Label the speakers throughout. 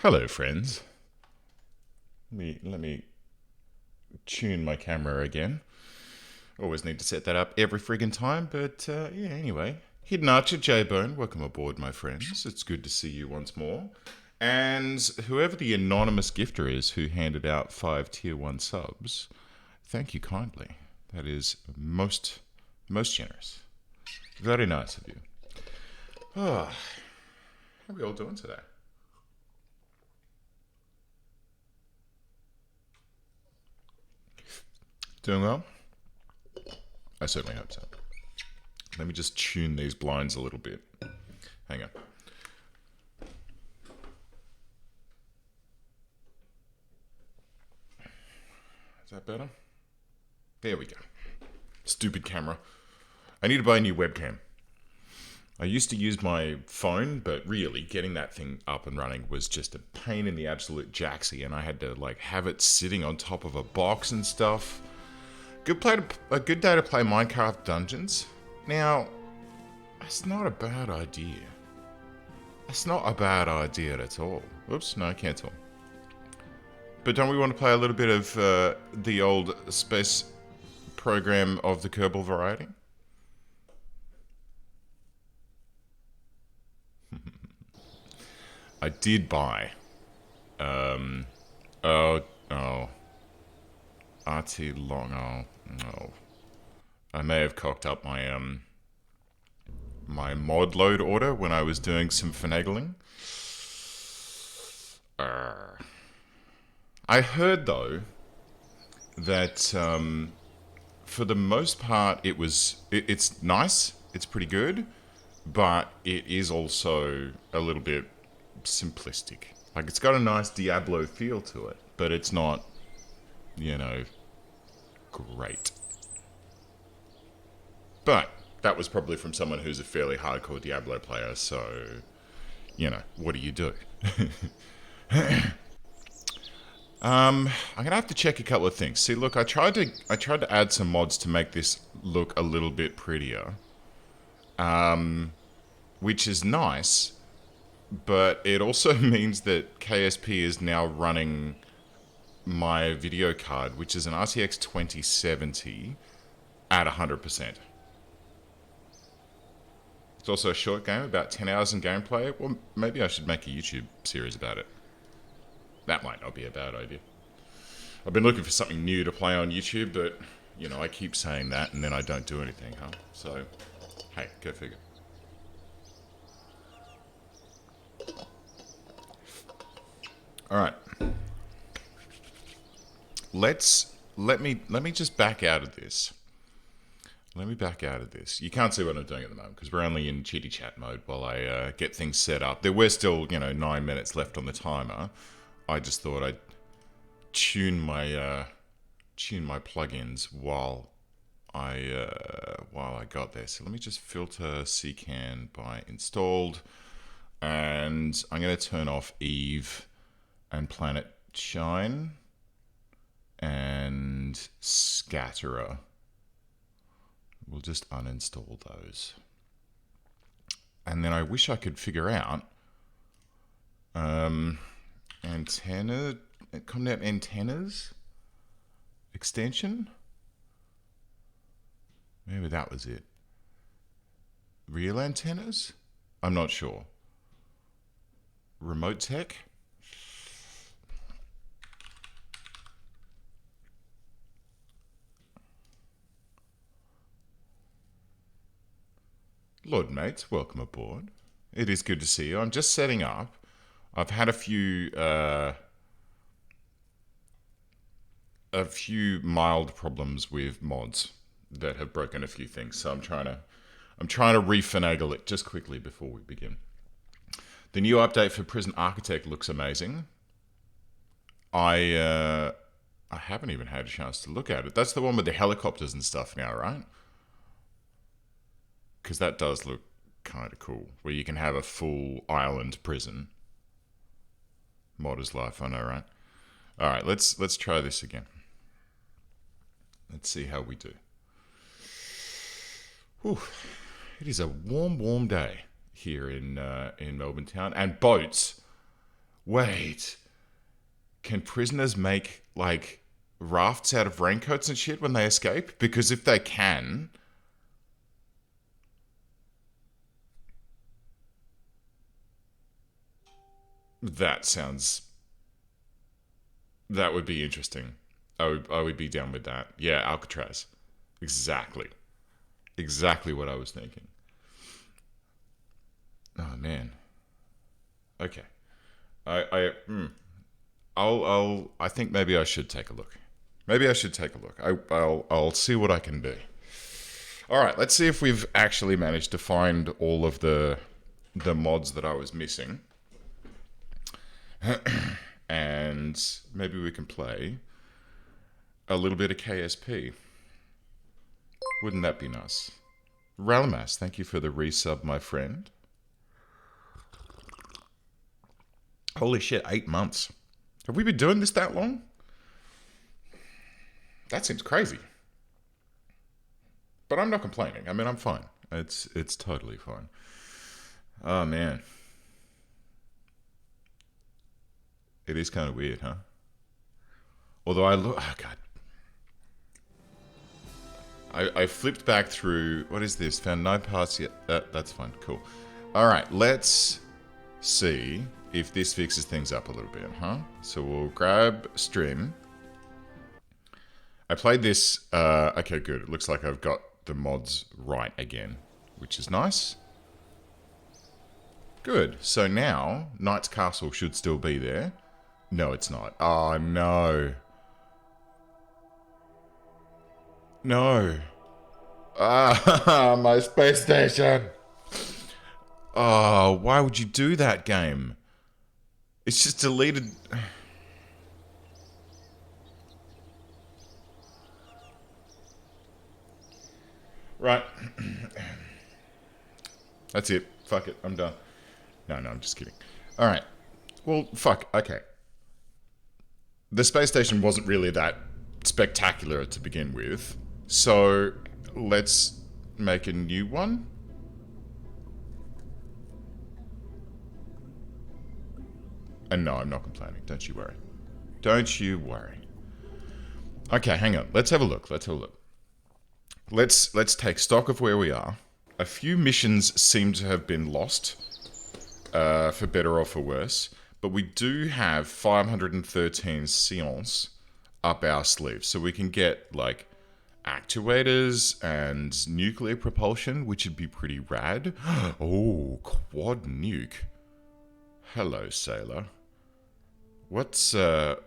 Speaker 1: Hello, friends. Let me tune my camera again. Always need to set that up every friggin' time, but yeah, anyway. Hidden Archer, J-Bone, welcome aboard, my friends. It's good to see you once more. And whoever the anonymous gifter is who handed out 5 tier 1 subs, thank you kindly. That is most generous. Very nice of you. Oh, how are we all doing today? Doing well? I certainly hope so. Let me just tune these blinds a little bit. Hang on. Is that better? There we go. Stupid camera. I need to buy a new webcam. I used to use my phone, but really getting that thing up and running was just a pain in the absolute jacksy, and I had to have it sitting on top of a box and stuff. A good day to play Minecraft Dungeons. Now, that's not a bad idea. That's not a bad idea at all. Oops, no, cancel. But don't we want to play a little bit of the old space program of the Kerbal variety? I did buy. RT long. No. I may have cocked up my my mod load order when I was doing some finagling. I heard though that for the most part it's nice, it's pretty good, but it is also a little bit simplistic. Like, it's got a nice Diablo feel to it, but it's not, great. But that was probably from someone who's a fairly hardcore Diablo player, so, what do you do? I'm gonna have to check a couple of things. See, look, I tried to add some mods to make this look a little bit prettier, which is nice, but it also means that KSP is now running my video card, which is an RTX 2070 at 100%. It's also a short game, about 10 hours in gameplay. Well, maybe I should make a YouTube series about it. That might not be a bad idea. I've been looking for something new to play on YouTube, but, I keep saying that and then I don't do anything, huh? So, hey, go figure. All right. Let me just back out of this. Let me back out of this. You can't see what I'm doing at the moment because we're only in chitty chat mode while I get things set up. There were still 9 minutes left on the timer. I just thought I'd tune my plugins while I got there. So let me just filter ccan by installed, and I'm going to turn off Eve and Planet Shine and Scatterer. We'll just uninstall those. And then I wish I could figure out antenna, ComNet antennas extension. Maybe that was it. Real antennas? I'm not sure. Remote tech? Lord mates, welcome aboard. It is good to see you. I'm just setting up. I've had a few mild problems with mods that have broken a few things, so I'm trying to refinagle it just quickly before we begin. The new update for Prison Architect looks amazing. I haven't even had a chance to look at it. That's the one with the helicopters and stuff now, right? Because that does look kind of cool, where you can have a full island prison. Modder's life, I know, right? All right, let's try this again. Let's see how we do. Whew. It is a warm day here in Melbourne town, and boats. Wait. Can prisoners make, like, rafts out of raincoats and shit when they escape? Because if they can... That sounds... That would be interesting. I would be down with that. Yeah, Alcatraz. Exactly. Exactly what I was thinking. Oh, man. Okay. I think maybe I should take a look. Maybe I should take a look. I'll see what I can do. All right, let's see if we've actually managed to find all of the mods that I was missing. And maybe we can play a little bit of KSP. Wouldn't that be nice? Ralamas, thank you for the resub, my friend. Holy shit, 8 months. Have we been doing this that long? That seems crazy. But I'm not complaining. I mean, I'm fine. It's totally fine. Oh, man. It is kind of weird, huh? Although I look... Oh, God. I flipped back through... What is this? Found 9 parts yet. That's fine. Cool. All right, let's see if this fixes things up a little bit, huh? So we'll grab stream. I played this... okay, good. It looks like I've got the mods right again, which is nice. Good. So now, Knight's Castle should still be there. No, it's not. Oh, no. No. Ah, my space station. Oh, why would you do that, game? It's just deleted. Right. That's it. Fuck it. I'm done. No, I'm just kidding. All right. Well, fuck. Okay. The space station wasn't really that spectacular to begin with. So, let's make a new one. And no, I'm not complaining. Don't you worry. Don't you worry. Okay, hang on. Let's have a look. Let's take stock of where we are. A few missions seem to have been lost, for better or for worse. But we do have 513 seance up our sleeve. So we can get, like, actuators and nuclear propulsion, which would be pretty rad. Oh, quad nuke. Hello, sailor. What's, oh.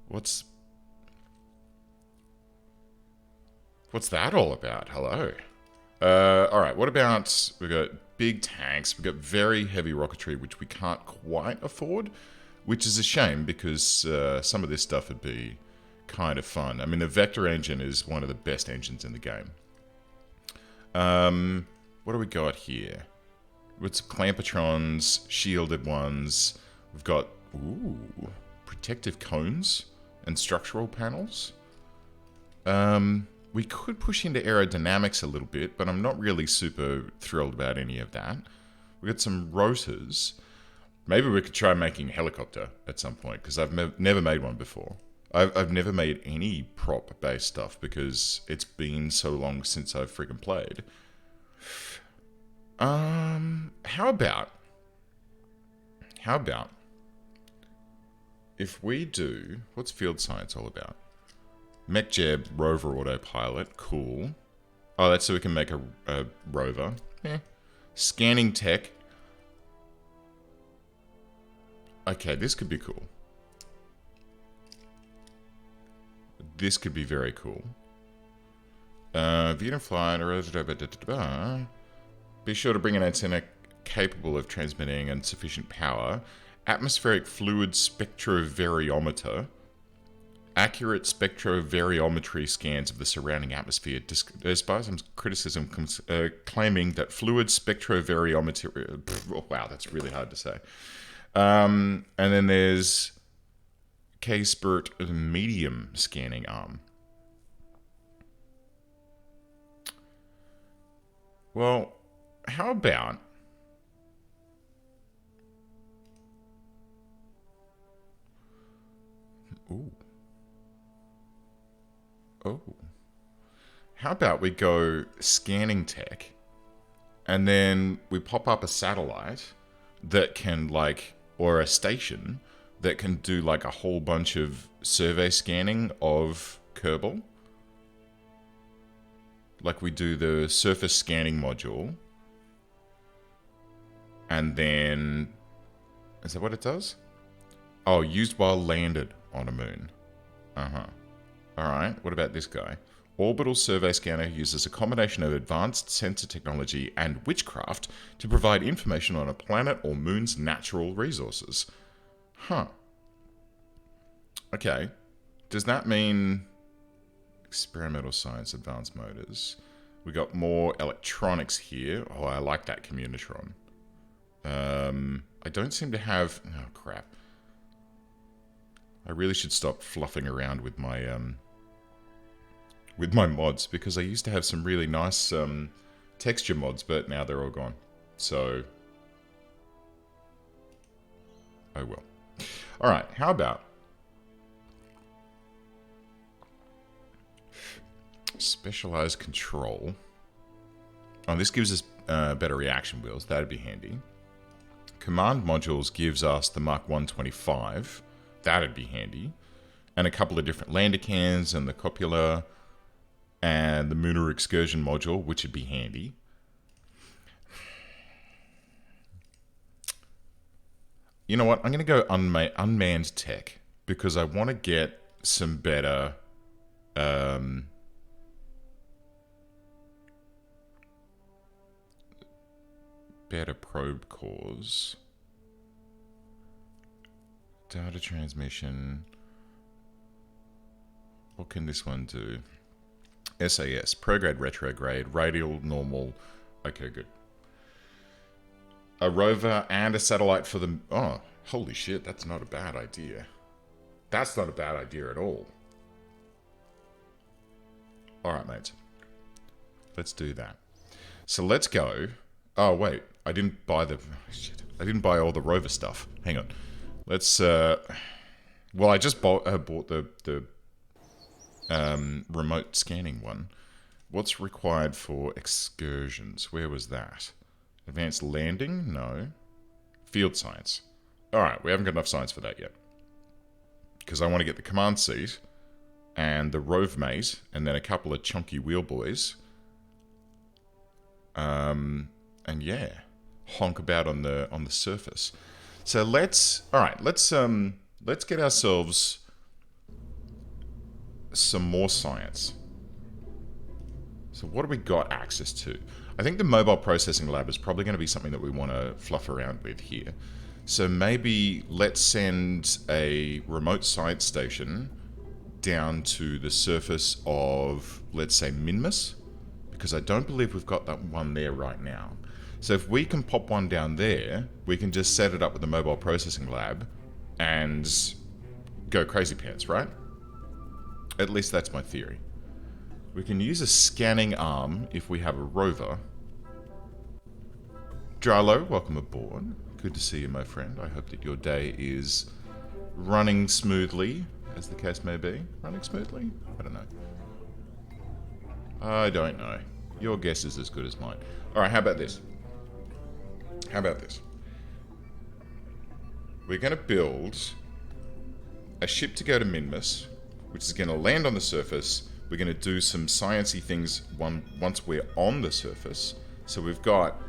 Speaker 1: What's that all about? Hello. Alright, what about... We've got big tanks, we've got very heavy rocketry, which we can't quite afford, which is a shame, because some of this stuff would be kind of fun. I mean, the Vector engine is one of the best engines in the game. What do we got here? With Clampetrons, shielded ones. We've got, ooh, protective cones and structural panels. We could push into aerodynamics a little bit, but I'm not really super thrilled about any of that. We've got some rotors. Maybe we could try making a helicopter at some point, because I've never made one before. I've never made any prop-based stuff, because it's been so long since I've freaking played. How about if we do... What's field science all about? MechJeb rover autopilot, cool. Oh, that's so we can make a rover. Scanning tech. Okay, this could be cool. This could be very cool. View and fly. Be sure to bring an antenna capable of transmitting and sufficient power. Atmospheric fluid spectrovariometer. Accurate spectrovariometry scans of the surrounding atmosphere, despite some criticism claiming that fluid spectrovariometry... wow, that's really hard to say. And then there's K-Spirit medium scanning arm. Well, how about Ooh. Oh. How about we go scanning tech, and then we pop up a satellite that can, like, or a station that can do, like, a whole bunch of survey scanning of Kerbal. Like, we do the surface scanning module. And then... Is that what it does? Oh, used while landed on a moon. Uh-huh. Alright, what about this guy? Orbital Survey Scanner uses a combination of advanced sensor technology and witchcraft to provide information on a planet or moon's natural resources. Huh. Okay. Does that mean... Experimental science, advanced motors. We got more electronics here. Oh, I like that communitron. I don't seem to have... Oh, crap. I really should stop fluffing around with my mods, because I used to have some really nice texture mods, but now they're all gone. So... Oh well. Alright, how about... Specialized control. Oh, this gives us better reaction wheels. That'd be handy. Command modules gives us the Mark 125. That'd be handy. And a couple of different lander cans and the copula and the Lunar Excursion module, which would be handy. You know what? I'm going to go unmanned tech, because I want to get some better... better probe cores. Data transmission. What can this one do? SAS, prograde, retrograde, radial, normal. Okay, good. A rover and a satellite for the... Oh, holy shit, that's not a bad idea. That's not a bad idea at all. Alright, mates. Let's do that. So let's go... Oh, wait. I didn't buy the... Shit. I didn't buy all the rover stuff. Hang on. Let's... Well, I just bought the remote scanning one. What's required for excursions? Where was that? Advanced landing? No. Field science. Alright, we haven't got enough science for that yet. Because I want to get the command seat and the rove mate and then a couple of chunky wheel boys. And yeah, honk about on the surface. So let's get ourselves some more science. So what have we got access to? I think the mobile processing lab is probably going to be something that we want to fluff around with here. So maybe let's send a remote science station down to the surface of, let's say, Minmus, because I don't believe we've got that one there right now. So if we can pop one down there, we can just set it up with the mobile processing lab and go crazy pants, right? At least that's my theory. We can use a scanning arm if we have a rover. Drilo, welcome aboard. Good to see you, my friend. I hope that your day is running smoothly, as the case may be. Running smoothly? I don't know. I don't know. Your guess is as good as mine. Alright, how about this? How about this? We're going to build a ship to go to Minmus, which is going to land on the surface. We're going to do some sciencey things once we're on the surface. So we've got,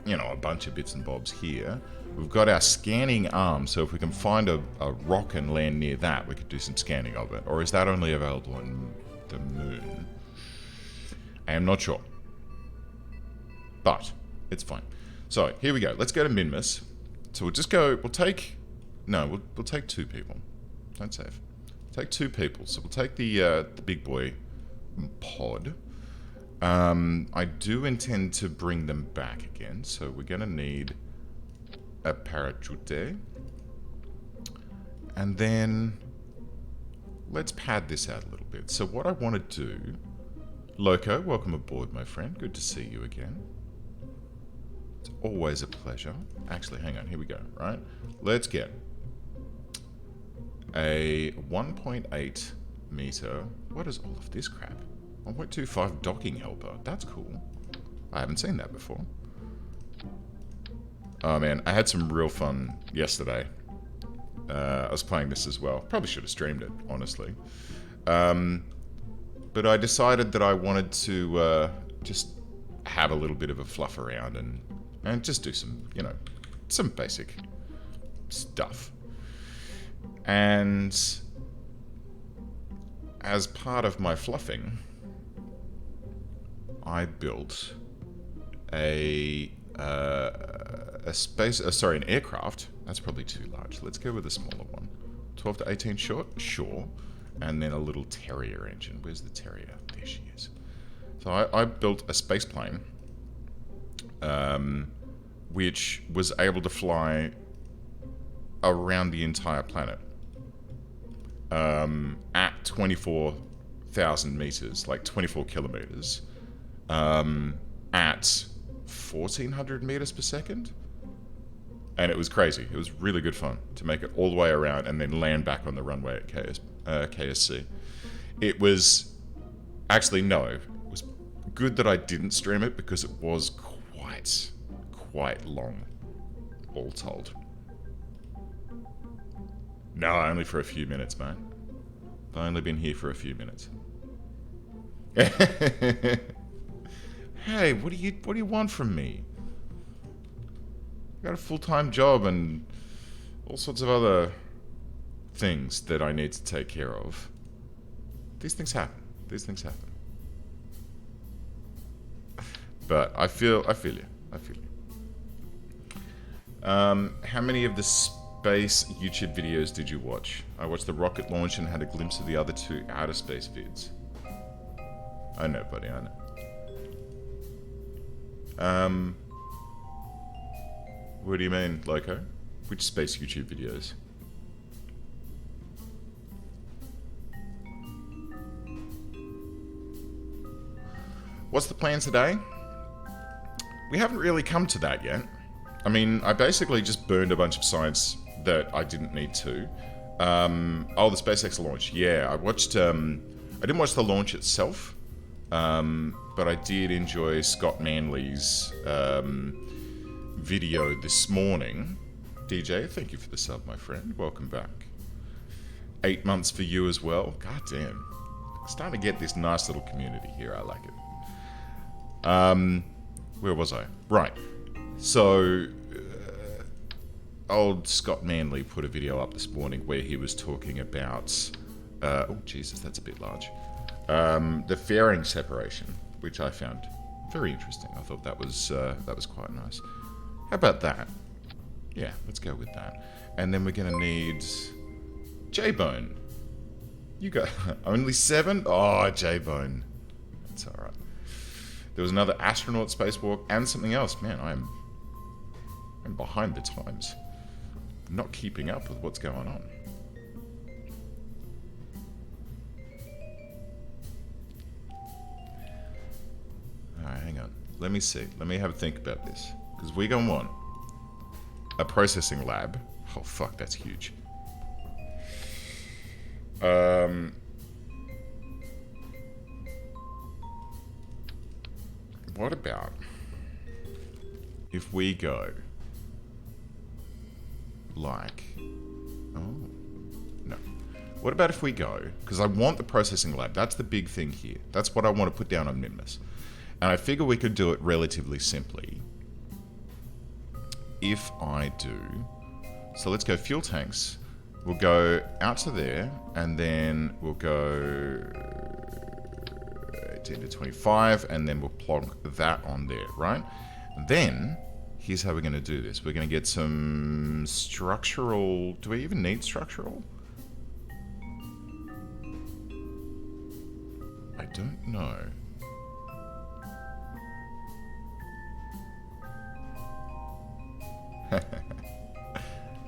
Speaker 1: you know, a bunch of bits and bobs here. We've got our scanning arm, so if we can find a rock and land near that, we could do some scanning of it. Or is that only available on the moon? I am not sure. But it's fine. So here we go. Let's go to Minmus. So we'll just go, we'll take two people. Don't save. Take two people. So we'll take the big boy pod. I do intend to bring them back again, so we're going to need a parachute. And then let's pad this out a little bit. So what I want to do... Loco, welcome aboard, my friend. Good to see you again. It's always a pleasure. Actually, hang on. Here we go, right? Let's get a 1.8 meter. What is all of this crap? 1.25 docking helper. That's cool. I haven't seen that before. Oh man, I had some real fun yesterday. I was playing this as well. Probably should have streamed it, honestly. But I decided that I wanted to just have a little bit of a fluff around and just do some, you know, some basic stuff. And as part of my fluffing, I built an aircraft. That's probably too large. Let's go with a smaller one. 12 to 18 short? Sure. And then a little Terrier engine. Where's the Terrier? There she is. So I built a space plane, which was able to fly around the entire planet at 24,000 meters, like 24 kilometers, at 1,400 meters per second. And it was crazy. It was really good fun to make it all the way around and then land back on the runway at KSC. It was... Actually, no. It was good that I didn't stream it because it was quite long, all told. No, only for a few minutes, man. I've only been here for a few minutes. Hey, what do you want from me? I got a full-time job and all sorts of other things that I need to take care of. These things happen. But I feel you. How many of the space YouTube videos did you watch? I watched the rocket launch and had a glimpse of the other two outer space vids. I know, buddy, I know. What do you mean, Loco? Which space YouTube videos? What's the plan today? We haven't really come to that yet. I mean, I basically just burned a bunch of science that I didn't need to. Oh, the SpaceX launch. Yeah, I watched... I didn't watch the launch itself, but I did enjoy Scott Manley's video this morning. DJ, thank you for the sub, my friend. Welcome back. 8 months for you as well. God damn. Starting to get this nice little community here. I like it. Where was I? Right. So, old Scott Manley put a video up this morning where he was talking about... oh, Jesus, that's a bit large. The fairing separation, which I found very interesting. I thought that was quite nice. How about that? Yeah, let's go with that. And then we're going to need... J-Bone. You got only 7? Oh, J-Bone. That's alright. There was another astronaut spacewalk and something else. Man, I'm behind the times. Not keeping up with what's going on. Alright, hang on. Let me see. Let me have a think about this. Because we're going to want a processing lab. Oh, fuck, that's huge. What about if we go like... Oh, no. What about if we go... Because I want the processing lab. That's the big thing here. That's what I want to put down on Minmus. And I figure we could do it relatively simply. If I do... So let's go fuel tanks. We'll go out to there, and then we'll go 18 to 25, and then we'll plonk that on there, right? And then, here's how we're going to do this. We're going to get some structural... Do we even need structural? I don't know.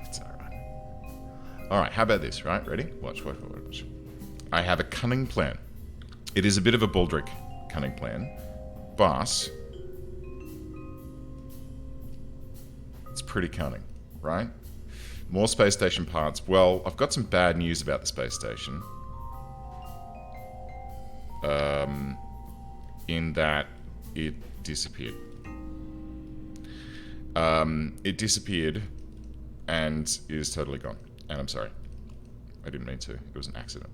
Speaker 1: It's alright. Alright, how about this, right? Ready? Watch. I have a cunning plan. It is a bit of a baldric cunning plan, but it's pretty cunning, right? More space station parts. Well, I've got some bad news about the space station. In that it disappeared. It disappeared and is totally gone. And I'm sorry. I didn't mean to. It was an accident.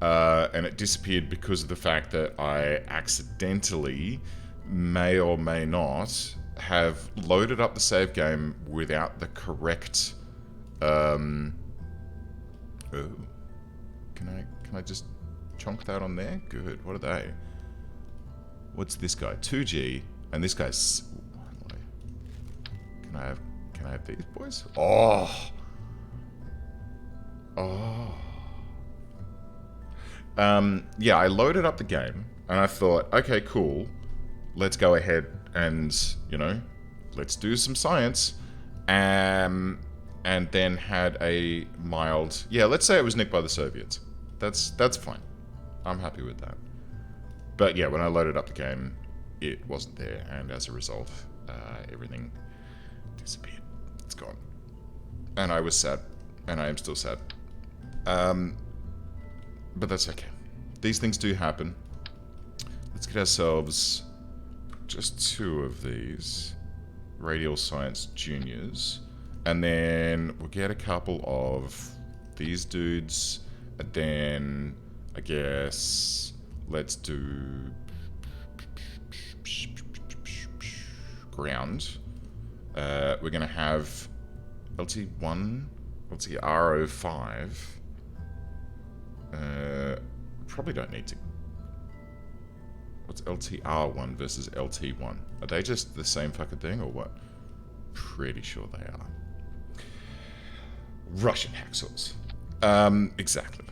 Speaker 1: And it disappeared because of the fact that I accidentally, may or may not, have loaded up the save game without the correct... Oh. Can I just chonk that on there? Good. What are they? What's this guy? 2G. And this guy's... Can I have these boys? Oh! Oh. Yeah, I loaded up the game, and I thought, okay, cool. Let's go ahead and, you know, let's do some science. And then had a mild... Yeah, let's say it was nicked by the Soviets. That's fine. I'm happy with that. But yeah, when I loaded up the game, it wasn't there, and as a result, everything disappeared. It's gone. And I was sad. And I am still sad. But that's okay. These things do happen. Let's get ourselves just 2 of these Radial Science Juniors. And then we'll get a couple of these dudes. And then, I guess, let's do ground. We're going to have LT1, LTR05. Probably don't need to. What's LTR1 versus LT1? Are they just the same fucking thing or what? Pretty sure they are. Russian hacksaws. Exactly.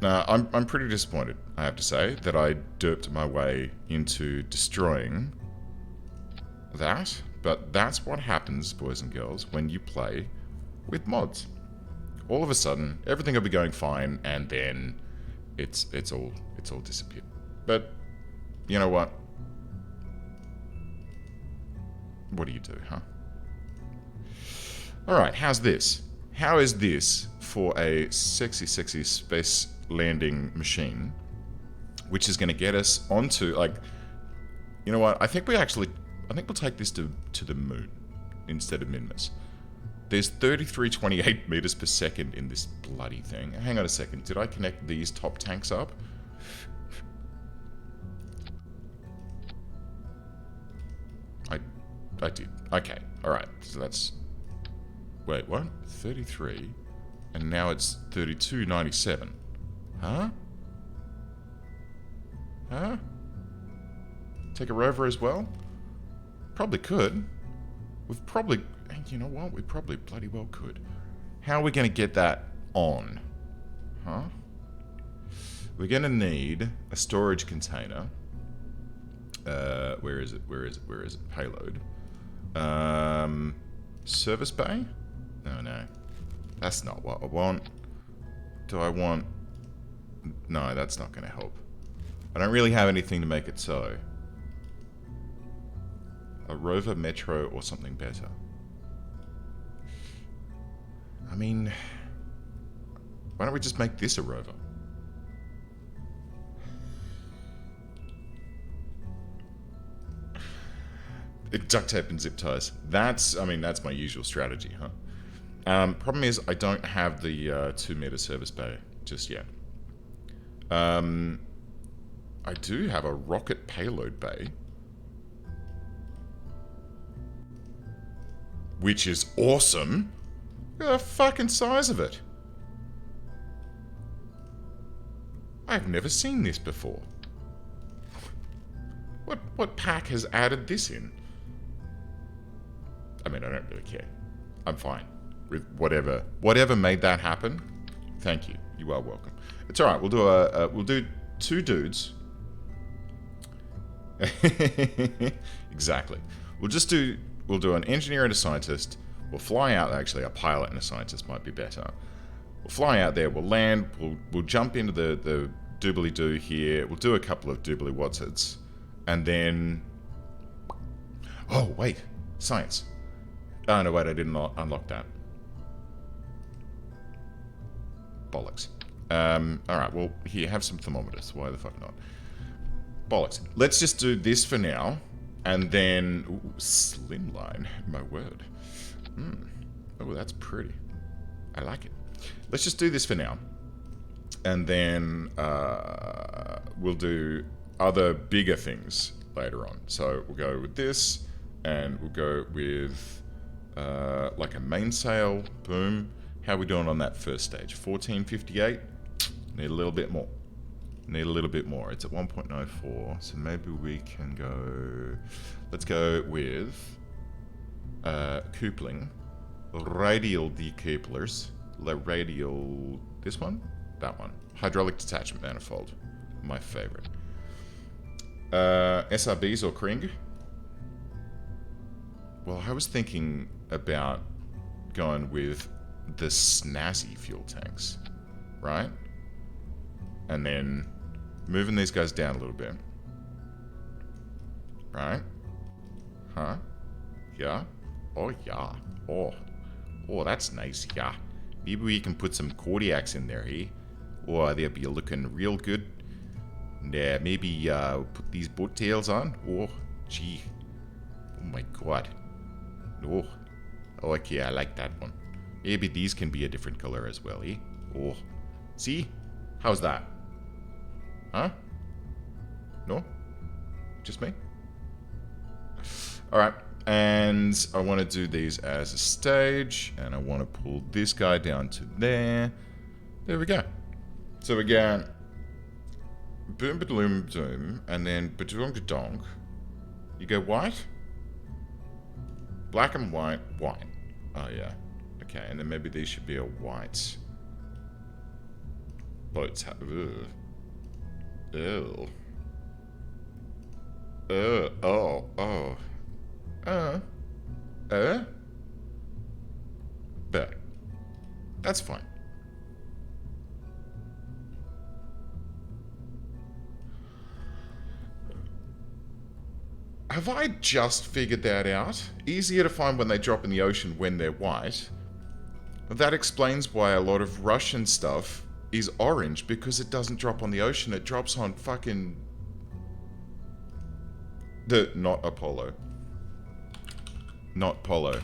Speaker 1: I'm pretty disappointed, I have to say, that I derped my way into destroying that. But that's what happens, boys and girls, when you play with mods. All of a sudden, everything will be going fine, and then it's all disappeared. But you know what? What do you do, huh? All right, how's this? How is this for a sexy, sexy space landing machine, which is going to get us onto, like, you know what? I think we'll take this to the moon instead of Minmus. There's 3328 meters per second in this bloody thing. Hang on a second. Did I connect these top tanks up? I did. Okay. Alright. So that's... Wait, what? 33. And now it's 3297. Huh? Huh? Take a rover as well? Probably could. We've probably... You know what? We probably bloody well could. How are we going to get that on? Huh? We're going to need a storage container. Where is it? Where is it? Where is it? Payload. Service bay? No. That's not what I want. Do I want... No, that's not going to help. I don't really have anything to make it so. A rover metro or something better. I mean, why don't we just make this a rover? Duct tape and zip ties. That's my usual strategy, huh? Problem is, I don't have the 2-meter service bay just yet. I do have a rocket payload bay, which is awesome. Look at the fucking size of it. I've never seen this before. What pack has added this in? I mean, I don't really care. I'm fine with whatever made that happen. Thank you. You are welcome. It's all right. We'll do 2 dudes. Exactly. We'll do an engineer and a scientist. We'll fly out. Actually, a pilot and a scientist might be better. We'll fly out there. We'll land. We'll jump into the doobly-doo here. We'll do a couple of doobly-whatsits. And then... Oh, wait. Science. Oh, no, wait. I didn't unlock that. Bollocks. Alright, well, here, have some thermometers. Why the fuck not? Bollocks. Let's just do this for now. And then... Ooh, slimline. My word. Oh, that's pretty. I like it. Let's just do this for now. And then we'll do other bigger things later on. So we'll go with this. And we'll go with like a mainsail. Boom. How are we doing on that first stage? 1458? Need a little bit more. Need a little bit more. It's at 1.04. So maybe we can go... Let's go with coupling. Radial decouplers. Radial... This one? That one. Hydraulic detachment manifold. My favorite. SRBs or Kring? Well, I was thinking about going with the snazzy fuel tanks, right? And then moving these guys down a little bit. Right? Huh? Yeah? Oh, yeah. Oh, that's nice, yeah. Maybe we can put some Kodiaks in there, eh? Oh, they'll be looking real good. Yeah, maybe put these boat tails on. Oh, gee. Oh my god. Oh. Okay, I like that one. Maybe these can be a different color as well, eh? Oh. See? How's that? Huh? No? Just me? Alright. And I want to do these as a stage. And I want to pull this guy down to there. There we go. So we got boom ba-doom doom, and then ba-doom donk. You go white, black and white, white. Oh yeah, okay. And then maybe these should be a white. Boats have. Ew. Ew. Oh. But that's fine. Have I just figured that out? Easier to find when they drop in the ocean when they're white. That explains why a lot of Russian stuff is orange, because it doesn't drop on the ocean, it drops on fucking... Not Apollo. Not Polo.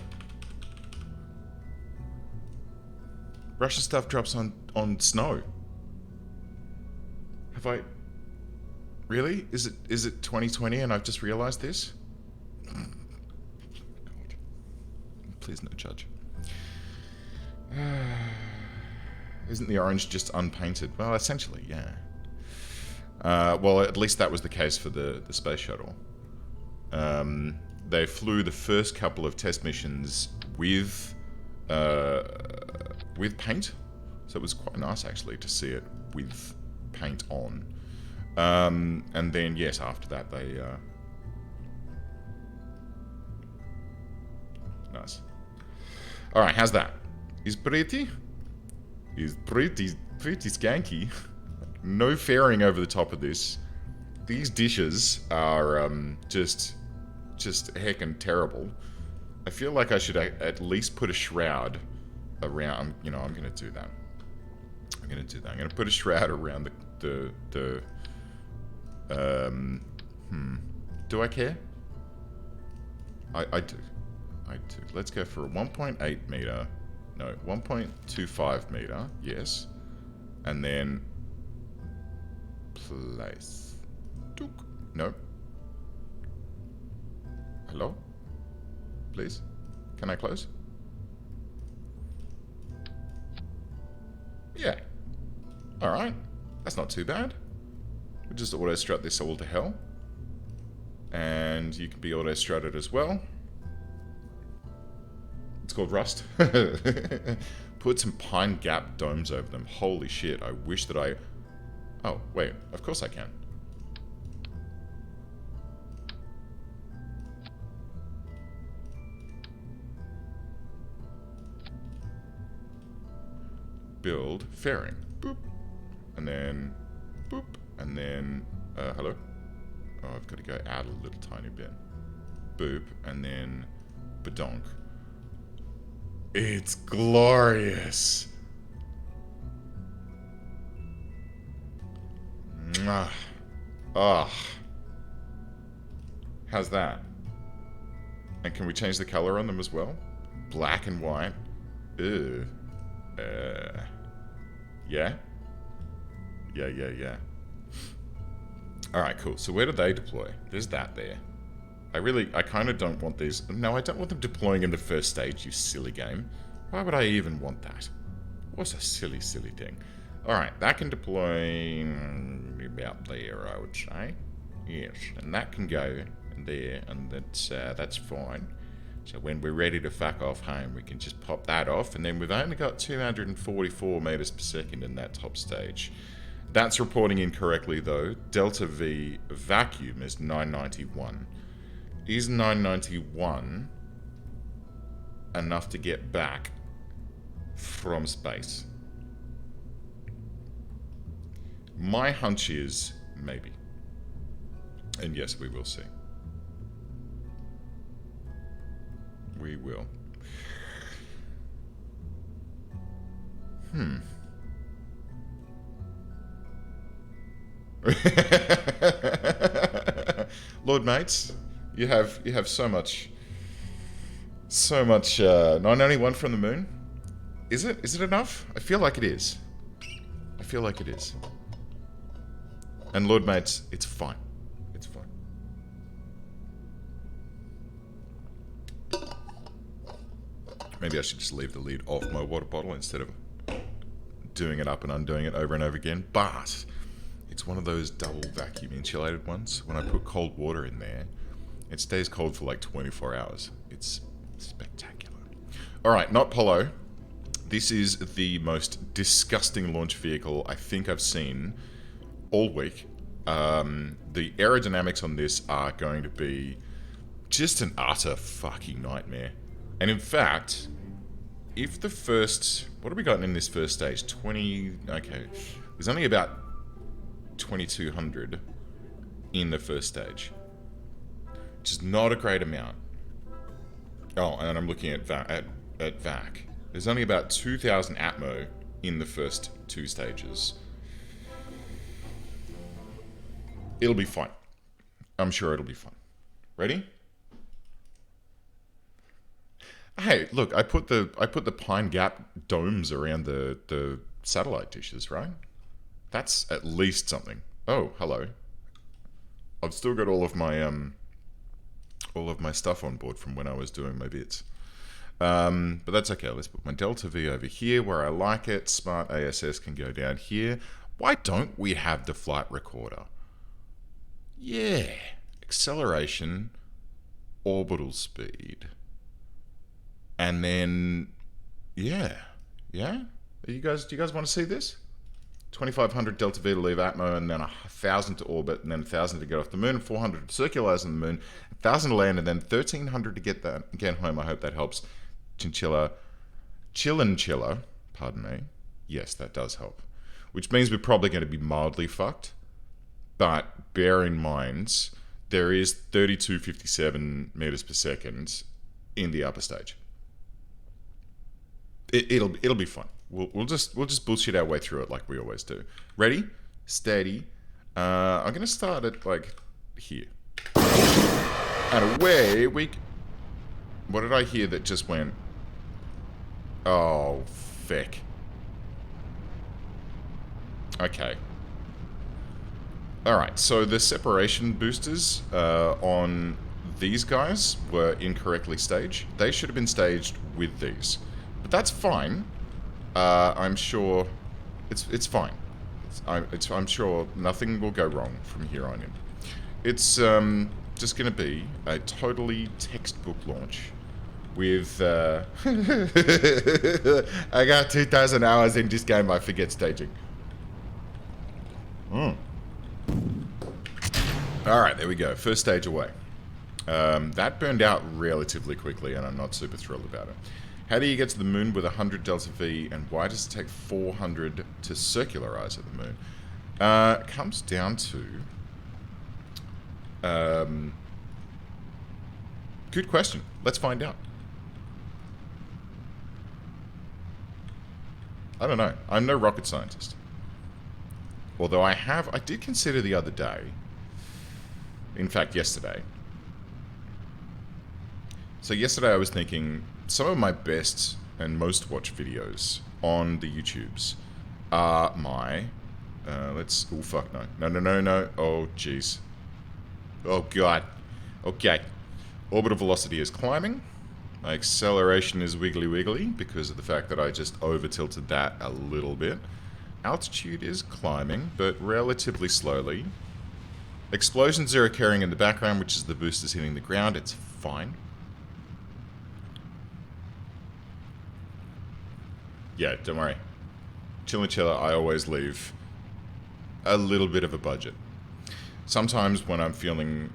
Speaker 1: Russian stuff drops on snow. Have I... Really? Is it 2020 and I've just realized this? God. Please no judge. Isn't the orange just unpainted? Well, essentially, yeah. Well, at least that was the case for the space shuttle. They flew the first couple of test missions with paint, so it was quite nice actually to see it with paint on. And then, yes, after that, they... Nice. Alright, how's that? Is pretty? Is pretty skanky. No fairing over the top of this. These dishes are, just heckin' terrible. I feel like I should at least put a shroud around... You know, I'm gonna do that. I'm gonna put a shroud around the do I care? I do. Let's go for a 1.8 meter. No, 1.25 meter. Yes. And then place. No. Hello? Please? Can I close? Yeah. Alright. That's not too bad. We'll just auto-strut this all to hell. And you can be auto-strutted as well. It's called Rust. Put some Pine Gap domes over them. Holy shit, I wish that I... Oh, wait. Of course I can. Build fairing. Boop. And then... Boop. And then, hello? Oh, I've got to go out a little tiny bit. Boop, and then badonk. It's glorious. Ah. Ah. How's that? And can we change the color on them as well? Black and white. Ew. Yeah? Yeah. Alright, cool. So where do they deploy? There's that there. I kind of don't want these. No, I don't want them deploying in the first stage, you silly game. Why would I even want that? What's a silly, silly thing? Alright, that can deploy about there, I would say. Yes, and that can go there, and that's fine. So when we're ready to fuck off home, we can just pop that off, and then we've only got 244 meters per second in that top stage. That's reporting incorrectly, though. Delta V vacuum is 991. Is 991 enough to get back from space? My hunch is maybe. And yes, we will see. We will. Lord Mates, you have so much 991 from the moon. Is it enough? I feel like it is. And Lord Mates, it's fine. It's fine. Maybe I should just leave the lid off my water bottle instead of doing it up and undoing it over and over again. But it's one of those double vacuum insulated ones. When I put cold water in there, it stays cold for like 24 hours. It's spectacular. Alright, not Polo. This is the most disgusting launch vehicle I think I've seen all week. The aerodynamics on this are going to be just an utter fucking nightmare. And in fact, if the first... What have we gotten in this first stage? 20... Okay. There's only about 2,200 in the first stage. Which is not a great amount. Oh, and I'm looking at VAC. There's only about 2,000 Atmo in the first two stages. It'll be fine. I'm sure it'll be fun. Ready? Hey, look, I put the Pine Gap domes around the satellite dishes, right? That's at least something. Oh, hello. I've still got all of my stuff on board from when I was doing my bits. But that's okay. Let's put my Delta V over here where I like it. Smart ASS can go down here. Why don't we have the flight recorder? Yeah. Acceleration, orbital speed. And then, yeah. Do you guys want to see this? 2,500 Delta V to leave Atmo, and then 1,000 to orbit, and then 1,000 to get off the moon, 400 to circularize on the moon, 1,000 to land, and then 1,300 to get home. I hope that helps. Chiller, pardon me. Yes, that does help. Which means we're probably going to be mildly fucked. But bear in mind, there is 3257 meters per second in the upper stage. It'll be fun. We'll just bullshit our way through it like we always do. Ready? Steady. I'm gonna start at like here. And away we. What did I hear that just went? Oh, feck. Okay. Alright, so the separation boosters on these guys were incorrectly staged. They should have been staged with these. But that's fine. I'm sure it's fine. I'm sure nothing will go wrong from here on in. It's just going to be a totally textbook launch with... I got 2,000 hours in this game, I forget staging. Alright, there we go. First stage away. That burned out relatively quickly, and I'm not super thrilled about it. How do you get to the moon with 100 Delta V, and why does it take 400 to circularize at the moon? It comes down to... good question. Let's find out. I don't know. I'm no rocket scientist. Although I did consider the other day, in fact yesterday. So yesterday I was thinking some of my best and most watched videos on the YouTubes are my, oh fuck no. No. Oh jeez. Oh god. Okay. Orbital velocity is climbing. My acceleration is wiggly because of the fact that I just over-tilted that a little bit. Altitude is climbing, but relatively slowly. Explosions are occurring in the background, which is the boosters hitting the ground. It's fine. Yeah, don't worry. Chillichilla, I always leave a little bit of a budget. Sometimes when I'm feeling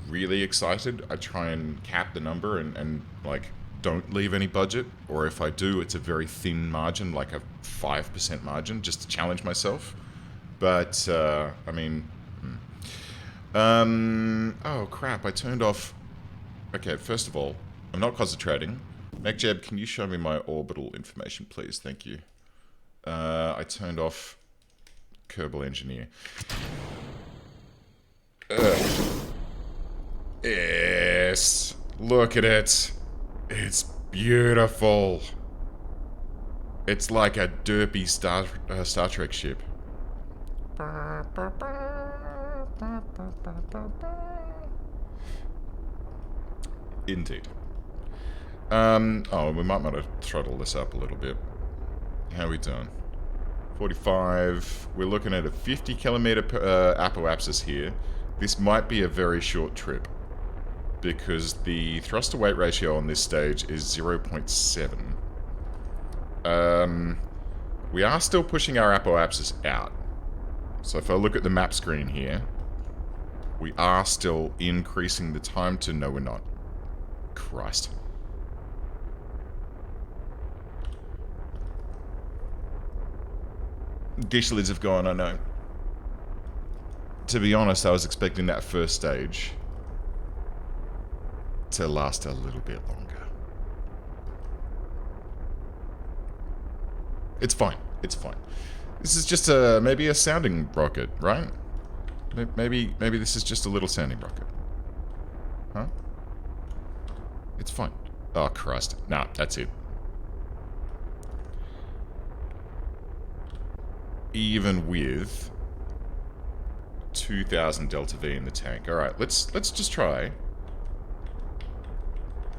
Speaker 1: really excited, I try and cap the number and like don't leave any budget, or if I do, it's a very thin margin, like a 5% margin, just to challenge myself. But I mean, oh crap, I turned off. Okay, first of all, I'm not concentrating. MacJeb, can you show me my orbital information, please? Thank you. I turned off Kerbal Engineer. Yes, look at it. It's beautiful. It's like a derpy Star Trek ship. Indeed. Oh, we might want to throttle this up a little bit. How are we doing? 45. We're looking at a 50 kilometer apoapsis here. This might be a very short trip because the thrust to weight ratio on this stage is 0.7. We are still pushing our apoapsis out. So if I look at the map screen here, we are still increasing the time to... No, we're not. Christ. Dish lids have gone, I know. To be honest, I was expecting that first stage to last a little bit longer. It's fine. It's fine. This is just maybe a sounding rocket, right? Maybe this is just a little sounding rocket. Huh? It's fine. Oh, Christ. Nah, that's it. Even with 2,000 delta V in the tank. Alright, let's just try.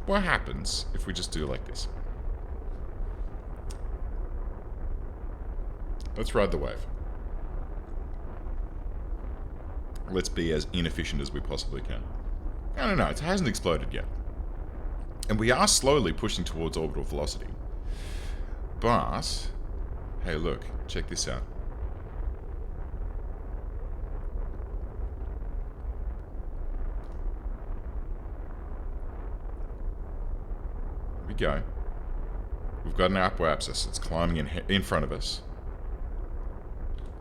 Speaker 1: What happens if we just do like this? Let's ride the wave. Let's be as inefficient as we possibly can. No, it hasn't exploded yet. And we are slowly pushing towards orbital velocity. But, hey look, check this out. Here we go. We've got an apoapsis. It's climbing in front of us.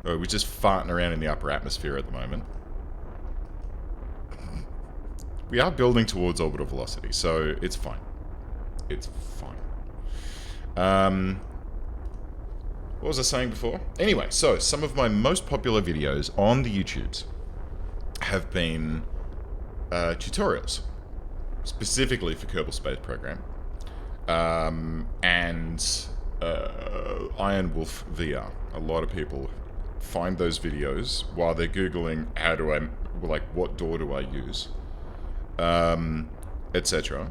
Speaker 1: Oh, we're just farting around in the upper atmosphere at the moment. We are building towards orbital velocity, so it's fine. It's fine. What was I saying before? Anyway, so some of my most popular videos on the YouTubes have been tutorials, specifically for Kerbal Space Program, and Iron Wolf VR. A lot of people find those videos while they're Googling how do I, like, what door do I use, etc.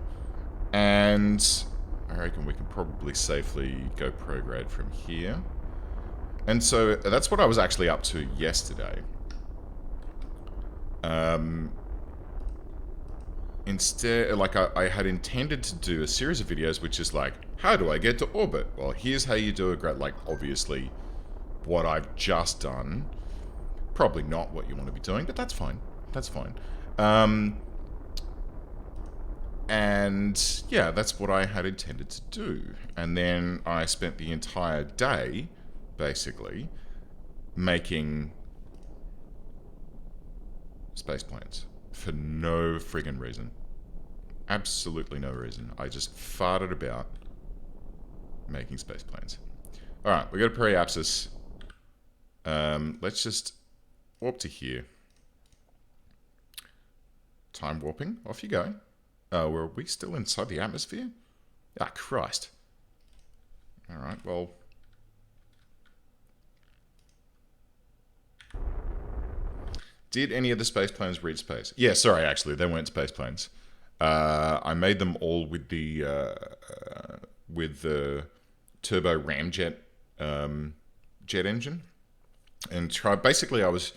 Speaker 1: And I reckon we can probably safely go prograde from here. And so that's what I was actually up to yesterday. Instead, like, I had intended to do a series of videos which is like, how do I get to orbit? Well, here's how you do it, like, obviously what I've just done. Probably not what you want to be doing, but that's fine. That's fine. And yeah, that's what I had intended to do. And then I spent the entire day, basically, making space planes for no friggin' reason. Absolutely no reason. I just farted about making space planes. Alright, we got a periapsis. Let's just warp to here. Time warping. Off you go. Were we still inside the atmosphere? Ah, Christ. Alright, well... Did any of the space planes reach space? Yeah, sorry, actually, they weren't space planes. I made them all with the turbo ramjet jet engine, and basically I was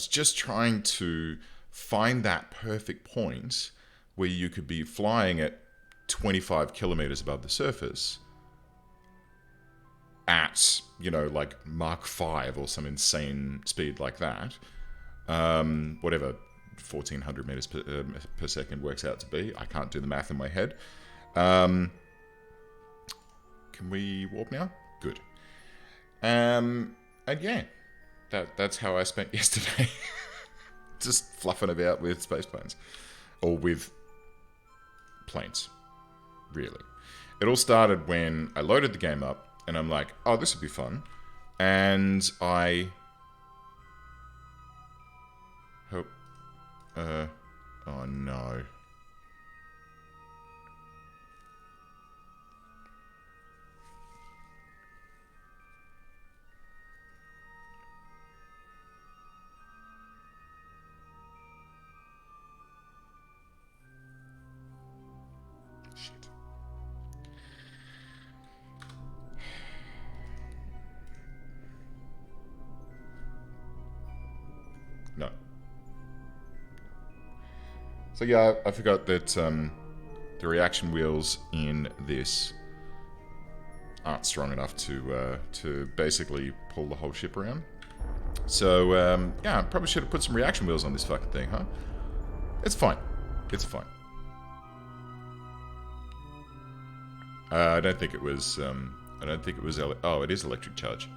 Speaker 1: just trying to find that perfect point where you could be flying at 25 kilometers above the surface at, you know, like Mach 5 or some insane speed like that. Whatever 1400 meters per second works out to be. I can't do the math in my head. Can we warp now? Good. And yeah, that's how I spent yesterday. Just fluffing about with space planes. Or with planes. Really. It all started when I loaded the game up and I'm like, oh, this would be fun. And I... oh no. Shit. No. So yeah, I forgot that the reaction wheels in this aren't strong enough to basically pull the whole ship around. So yeah, I probably should have put some reaction wheels on this fucking thing, huh? It's fine. It's fine. I don't think it was. I don't think it was. Oh, it is electric charge.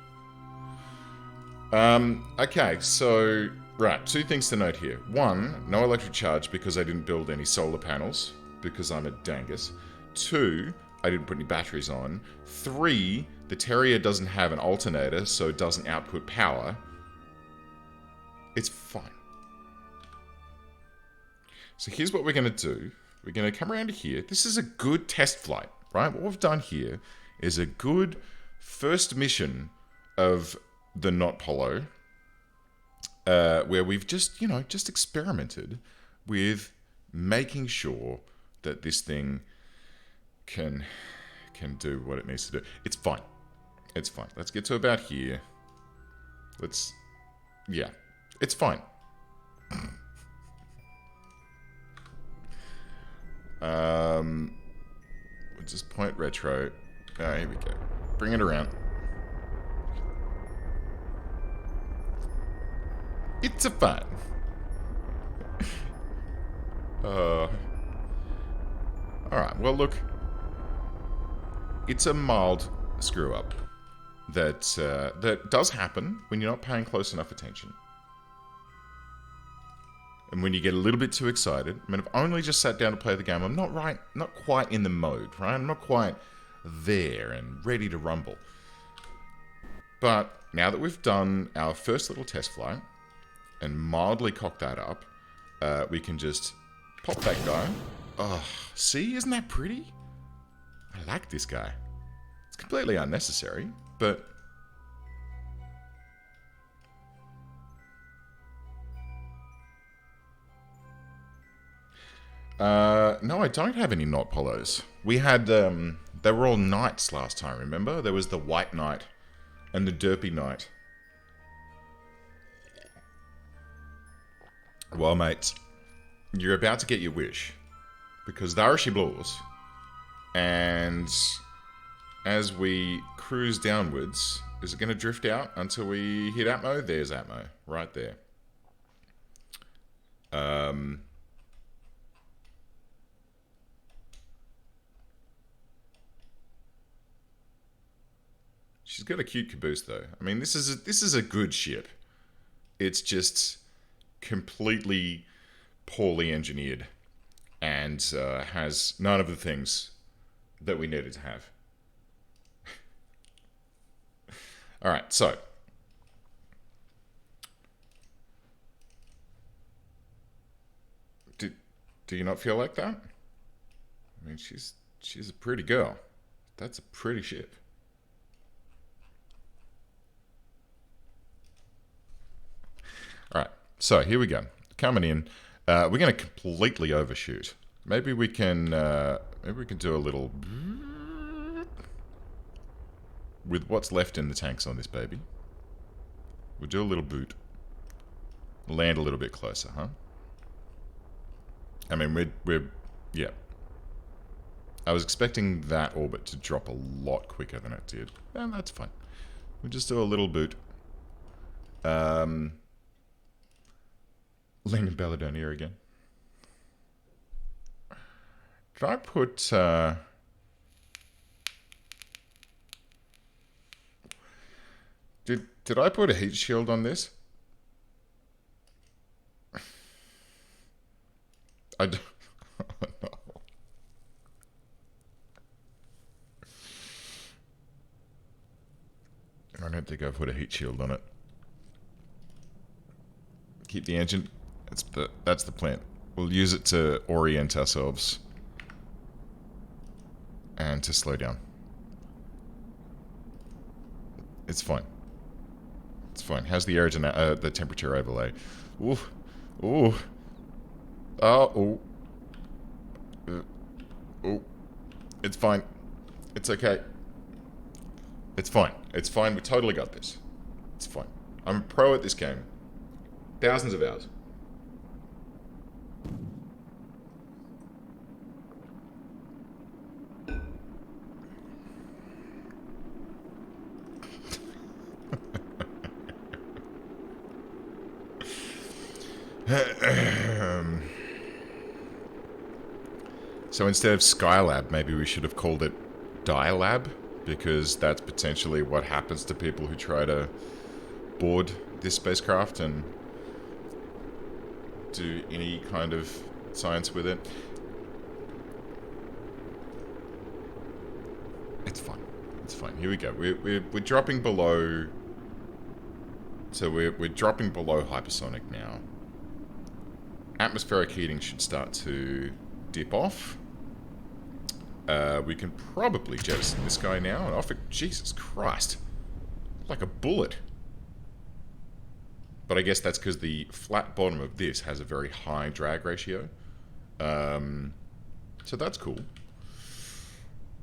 Speaker 1: Okay, so right, two things to note here. One, no electric charge because I didn't build any solar panels because I'm a dangus. Two, I didn't put any batteries on. Three, the Terrier doesn't have an alternator, so it doesn't output power. It's fine. So here's what we're going to do. We're going to come around to here. This is a good test flight, right? What we've done here is a good first mission of the Not Polo, where we've just, you know, just experimented with making sure that this thing can do what it needs to do. It's fine. It's fine. Let's get to about here. Yeah, it's fine. We'll just point retro. Oh, here we go. Bring it around. It's a fun. Alright, well look. It's a mild screw up that does happen when you're not paying close enough attention. And when you get a little bit too excited. I mean, I've only just sat down to play the game. I'm not quite in the mode, right? I'm not quite there and ready to rumble. But now that we've done our first little test flight and mildly cocked that up, we can just pop that guy. Oh, see? Isn't that pretty? I like this guy. It's completely unnecessary, but... no, I don't have any Not Polos. We had, they were all knights last time, remember? There was the White Knight and the Derpy Knight. Well, mates, you're about to get your wish. Because there she blows. And as we cruise downwards, is it going to drift out until we hit Atmo? There's Atmo, right there. She's got a cute caboose, though. I mean, this is a good ship. It's just completely poorly engineered and has none of the things that we needed to have. All right, so Do you not feel like that? I mean, she's a pretty girl. That's a pretty ship. All right, so here we go. Coming in, we're going to completely overshoot. Maybe we can do a little with what's left in the tanks on this baby. We'll do a little boot. Land a little bit closer, huh? I mean, yeah. I was expecting that orbit to drop a lot quicker than it did. And that's fine. We'll just do a little boot. Land in Belladonna again. Can I put... Did I put a heat shield on this? I don't know. I don't think I put a heat shield on it. Keep the engine. That's the plan. We'll use it to orient ourselves and to slow down. It's fine. It's fine. How's the aerodynamic, the temperature overlay? Ooh, ooh, oh, ooh, ooh. It's fine. It's okay. It's fine. It's fine. We totally got this. It's fine. I'm a pro at this game. Thousands of hours. So instead of Skylab, maybe we should have called it Dialab, because that's potentially what happens to people who try to board this spacecraft and do any kind of science with it. It's fine. It's fine. Here we go. We're dropping below. So we're dropping below hypersonic now. Atmospheric heating should start to dip off. We can probably jettison this guy now and off it. Jesus Christ. Like a bullet. But I guess that's because the flat bottom of this has a very high drag ratio. So that's cool.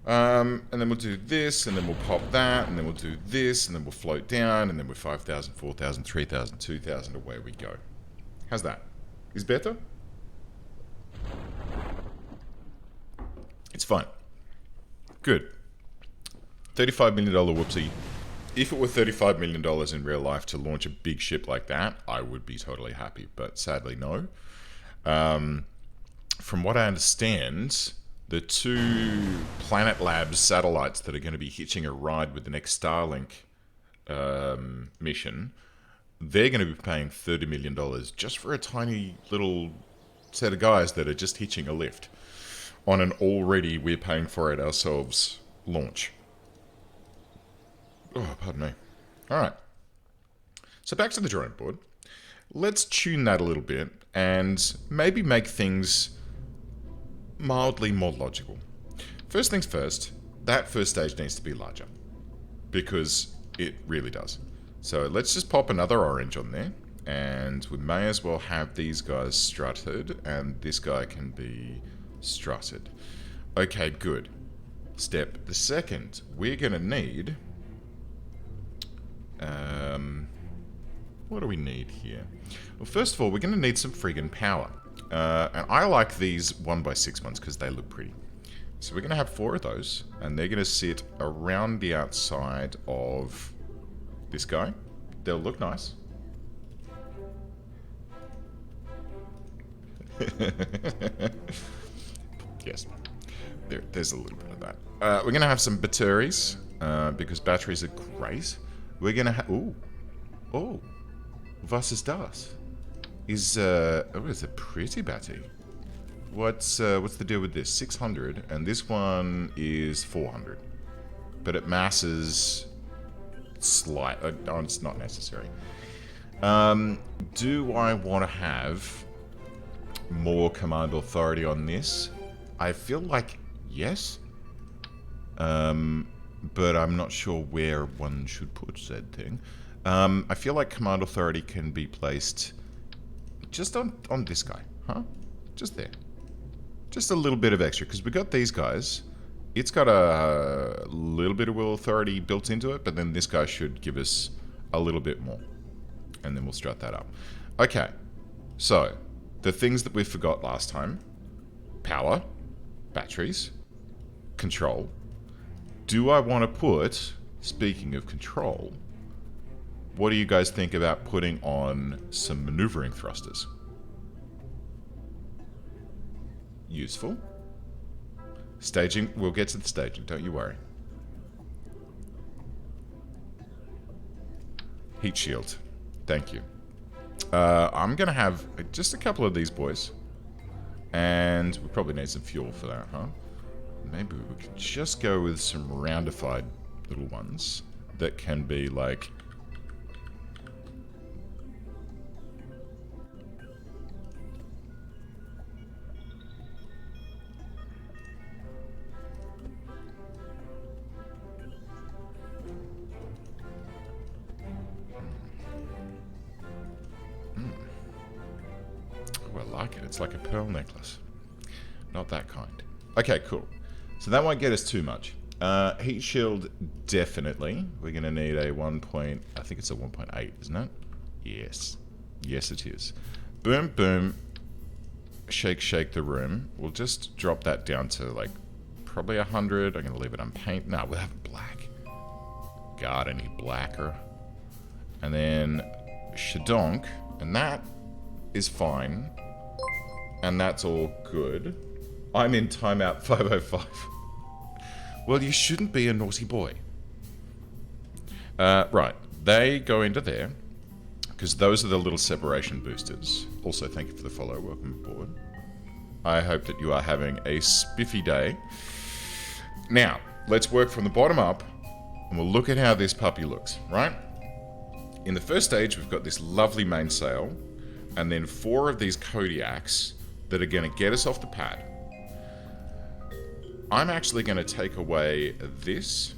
Speaker 1: And then we'll do this, and then we'll pop that, and then we'll do this, and then we'll float down, and then we're 5,000, 4,000, 3,000, 2,000, away we go. How's that? Is better? It's fine. Good. $35 million whoopsie. If it were $35 million in real life to launch a big ship like that, I would be totally happy. But sadly, no. From what I understand, the 2 Planet Labs satellites that are going to be hitching a ride with the next Starlink mission, they're going to be paying $30 million just for a tiny little set of guys that are just hitching a lift on an already we're paying for it ourselves launch. Oh, pardon me. Alright. So back to the drawing board. Let's tune that a little bit and maybe make things mildly more logical. First things first, that first stage needs to be larger. Because it really does. So let's just pop another orange on there. And we may as well have these guys strutted. And this guy can be strutted. Okay, good. Step the second. We're going to need... what do we need here? Well, first of all, we're going to need some friggin' power. And I like these 1x6 ones because they look pretty. So we're going to have 4 of those. And they're going to sit around the outside of this guy. They'll look nice. Yes. There's a little bit of that. We're going to have some batteries. Because batteries are great. We're going to have... Ooh. Oh. Was ist das? Is oh, it's a pretty battery. What's the deal with this? 600, and this one is 400. But it masses slight. Oh, it's not necessary. Do I want to have more command authority on this? I feel like yes. But I'm not sure where one should put said thing. I feel like command authority can be placed just on this guy, huh? Just there. Just a little bit of extra, because we got these guys. It's got a little bit of will authority built into it, but then this guy should give us a little bit more. And then we'll strut that up. Okay, so the things that we forgot last time. Power, batteries, control. Do I want to put, speaking of control, what do you guys think about putting on some maneuvering thrusters? Useful. Staging, we'll get to the staging, don't you worry. Heat shield, thank you. I'm going to have just a couple of these boys. And we probably need some fuel for that, huh? Maybe we could just go with some roundified little ones that can be like... Oh, I like it. It's like a pearl necklace. Not that kind. Okay, cool. So that won't get us too much. Heat shield, definitely. We're going to need a 1 point... I think it's a 1.8, isn't it? Yes. Yes, it is. Boom, boom. Shake, shake the room. We'll just drop that down to, like, probably 100. I'm going to leave it unpainted. No, we'll have it black. God, I need blacker. And then Shadonk. And that is fine. And that's all good. I'm in timeout 505. Well, you shouldn't be a naughty boy. Right, they go into there, because those are the little separation boosters. Also, thank you for the follow, welcome aboard. I hope that you are having a spiffy day. Now, let's work from the bottom up, and we'll look at how this puppy looks, right? In the first stage, we've got this lovely mainsail, and then 4 of these Kodiaks that are going to get us off the pad. I'm actually going to take away this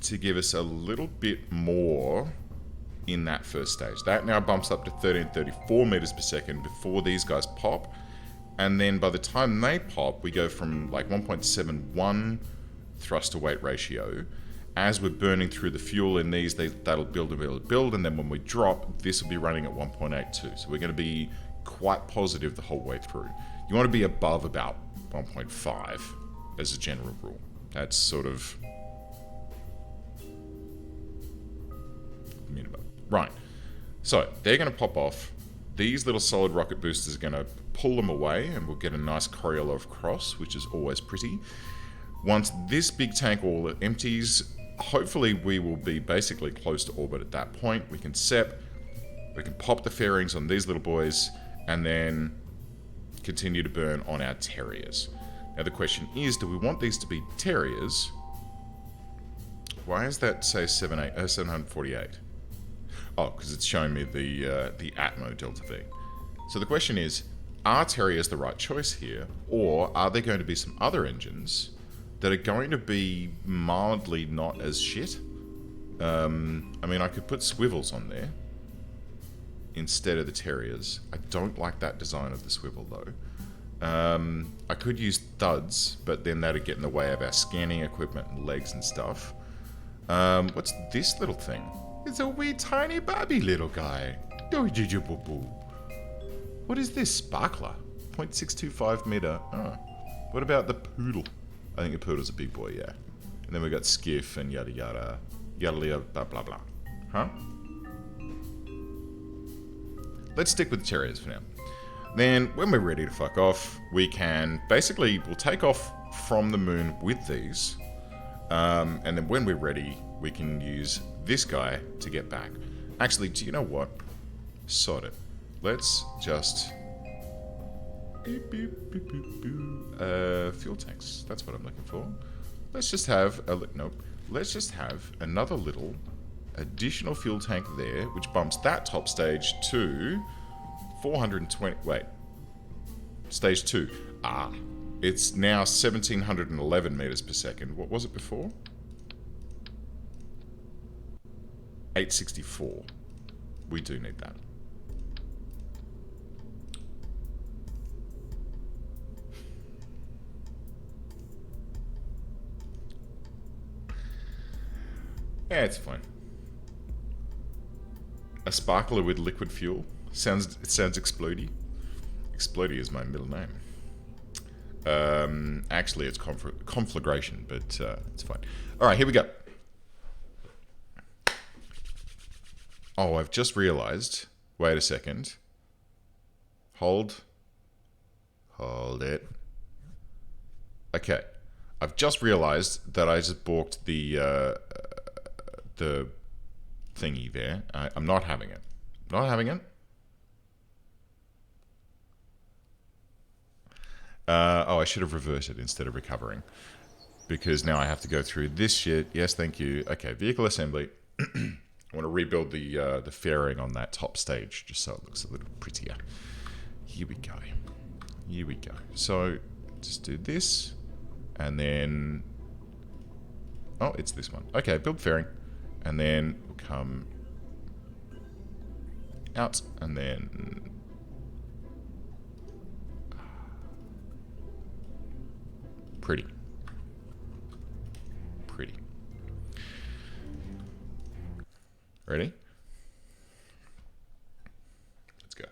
Speaker 1: to give us a little bit more in that first stage. That now bumps up to 1334 meters per second before these guys pop. And then by the time they pop, we go from like 1.71 thrust to weight ratio. As we're burning through the fuel in these, that'll build and build and build. And then when we drop, this will be running at 1.82. So we're going to be quite positive the whole way through. You want to be above about 1.5 as a general rule. That's sort of minimum. Right. So they're going to pop off. These little solid rocket boosters are going to pull them away, and we'll get a nice Coriolis cross, which is always pretty. Once this big tank all empties, hopefully we will be basically close to orbit at that point. We can SEP, we can pop the fairings on these little boys, and then continue to burn on our Terriers. Now the question is, do we want these to be Terriers? Why is that say 748? Oh, because it's showing me the Atmo Delta V. So the question is, are Terriers the right choice here, or are there going to be some other engines that are going to be mildly not as shit? I mean, I could put swivels on there instead of the Terriers. I don't like that design of the swivel though. I could use thuds, but then that'd get in the way of our scanning equipment and legs and stuff. What's this little thing? It's a wee tiny baby little guy. What is this? Sparkler. 0.625 meter. Oh. What about the poodle? I think the poodle's a big boy, yeah. And then we got skiff and yada yada. Yada yada blah blah blah. Huh? Let's stick with the Terriers for now. Then, when we're ready to fuck off, we can basically, we'll take off from the moon with these. And then when we're ready, we can use this guy to get back. Actually, do you know what? Sod it. Let's just... Beep, beep, beep, beep, beep. Fuel tanks. That's what I'm looking for. Let's just have a... Nope. Let's just have another little additional fuel tank there, which bumps that top stage to 420. Wait. Stage 2. Ah. It's now 1711 meters per second. What was it before? 864. We do need that. Yeah, it's fine. A sparkler with liquid fuel. It sounds explodey. Explodey is my middle name. Actually, it's conflagration, but it's fine. All right, here we go. Oh, I've just realized. Wait a second. Hold it. Okay, I've just realized that I just balked the thingy there. I'm not having it. Not having it. Oh, I should have reverted instead of recovering. Because now I have to go through this shit. Yes, thank you. Okay, vehicle assembly. I want to rebuild the fairing on that top stage, just so it looks a little prettier. Here we go. Here we go. So, just do this. And then... Oh, it's this one. Okay, build fairing. And then we'll come out. And then... Pretty. Pretty. Ready? Let's go.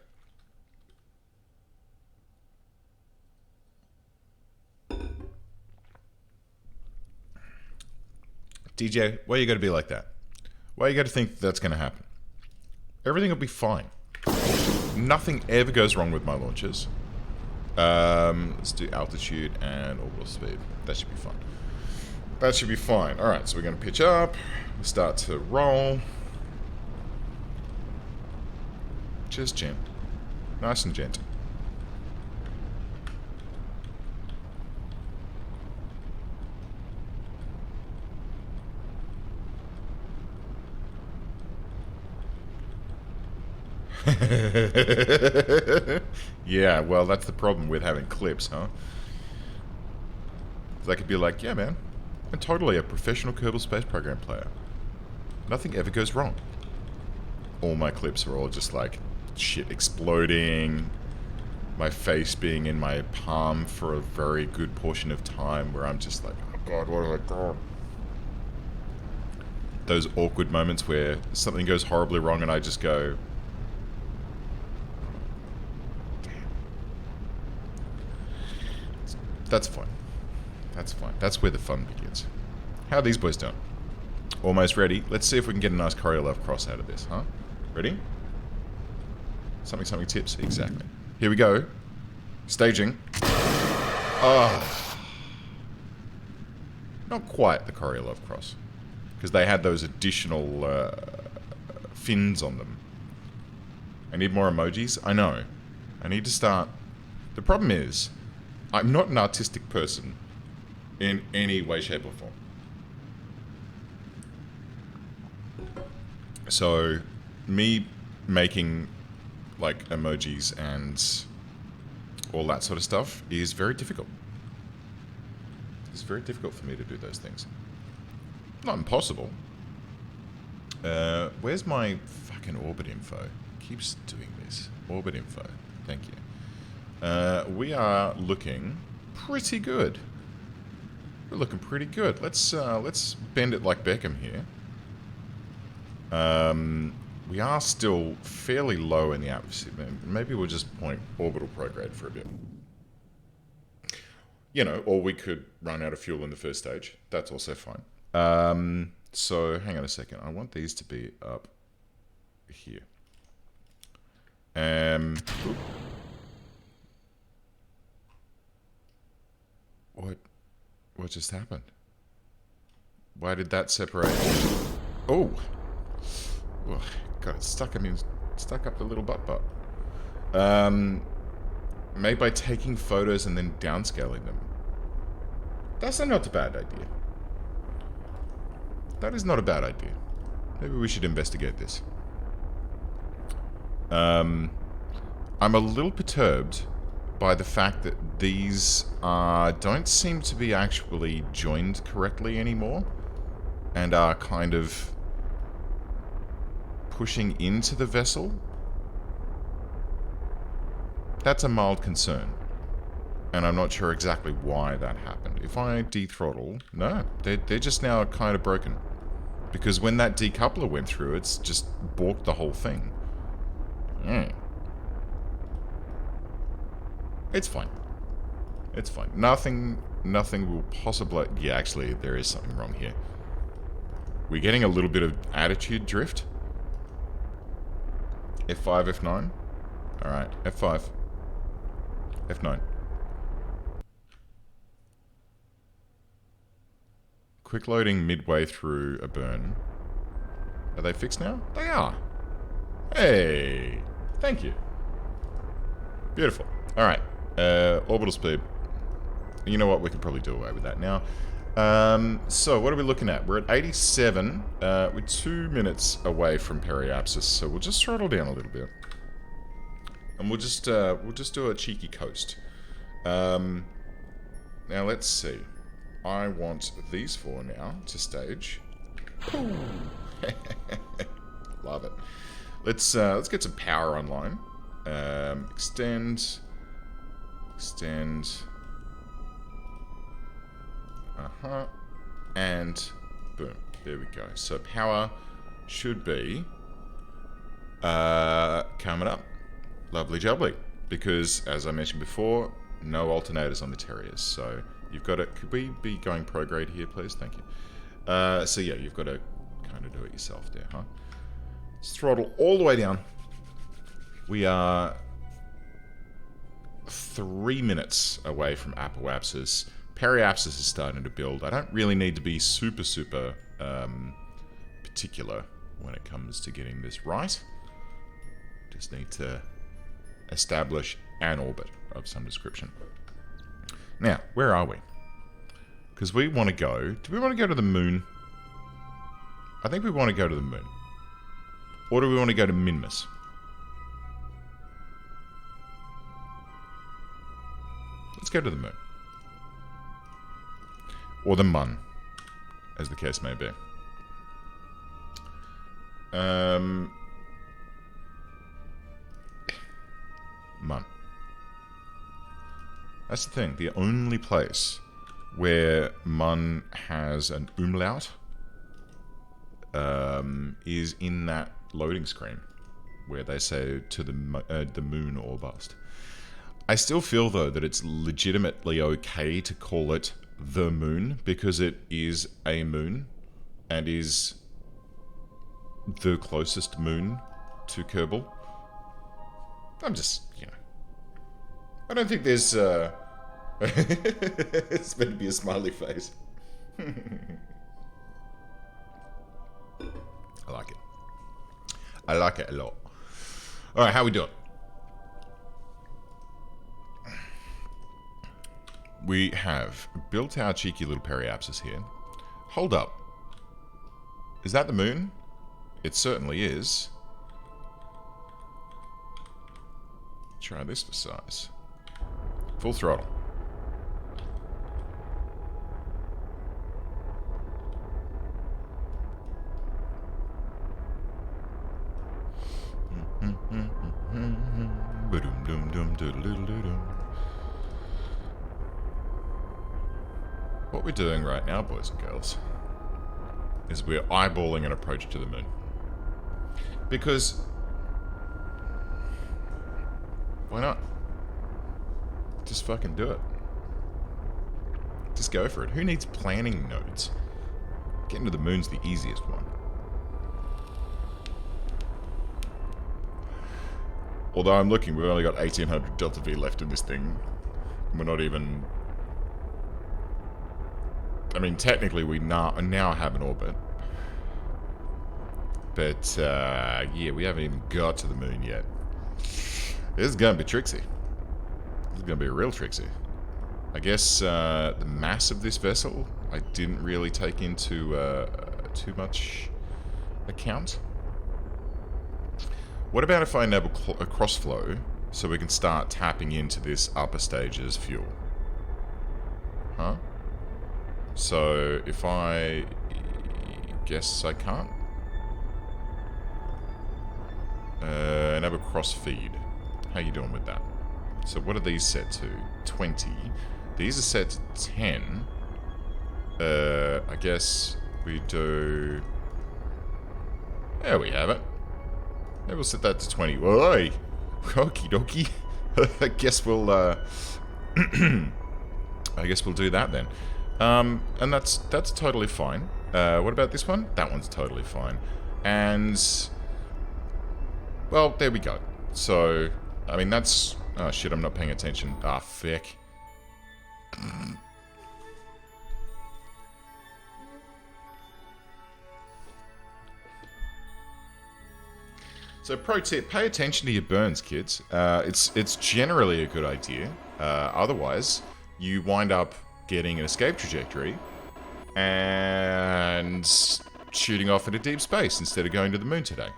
Speaker 1: DJ, why you gotta be like that? Why you gotta think that's gonna happen? Everything will be fine. Nothing ever goes wrong with my launches. Let's do altitude and orbital speed. That should be fine. That should be fine. Alright, so we're going to pitch up. Start to roll. Just gent. Nice and gent. Yeah, well, that's the problem with having clips, huh? They could be like, yeah, man, I'm totally a professional Kerbal Space Program player. Nothing ever goes wrong. All my clips are all just like shit exploding, my face being in my palm for a very good portion of time where I'm just like, oh god, what have I done? Those awkward moments where something goes horribly wrong and I just go... That's fine. That's fine. That's where the fun begins. How are these boys doing? Almost ready. Let's see if we can get a nice Korolev cross out of this, huh? Ready? Something tips. Exactly. Here we go. Staging. Oh. Not quite the Korolev cross. Because they had those additional fins on them. I need more emojis? I know. I need to start... The problem is... I'm not an artistic person in any way, shape, or form. So, me making, like, emojis and all that sort of stuff is very difficult. It's very difficult for me to do those things. Not impossible. Where's my fucking orbit info? Keeps doing this. Orbit info. Thank you. We are looking pretty good. We're looking pretty good. Let's bend it like Beckham here. We are still fairly low in the atmosphere. Maybe we'll just point orbital prograde for a bit. You know, or we could run out of fuel in the first stage. That's also fine. So, hang on a second. I want these to be up here. Oop. What just happened? Why did that separate? Oh! Got it stuck. I mean, stuck up the little butt. Made by taking photos and then downscaling them. That's not a bad idea. That is not a bad idea. Maybe we should investigate this. I'm a little perturbed by the fact that these don't seem to be actually joined correctly anymore, and are kind of pushing into the vessel. That's a mild concern, and I'm not sure exactly why that happened. If I dethrottle, no, they're just now kind of broken. Because when that decoupler went through, it's just balked the whole thing. It's fine. It's fine. Nothing will possibly... Yeah, actually, there is something wrong here. We're getting a little bit of attitude drift. F5, F9. Alright, F5. F9. Quick loading midway through a burn. Are they fixed now? They are. Hey! Thank you. Beautiful. Alright. Orbital speed. You know what? We can probably do away with that now. So, what are we looking at? We're at 87. We're 2 minutes away from periapsis, so we'll just throttle down a little bit. And we'll just do a cheeky coast. Now, let's see. I want these four now to stage. Love it. Let's get some power online. Extend. And boom. There we go. So power should be coming up. Lovely jubbly. Because, as I mentioned before, no alternators on the Terriers. So you've got to... Could we be going prograde here, please? Thank you. So yeah, you've got to kind of do it yourself there, huh? Let's throttle all the way down. We are 3 minutes away from apoapsis. Periapsis is starting to build. I don't really need to be super particular when it comes to getting this right. Just need to establish an orbit of some description. Now, where are we? Because we want to go... Do we want to go to the moon? I think we want to go to the moon. Or do we want to go to Minmus? Let's go to the moon. Or the Mun, as the case may be. Mun. That's the thing. The only place where Mun has an umlaut is in that loading screen where they say to the moon or bust. I still feel, though, that it's legitimately okay to call it the moon because it is a moon and is the closest moon to Kerbal. I'm just, you know... I don't think there's, it's meant to be a smiley face. I like it. I like it a lot. Alright, how we doing? We have built our cheeky little periapsis here. Hold up. Is that the moon? It certainly is. Try this for size. Full throttle. What we're doing right now, boys and girls, is we're eyeballing an approach to the moon. Because... why not? Just fucking do it. Just go for it. Who needs planning nodes? Getting to the moon's the easiest one. Although I'm looking, we've only got 1800 Delta V left in this thing. We're not even... I mean, technically we now have an orbit. But, yeah, we haven't even got to the moon yet. This is gonna be tricksy. This is gonna be real tricksy. I guess, the mass of this vessel, I didn't really take into, too much account. What about if I enable a crossflow So we can start tapping into this upper stages fuel. Huh? So if I guess I can't. Enable cross feed. How you doing with that? So what are these set to? 20. These are set to 10. I guess we do... There we have it. Maybe we'll set that to 20. Oi! Okie dokie. I guess we'll, I guess we'll do that then. And that's totally fine. What about this one? That one's totally fine. And... well, there we go. So, I mean, that's... oh, shit, I'm not paying attention. Ah, feck. So, pro tip, pay attention to your burns, kids. It's generally a good idea. Otherwise, you wind up getting an escape trajectory and shooting off into deep space instead of going to the moon today.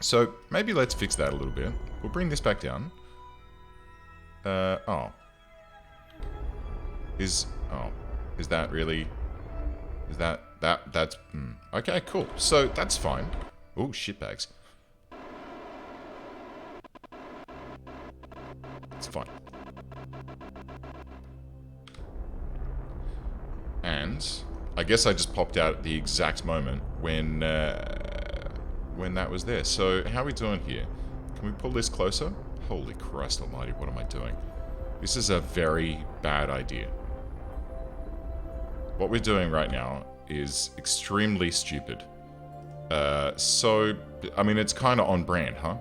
Speaker 1: So, maybe let's fix that a little bit. We'll bring this back down. Oh. Is that really... is that's... Okay, cool. So, that's fine. Oh, shitbags. It's fine. And I guess I just popped out at the exact moment when that was there. So how are we doing here? Can we pull this closer? Holy Christ almighty, what am I doing? This is a very bad idea. What we're doing right now is extremely stupid. So, I mean, it's kind of on brand, huh?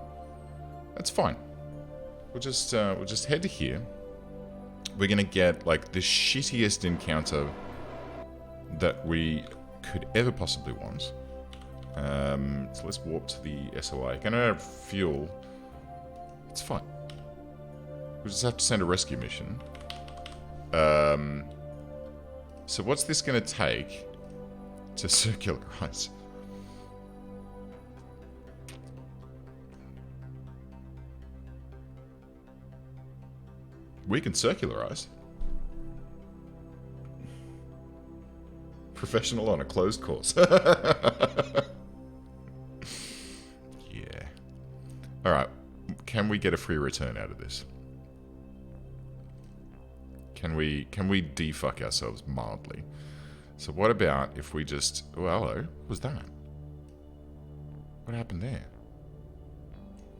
Speaker 1: That's fine. We'll just head to here. We're gonna get like the shittiest encounter that we could ever possibly want. So let's warp to the SOI. Gonna have fuel. It's fine. We just have to send a rescue mission. So what's this gonna take to circularize? We can circularize. Professional on a closed course. Yeah. Alright. Can we get a free return out of this? Can we defuck ourselves mildly? So what about if we just... oh, hello. What was that? What happened there?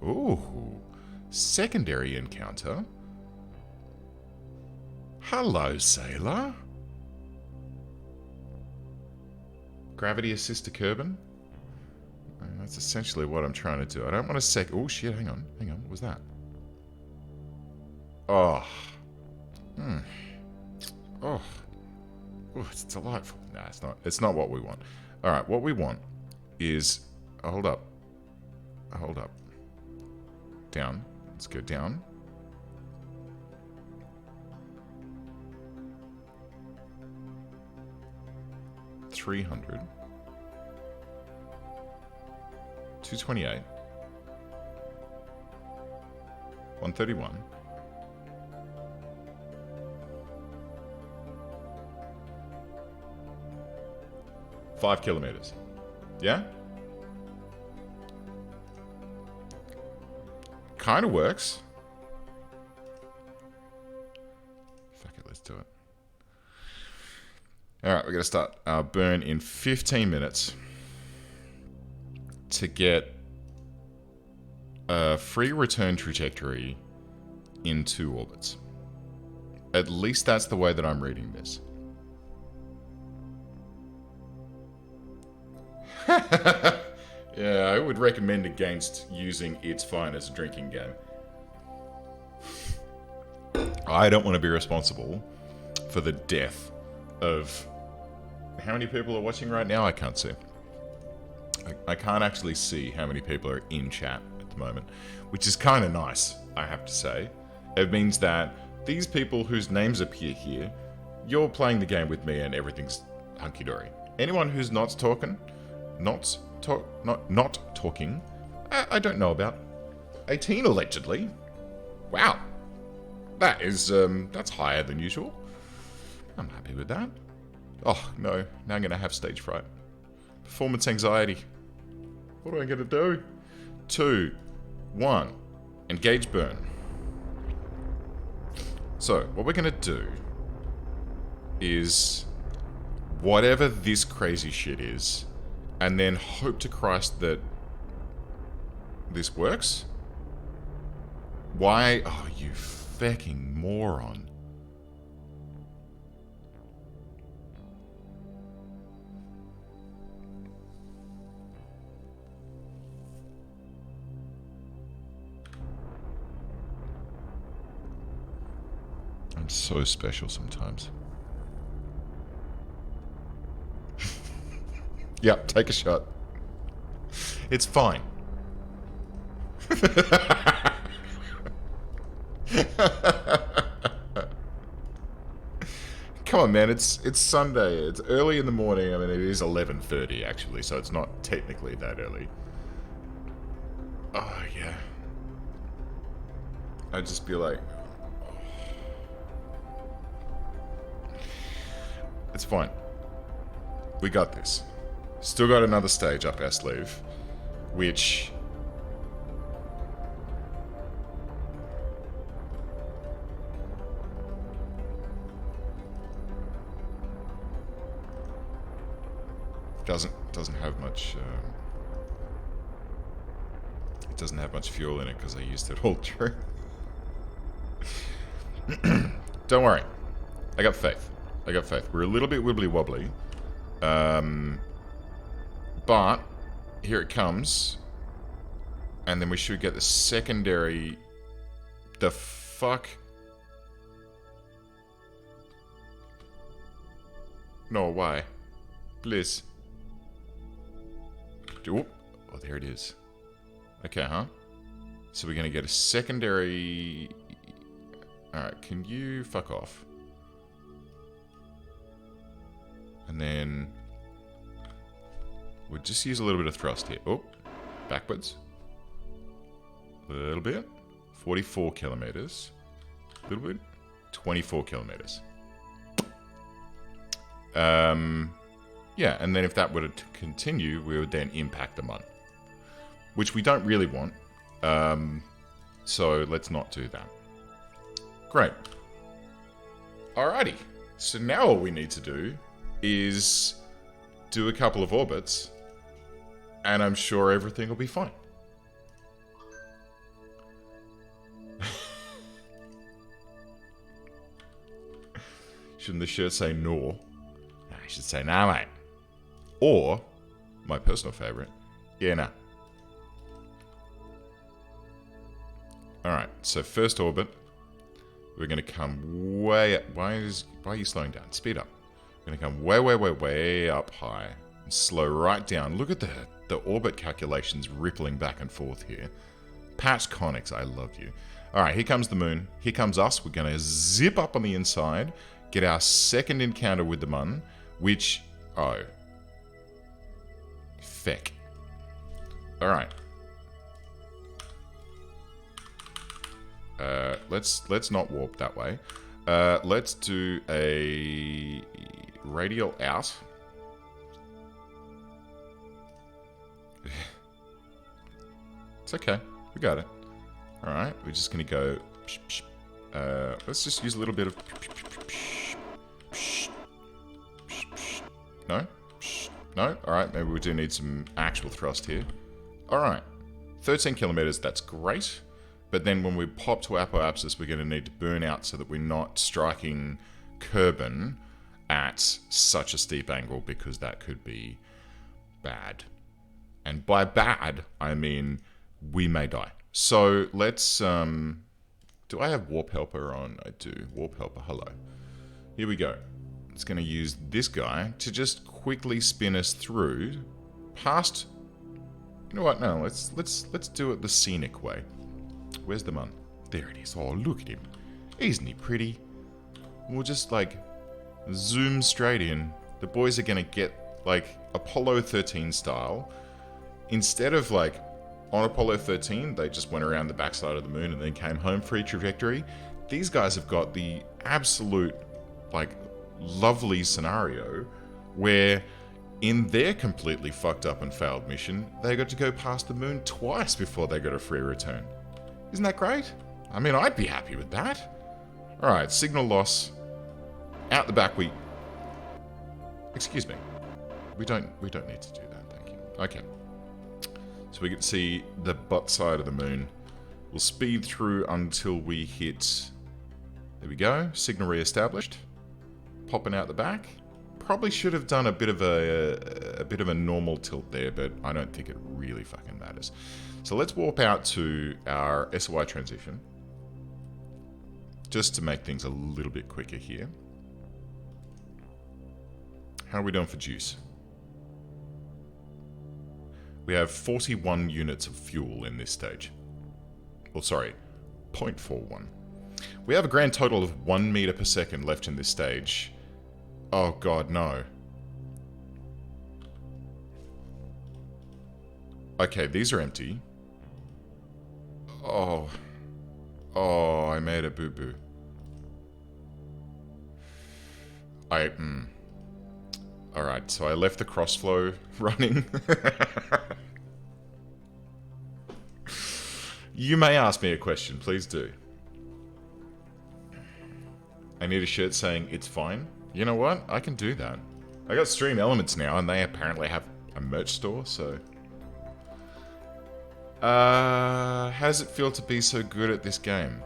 Speaker 1: Ooh. Secondary encounter. Hello, sailor. Gravity assist to Kerbal? That's essentially what I'm trying to do. I don't want to oh shit, hang on. What was that? Oh. Oh. Oh, it's delightful. Nah, it's not. It's not what we want. Alright, what we want is... oh, hold up. Hold up. Down. Let's go down. $300. 228. 131. Five kilometers. Yeah? Kind of works. Fuck it, let's do it. Alright, we're going to start our burn in 15 minutes to get a free return trajectory in 2 orbits. At least that's the way that I'm reading this. Yeah, I would recommend against using It's Fine as a drinking game. I don't want to be responsible for the death of... how many people are watching right now? I can't see. I can't actually see how many people are in chat at the moment, which is kind of nice, I have to say. It means that these people whose names appear here, you're playing the game with me and everything's hunky-dory. Anyone who's not talking, not talking, I don't know about. 18 allegedly. Wow. That is, that's higher than usual. I'm happy with that. Oh, no. Now I'm going to have stage fright. Performance anxiety. What am I going to do? 2, 1. Engage burn. So, what we're going to do is whatever this crazy shit is, and then hope to Christ that this works. Why? Oh, you fucking moron. I'm so special sometimes. Yep, take a shot. It's fine. Come on, man, it's Sunday. It's early in the morning. I mean, it is 11:30 actually, so it's not technically that early. Oh, yeah. I'd just be like... It's fine. We got this. Still got another stage up our sleeve, which... doesn't have much... it doesn't have much fuel in it because I used it all through. Don't worry. I got faith. I got faith. We're a little bit wibbly wobbly. But here it comes. And then we should get the secondary... The fuck? No, why? Please. Oh, there it is. Okay, huh? So we're gonna get a secondary... Alright, can you fuck off? And then... We'll just use a little bit of thrust here. Oh, backwards. A little bit. 44 kilometers. A little bit. 24 kilometers. Yeah, and then if that were to continue, we would then impact the Mun. Which we don't really want. So let's not do that. Great. Alrighty. So now all we need to do is do a couple of orbits, and I'm sure everything will be fine. Shouldn't the shirt say no? No, I should say nah, mate. Or, my personal favourite, yeah, nah. Alright, so first orbit, we're going to come way up. Why are you slowing down? Speed up. We're going to come way up high and slow right down. Look at the orbit calculations rippling back and forth here. Patch Conics, I love you. Alright, here comes the moon. Here comes us. We're going to zip up on the inside, get our second encounter with the Mun, which... Oh. Feck. Alright. Let's not warp that way. Let's do a radial out. It's okay. We got it. Alright, we're just gonna go... let's just use a little bit of... No? No? Alright, maybe we do need some actual thrust here. Alright. 13 kilometers, that's great. But then when we pop to apoapsis, we're going to need to burn out so that we're not striking Kerbal at such a steep angle, because that could be bad. And by bad, I mean we may die. So let's... do I have Warp Helper on? I do. Warp Helper, hello. Here we go. It's going to use this guy to just quickly spin us through past... You know what? No, let's do it the scenic way. Where's the Mun? There it is. Oh, look at him. Isn't he pretty? We'll just, like, zoom straight in. The boys are going to get, like, Apollo 13 style. Instead of, like, On Apollo 13, they just went around the backside of the moon and then came home free trajectory. These guys have got the absolute, like, lovely scenario where in their completely fucked up and failed mission, they got to go past the moon twice before they got a free return. Isn't that great? I mean, I'd be happy with that. Alright, signal loss. Out the back we... Excuse me. We don't need to do that, thank you. Okay. So we get to see the butt side of the moon. We'll speed through until we hit... There we go. Signal re-established. Popping out the back. Probably should have done a bit of a normal tilt there, but I don't think it really fucking matters. So let's warp out to our SOI transition. Just to make things a little bit quicker here. How are we doing for juice? We have 41 units of fuel in this stage. Well, sorry, 0.41. We have a grand total of 1 meter per second left in this stage. Oh god, no. Okay, these are empty. Oh. Oh, I made a boo-boo. Alright, so I left the crossflow running. You may ask me a question, please do. I need a shirt saying, it's fine. You know what? I can do that. I got Stream Elements now, and they apparently have a merch store, so... how does it feel to be so good at this game?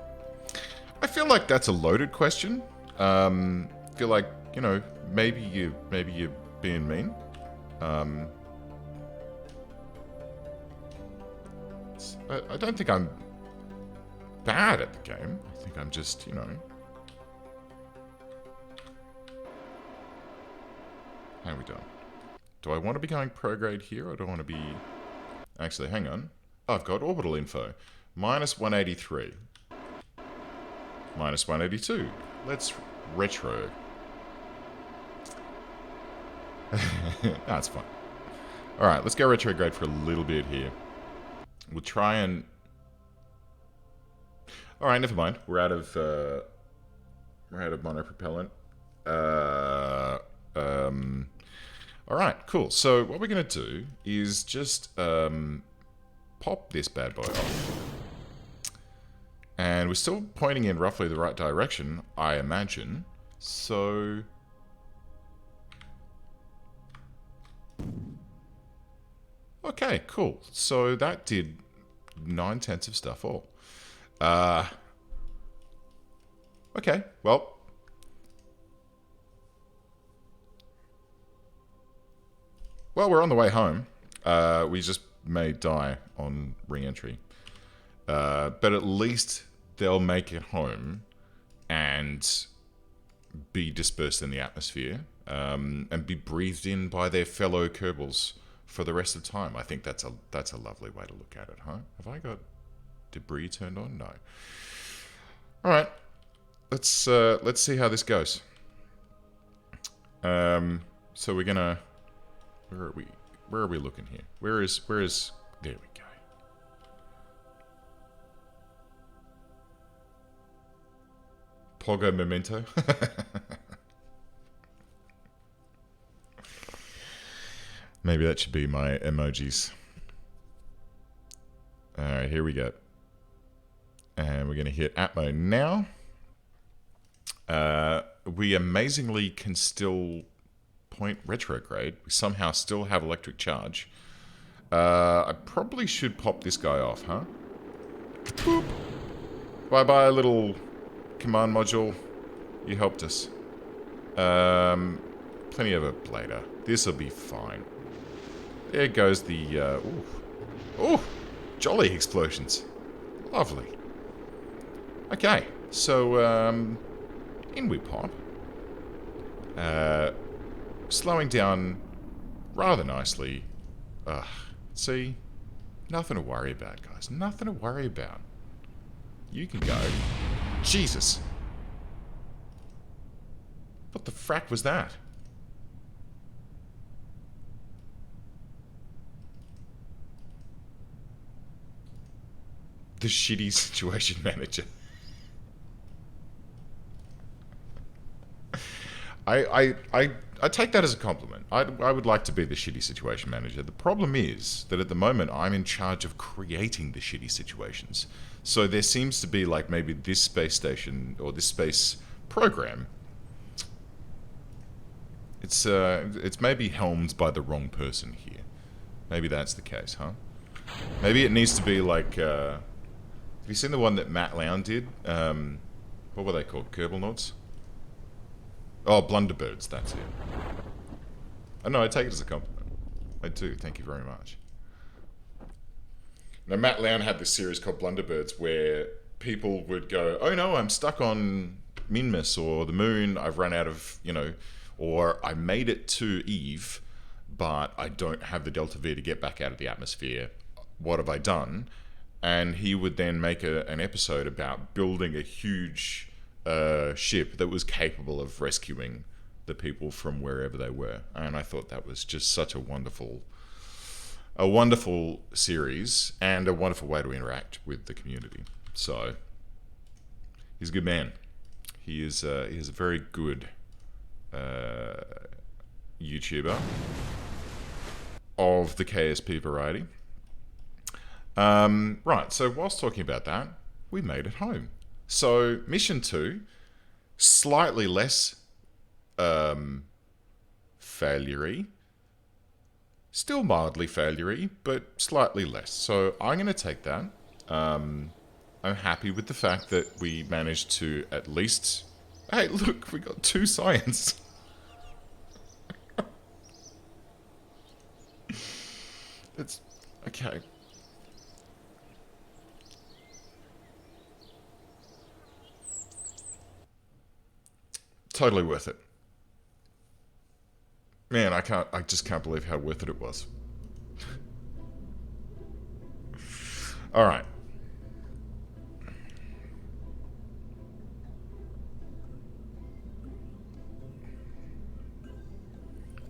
Speaker 1: I feel like that's a loaded question. I feel like, you know, maybe you're being mean. I don't think I'm bad at the game. I think I'm just, you know... How are we doing? Do I want to be going prograde here, or do I want to be... Actually, hang on. Oh, I've got orbital info. Minus 183. Minus 182. Let's retro. That's fine. Alright, let's go retrograde for a little bit here. We'll try and... Alright, never mind. We're out of monopropellant. Alright, cool. So what we're going to do is just pop this bad boy off. And we're still pointing in roughly the right direction, I imagine. So... Okay, cool. So that did 9/10 of stuff all. Okay, well... Well, we're on the way home. We just may die on re-entry. But at least they'll make it home and be dispersed in the atmosphere and be breathed in by their fellow Kerbals for the rest of time. I think that's a lovely way to look at it, huh? Have I got debris turned on? No. All right. Let's see how this goes. So we're gonna... Where are we? Where are we looking here? Where is... There we go. Pogo Memento. Maybe that should be my emojis. Alright, here we go. And we're going to hit Atmo now. We amazingly can still point retrograde. We somehow still have electric charge. I probably should pop this guy off, huh? Boop. Bye-bye, little command module. You helped us. Plenty of it later. This'll be fine. There goes the... ooh, jolly explosions. Lovely. Okay, so in we pop. Slowing down rather nicely. See? Nothing to worry about, guys. Nothing to worry about. You can go. Jesus. What the frack was that? the shitty situation manager. I take that as a compliment. I would like to be the shitty situation manager. The problem is that at the moment I'm in charge of creating the shitty situations. So there seems to be like maybe this space station or this space program. It's maybe helmed by the wrong person here. Maybe that's the case, huh? Maybe it needs to be like. Have you seen the one that Matt Lown did? What were they called? Kerbal Nods? Oh, Blunderbirds, that's it. Oh, no, I take it as a compliment. I do, thank you very much. Now, Matt Lown had this series called Blunderbirds where people would go, oh no, I'm stuck on Minmus or the moon, I've run out of, or I made it to Eve, but I don't have the Delta V to get back out of the atmosphere. What have I done? And he would then make an episode about building a huge ship that was capable of rescuing the people from wherever they were. And I thought that was just such a wonderful series and a wonderful way to interact with the community. So he's a good man. He is a very good YouTuber of the KSP variety. Right, so whilst talking about that, we made it home. So mission 2, slightly less failure-y. Still mildly failure-y, but slightly less. So I'm going to take that. I'm happy with the fact that we managed to at least... Hey, look, we got 2 science. It's... Okay. Totally worth it. Man, I just can't believe how worth it was. All right.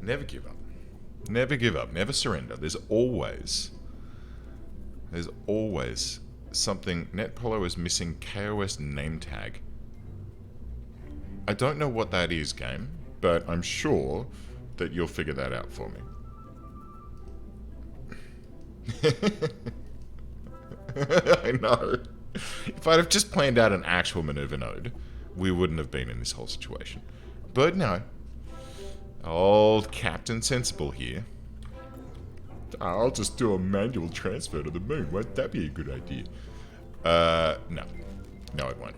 Speaker 1: Never give up. Never give up. Never surrender. There's always something. NetPolo is missing KOS name tag. I don't know what that is, game, but I'm sure that you'll figure that out for me. I know. If I'd have just planned out an actual maneuver node, we wouldn't have been in this whole situation. But no. Old Captain Sensible here. I'll just do a manual transfer to the moon. Won't that be a good idea? No. No, it won't.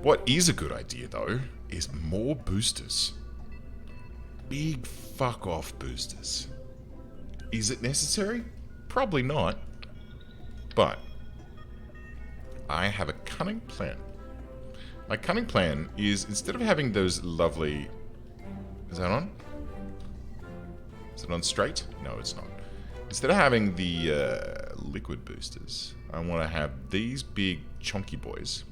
Speaker 1: What is a good idea, though, is more boosters. Big fuck off boosters. Is it necessary? Probably not. But I have a cunning plan. My cunning plan is, instead of having those lovely... Is that on? Is it on straight? No, it's not. Instead of having the liquid boosters, I want to have these big chunky boys,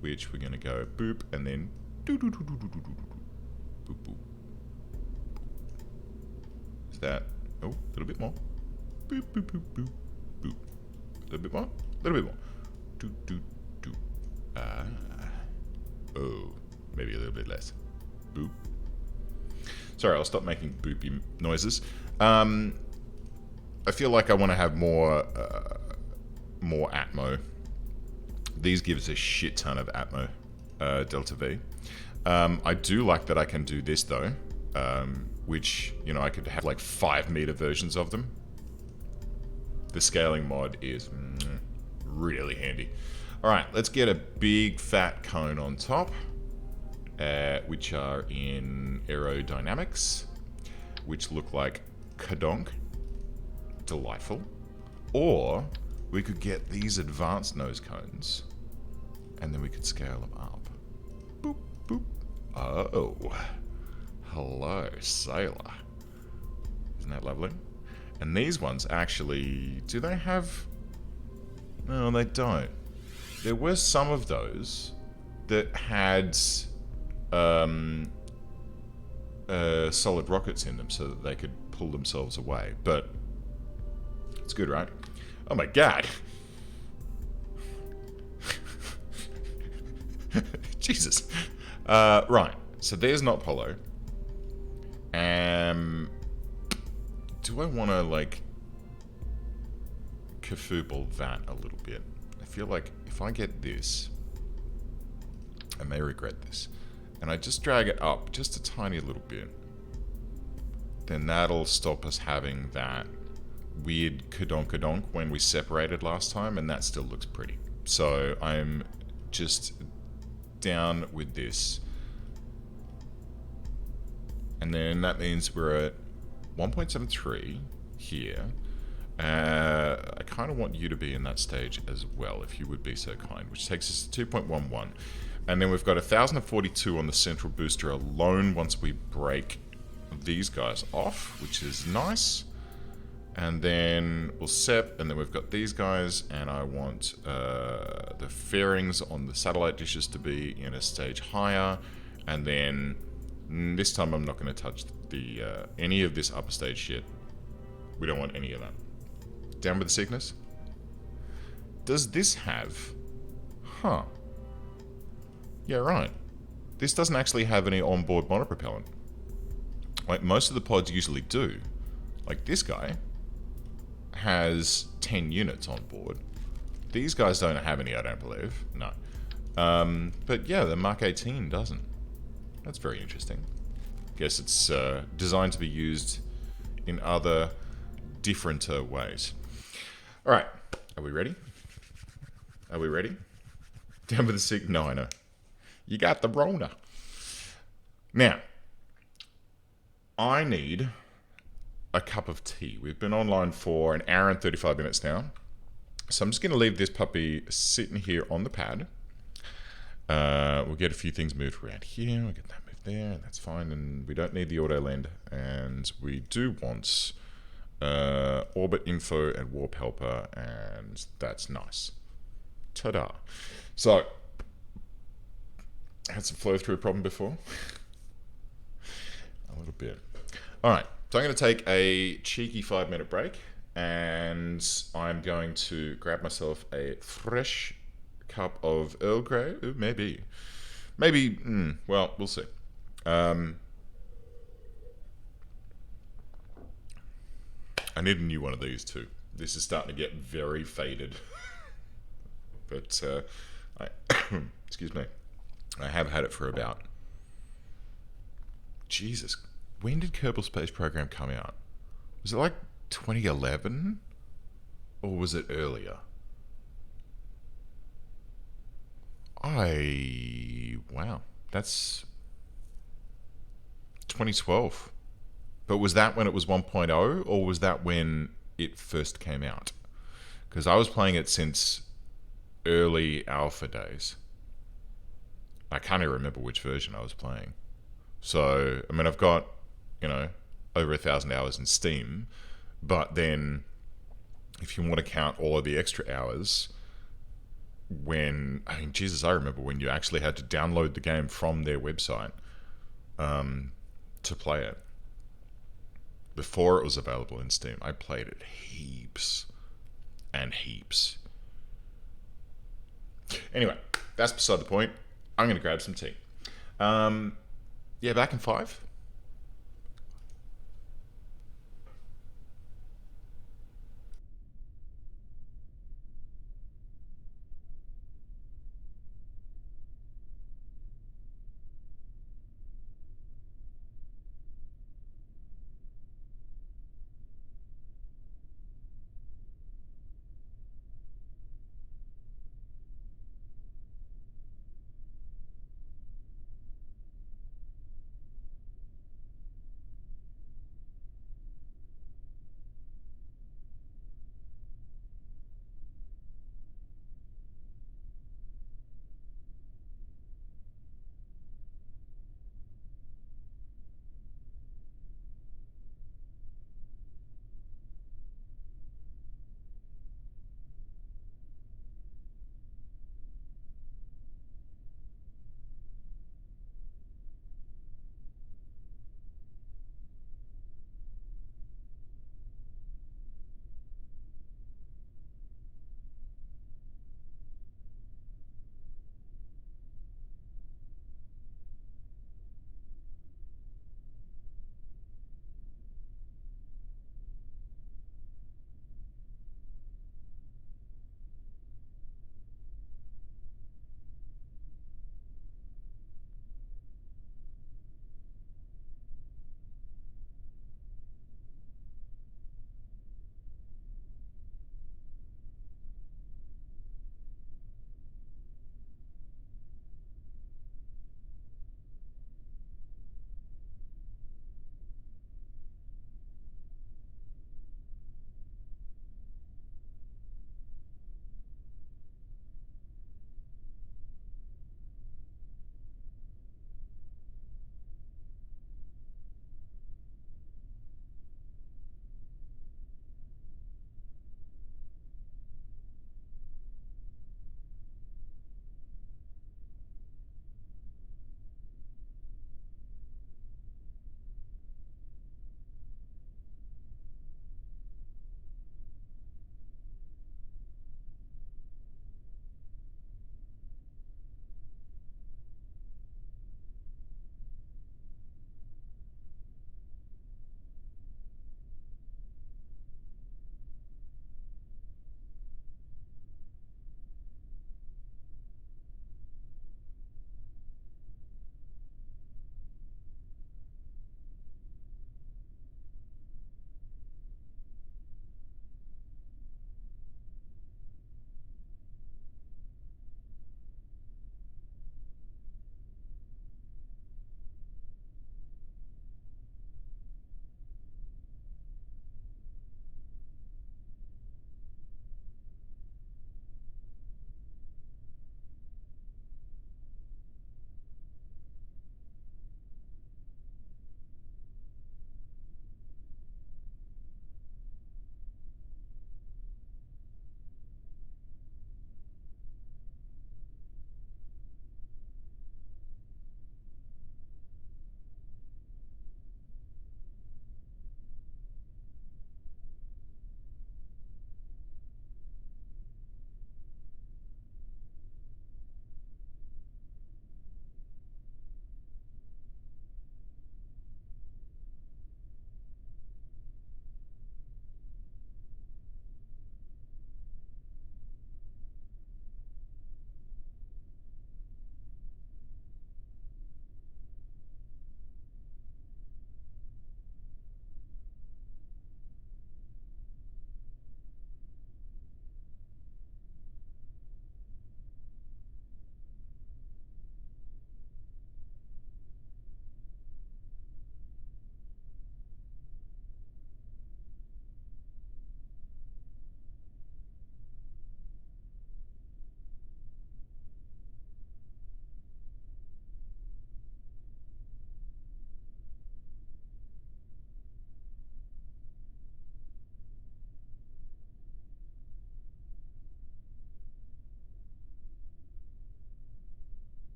Speaker 1: which we're going to go boop and then boop boop. Is that... Oh, a little bit more. Boop boop boop boop boop. A little bit more. A little bit more. Do do do. Oh, maybe a little bit less. Boop. Sorry, I'll stop making boopy noises. I feel like I want to have more atmo. These give us a shit ton of atmo, Delta V. I do like that I can do this though, which, you know, I could have like 5 meter versions of them. The scaling mod is really handy. All right, let's get a big fat cone on top, which are in aerodynamics, which look like kadonk. Delightful. Or we could get these advanced nose cones and then we could scale them up. Boop, boop. Oh. Hello, sailor. Isn't that lovely? And these ones actually, do they have... No, they don't. There were some of those that had solid rockets in them so that they could pull themselves away, but it's good, right? Oh my god. Jesus. Right. So there's not Polo. Do I want to, like, kafooble that a little bit? I feel like if I get this, I may regret this, and I just drag it up just a tiny little bit, then that'll stop us having that weird kadonk when we separated last time, and that still looks pretty. So I'm just down with this. And then that means we're at 1.73 here. I kind of want you to be in that stage as well, if you would be so kind, which takes us to 2.11. And then we've got 1042 on the central booster alone once we break these guys off, which is nice. And then we'll set, and then we've got these guys, and I want the fairings on the satellite dishes to be in a stage higher. And then this time I'm not going to touch the any of this upper stage shit. We don't want any of that. Down with the sickness. Does this have... Huh. Yeah, right. This doesn't actually have any onboard monopropellant. Like most of the pods usually do. Like this guy has 10 units on board. These guys don't have any, I don't believe. No. But yeah, the Mark 18 doesn't. That's very interesting. Guess it's designed to be used in other different ways. Alright, are we ready? Are we ready? Down with the sick. No, I know. You got the Rona. Now, I need a cup of tea. We've been online for an hour and 35 minutes now. So I'm just going to leave this puppy sitting here on the pad. We'll get a few things moved around here. We'll get that moved there. That's fine. And we don't need the auto land. And we do want orbit info and warp helper. And that's nice. Ta-da. So, had some flow through problem before. A little bit. All right. So I'm going to take a cheeky 5-minute break, and I'm going to grab myself a fresh cup of Earl Grey. Ooh, maybe, well, we'll see. I need a new one of these too. This is starting to get very faded. But, excuse me, I have had it for about, Jesus, when did Kerbal Space Program come out? Was it like 2011? Or was it earlier? Wow, that's 2012. But was that when it was 1.0, or was that when it first came out? Because I was playing it since early alpha days. I can't even remember which version I was playing. So, I mean, I've got, over 1,000 hours in Steam, but then if you want to count all of the extra hours, Jesus, I remember when you actually had to download the game from their website to play it. Before it was available in Steam, I played it heaps and heaps. Anyway, that's beside the point. I'm going to grab some tea. Back in 5.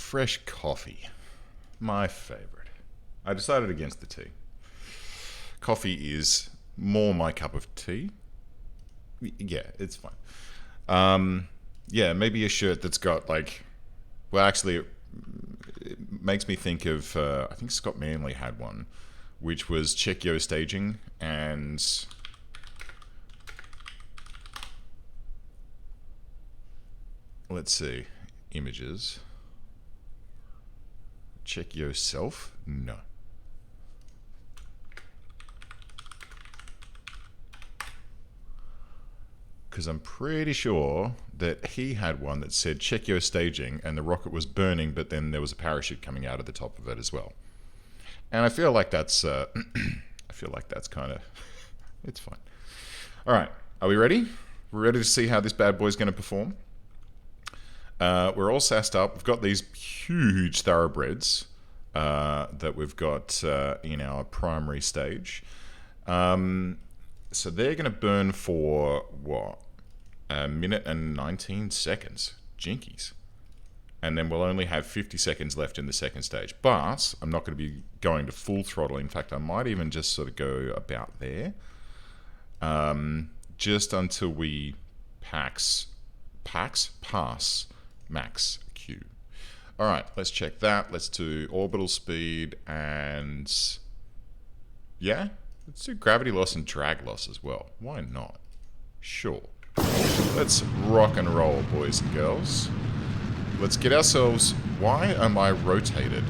Speaker 1: fresh coffee. My favorite. I decided against the tea. Coffee is more my cup of tea. Yeah, it's fine. Yeah, maybe a shirt that's got like... Well, actually, it makes me think of... I think Scott Manley had one, which was Check Yo Staging, and... Let's see. Images. Check yourself? No. Because I'm pretty sure that he had one that said check your staging, and the rocket was burning, but then there was a parachute coming out of the top of it as well. And I feel like that's I feel like that's kind of it's fine. All right, are we ready? We're ready to see how this bad boy's going to perform. We're all sassed up. We've got these huge thoroughbreds that we've got in our primary stage. So they're going to burn for, what, a minute and 19 seconds. Jinkies. And then we'll only have 50 seconds left in the second stage. But I'm not going to be going to full throttle. In fact, I might even just sort of go about there. Just until we pass max Q. All right, let's check that. Let's do orbital speed and... Yeah? Let's do gravity loss and drag loss as well. Why not? Sure. Let's rock and roll, boys and girls. Let's get ourselves... Why am I rotated?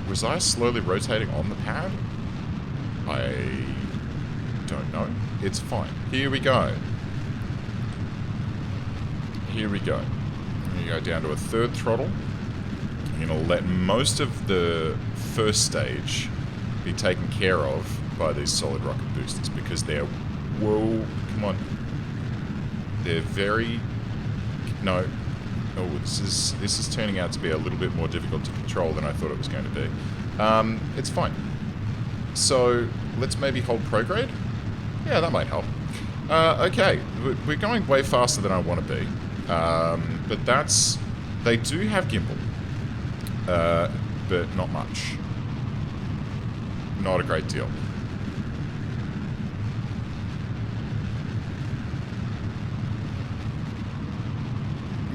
Speaker 1: Was I slowly rotating on the pad? I don't know. It's fine. Here we go. Here we go. I'm going to go down to a third throttle. I'm going to let most of the first stage be taken care of by these solid rocket boosters because they're... Whoa, come on. They're very... No. Oh, this is turning out to be a little bit more difficult to control than I thought it was going to be. It's fine. So, let's maybe hold prograde? Yeah, that might help. Okay, we're going way faster than I want to be. But that's... They do have gimbal. But not much. Not a great deal.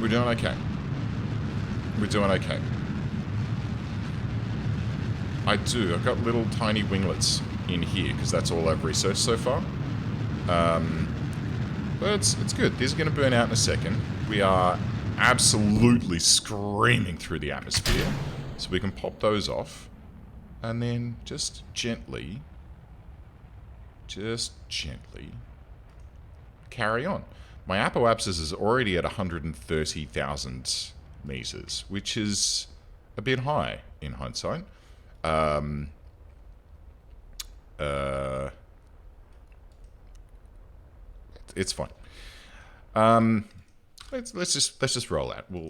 Speaker 1: We're doing okay. We're doing okay. I've got little tiny winglets in here, because that's all I've researched so far. But it's good. These are going to burn out in a second. We are absolutely screaming through the atmosphere. So we can pop those off. And then just gently carry on. My apoapsis is already at 130,000 meters, which is a bit high in hindsight. It's fine. Let's just roll out. No,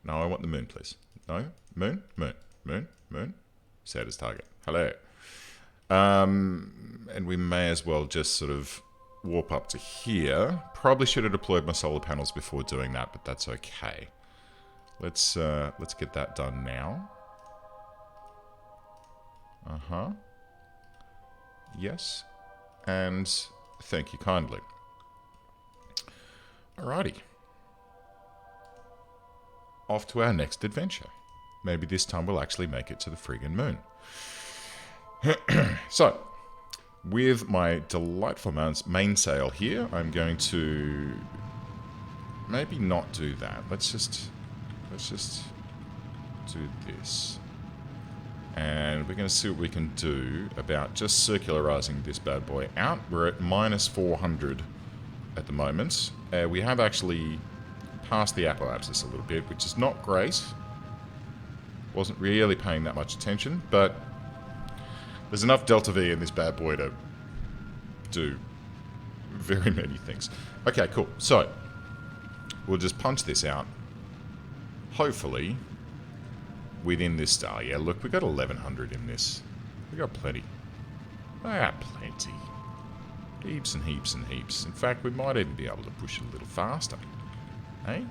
Speaker 1: I want the moon, please. No, moon. Set as target. Hello. And we may as well just sort of warp up to here. Probably should have deployed my solar panels before doing that, but that's okay. Let's get that done now. Yes. And thank you kindly. Alrighty. Off to our next adventure. Maybe this time we'll actually make it to the friggin' moon. So, with my delightful mainsail here, I'm going to maybe not do that. Let's just do this. And we're going to see what we can do about just circularizing this bad boy out. We're at minus 400 at the moment. We have actually passed the apoapsis a little bit, which is not great. Wasn't really paying that much attention, but there's enough delta V in this bad boy to do very many things. Okay, cool. So, we'll just punch this out. Hopefully, within this star. Yeah, look, we got 1100 in this. We got plenty. Plenty. Heaps and heaps and heaps. In fact, we might even be able to push it a little faster. Hey?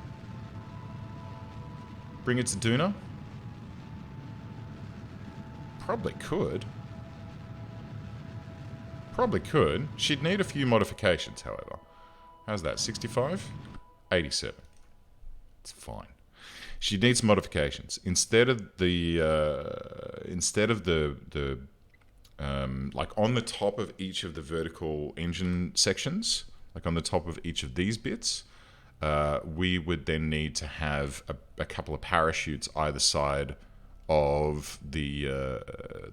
Speaker 1: Bring it to Duna? Probably could. Probably could. She'd need a few modifications, however. How's that? 65? 87. It's fine. She needs some modifications. Instead of the like on the top of each of the vertical engine sections, like on the top of each of these bits, we would then need to have a couple of parachutes either side of the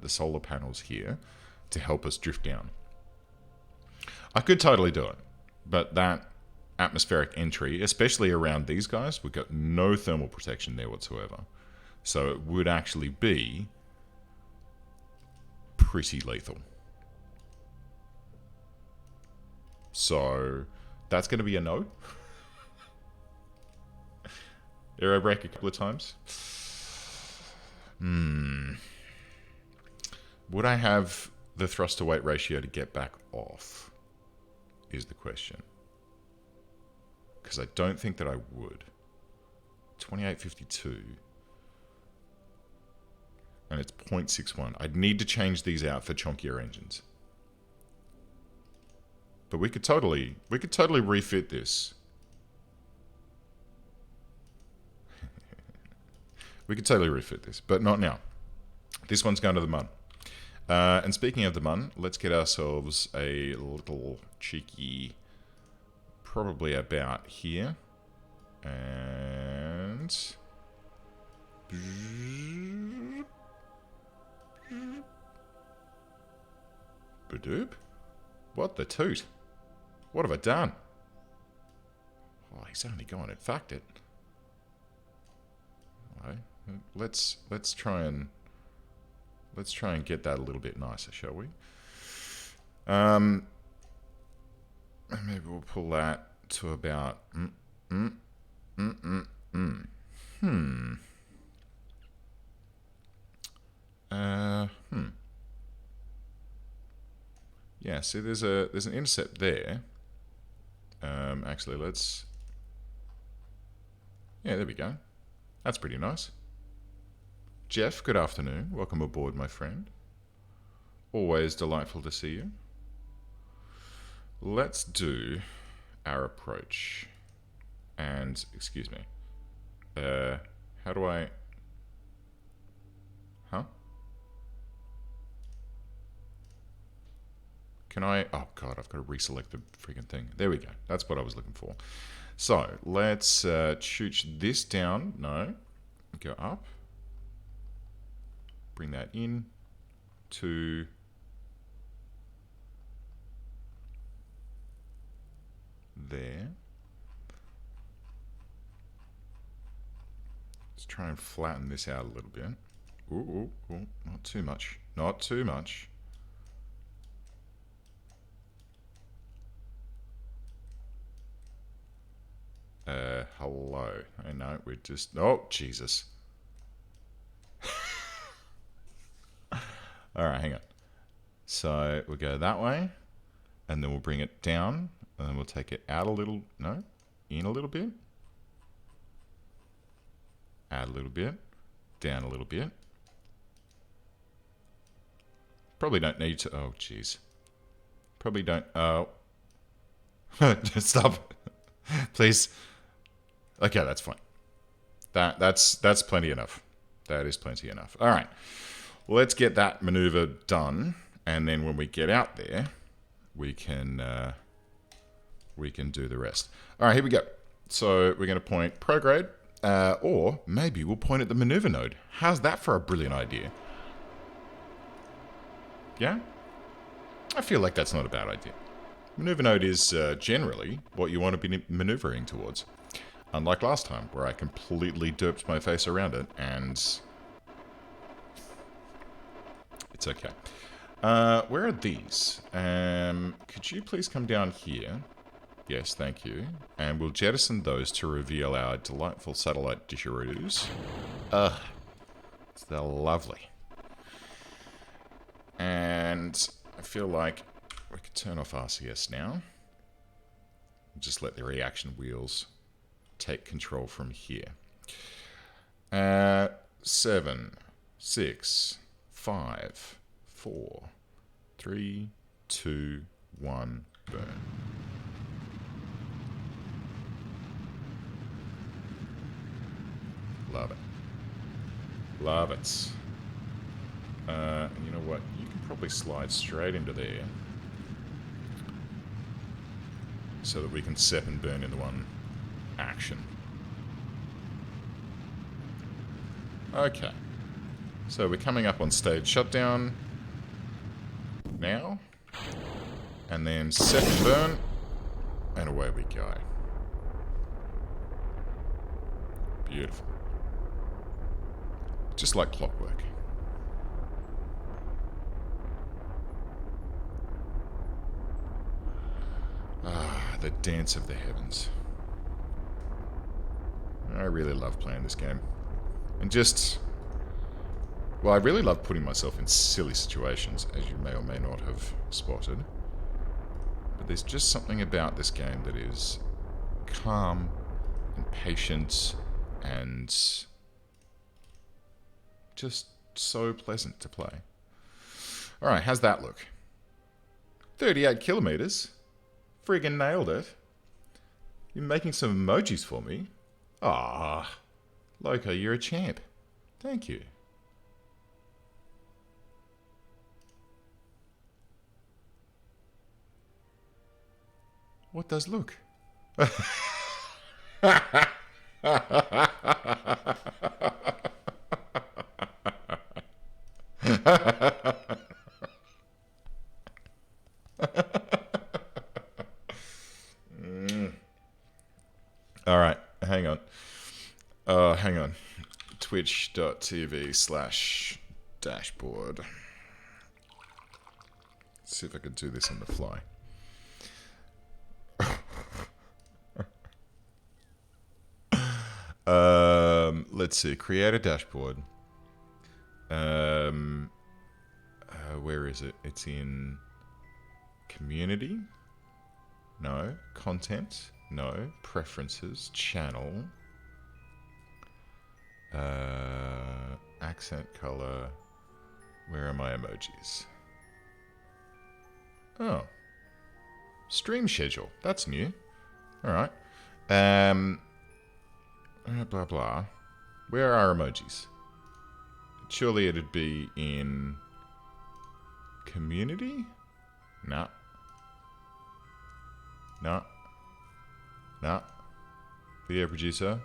Speaker 1: solar panels here to help us drift down. I could totally do it, but that atmospheric entry, especially around these guys, we've got no thermal protection there whatsoever. So it would actually be pretty lethal. So that's going to be a no. Aero brake a couple of times. Would I have the thrust to weight ratio to get back off? Is the question. Because I don't think that I would. 2852. And it's 0.61. I'd need to change these out for chunkier engines. But we could totally refit this. We could totally refit this, but not now. This one's going to the mun. And speaking of the mun, let's get ourselves a little cheeky, probably about here. And... Badoop? What the toot? What have I done? Oh, he's only gone and fucked it. Right. Let's try and get that a little bit nicer, shall we? Maybe we'll pull that to about Yeah, see there's an intercept there. Actually yeah, there we go. That's pretty nice. Jeff, good afternoon. Welcome aboard, my friend. Always delightful to see you. Let's do our approach. And, excuse me. How do I... Huh? Can I... Oh, God, I've got to reselect the freaking thing. There we go. That's what I was looking for. So, let's chooch this down. No. Go up. Bring that in to... there. Let's try and flatten this out a little bit. Ooh, not too much. Not too much. Hello. I know, we're just... Oh, Jesus. Alright, hang on. So, we'll go that way, and then we'll bring it down, and then we'll take it out a little... No? In a little bit. Add a little bit. Down a little bit. Probably don't need to... Oh, jeez. Probably don't... Oh. Stop. Please. Okay, that's fine. That's plenty enough. That is plenty enough. All right. Let's get that maneuver done, and then when we get out there, we can do the rest. All right, here we go. So we're going to point prograde, or maybe we'll point at the maneuver node. How's that for a brilliant idea? Yeah? I feel like that's not a bad idea. Maneuver node is generally what you want to be maneuvering towards. Unlike last time, where I completely derped my face around it, and... it's okay. Where are these? Could you please come down here? Yes, thank you. And we'll jettison those to reveal our delightful satellite disharoos. Ugh. They're lovely. And I feel like we could turn off RCS now. Just let the reaction wheels take control from here. 7, 6, 5, 4, 3, 2, 1, burn. Love it. Love it. You know what? You can probably slide straight into there so that we can sep and burn into one action. Okay. So we're coming up on stage shutdown now. And then sep and burn. And away we go. Beautiful. Just like clockwork. Ah, the dance of the heavens. I really love playing this game. And just... well, I really love putting myself in silly situations, as you may or may not have spotted. But there's just something about this game that is calm and patient and just so pleasant to play. Alright, how's that look? 38 kilometers? Friggin' nailed it. You're making some emojis for me? Ah, Loco, you're a champ. Thank you. What does look? All right, hang on. Hang on. Twitch.tv/dashboard. See if I could do this on the fly. Let's see. Create a dashboard. Where is it? It's in community. No. Content. No. Preferences. Channel. Accent color. Where are my emojis? Oh. Stream schedule. That's new. Alright. Blah blah. Where are emojis? Surely it'd be in community? Nah. Nah. Nah. Video producer.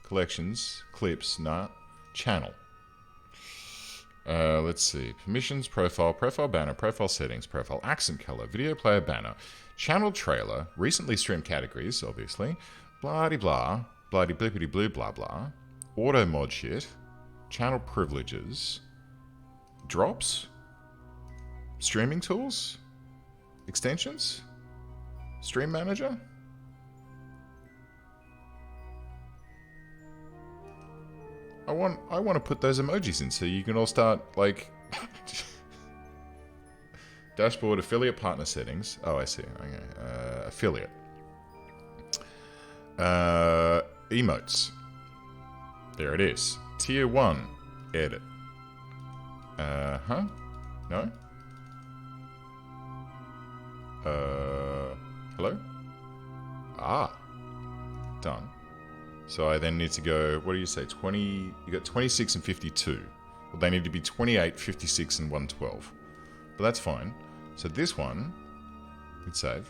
Speaker 1: Collections. Clips. Nah. Channel. Let's see. Permissions, profile, profile banner, profile settings, profile accent color, video player banner, channel trailer, recently streamed categories, obviously, blah de blah, blah de blippity blue blah blah, auto mod shit, channel privileges, drops, streaming tools, extensions, stream manager. I want to put those emojis in so you can all start, like... Dashboard, affiliate partner settings. Oh, I see. Okay. Affiliate. Emotes. There it is. Tier 1. Edit. No? Hello? Ah. Done. So I then need to go, what do you say, 20, you got 26 and 52. Well, they need to be 28, 56, and 112. But that's fine. So this one, we'd save.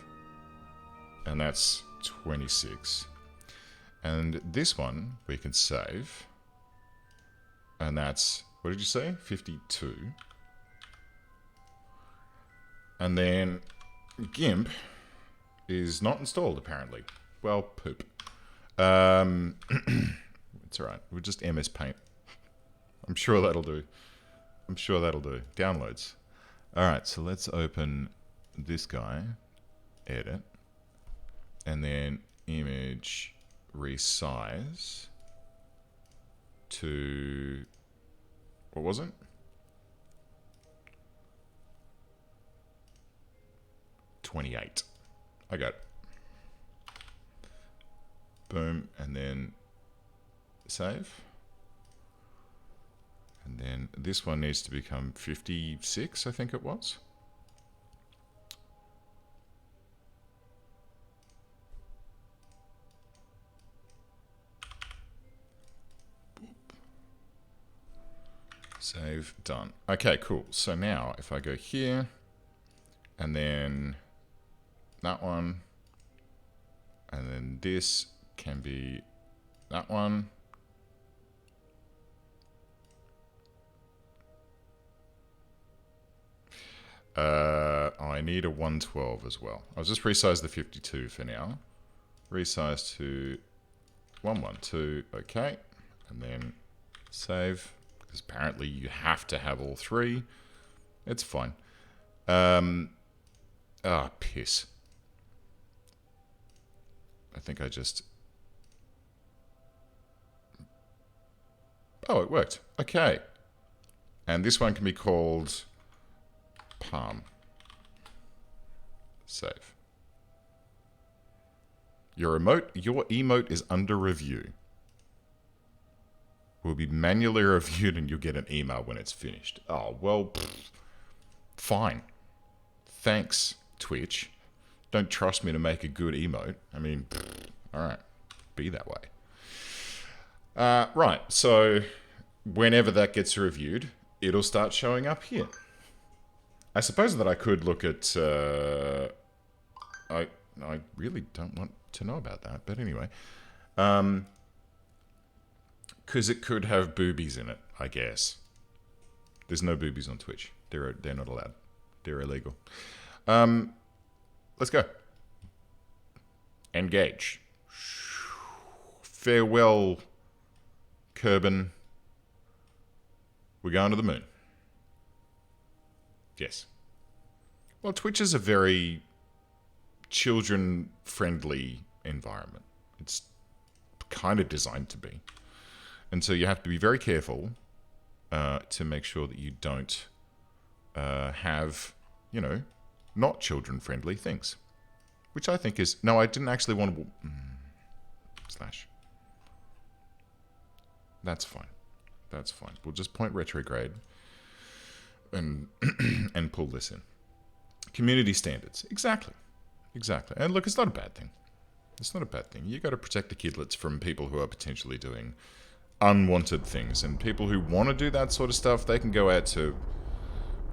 Speaker 1: And that's 26. And this one, we can save. And that's, what did you say? 52. And then GIMP is not installed, apparently. Well, poop. It's alright. We'll just MS Paint. I'm sure that'll do. Downloads. Alright, so let's open this guy. Edit. And then image resize to... what was it? 28. I got it. Boom, and then save. And then this one needs to become 56, I think it was. Save, done. Okay, cool. So now if I go here, and then that one, and then this can be that one. I need a 112 as well. I'll just resize the 52 for now. Resize to 112, okay. And then save, because apparently you have to have all three. It's fine. Piss. I think I just... Oh, it worked. Okay. And this one can be called Palm. Save. Your emote is under review. Will be manually reviewed and you'll get an email when it's finished. Oh, well, fine. Thanks, Twitch. Don't trust me to make a good emote. I mean, alright. Be that way. Right, so whenever that gets reviewed, it'll start showing up here. I suppose that I could look at... I really don't want to know about that, but anyway. Because it could have boobies in it, I guess. There's no boobies on Twitch. They're not allowed. They're illegal. Let's go. Engage. Farewell, Kerbal. We're going to the moon. Yes. Well, Twitch is a very children-friendly environment. It's kind of designed to be. And so you have to be very careful to make sure that you don't have, you know, not children-friendly things. Which I think is... No, I didn't actually want to... Slash. That's fine. That's fine. We'll just point retrograde and and pull this in. Community standards. Exactly. Exactly. And look, it's not a bad thing. It's not a bad thing. You got to protect the kidlets from people who are potentially doing unwanted things. And people who want to do that sort of stuff, they can go out to...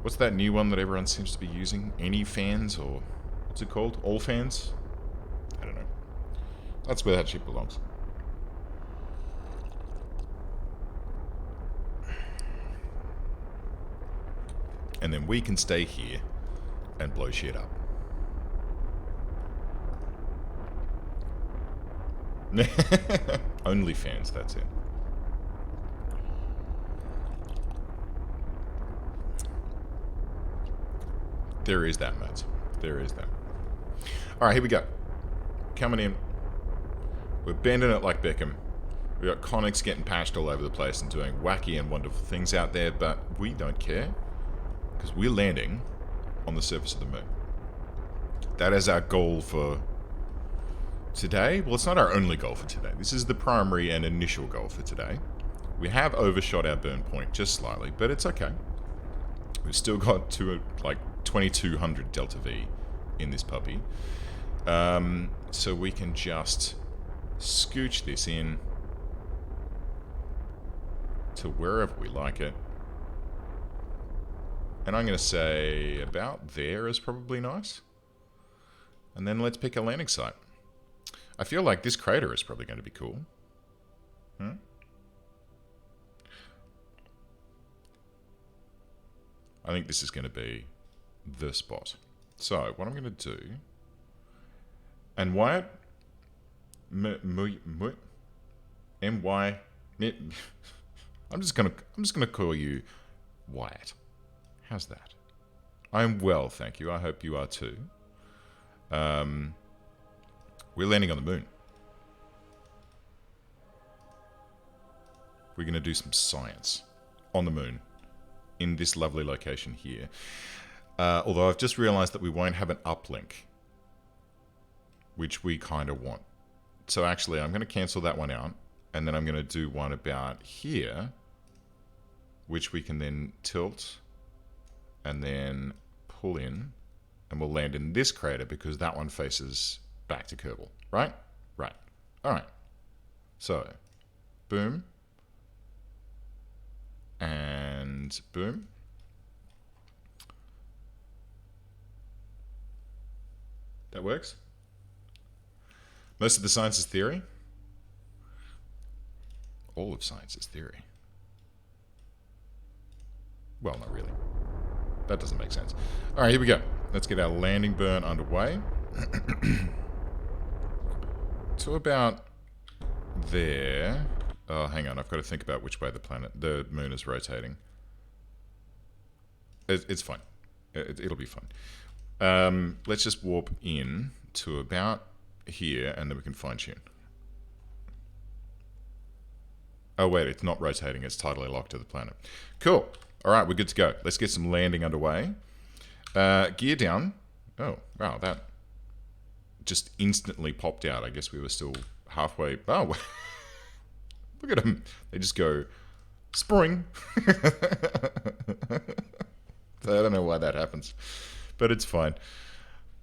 Speaker 1: What's that new one that everyone seems to be using? Any fans, or... What's it called? All fans? I don't know. That's where that shit belongs. And then we can stay here and blow shit up. Only fans, that's it. There is that, mates. There is that. Alright, here we go. Coming in. We're bending it like Beckham. We got conics getting patched all over the place and doing wacky and wonderful things out there, but we don't care. Because we're landing on the surface of the moon. That is our goal for today. Well, it's not our only goal for today. This is the primary and initial goal for today. We have overshot our burn point just slightly, but it's okay. We've still got to like 2200 delta V in this puppy. So we can just scooch this in to wherever we like it. And I'm going to say about there is probably nice. And then let's pick a landing site. I feel like this crater is probably going to be cool. I think this is going to be the spot. So, what I'm going to do... And Wyatt... M-Y... I'm just gonna call you Wyatt. How's that? I'm well, thank you. I hope you are too. We're landing on the moon. We're going to do some science on the moon in this lovely location here. Although I've just realized that we won't have an uplink, which we kind of want So actually, I'm going to cancel that one out. And then I'm going to do one about here, which we can then tilt and then pull in. And we'll land in this crater because that one faces back to Kerbal. Right? Right. All right. So, boom. And boom. That works. Most of the science is theory. All of science is theory. Well, not really. That doesn't make sense. All right, here we go. Let's get our landing burn underway. To about there. Oh, hang on. I've got to think about which way the moon is rotating. It's fine. It'll be fine. Let's just warp in to about here, and then we can fine tune. Oh wait, it's not rotating. It's tidally locked to the planet. Cool. All right, we're good to go. Let's get some landing underway. Gear down. Oh wow, that just instantly popped out. I guess we were still halfway. Oh, look at them. They just go spring. I don't know why that happens, but it's fine.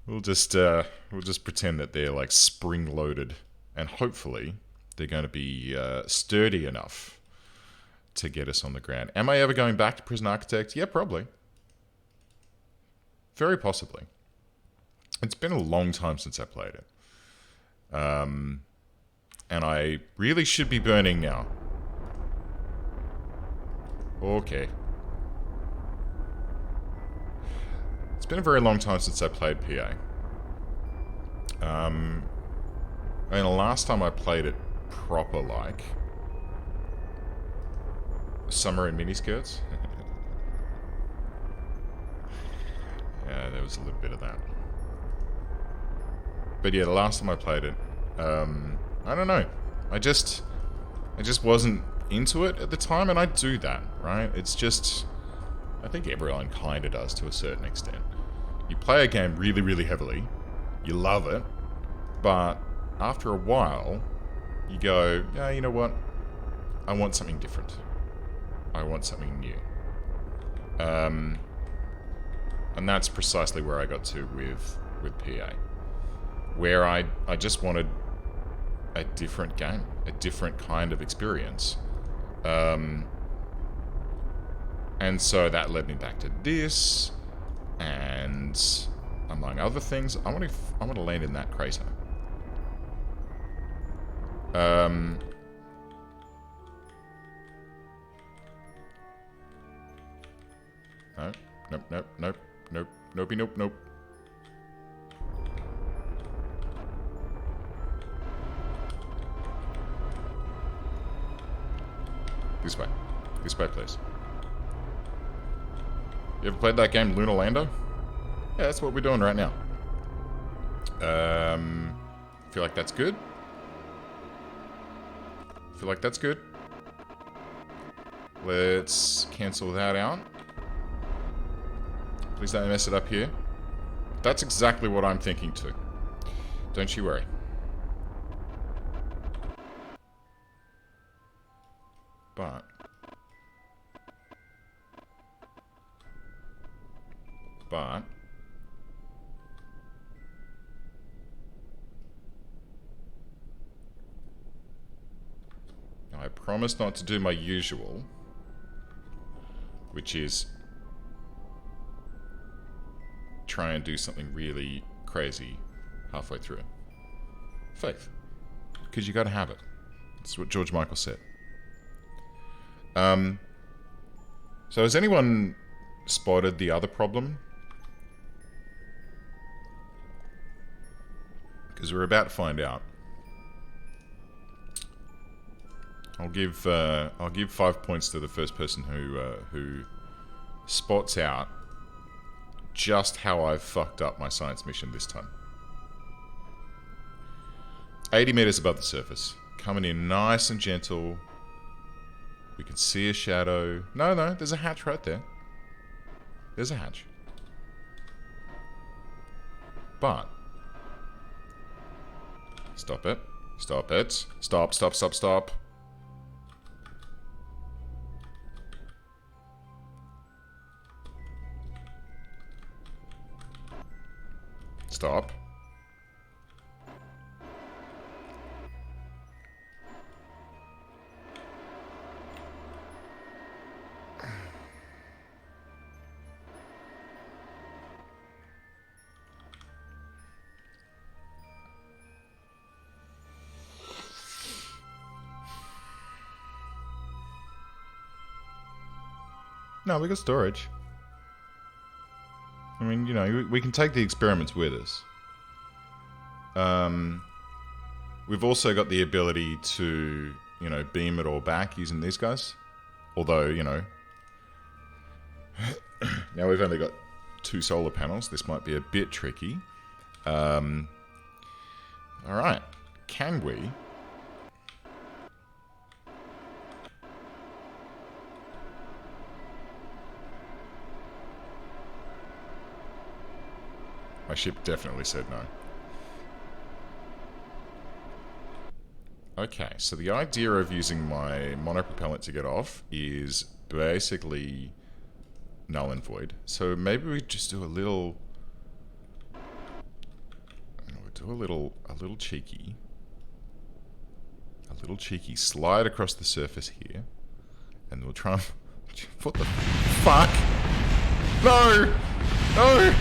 Speaker 1: We'll just pretend that they're like spring loaded, and hopefully they're going to be sturdy enough to get us on the ground. Am I ever going back to Prison Architect? Yeah, probably. Very possibly. It's been a long time since I played it. And I really should be burning now. Okay. It's been a very long time since I played PA. I mean, the last time I played it proper, like, summer in miniskirts. Yeah, there was a little bit of that. But yeah, the last time I played it, I don't know. I just wasn't into it at the time, and I do that, right? It's just, I think everyone kind of does to a certain extent. You play a game really, really heavily, you love it, but after a while, you go, yeah, you know what? I want something different. I want something new. And that's precisely where I got to with PA. Where I just wanted a different game, a different kind of experience. And so that led me back to this, and among other things, I want to land in that crater. No, nope, nope, nope, nope, nope, nope, nope. This way. This way, please. You ever played that game, Lunar Lander? Yeah, that's what we're doing right now. Feel like that's good. Feel like that's good. Let's cancel that out. Please don't mess it up here. That's exactly what I'm thinking too. Don't you worry. But I promise not to do my usual, which is try and do something really crazy halfway through. Faith. Because you gotta have it. That's what George Michael said. So has anyone spotted the other problem? Because we're about to find out. I'll give 5 points to the first person who spots out just how I've fucked up my science mission this time. 80 meters above the surface, coming in nice and gentle. We can see a shadow. No, there's a hatch right there. There's a hatch. But stop it. Stop it. Stop, stop, stop, stop. Stop. No, we got storage. I mean, you know, we can take the experiments with us. We've also got the ability to, you know, beam it all back using these guys. Although, you know, now we've only got 2 solar panels. This might be a bit tricky. Alright. Can we... My ship definitely said no. Okay, so the idea of using my monopropellant to get off is basically null and void. So maybe we just do a little... We'll do a little cheeky. A little cheeky slide across the surface here. And we'll try and... What the fuck? No! No!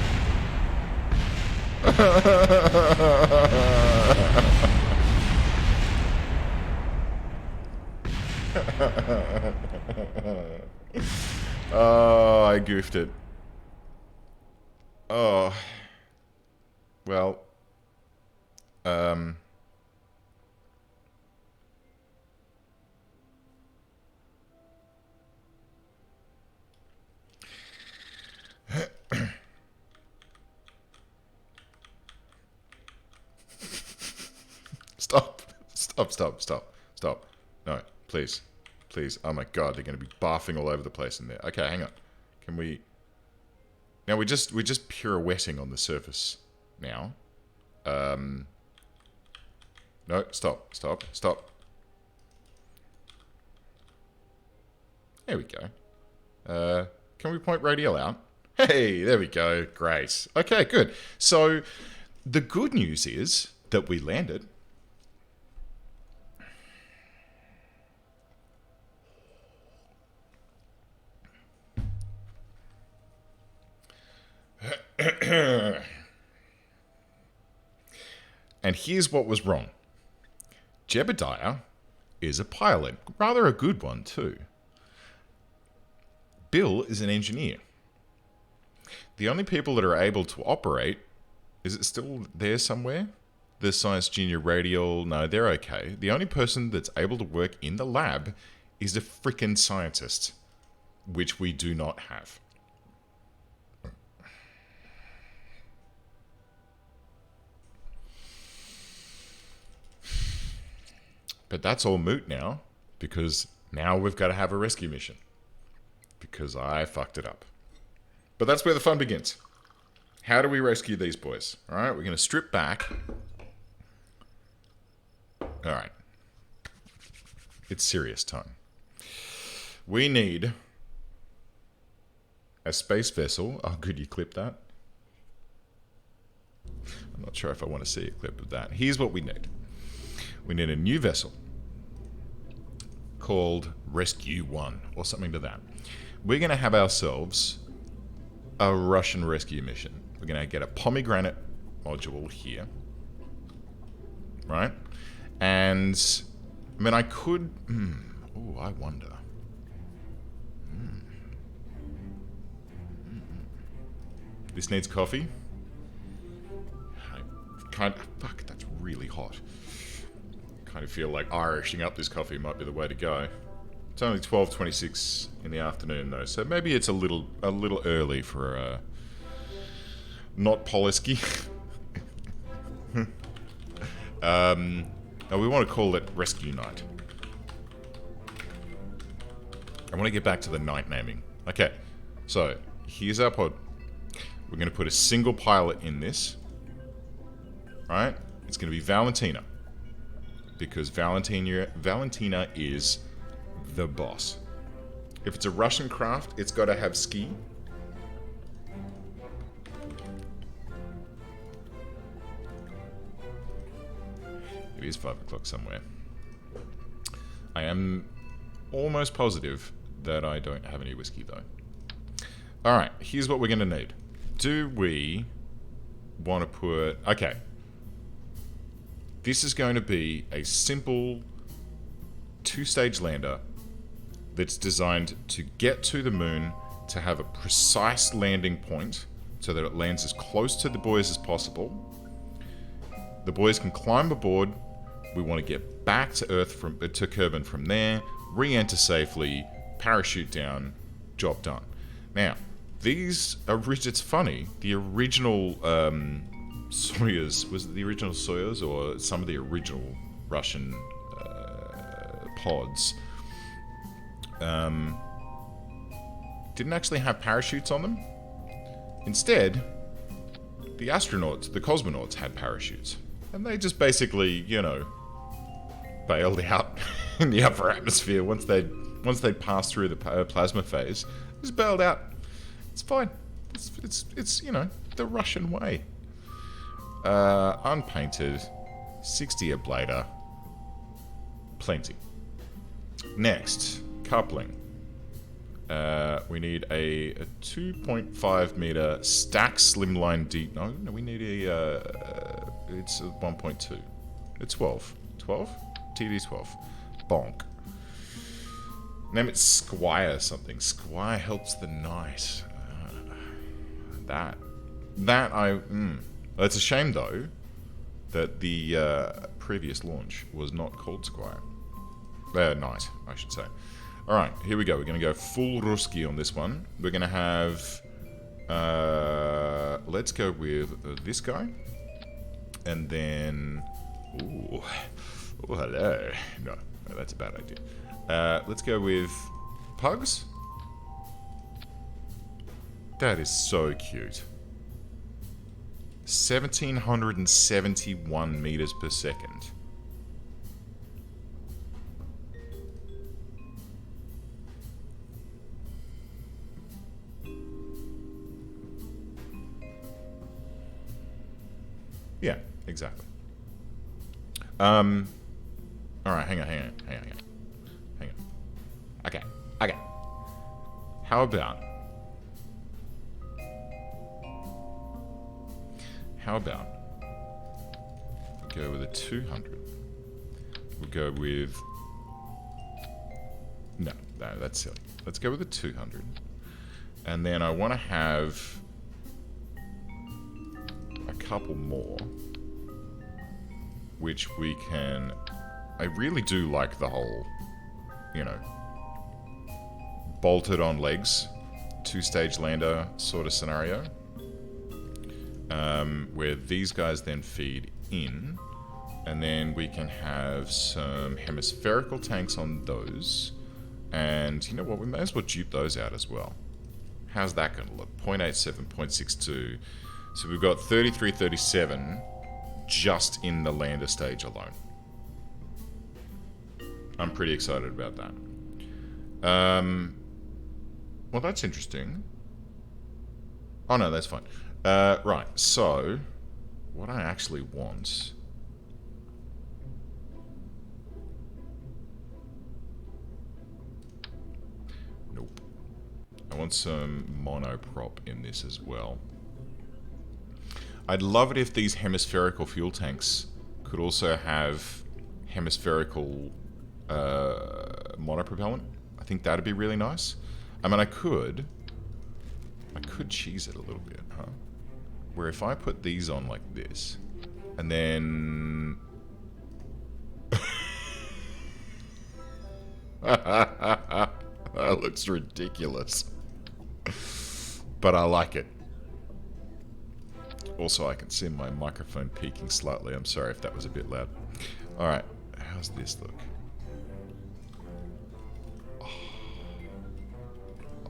Speaker 1: Oh, I goofed it. Oh. Well. Stop. Stop, stop, stop, stop. No, please. Please. Oh my god, they're going to be barfing all over the place in there. Okay, hang on. Can we... Now, we're just pirouetting on the surface now. No, stop, stop, stop. There we go. Can we point radial out? Hey, there we go. Great. Okay, good. So, the good news is that we landed. And here's what was wrong. Jebediah is a pilot. Rather a good one, too. Bill is an engineer. The only people that are able to operate... Is it still there somewhere? The Science Junior Radial... No, they're okay. The only person that's able to work in the lab is a frickin' scientist. Which we do not have. But that's all moot now, because now we've got to have a rescue mission. Because I fucked it up. But that's where the fun begins. How do we rescue these boys? Alright, we're going to strip back. Alright. It's serious time. We need a space vessel. Oh, good, you clipped that. I'm not sure if I want to see a clip of that. Here's what we need. We need a new vessel called Rescue 1 or something to that. We're going to have ourselves a Russian rescue mission. We're going to get a pomegranate module here. Right? And, I mean, I could... Oh, I wonder. This needs coffee. I can't... Fuck, that's really hot. Kind of feel like Irishing up this coffee might be the way to go. It's only 12:26 in the afternoon though, so maybe it's a little early for not Poliski. No, we want to call it Rescue Night. I want to get back to the night naming. Okay, so here's our pod. We're going to put a single pilot in this. Right? It's going to be Valentina. because Valentina is the boss. If it's a Russian craft, it's got to have ski. It is 5 o'clock somewhere. I am almost positive that I don't have any whiskey, though. Alright, here's what we're going to need. Do we want to put... Okay. This is going to be a simple 2-stage lander that's designed to get to the moon, to have a precise landing point so that it lands as close to the boys as possible. The boys can climb aboard. We want to get back to Earth to Kerbin from there, re-enter safely, parachute down, job done. Now, these are... It's funny. The original Soyuz, was it the original Soyuz or some of the original Russian pods, didn't actually have parachutes on them. Instead, the astronauts, the cosmonauts, had parachutes. And they just basically, you know, bailed out in the upper atmosphere once they'd passed through the plasma phase. Just bailed out. It's fine. It's you know, the Russian way. Unpainted, 60 ablator, plenty. Next, coupling. We need a 2.5 meter stack slimline deep. No, we need it's a 1.2. It's 12. 12? TD 12. Bonk. Name it Squire something. Squire helps the knight. It's a shame though that the previous launch was not called Squire. Knight, I should say. Alright, here we go. We're going to go full Ruski on this one. We're going to have... let's go with this guy. And then... Ooh, hello. No, that's a bad idea. Let's go with pugs. That is so cute. 1,771 meters per second. Yeah, exactly. Alright, hang on. Okay. How about we go with a 200? We'll go with... No, that's silly. Let's go with a 200. And then I want to have a couple more, which we can... I really do like the whole, you know, bolted on legs, 2-stage lander sort of scenario, where these guys then feed in, and then we can have some hemispherical tanks on those, and you know what, we may as well dupe those out as well. How's that going to look? 0.87, 0.62. So we've got 33, 37 just in the lander stage alone. I'm pretty excited about that. Well, that's interesting. Oh no, that's fine. Right, so what I actually want... Nope. I want some monoprop in this as well. I'd love it if these hemispherical fuel tanks could also have hemispherical monopropellant. I think that'd be really nice. I mean, I could cheese it a little bit, huh? Where if I put these on like this, and then... That looks ridiculous. But I like it. Also, I can see my microphone peaking slightly. I'm sorry if that was a bit loud. Alright, how's this look?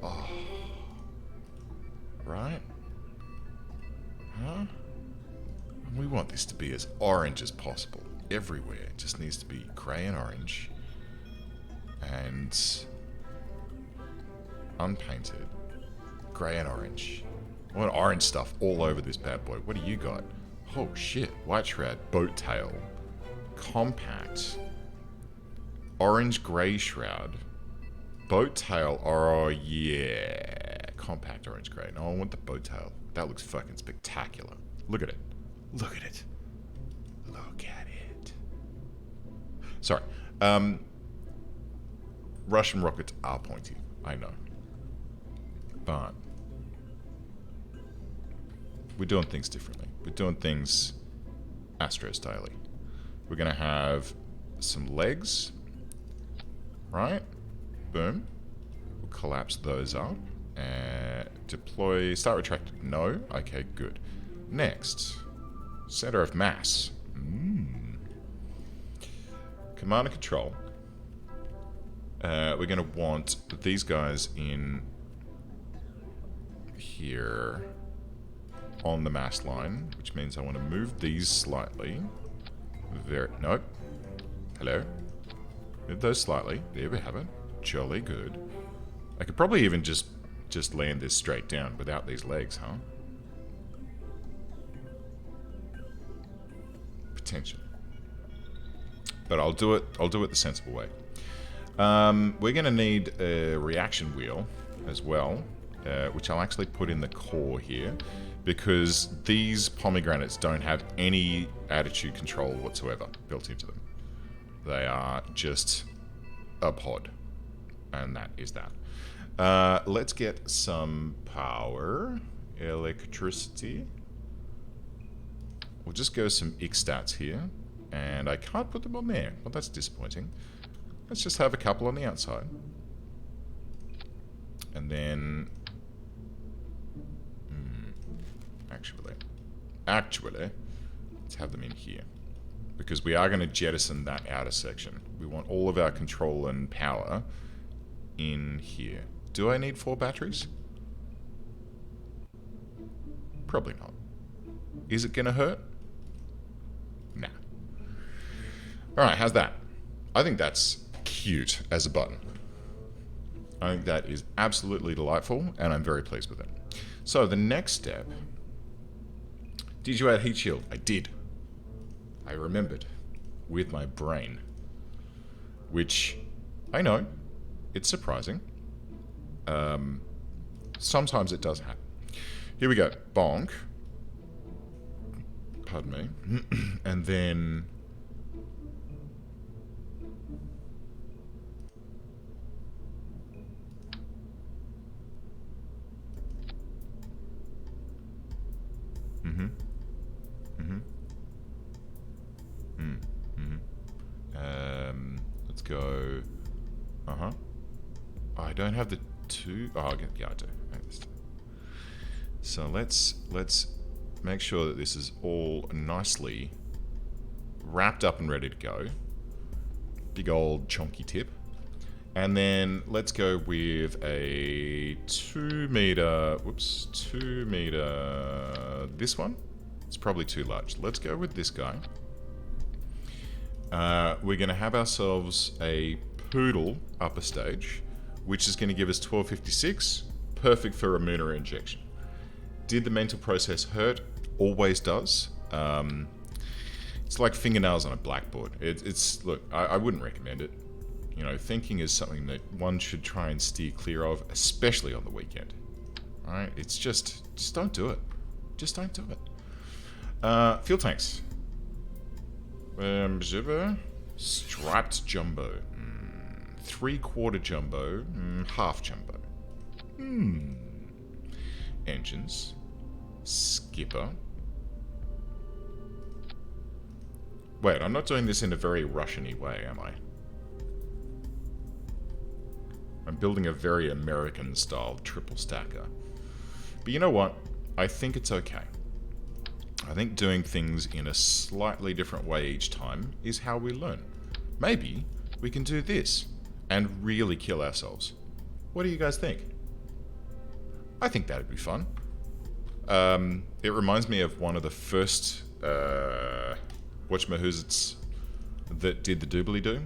Speaker 1: Oh. Right? Huh? We want this to be as orange as possible. everywhere. It just needs to be grey and orange. And unpainted. Grey and orange. I want orange stuff all over this bad boy. What do you got? Oh shit. White shroud. Boat tail. Compact. Orange grey shroud. Boat tail. Oh yeah. Compact orange grey. No, I want the boat tail. That looks fucking spectacular. Look at it. Look at it. Look at it. Sorry. Russian rockets are pointy. I know. But we're doing things differently. We're doing things Astro style. We're going to have some legs. Right? Boom. We'll collapse those up. Deploy. Start retracted. No? Okay, good. Next. Center of mass. Command and control. We're going to want these guys in here on the mass line, which means I want to move these slightly. Nope. Hello. Move those slightly. There we have it. Jolly good. I could probably even just land this straight down without these legs, huh? Potentially. But I'll do it the sensible way. We're going to need a reaction wheel as well, which I'll actually put in the core here, because these pomegranates don't have any attitude control whatsoever built into them. They are just a pod, and that is that. Let's get some power, electricity. We'll just go some X stats here, and I can't put them on there. Well, that's disappointing. Let's just have a couple on the outside. And then... Actually, let's have them in here. Because we are going to jettison that outer section. We want all of our control and power in here. Do I need 4 batteries? Probably not. Is it going to hurt? Nah. Alright, how's that? I think that's cute as a button. I think that is absolutely delightful, and I'm very pleased with it. So the next step... Did you add heat shield? I did. I remembered. With my brain. Which, I know, it's surprising. Sometimes it does happen. Here we go. Bonk. Pardon me. And then... Let's go. Oh, I don't have the 2. Oh, yeah, I do. So let's make sure that this is all nicely wrapped up and ready to go. Big old chunky tip. And then let's go with a 2 meter. Whoops, 2 meter. This one. It's probably too large. Let's go with this guy. We're going to have ourselves a poodle upper stage, which is going to give us 1256, perfect for a Munera injection. Did the mental process hurt? Always does. It's like fingernails on a blackboard. Look, I wouldn't recommend it. You know, thinking is something that one should try and steer clear of, especially on the weekend. Alright, it's just don't do it. Just don't do it. Fuel tanks. Striped jumbo. 3/4 jumbo. Half jumbo. Engines. Skipper. Wait, I'm not doing this in a very Russian-y way, am I? I'm building a very American-style triple stacker. But you know what? I think it's okay. I think doing things in a slightly different way each time is how we learn. Maybe we can do this and really kill ourselves. What do you guys think? I think that'd be fun. It reminds me of one of the first whatchamahoozits that did the doobly-doo.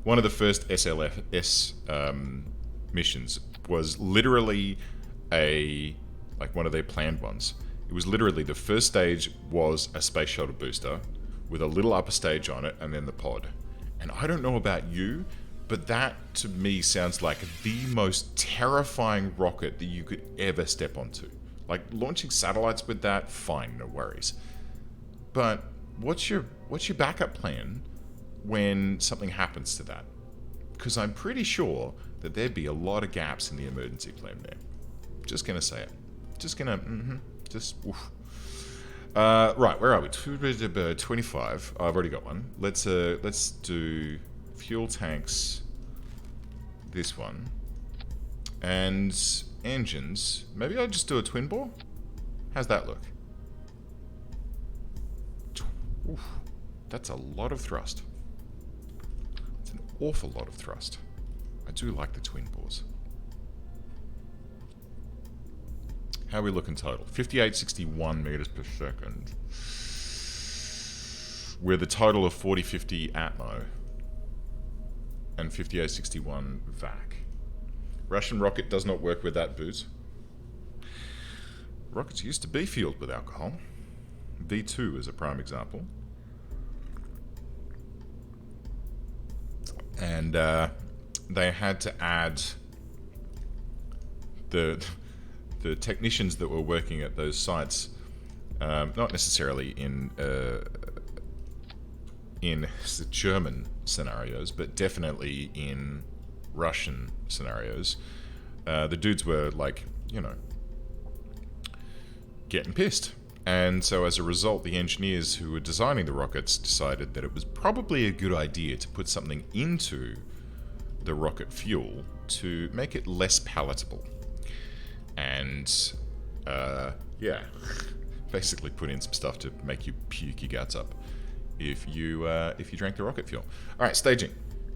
Speaker 1: One of the first SLS missions was literally like one of their planned ones. It was literally the first stage was a space shuttle booster with a little upper stage on it and then the pod. And I don't know about you, but that to me sounds like the most terrifying rocket that you could ever step onto. Like launching satellites with that, fine, no worries. But what's your backup plan when something happens to that? Because I'm pretty sure that there'd be a lot of gaps in the emergency plan there. Just gonna say it. Just gonna, oof. Right, where are we? 25. I've already got one. Let's do fuel tanks. This one. And engines. Maybe I'll just do a twin bore? How's that look? Oof, that's a lot of thrust. It's an awful lot of thrust. I do like the twin bores. How are we looking total? 5861 meters per second. With a total of 4050 Atmo. And 5861 VAC. Russian rocket does not work with that booze. Rockets used to be fueled with alcohol. V2 is a prime example. And they had to add the technicians that were working at those sites, not necessarily in German scenarios, but definitely in Russian scenarios. The dudes were like, you know, getting pissed. And so as a result, the engineers who were designing the rockets decided that it was probably a good idea to put something into the rocket fuel to make it less palatable. And, yeah, basically put in some stuff to make you puke your guts up if you drank the rocket fuel. All right, staging.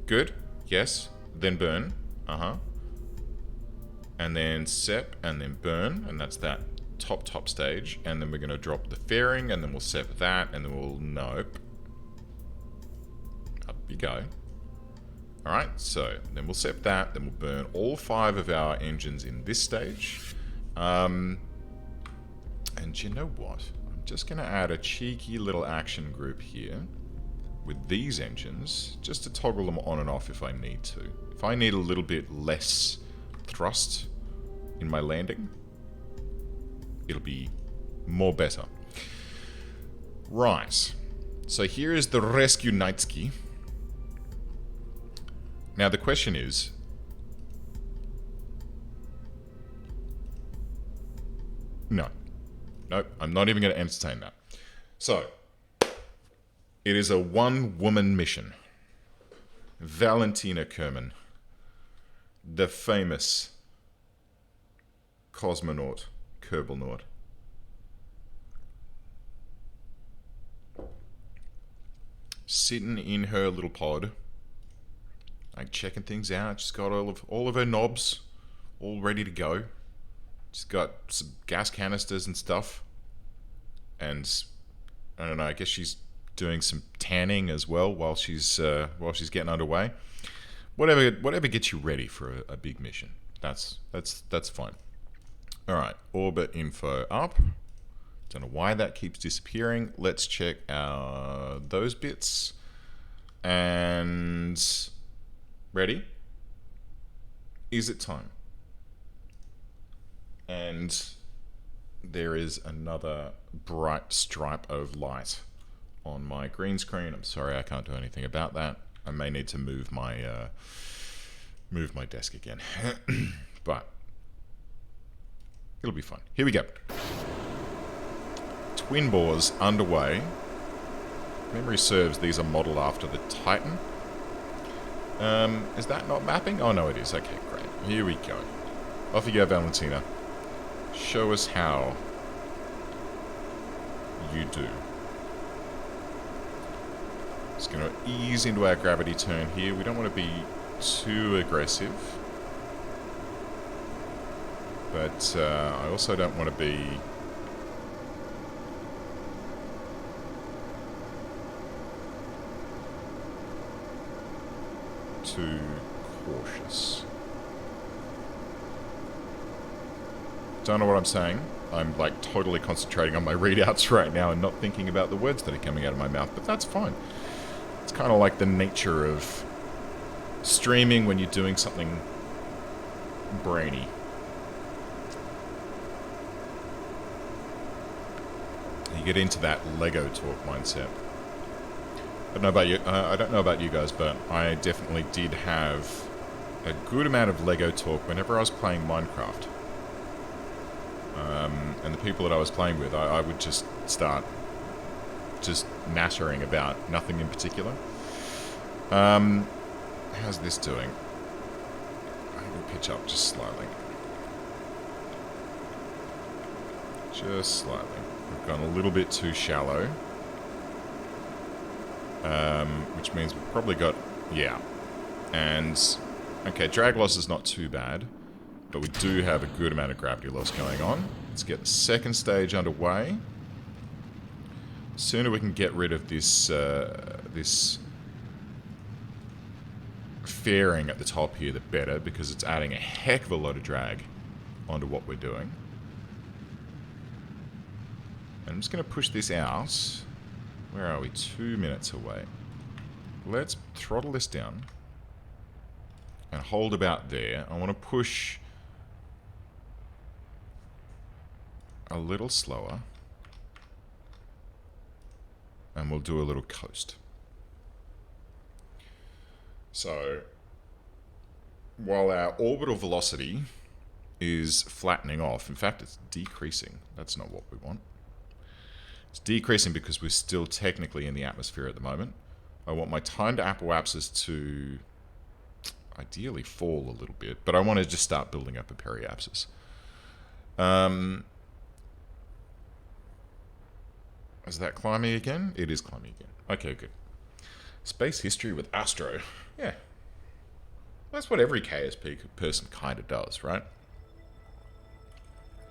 Speaker 1: Good. Yes. Then burn. And then sep, and then burn, and that's that top stage. And then we're going to drop the fairing, and then we'll sep that, and then we'll nope. Up you go. All right, so then we'll sep that, then we'll burn all 5 of our engines in this stage. And you know what? I'm just going to add a cheeky little action group here with these engines, just to toggle them on and off if I need to. If I need a little bit less thrust in my landing, it'll be more better. Right. So here is the Rescue Nightsky. Now the question is, no. Nope, I'm not even going to entertain that. So, it is a one-woman mission. Valentina Kerman, the famous cosmonaut, Kerbal. Sitting in her little pod, like checking things out. She's got all of her knobs all ready to go. She's got some gas canisters and stuff. And I don't know, I guess she's doing some tanning as well while she's getting underway. Whatever gets you ready for a big mission. That's fine. All right, orbit info up. Don't know why that keeps disappearing. Let's check those bits. And ready? Is it time? And there is another bright stripe of light on my green screen. I'm sorry, I can't do anything about that. I may need to move my desk again, but it'll be fun. Here we go. Twin bores underway. Memory serves, these are modeled after the Titan. Is that not mapping? Oh no, it is. Okay, great. Here we go. Off you go, Valentina. Show us how you do. Just going to ease into our gravity turn here. We don't want to be too aggressive. But I also don't want to be too cautious. Don't know what I'm saying. I'm like totally concentrating on my readouts right now and not thinking about the words that are coming out of my mouth, but that's fine. It's kind of like the nature of streaming when you're doing something brainy. You get into that Lego talk mindset. I don't know about you. I don't know about you guys, but I definitely did have a good amount of Lego talk whenever I was playing Minecraft. And the people that I was playing with, I would just start just nattering about nothing in particular. How's this doing? I can pitch up just slightly. Just slightly. We've gone a little bit too shallow. Which means we've probably got... Yeah. And... Okay, drag loss is not too bad. But we do have a good amount of gravity loss going on. Let's get the second stage underway. The sooner we can get rid of this... this... fairing at the top here, the better, because it's adding a heck of a lot of drag onto what we're doing. And I'm just going to push this out. Where are we? 2 minutes away. Let's throttle this down and hold about there. I want to push a little slower, and we'll do a little coast. So, while our orbital velocity is flattening off, in fact, it's decreasing. That's not what we want. It's decreasing because we're still technically in the atmosphere at the moment. I want my time to apoapsis to ideally fall a little bit, but I want to just start building up a periapsis. Is that climbing again? It is climbing again. Okay, good. Space history with Astro. Yeah. That's what every KSP person kind of does, right?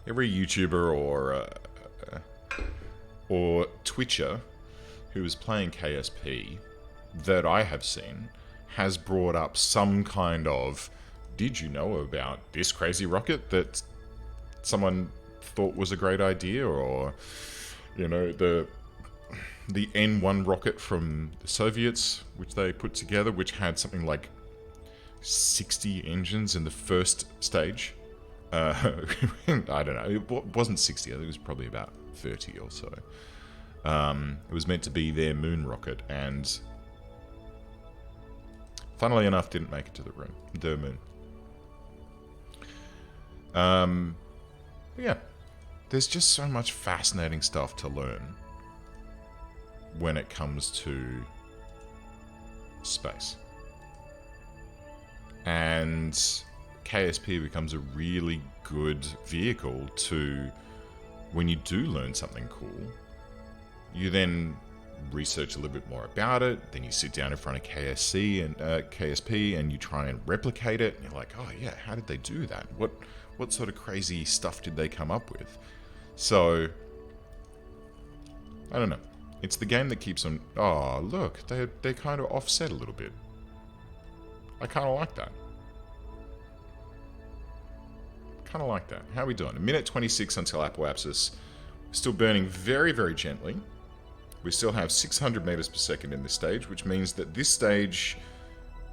Speaker 1: Every YouTuber or Twitcher who is playing KSP that I have seen has brought up some kind of, did you know about this crazy rocket that someone thought was a great idea, or, you know, the N1 rocket from the Soviets, which they put together, which had something like 60 engines in the first stage. I don't know, it wasn't 60, I think it was probably about 30 or so. It was meant to be their moon rocket, and funnily enough didn't make it to the moon. Yeah, there's just so much fascinating stuff to learn when it comes to space. And KSP becomes a really good vehicle to, when you do learn something cool, you then research a little bit more about it, then you sit down in front of KSP and you try and replicate it, and you're like, oh yeah, how did they do that? What sort of crazy stuff did they come up with? So, I don't know. It's the game that keeps on... Oh, look, they kind of offset a little bit. I kind of like that. Kind of like that. How are we doing? 1:26 until apoapsis. We're still burning very, very gently. We still have 600 meters per second in this stage, which means that this stage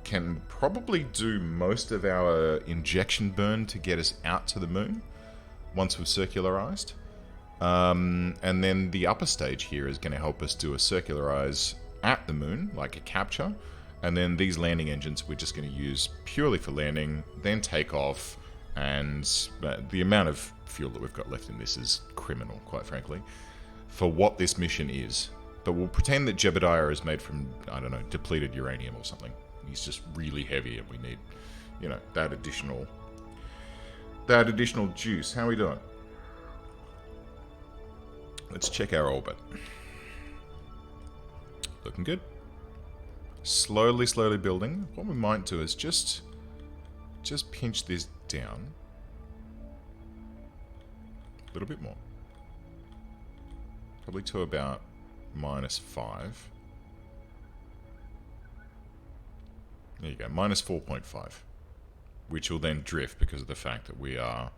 Speaker 1: can probably do most of our injection burn to get us out to the moon once we've circularized. And then the upper stage here is going to help us do a circularize at the moon, like a capture. And then these landing engines we're just going to use purely for landing, then take off. And the amount of fuel that we've got left in this is criminal, quite frankly, for what this mission is. But we'll pretend that Jebediah is made from, I don't know, depleted uranium or something. He's just really heavy and we need, you know, that additional juice. How are we doing? Let's check our orbit. Looking good. Slowly building. What we might do is just pinch this down a little bit more. Probably to about -5. There you go, minus 4.5. Which will then drift because of the fact that we are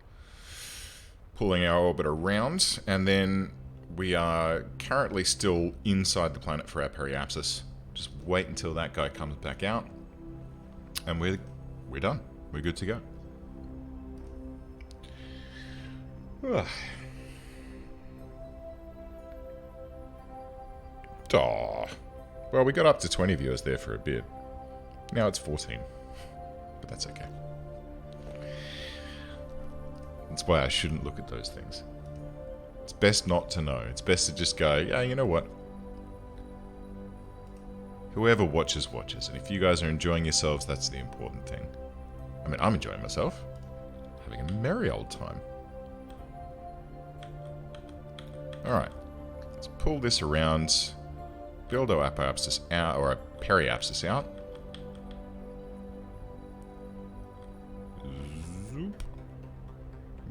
Speaker 1: pulling our orbit around, and then we are currently still inside the planet for our periapsis. Just wait until that guy comes back out, and we're done. We're good to go. Oh, well, we got up to 20 viewers there for a bit. Now it's 14, but that's okay. That's why I shouldn't look at those things. It's best not to know. It's best to just go, yeah, you know what? Whoever watches, watches. And if you guys are enjoying yourselves, that's the important thing. I mean, I'm enjoying myself. Having a merry old time. Alright. Let's pull this around. Build our apoapsis out, or our periapsis out.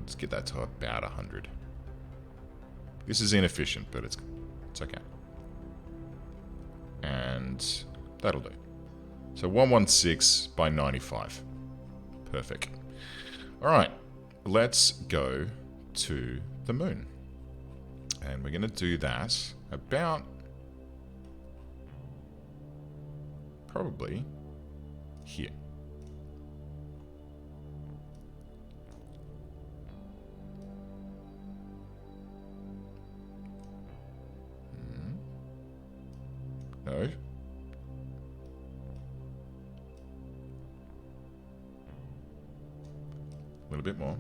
Speaker 1: Let's get that to about 100. This is inefficient, but it's okay. And that'll do. So 116 by 95. Perfect. Alright, let's go to the moon. And we're going to do that about... probably here. No. A little bit more.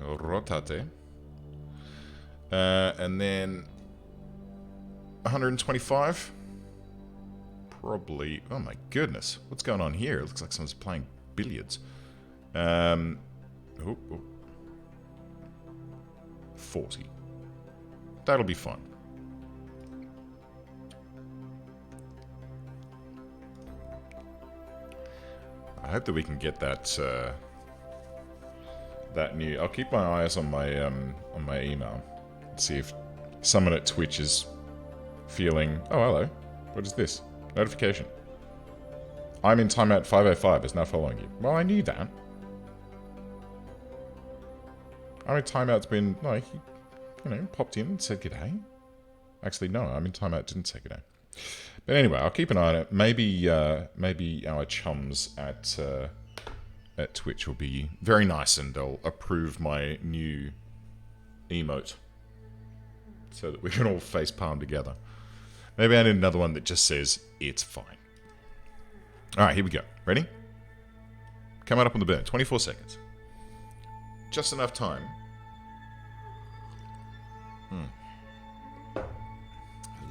Speaker 1: Rotate. And then 125. Probably. Oh my goodness. What's going on here? It looks like someone's playing billiards. 40. That'll be fun. I hope that we can get that that new. I'll keep my eyes on my email. See if someone at Twitch is feeling. Oh, hello. What is this? Notification. I'm in timeout 505. Is now following you. Well, I knew that. I'm in timeout's been. No, he, popped in and said g'day. Actually, no. I'm in timeout. Didn't say g'day. But anyway, I'll keep an eye on it. Maybe our chums at Twitch will be very nice and they'll approve my new emote so that we can all face palm together. Maybe I need another one that just says it's fine. All right, here we go. Ready? Coming up on the burn. 24 seconds. Just enough time. A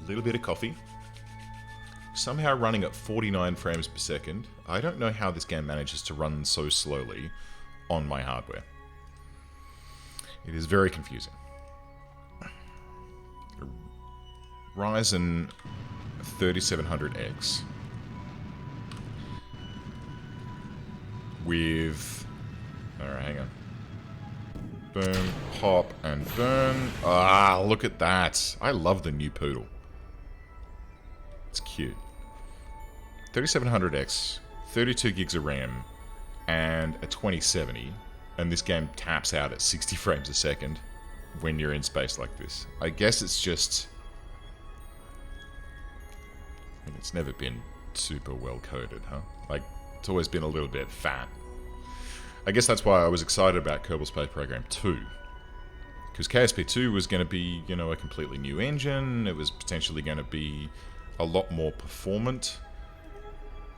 Speaker 1: little bit of coffee. Somehow running at 49 frames per second. I don't know how this game manages to run so slowly on my hardware. It is very confusing. Ryzen 3700X with... Alright, hang on. Boom, pop, and burn. Ah, look at that. I love the new poodle. It's cute. 3700X, 32 gigs of RAM, and a 2070, and this game taps out at 60 frames a second when you're in space like this. I guess it's just... I mean, it's never been super well coded, huh? Like, it's always been a little bit fat. I guess that's why I was excited about Kerbal Space Program 2. Because KSP2 was going to be, a completely new engine. It was potentially going to be a lot more performant.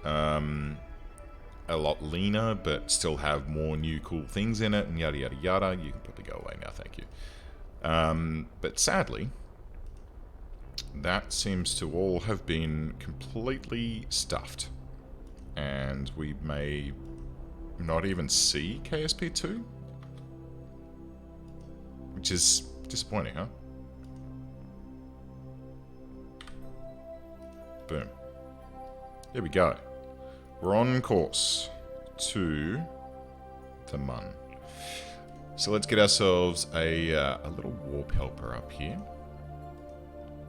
Speaker 1: A lot leaner, but still have more new cool things in it, and yada yada yada. You can probably go away now, thank you. But sadly, that seems to all have been completely stuffed. And we may not even see KSP2? Which is disappointing, huh? Boom. Here we go. We're on course to the Mun. So let's get ourselves a little warp helper up here.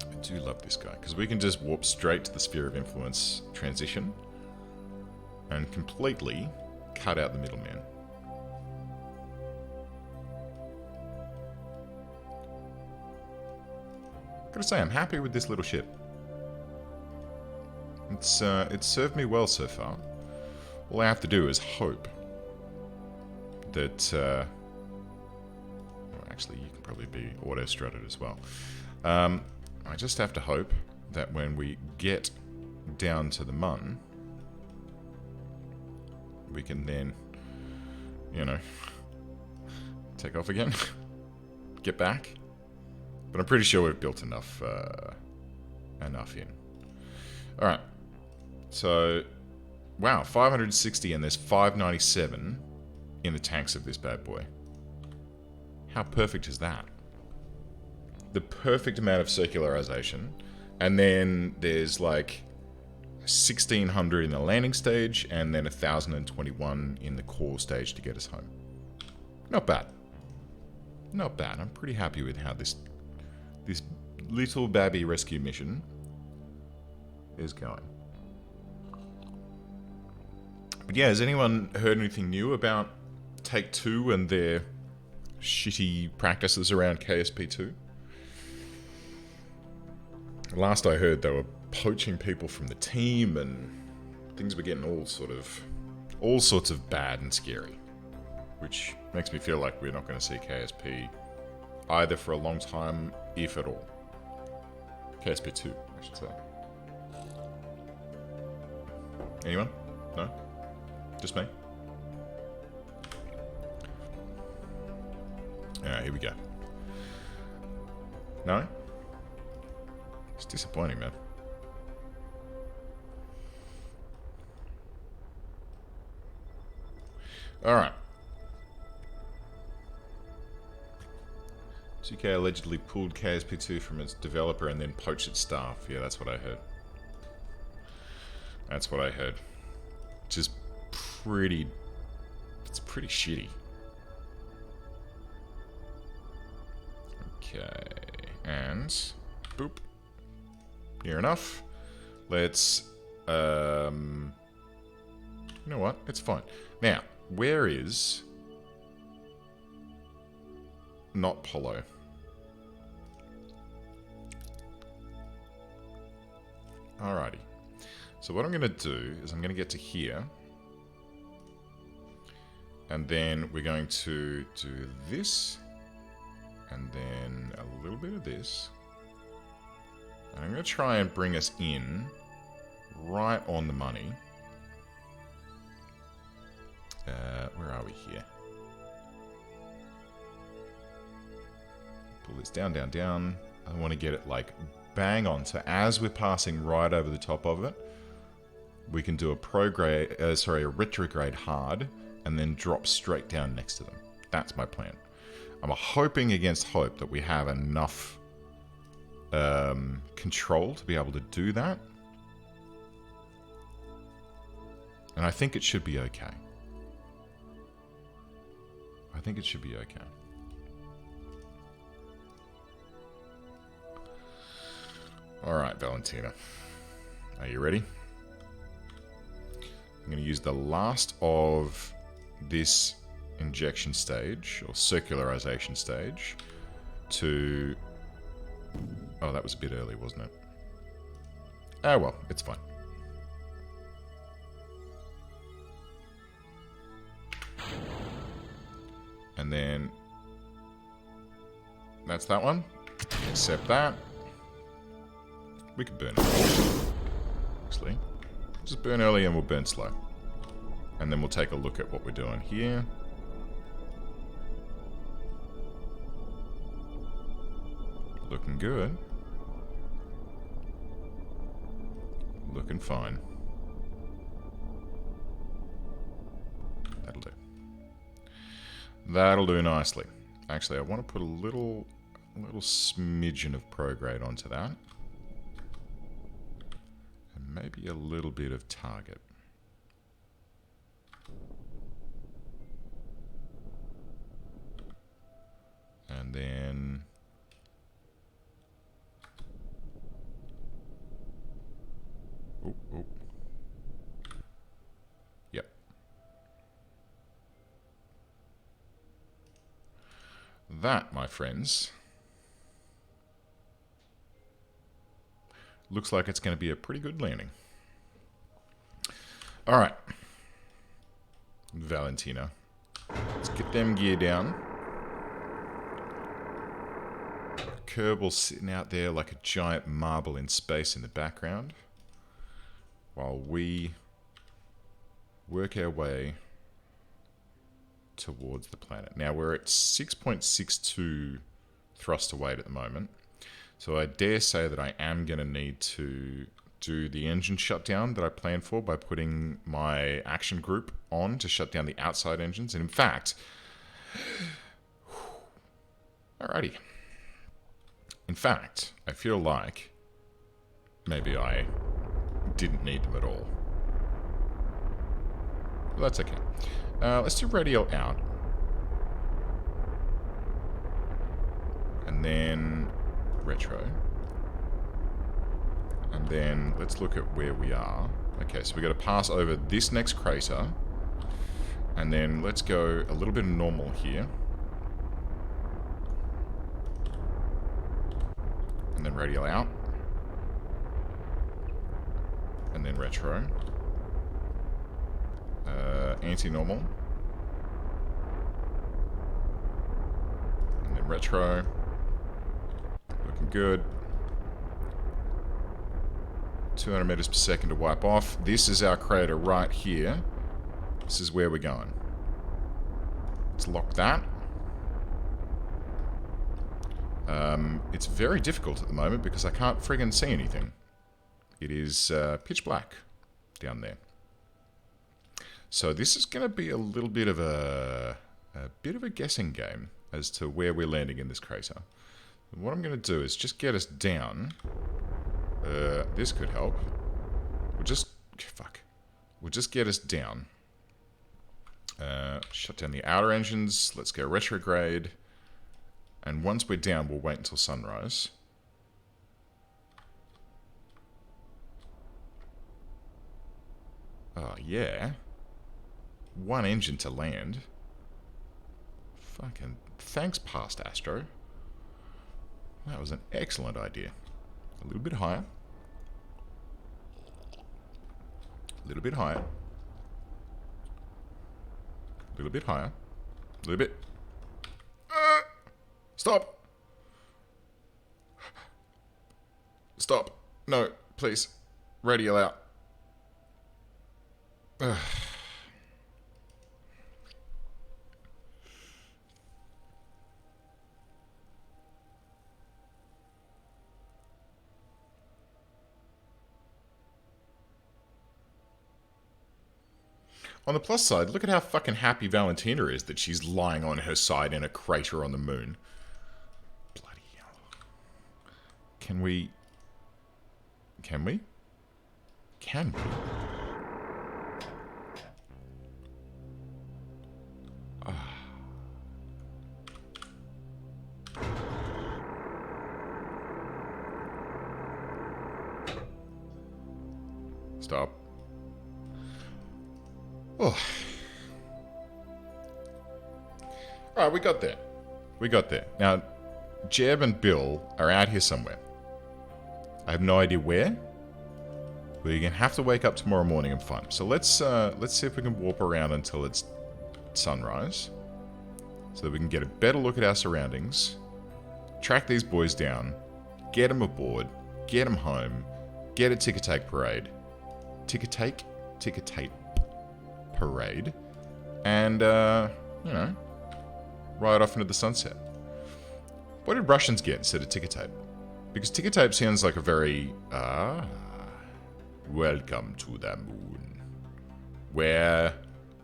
Speaker 1: I do love this guy, because we can just warp straight to the Sphere of Influence transition and completely cut out the middleman. Gotta say, I'm happy with this little ship. It's served me well so far. All I have to do is hope that... well, actually, you can probably be auto-strutted as well. I just have to hope that when we get down to the Mun, we can then, you know, take off again, get back. But I'm pretty sure we've built enough in. All right. So, wow, 560 and there's 597 in the tanks of this bad boy. How perfect is that? The perfect amount of circularization. And then there's like 1600 in the landing stage and then 1021 in the core stage to get us home. Not bad. Not bad. I'm pretty happy with how this little babby rescue mission is going. But yeah, has anyone heard anything new about Take 2 and their shitty practices around KSP2? Last I heard, they were poaching people from the team and things were getting all sorts of bad and scary. Which makes me feel like we're not going to see KSP either for a long time, if at all. KSP2, I should say. Anyone? No? Just me? Alright, here we go. No? It's disappointing, man. Alright. 2K allegedly pulled KSP2 from its developer and then poached its staff. Yeah, that's what I heard. That's what I heard. Which is pretty... It's pretty shitty. Okay. And... Boop. Near enough. Let's... You know what? It's fine. Now, where is... Not Polo? Alrighty. So what I'm going to do is I'm going to get to here. And then we're going to do this. And then a little bit of this. And I'm going to try and bring us in right on the money. Where are we here? Pull this down, down, down. I want to get it like bang on. So as we're passing right over the top of it, we can do a retrograde hard and then drop straight down next to them. That's my plan. I'm hoping against hope that we have enough control to be able to do that. And I think it should be okay. I think it should be okay. Alright, Valentina. Are you ready? I'm going to use the last of this injection stage, or circularization stage, to... Oh, that was a bit early, wasn't it? Oh well, it's fine. And then... That's that one. Accept that. We could burn early. Actually, just burn early and we'll burn slow. And then we'll take a look at what we're doing here. Looking good. Looking fine. That'll do. That'll do nicely. Actually, I want to put a little smidgen of prograde onto that. And maybe a little bit of target. And then... Oh, oh. that, my friends, looks like it's going to be a pretty good landing. Alright. Valentina. Let's get them gear down. Kerbal's sitting out there like a giant marble in space in the background, while we work our way towards the planet. Now we're at 6.62 thrust to weight at the moment, so I dare say that I am going to need to do the engine shutdown that I planned for by putting my action group on to shut down the outside engines. And in fact, alrighty. In fact, I feel like maybe I didn't need them at all. But that's okay. Let's do radio out. And then retro. And then let's look at where we are. Okay, so we got to pass over this next crater. And then let's go a little bit normal here. And then radial out. And then retro. Anti-normal. And then retro. Looking good. 200 meters per second to wipe off. This is our crater right here. This is where we're going. Let's lock that. It's very difficult at the moment because I can't friggin' see anything. It is pitch black down there. So this is going to be a little bit of a guessing game as to where we're landing in this crater. What I'm going to do is just get us down. This could help. We'll just get us down. Shut down the outer engines. Let's go retrograde. And once we're down, we'll wait until sunrise. Oh, yeah. One engine to land. Fucking thanks, past Astro. That was an excellent idea. A little bit higher. A little bit higher. A little bit higher. A little bit. Stop! Stop. No, please. Radial out. On the plus side, look at how fucking happy Valentina is that she's lying on her side in a crater on the moon. Bloody hell. Can we? Can we? Can we? Stop. Oh. Alright, we got there. We got there. Now, Jeb and Bill are out here somewhere. I have no idea where. We're gonna have to wake up tomorrow morning and find them. So let's see if we can warp around until it's sunrise. So that we can get a better look at our surroundings. Track these boys down. Get them aboard. Get them home. Get a ticker tape parade. Ticker tape parade. And, you know, ride off into the sunset. What did Russians get instead of ticker tape? Because ticker tape sounds like a very, welcome to the moon. Where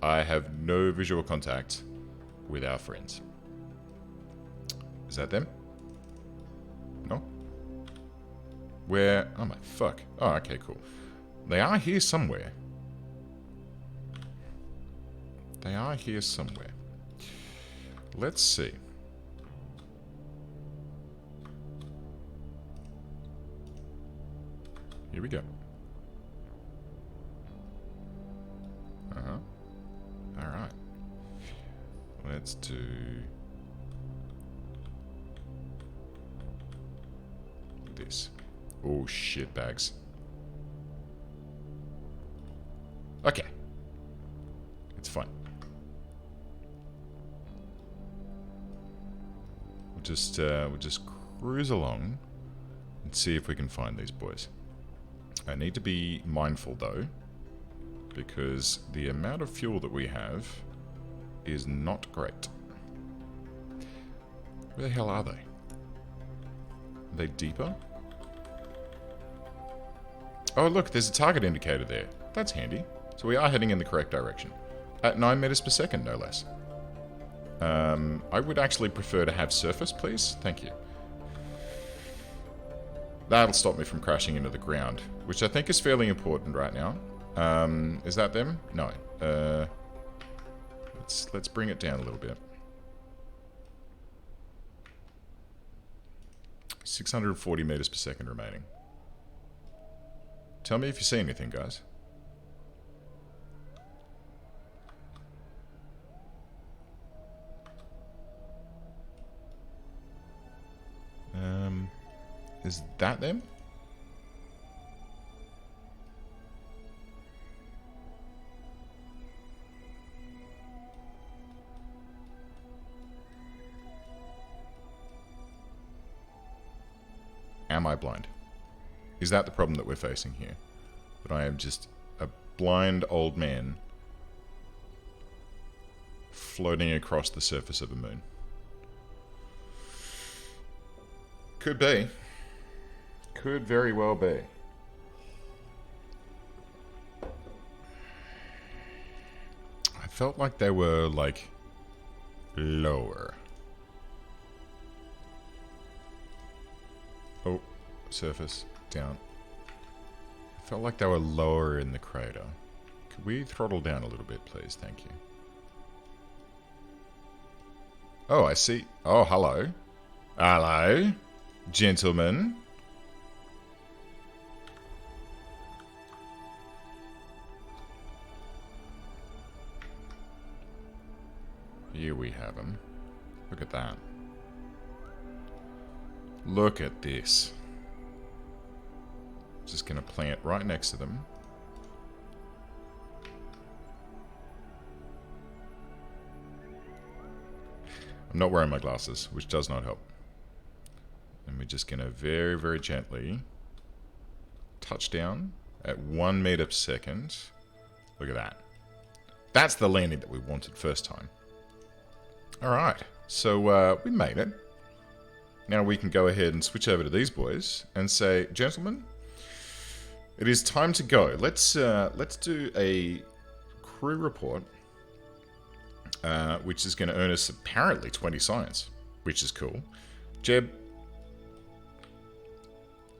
Speaker 1: I have no visual contact with our friends. Is that them? No? Where? Oh my fuck. Oh, okay, cool. They are here somewhere. They are here somewhere. Let's see. Here we go. Alright. Let's do Oh, shit bags. Okay. It's fine. We'll just cruise along and see if we can find these boys. I need to be mindful, though, because the amount of fuel that we have is not great. Where the hell are they? Are they deeper? Oh, look, there's a target indicator there. That's handy. So we are heading in the correct direction. At 9 meters per second, no less. I would actually prefer to have surface, please. Thank you. That'll stop me from crashing into the ground, which I think is fairly important right now. Is that them? No. Let's bring it down a little bit. 640 meters per second remaining. Tell me if you see anything, guys. Is that them? Am I blind? Is that the problem that we're facing here? That I am just a blind old man floating across the surface of a moon? Could be. Could very well be. I felt like they were, like, lower. Oh, surface, down. I felt like they were lower in the crater. Could we throttle down a little bit, please? Thank you. Oh, I see. Oh, hello. Hello, gentlemen. Here we have them. Look at that. Look at this. Just gonna plant right next to them. I'm not wearing my glasses, which does not help. And we're just gonna very, very gently touch down at 1 meter per second. Look at that. That's the landing that we wanted first time. Alright, so we made it. Now we can go ahead and switch over to these boys and say, gentlemen, it is time to go. Let's do a crew report, which is going to earn us apparently 20 science, which is cool. Jeb,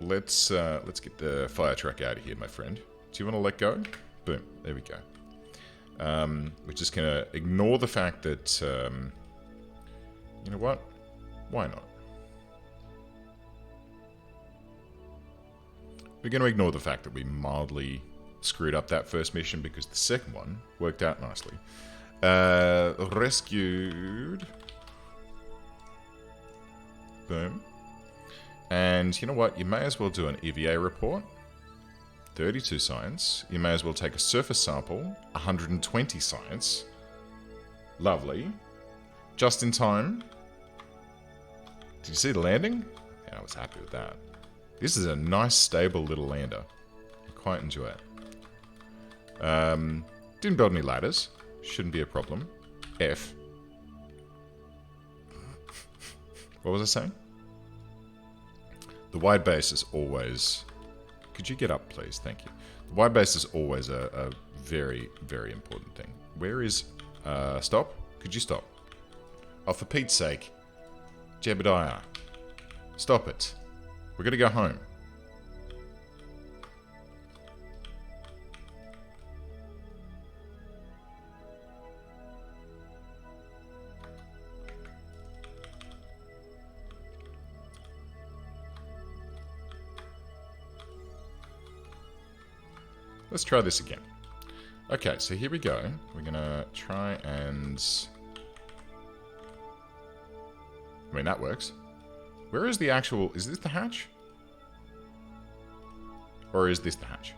Speaker 1: let's get the fire truck out of here, my friend. Do you want to let go? Boom, there we go. We're just going to ignore the fact that, you know what? Why not? We're going to ignore the fact that we mildly screwed up that first mission because the second one worked out nicely. Rescued. Boom. And you know what? You may as well do an EVA report. 32 science. You may as well take a surface sample. 120 science. Lovely. Just in time. Did you see the landing? Yeah, I was happy with that. This is a nice, stable little lander. I quite enjoy it. Didn't build any ladders. Shouldn't be a problem. F. What was I saying? The wide base is always... Could you get up, please? Thank you. The wide base is always a very, very important thing. Where is... stop? Could you stop? Oh, for Pete's sake. Jebediah. Stop it. We're gonna go home. Let's try this again. Okay, so here we go. We're gonna try and... I mean, that works. Where is the actual... Is this the hatch? Or is this the hatch?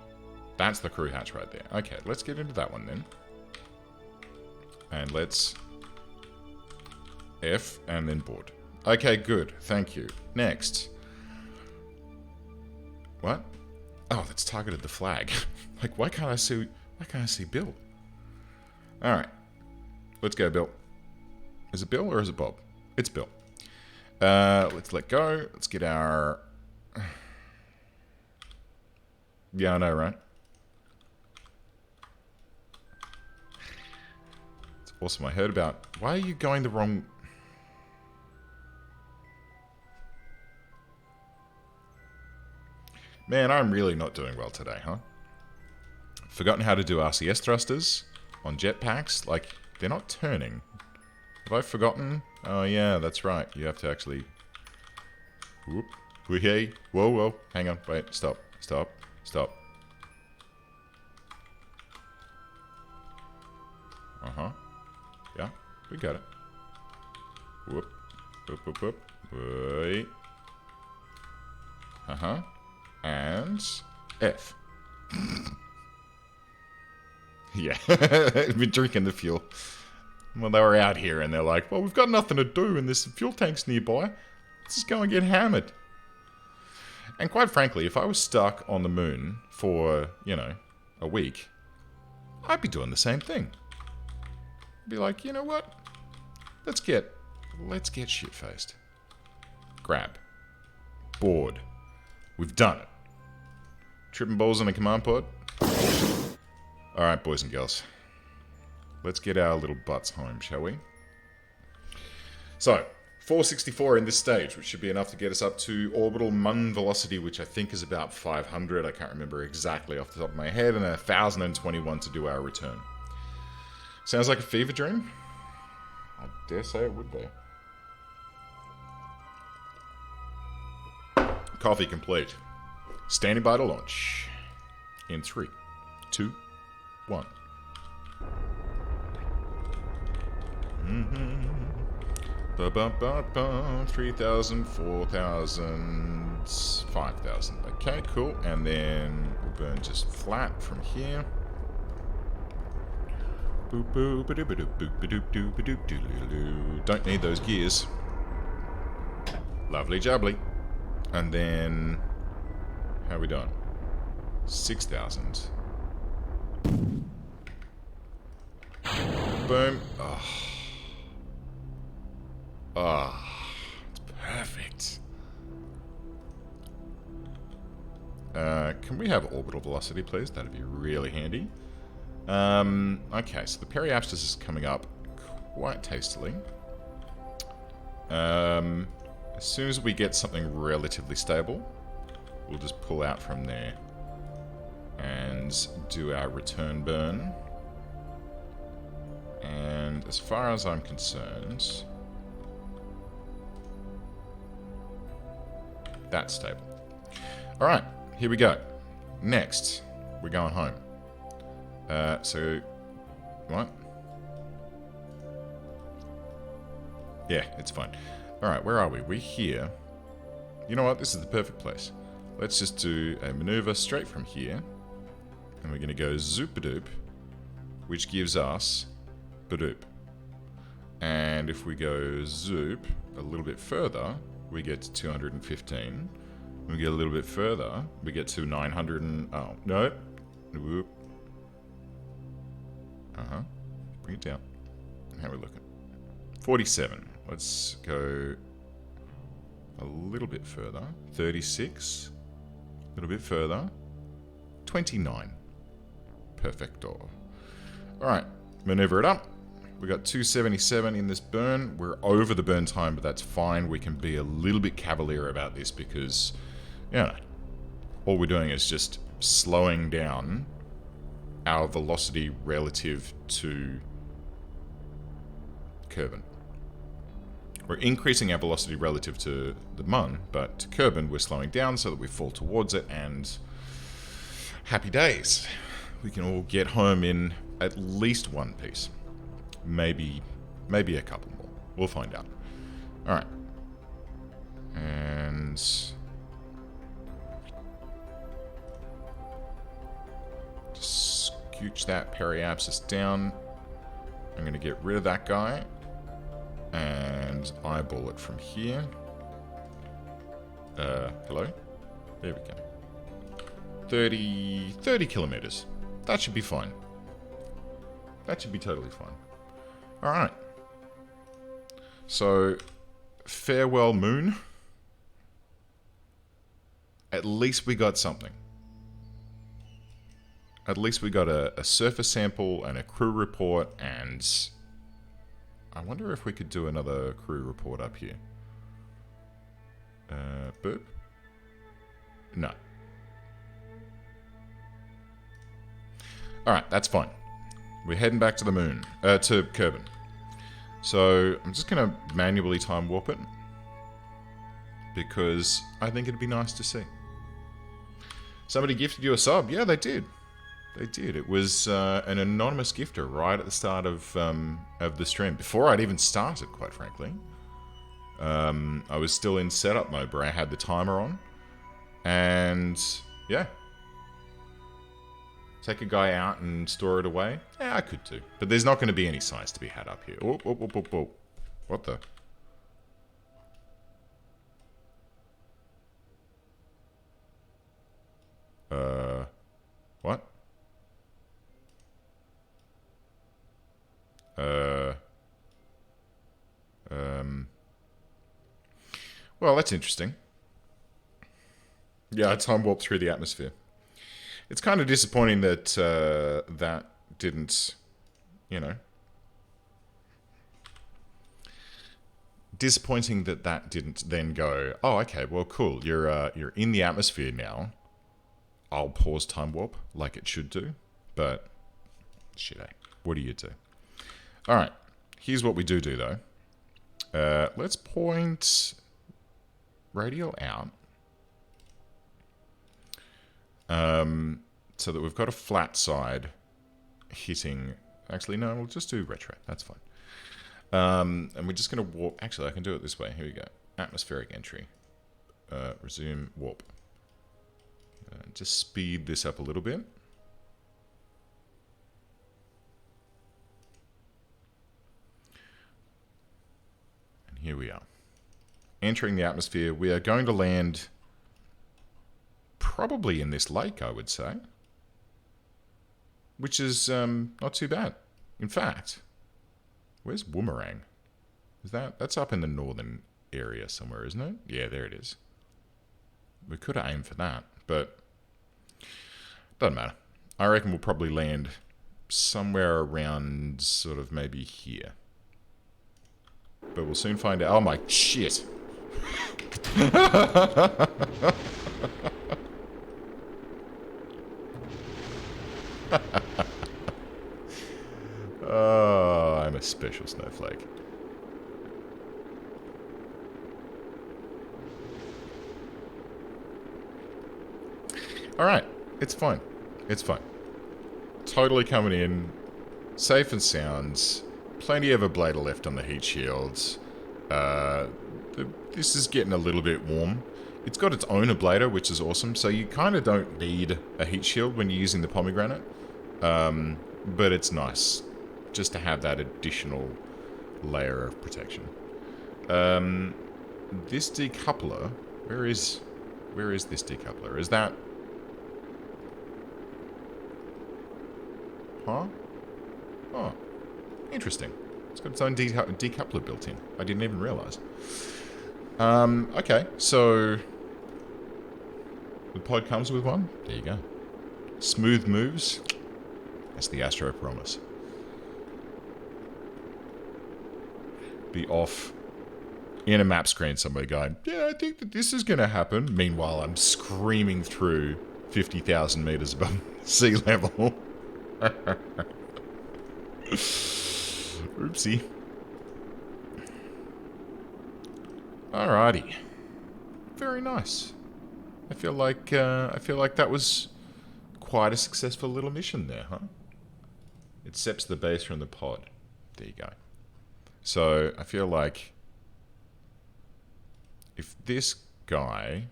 Speaker 1: That's the crew hatch right there. Okay, let's get into that one then. And let's F and then board. Okay, good. Thank you. Next. What? Oh, that's targeted the flag. Like, why can't I see Bill? Alright. Let's go, Bill. Is it Bill or is it Bob? It's Bill. Let's let go. Let's get our... Yeah, I know, right? It's awesome. I heard about... Why are you going the wrong... Man, I'm really not doing well today, huh? Forgotten how to do RCS thrusters on jetpacks. Like, they're not turning. Have I forgotten? Oh, yeah, that's right. You have to actually... Whoop. Hey. Whoa, whoa. Hang on. Wait. Stop. Stop. Stop. Uh-huh. Yeah, we got it. Whoop. Whoop, whoop, whoop. Wait. Uh-huh. And... F. Yeah. Been drinking the fuel. Well, they were out here and they're like, well, we've got nothing to do and there's some fuel tanks nearby. Let's just go and get hammered. And quite frankly, if I was stuck on the moon for, you know, a week, I'd be doing the same thing. I'd be like, you know what? Let's get shit-faced. Grab. Board. We've done it. Tripping balls in a command pod. Alright, boys and girls. Let's get our little butts home, shall we? So, 464 in this stage, which should be enough to get us up to orbital mun velocity, which I think is about 500. I can't remember exactly off the top of my head, and 1,021 to do our return. Sounds like a fever dream? I dare say it would be. Coffee complete. Standing by to launch. In 3, 2, 1. 3,000, 4,000, 5,000. Okay, cool. And then we'll burn just flat from here. Don't need those gears. Lovely jubbly. And then, how are we doing? 6,000. Boom. Oh. Oh, it's perfect. Can we have orbital velocity, please? That'd be really handy. Okay, so the periapsis is coming up quite tastily. As soon as we get something relatively stable, we'll just pull out from there and do our return burn. And as far as I'm concerned, that's stable. Alright, here we go. Next, we're going home. So, what? Yeah, it's fine. Alright, where are we? We're here. You know what? This is the perfect place. Let's just do a maneuver straight from here. And we're going to go zoop-a-doop, which gives us ba-doop. And if we go zoop a little bit further, we get to 215. We get a little bit further, we get to 900 and... Oh, no. Whoop. Uh-huh. Bring it down. How are we looking? 47. Let's go a little bit further. 36. A little bit further. 29. Perfecto. Alright. Maneuver it up. We got 277 in this burn. We're over the burn time, but that's fine. We can be a little bit cavalier about this because, you know, all we're doing is just slowing down our velocity relative to Kerbin. We're increasing our velocity relative to the mun, but to Kerbin we're slowing down so that we fall towards it, and happy days. We can all get home in at least one piece. Maybe a couple more. We'll find out. Alright. And... pooch that periapsis down. I'm going to get rid of that guy. And eyeball it from here. Hello? There we go. 30 kilometers. That should be fine. That should be totally fine. Alright. So, farewell moon. At least we got something. At least we got a surface sample and a crew report, and I wonder if we could do another crew report up here. Boop. No. Alright, that's fine. We're heading back to the moon. To Kerbin. So, I'm just going to manually time warp it. Because I think it'd be nice to see. Somebody gifted you a sub. Yeah, they did. They did. It was an anonymous gifter right at the start of the stream. Before I'd even started, quite frankly. I was still in setup mode where I had the timer on. And, yeah. Take a guy out and store it away? Yeah, I could too. But there's not going to be any science to be had up here. Oh, oh, oh, oh, oh. What the? What? Well, that's interesting. Yeah, I time warped through the atmosphere. It's kind of disappointing that that didn't, you know. Disappointing that that didn't then go, oh, okay, well, cool. You're in the atmosphere now. I'll pause time warp like it should do. But, shit, what do you do? Alright, here's what we do though. Let's point radio out. So that we've got a flat side hitting... Actually, no, we'll just do retro. That's fine. And we're just going to warp... Actually, I can do it this way. Here we go. Atmospheric entry. Resume warp. Just speed this up a little bit. And here we are. Entering the atmosphere. We are going to land probably in this lake, I would say. Which is not too bad. In fact, where's Woomerang? Is that's up in the northern area somewhere, isn't it? Yeah, there it is. We could have aimed for that, but doesn't matter. I reckon we'll probably land somewhere around sort of maybe here. But we'll soon find out. Oh my shit. Oh, I'm a special snowflake. Alright, it's fine. It's fine. Totally coming in. Safe and sound. Plenty of ablator left on the heat shields. This is getting a little bit warm. It's got its own ablator, which is awesome. So you kind of don't need a heat shield when you're using the pomegranate. But it's nice just to have that additional layer of protection. This decoupler, where is this decoupler? Is that... Huh? Oh, interesting. It's got its own decoupler built in. I didn't even realize. Okay, so... The pod comes with one. There you go. Smooth moves. That's the Astro promise. Be off in a map screen somewhere going, yeah, I think that this is going to happen. Meanwhile, I'm screaming through 50,000 meters above sea level. Oopsie. Alrighty. Very nice. I feel like that was quite a successful little mission there, huh? It seps the base from the pod. There you go. So I feel like if this guy,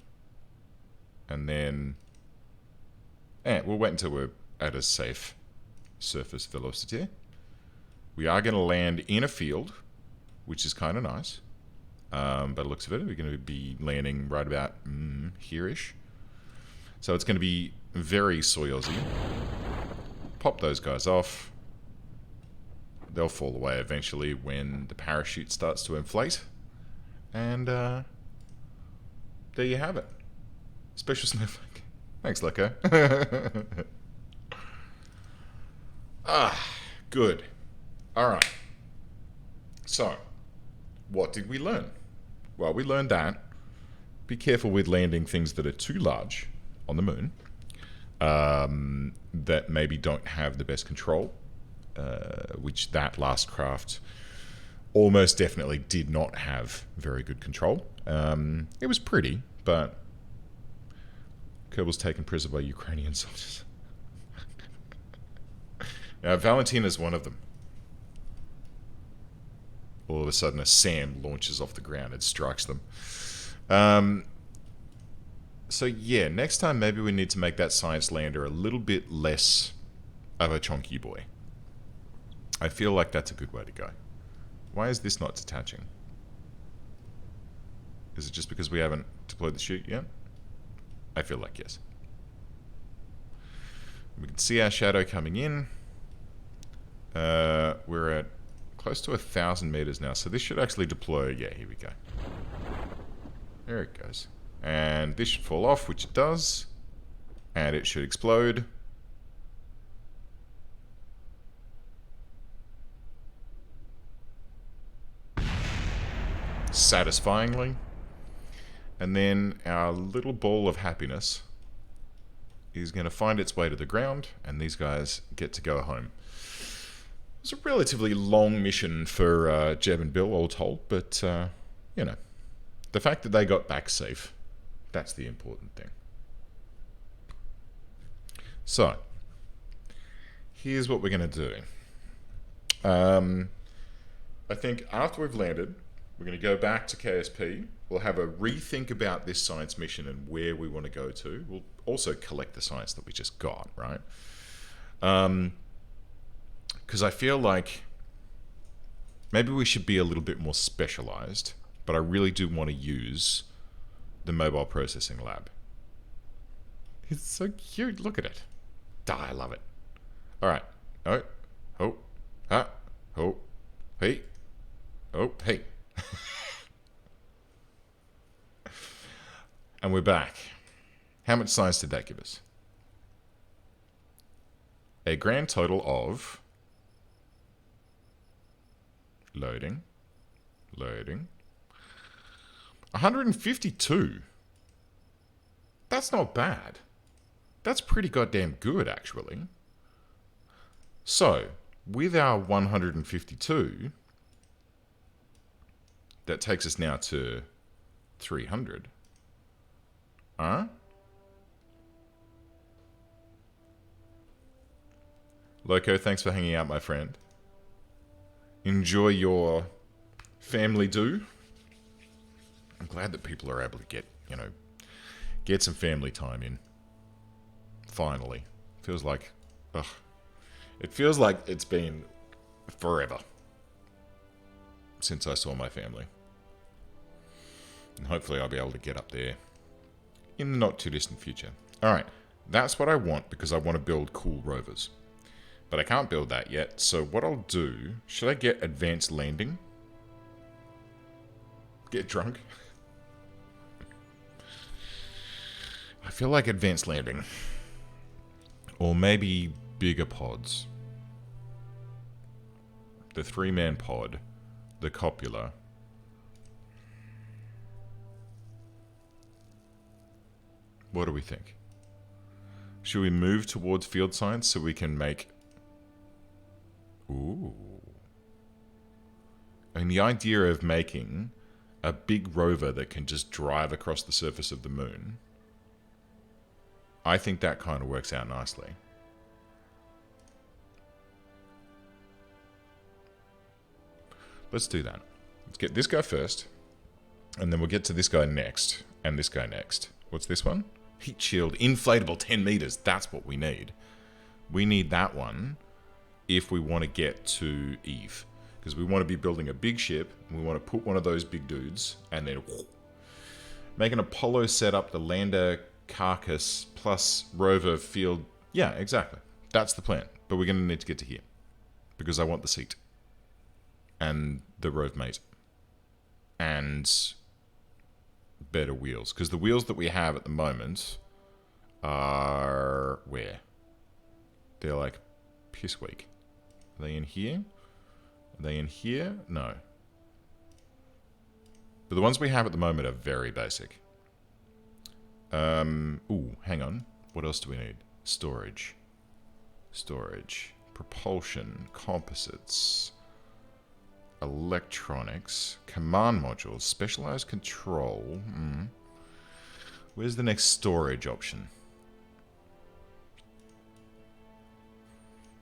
Speaker 1: and then, we'll wait until we're at a safe surface velocity. We are going to land in a field, which is kind of nice. By the looks of it, we're going to be landing right about here-ish. So it's going to be very Soyuzy. Pop those guys off. They'll fall away eventually when the parachute starts to inflate. And there you have it. Special snowflake. Thanks, Lecco. Good. Alright. So, what did we learn? Well, we learned that be careful with landing things that are too large on the moon, that maybe don't have the best control, which that last craft almost definitely did not have very good control. It was pretty, but Kerbal's taken prisoner by Ukrainian soldiers. Now, Valentina's one of them. All of a sudden, a SAM launches off the ground and strikes them. So yeah, next time maybe we need to make that science lander a little bit less of a chunky boy. I feel like that's a good way to go. Why is this not detaching? Is it just because we haven't deployed the chute yet? I feel like yes. We can see our shadow coming in. We're at close to 1,000 meters now, so this should actually deploy. Yeah, here we go. There it goes. And this should fall off, which it does. And it should explode. Satisfyingly. And then our little ball of happiness is going to find its way to the ground, and these guys get to go home. It's a relatively long mission for Jeb and Bill, all told, but, you know, the fact that they got back safe, that's the important thing. So, here's what we're going to do. I think after we've landed, we're going to go back to KSP. We'll have a rethink about this science mission and where we want to go to. We'll also collect the science that we just got, right? Because I feel like maybe we should be a little bit more specialized, but I really do want to use the mobile processing lab. It's so cute. Look at it. I love it. All right. Oh, oh, ah, oh, hey, oh, hey. And we're back. How much science did that give us? A grand total of... Loading. 152. That's not bad. That's pretty goddamn good, actually. So, with our 152, that takes us now to 300. Huh? Loco, thanks for hanging out, my friend. Enjoy your family do. I'm glad that people are able to get, you know, get some family time in. Finally. Feels like, ugh. It feels like it's been forever since I saw my family. And hopefully I'll be able to get up there in the not too distant future. Alright, that's what I want because I want to build cool rovers. But I can't build that yet, so what I'll do... Should I get advanced landing? Get drunk? I feel like advanced landing. Or maybe bigger pods. The 3-man pod. The copula. What do we think? Should we move towards field science so we can make... Ooh. I mean, the idea of making a big rover that can just drive across the surface of the moon, I think that kind of works out nicely. Let's do that. Let's get this guy first, and then we'll get to this guy next, and this guy next. What's this one? Heat shield, inflatable 10 meters. That's what we need. We need that one. if we want to get to Eve. Because we want to be building a big ship, and we want to put one of those big dudes, and then make an Apollo setup, the lander carcass plus rover field. Yeah, exactly. That's the plan. But we're going to need to get to here. Because I want the seat. And the rove mate. And better wheels. Because the wheels that we have at the moment are... where? They're like piss weak. Are they in here? Are they in here? No. But the ones we have at the moment are very basic. Ooh, hang on. What else do we need? Storage. Storage. Propulsion. Composites. Electronics. Command modules. Specialized control. Where's the next storage option?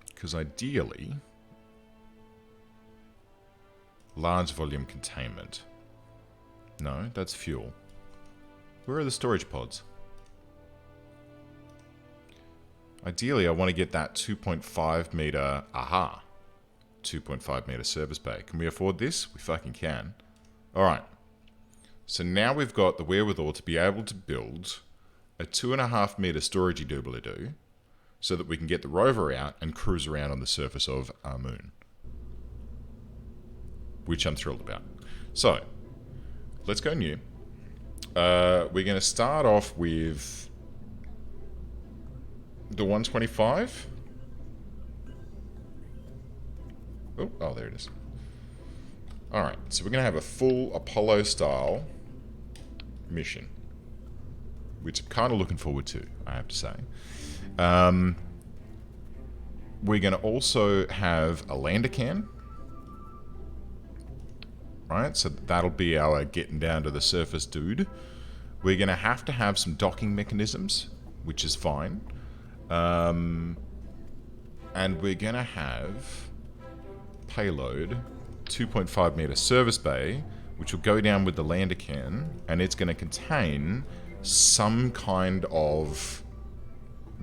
Speaker 1: Because ideally... large volume containment. No, that's fuel. Where are the storage pods? Ideally, I want to get that 2.5 meter... aha! 2.5 meter service bay. Can we afford this? We fucking can. Alright. So now we've got the wherewithal to be able to build a 2.5 meter storagey doobly-doo so that we can get the rover out and cruise around on the surface of our moon. Which I'm thrilled about. So, let's go new. We're going to start off with the 125. Oh, there it is. Alright, so we're going to have a full Apollo-style mission. Which I'm kind of looking forward to, I have to say. We're going to also have a lander can. Right, so that'll be our getting down to the surface dude. We're going to have some docking mechanisms, which is fine. And we're going to have payload, 2.5 meter service bay, which will go down with the lander can, and it's going to contain some kind of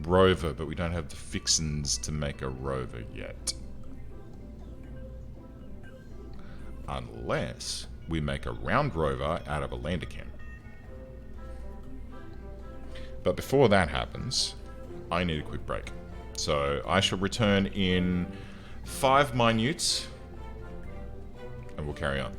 Speaker 1: rover, but we don't have the fixins to make a rover yet. Unless we make a round rover out of a lander can. But before that happens, I need a quick break. So I shall return in 5 minutes, and we'll carry on.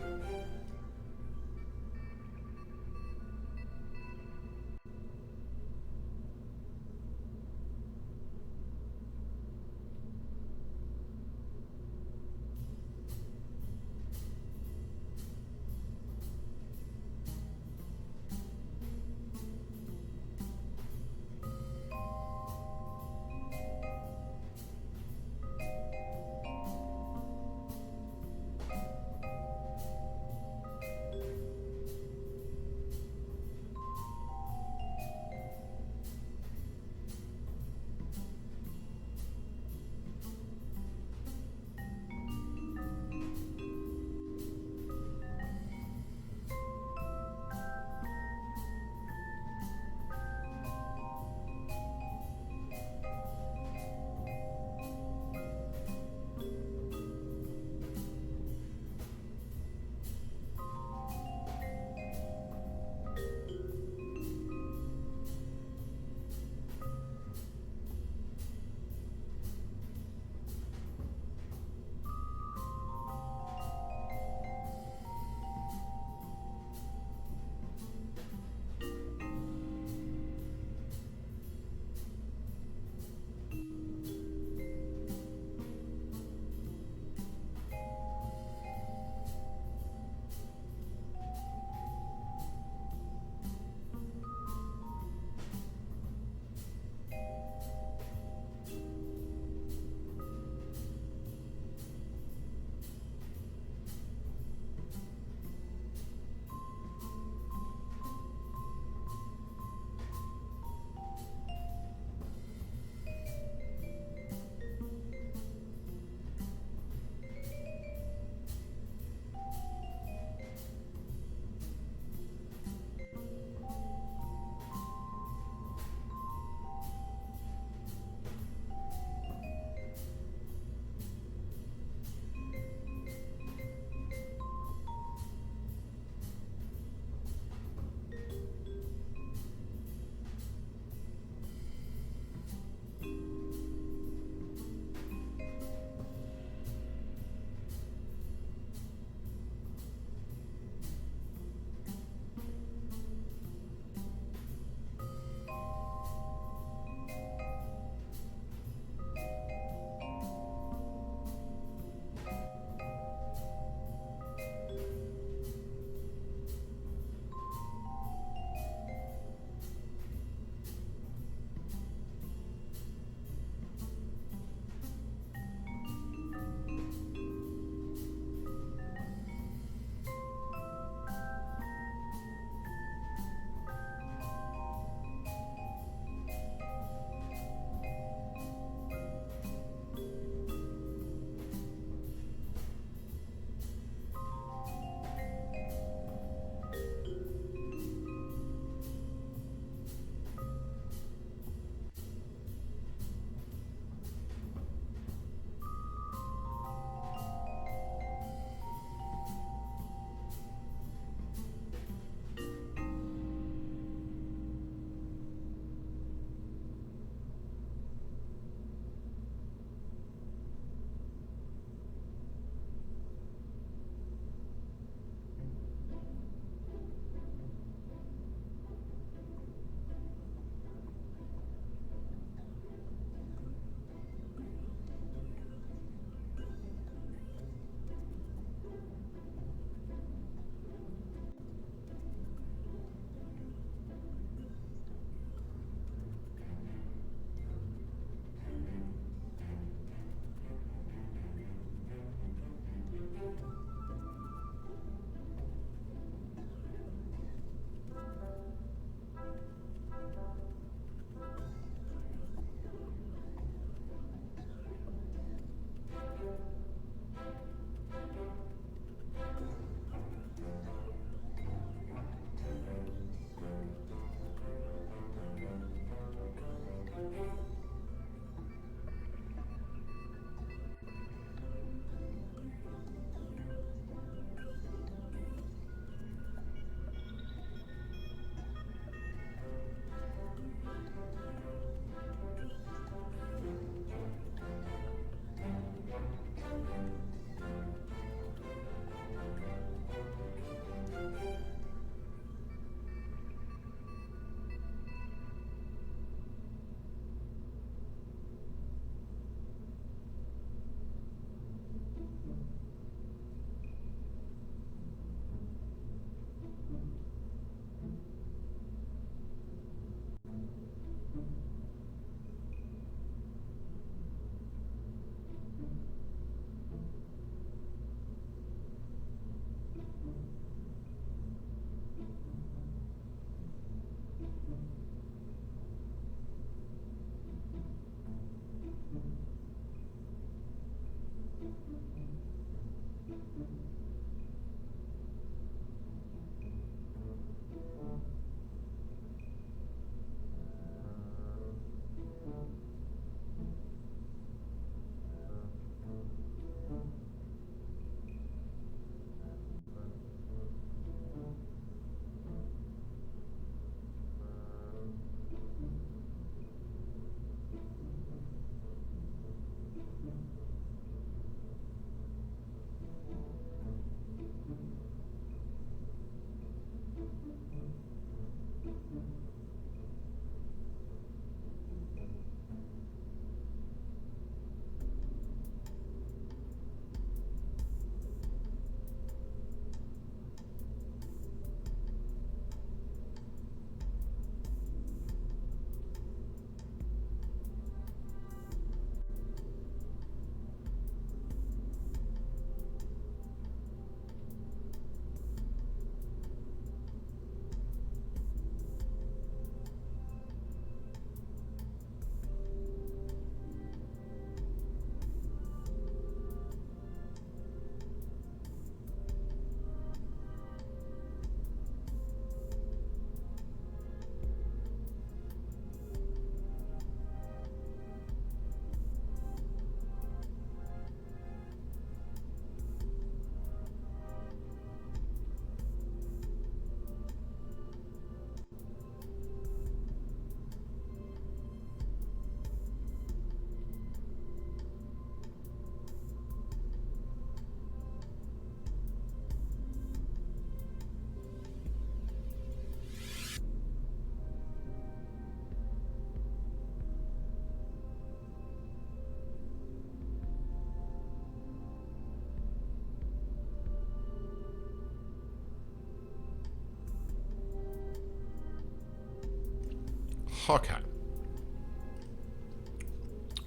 Speaker 1: Okay.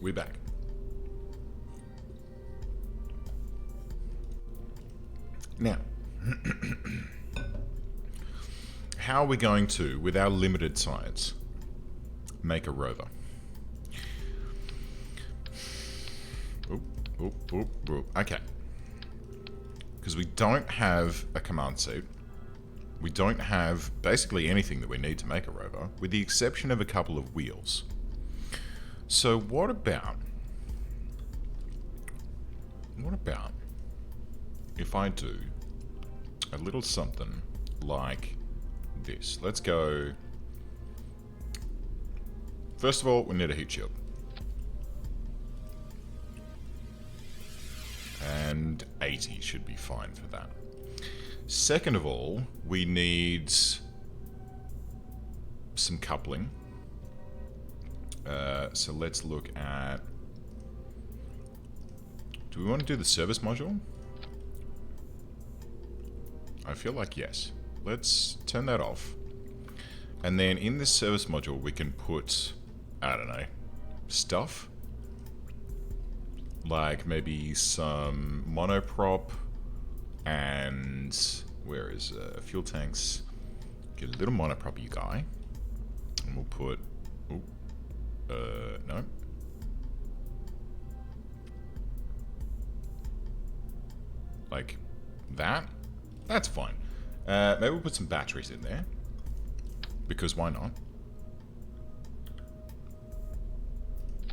Speaker 1: We're back. Now, how are we going to, with our limited science, make a rover? Okay. Because we don't have a command seat. We don't have basically anything that we need to make a rover, with the exception of a couple of wheels. So what about if I do a little something like this? Let's go. First of all, we need a heat shield. And 80 should be fine for that. Second of all, we need some coupling. So let's look at... Do we want to do the service module? I feel like yes. Let's turn that off. And then in this service module, we can put, I don't know, stuff. Like maybe some monoprop and where is fuel tanks? Get a little monoprop-y guy. And we'll put, no. Like that? That's fine. Maybe we'll put some batteries in there. Because why not?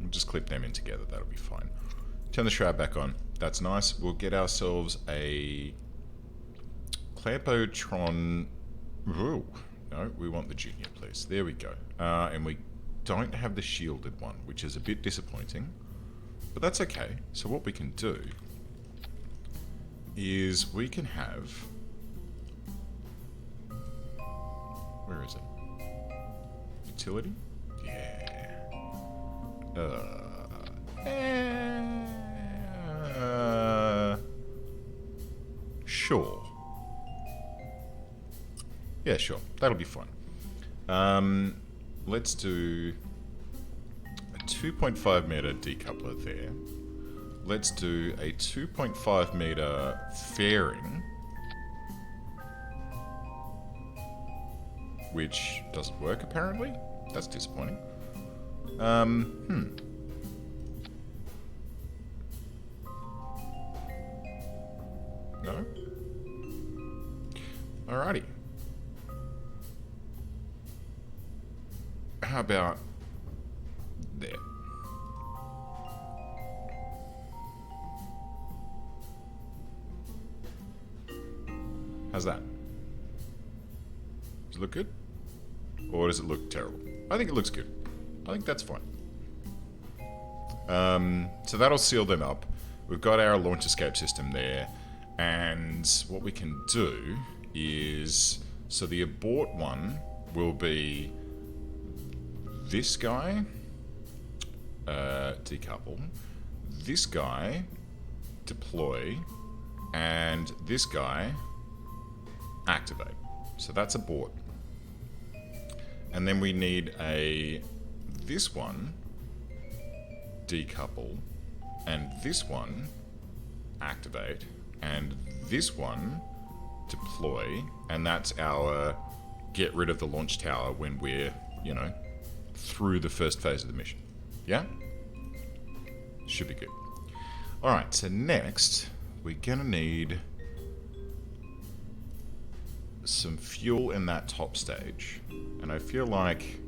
Speaker 1: We'll just clip them in together, that'll be fine. Turn the shroud back on. That's nice. We'll get ourselves a Clampotron. Ooh, no, we want the junior, please. There we go. And we don't have the shielded one, which is a bit disappointing. But that's okay. So what we can do is we can have... Where is it? Utility? Yeah. Sure. Yeah, sure. That'll be fine. Let's do a 2.5 meter decoupler there. Let's do a 2.5 meter fairing, which doesn't work apparently. That's disappointing. No, Alrighty. How about there? How's that? Does it look good? Or does it look terrible? I think it looks good. I think that's fine. So that'll seal them up. We've got our launch escape system there. And what we can do is... So the abort one will be this guy, decouple, this guy, deploy, and this guy, activate. So that's abort. And then we need this one, decouple, and this one, activate, and this one, deploy, and that's our get rid of the launch tower when we're, you know, through the first phase of the mission. Yeah? Should be good. Alright, so next, we're gonna need some fuel in that top stage. And I feel like...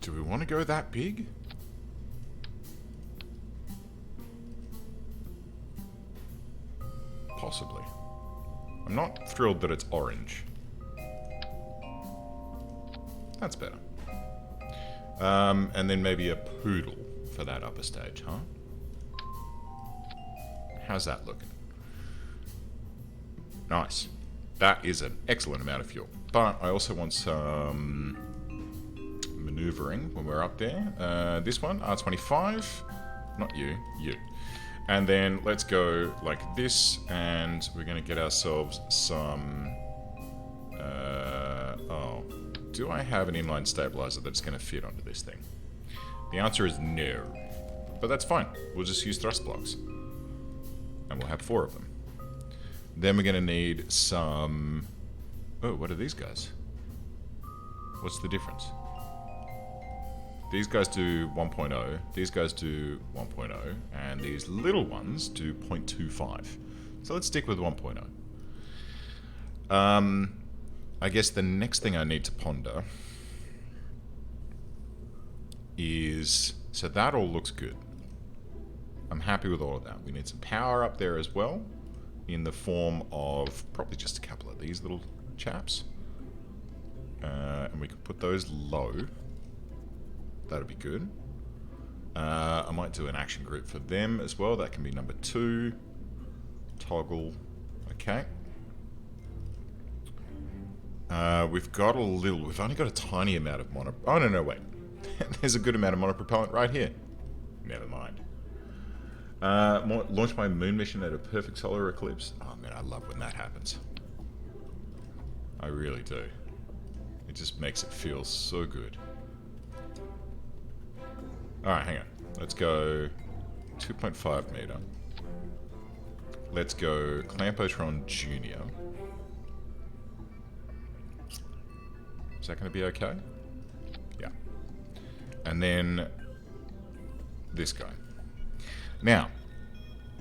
Speaker 1: Do we want to go that big? Possibly. I'm not thrilled that it's orange. That's better. And then maybe a poodle for that upper stage, huh? How's that looking? Nice. That is an excellent amount of fuel. But I also want some maneuvering when we're up there. This one, R25. Not you, you. And then let's go like this, and we're going to get ourselves some... oh. Do I have an inline stabilizer that's going to fit onto this thing? The answer is no. But that's fine. We'll just use thrust blocks. And we'll have 4 of them. Then we're going to need some... Oh, what are these guys? What's the difference? These guys do 1.0, these guys do 1.0, and these little ones do 0.25. So let's stick with 1.0. I guess the next thing I need to ponder is... So that all looks good. I'm happy with all of that. We need some power up there as well, in the form of probably just a couple of these little chaps. And we can put those low. That'll be good. I might do an action group for them as well. That can be number 2. Toggle. Okay. We've got a little... We've only got a tiny amount of mono... Oh, no, wait. There's a good amount of monopropellant right here. Never mind. Launch my moon mission at a perfect solar eclipse. Oh, man, I love when that happens. I really do. It just makes it feel so good. Alright, hang on. Let's go 2.5 meter. Let's go Clampotron Junior. Is that going to be okay? Yeah. And then this guy. Now,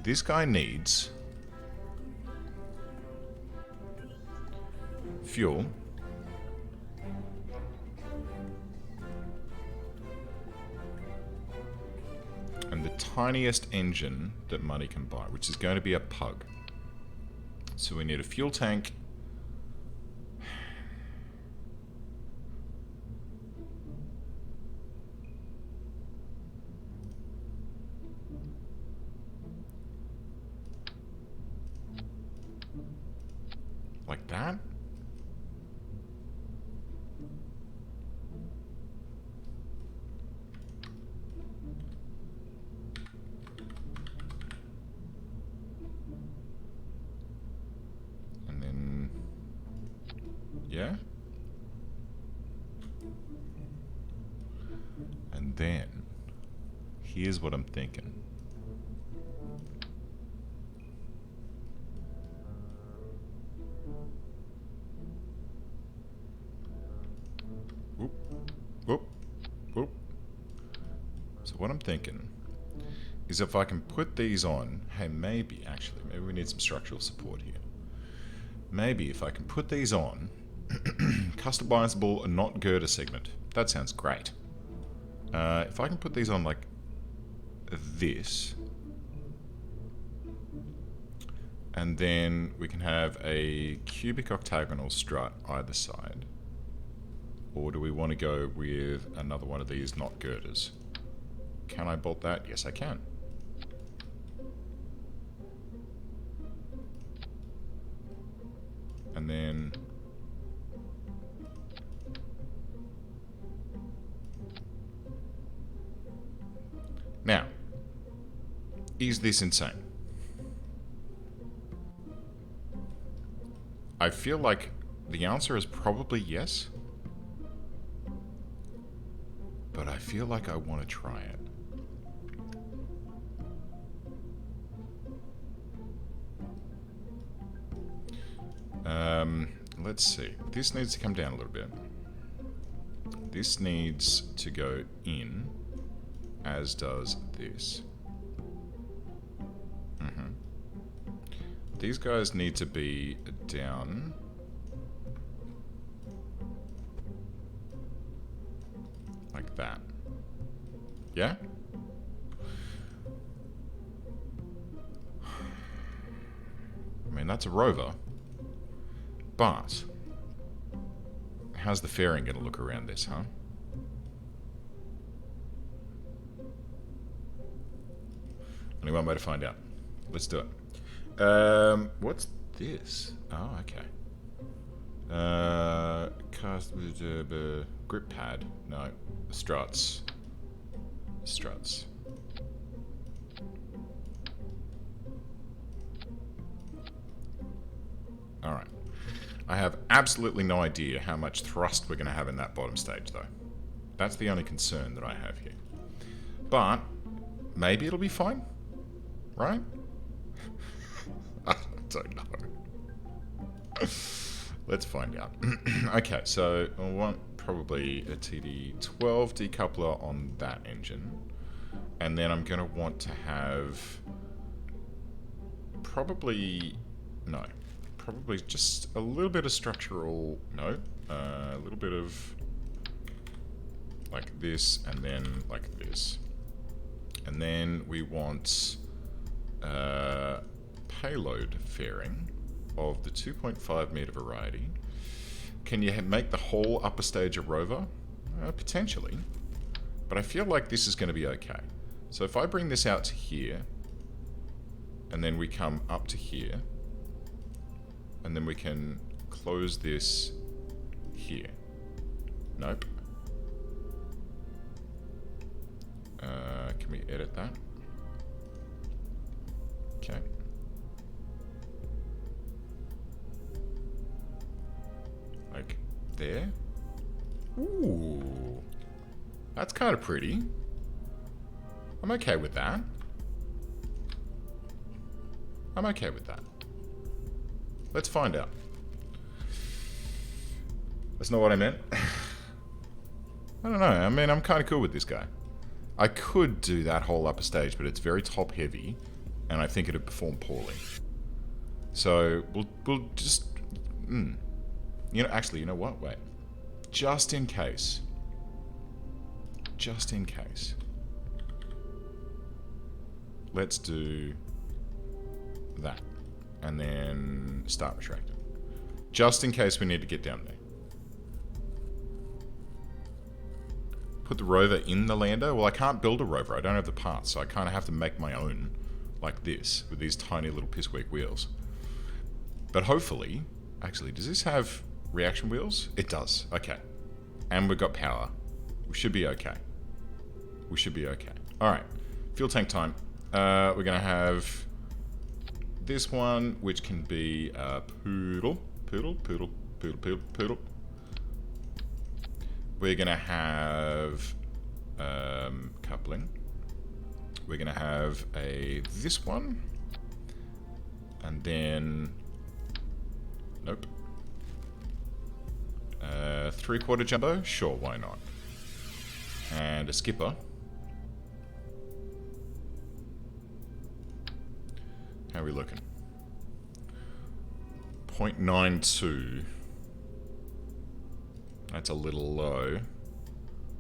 Speaker 1: this guy needs fuel. And the tiniest engine that money can buy, which is going to be a pug. So we need a fuel tank. Like that? And then... yeah? And then... here's what I'm thinking. So what I'm thinking is if I can put these on. Hey, maybe we need some structural support here. Maybe if I can put these on, customizable not girder segment. That sounds great. If I can put these on like this, and then we can have a cubic octagonal strut either side. Or do we want to go with another one of these not girders? Can I bolt that? Yes, I can. And then... Now, is this insane? I feel like the answer is probably yes. But I feel like I want to try it. Let's see. This needs to come down a little bit. This needs to go in, as does this. These guys need to be down. Like that. Yeah? I mean, that's a rover. But how's the fairing going to look around this, huh? Only one way to find out. Let's do it. What's this? Oh, okay. Cast grip pad. No. Struts. Struts. Alright. I have absolutely no idea how much thrust we're going to have in that bottom stage, though. That's the only concern that I have here. But maybe it'll be fine, right? I don't know. Let's find out. Okay, so I want probably a TD12 decoupler on that engine. And then I'm going to want to have probably just a little bit of structural, a little bit of like this and then like this. And then we want payload fairing of the 2.5 meter variety. Can you make the whole upper stage a rover? Potentially. But I feel like this is going to be okay. So if I bring this out to here, and then we come up to here, and then we can close this here. Nope. Can we edit that? Okay. Like there? Ooh. That's kind of pretty. I'm okay with that. I'm okay with that. Let's find out. That's not what I meant. I don't know. I mean, I'm kind of cool with this guy. I could do that whole upper stage, but it's very top heavy, and I think it'd perform poorly. So we'll just, actually, you know what? Wait, just in case. Just in case. Let's do that. And then start retracting. Just in case we need to get down there. Put the rover in the lander? Well, I can't build a rover. I don't have the parts, so I kind of have to make my own. Like this, with these tiny little pissweak wheels. But hopefully... Actually, does this have reaction wheels? It does. Okay. And we've got power. We should be okay. We should be okay. Alright. Fuel tank time. We're going to have... this one, which can be poodle. We're going to have coupling. We're going to have this one. And then... nope. 3/4 jumbo? Sure, why not? And a skipper. How are we looking? 0.92. That's a little low.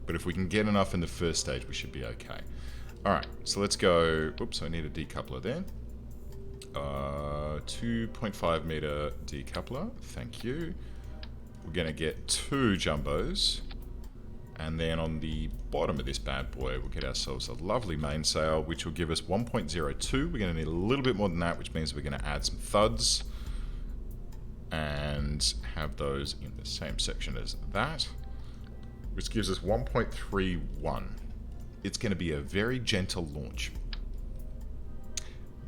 Speaker 1: But if we can get enough in the first stage, we should be okay. Alright, so let's go... Oops, I need a decoupler there. 2.5 meter decoupler. Thank you. We're going to get 2 jumbos. And then on the bottom of this bad boy, we'll get ourselves a lovely mainsail, which will give us 1.02. We're going to need a little bit more than that, which means we're going to add some thuds. And have those in the same section as that. Which gives us 1.31. It's going to be a very gentle launch.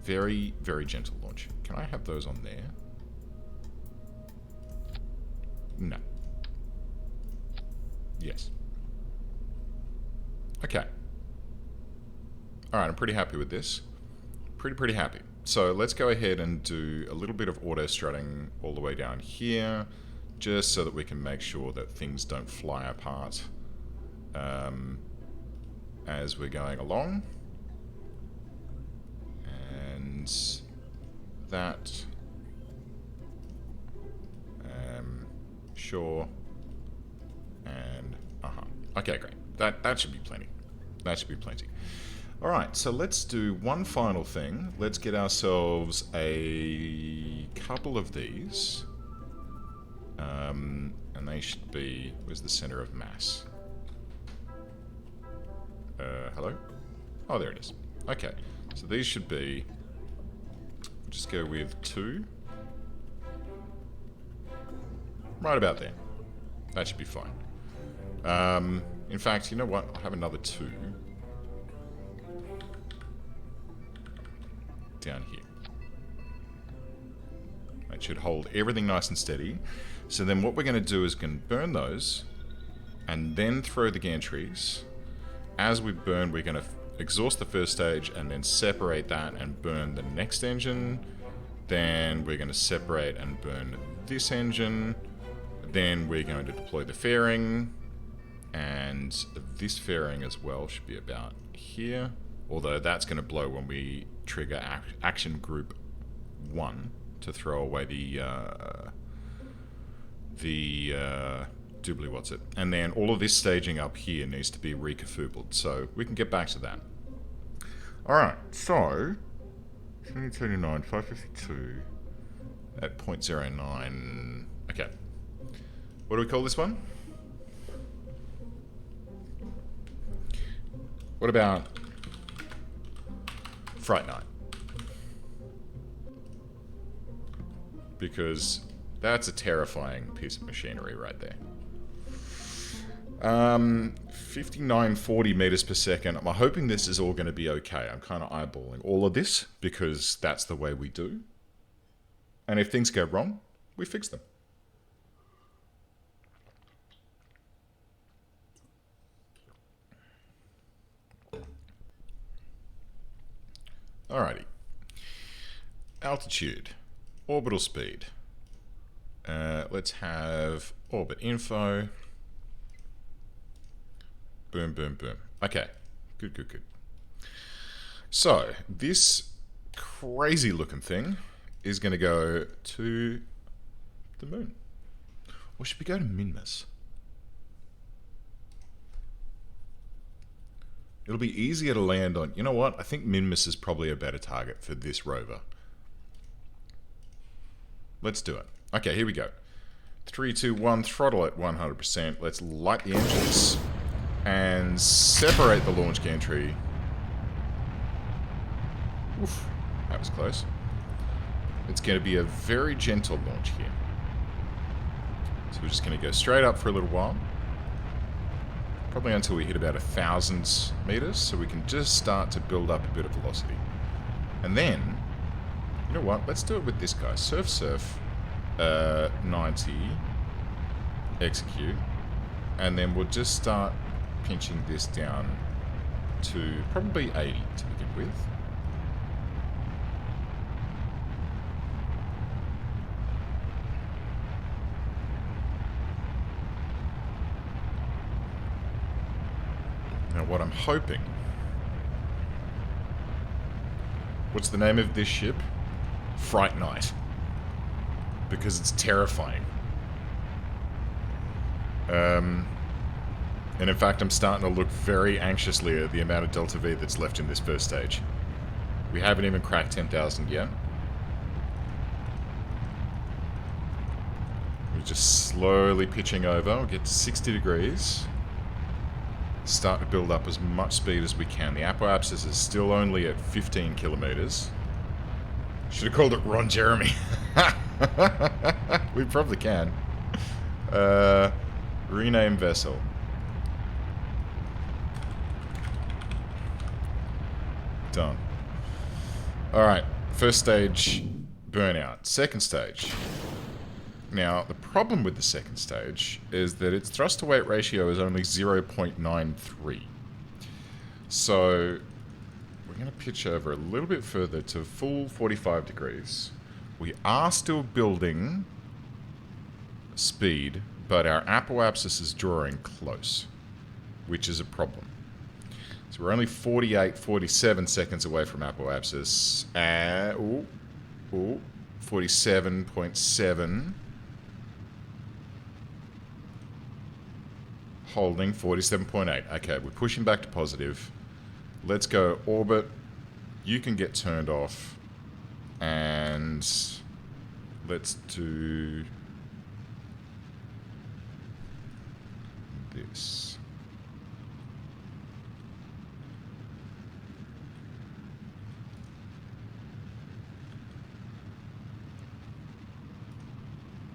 Speaker 1: Very, very gentle launch. Can I have those on there? No. Yes. Okay. Alright, I'm pretty happy with this. Pretty happy. So let's go ahead and do a little bit of auto strutting all the way down here, just so that we can make sure that things don't fly apart as we're going along. And that... sure. And... Okay, great. That should be plenty. That should be plenty. Alright, so let's do one final thing. Let's get ourselves a couple of these. And they should be... Where's the center of mass? Hello? Oh, there it is. Okay, so these should be... We'll just go with 2. Right about there. That should be fine. In fact, you know what? I'll have another 2. Down here. That should hold everything nice and steady. So then what we're going to do is going to burn those and then throw the gantries. As we burn, we're going to exhaust the first stage and then separate that and burn the next engine. Then we're going to separate and burn this engine. Then we're going to deploy the fairing. And this fairing as well should be about here. Although that's going to blow when we trigger action group 1 to throw away the doobly what's it. And then all of this staging up here needs to be recafoobled. So we can get back to that. Alright, so 2039, 552 at 0.09. Okay. What do we call this one? What about Fright Night? Because that's a terrifying piece of machinery right there. 5940 meters per second. I'm hoping this is all going to be okay. I'm kind of eyeballing all of this because that's the way we do. And if things go wrong, we fix them. Alrighty. Altitude. Orbital speed. Let's have orbit info. Boom, boom, boom. Okay. Good. So, this crazy looking thing is going to go to the moon. Or should we go to Minmus? It'll be easier to land on. You know what? I think Minmus is probably a better target for this rover. Let's do it. Okay, here we go. 3, 2, 1, throttle at 100%. Let's light the engines and separate the launch gantry. Oof, that was close. It's going to be a very gentle launch here. So we're just going to go straight up for a little while. Probably until we hit about 1,000 meters, so we can just start to build up a bit of velocity. And then, you know what? Let's do it with this guy. Surf, 90, execute, and then we'll just start pinching this down to probably 80 to begin with. Now what I'm hoping... What's the name of this ship? Fright Night. Because it's terrifying. And in fact, I'm starting to look very anxiously at the amount of Delta V that's left in this first stage. We haven't even cracked 10,000 yet. We're just slowly pitching over. We'll get to 60 degrees. Start to build up as much speed as we can. The apoapsis is still only at 15 kilometers. Should have called it Ron Jeremy. We probably can. Rename vessel. Done. Alright, first stage, burnout. Second stage. Now, the problem with the second stage is that its thrust-to-weight ratio is only 0.93. So, we're going to pitch over a little bit further to full 45 degrees. We are still building speed, but our apoapsis is drawing close, which is a problem. So we're only 48, 47 seconds away from apoapsis. 47.7. Holding 47.8. Okay, we're pushing back to positive. Let's go orbit. You can get turned off. And let's do this.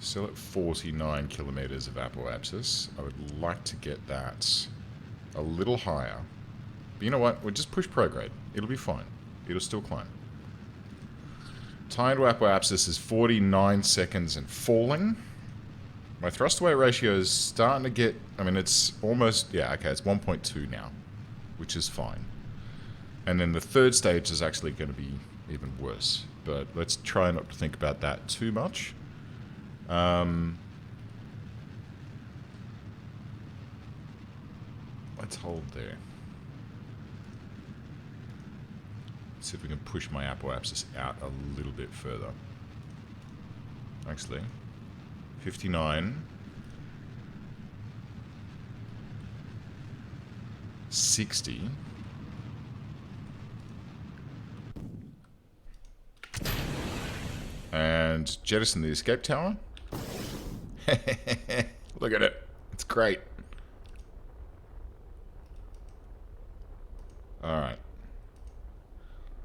Speaker 1: Still at 49 kilometers of apoapsis. I would like to get that a little higher. But you know what? We'll just push prograde. It'll be fine. It'll still climb. Time to apoapsis is 49 seconds and falling. My thrust-to-weight ratio is starting to get... I mean, it's almost... Yeah, okay, it's 1.2 now, which is fine. And then the third stage is actually going to be even worse. But let's try not to think about that too much. Let's hold there. See if we can push my apoapsis out a little bit further. Actually, 59, 60. And jettison the escape tower. Look at it. It's great. Alright.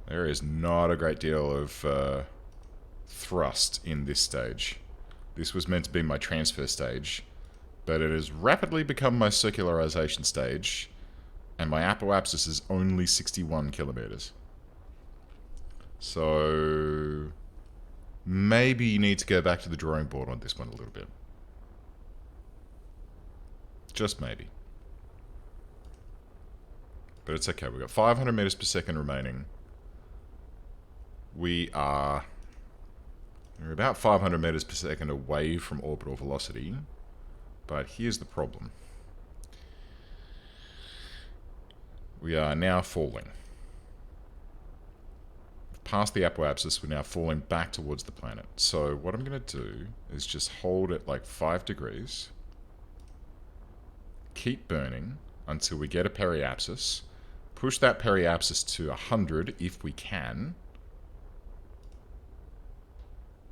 Speaker 1: There is not a great deal of thrust in this stage. This was meant to be my transfer stage, but it has rapidly become my circularization stage, and my apoapsis is only 61 kilometers. So maybe you need to go back to the drawing board on this one a little bit. Just maybe. But it's okay. We've got 500 meters per second remaining. We're about 500 meters per second away from orbital velocity. But here's the problem. We are now falling. Past the apoapsis, we're now falling back towards the planet. So what I'm going to do is just hold it like 5 degrees. Keep burning until we get a periapsis. Push that periapsis to 100 if we can.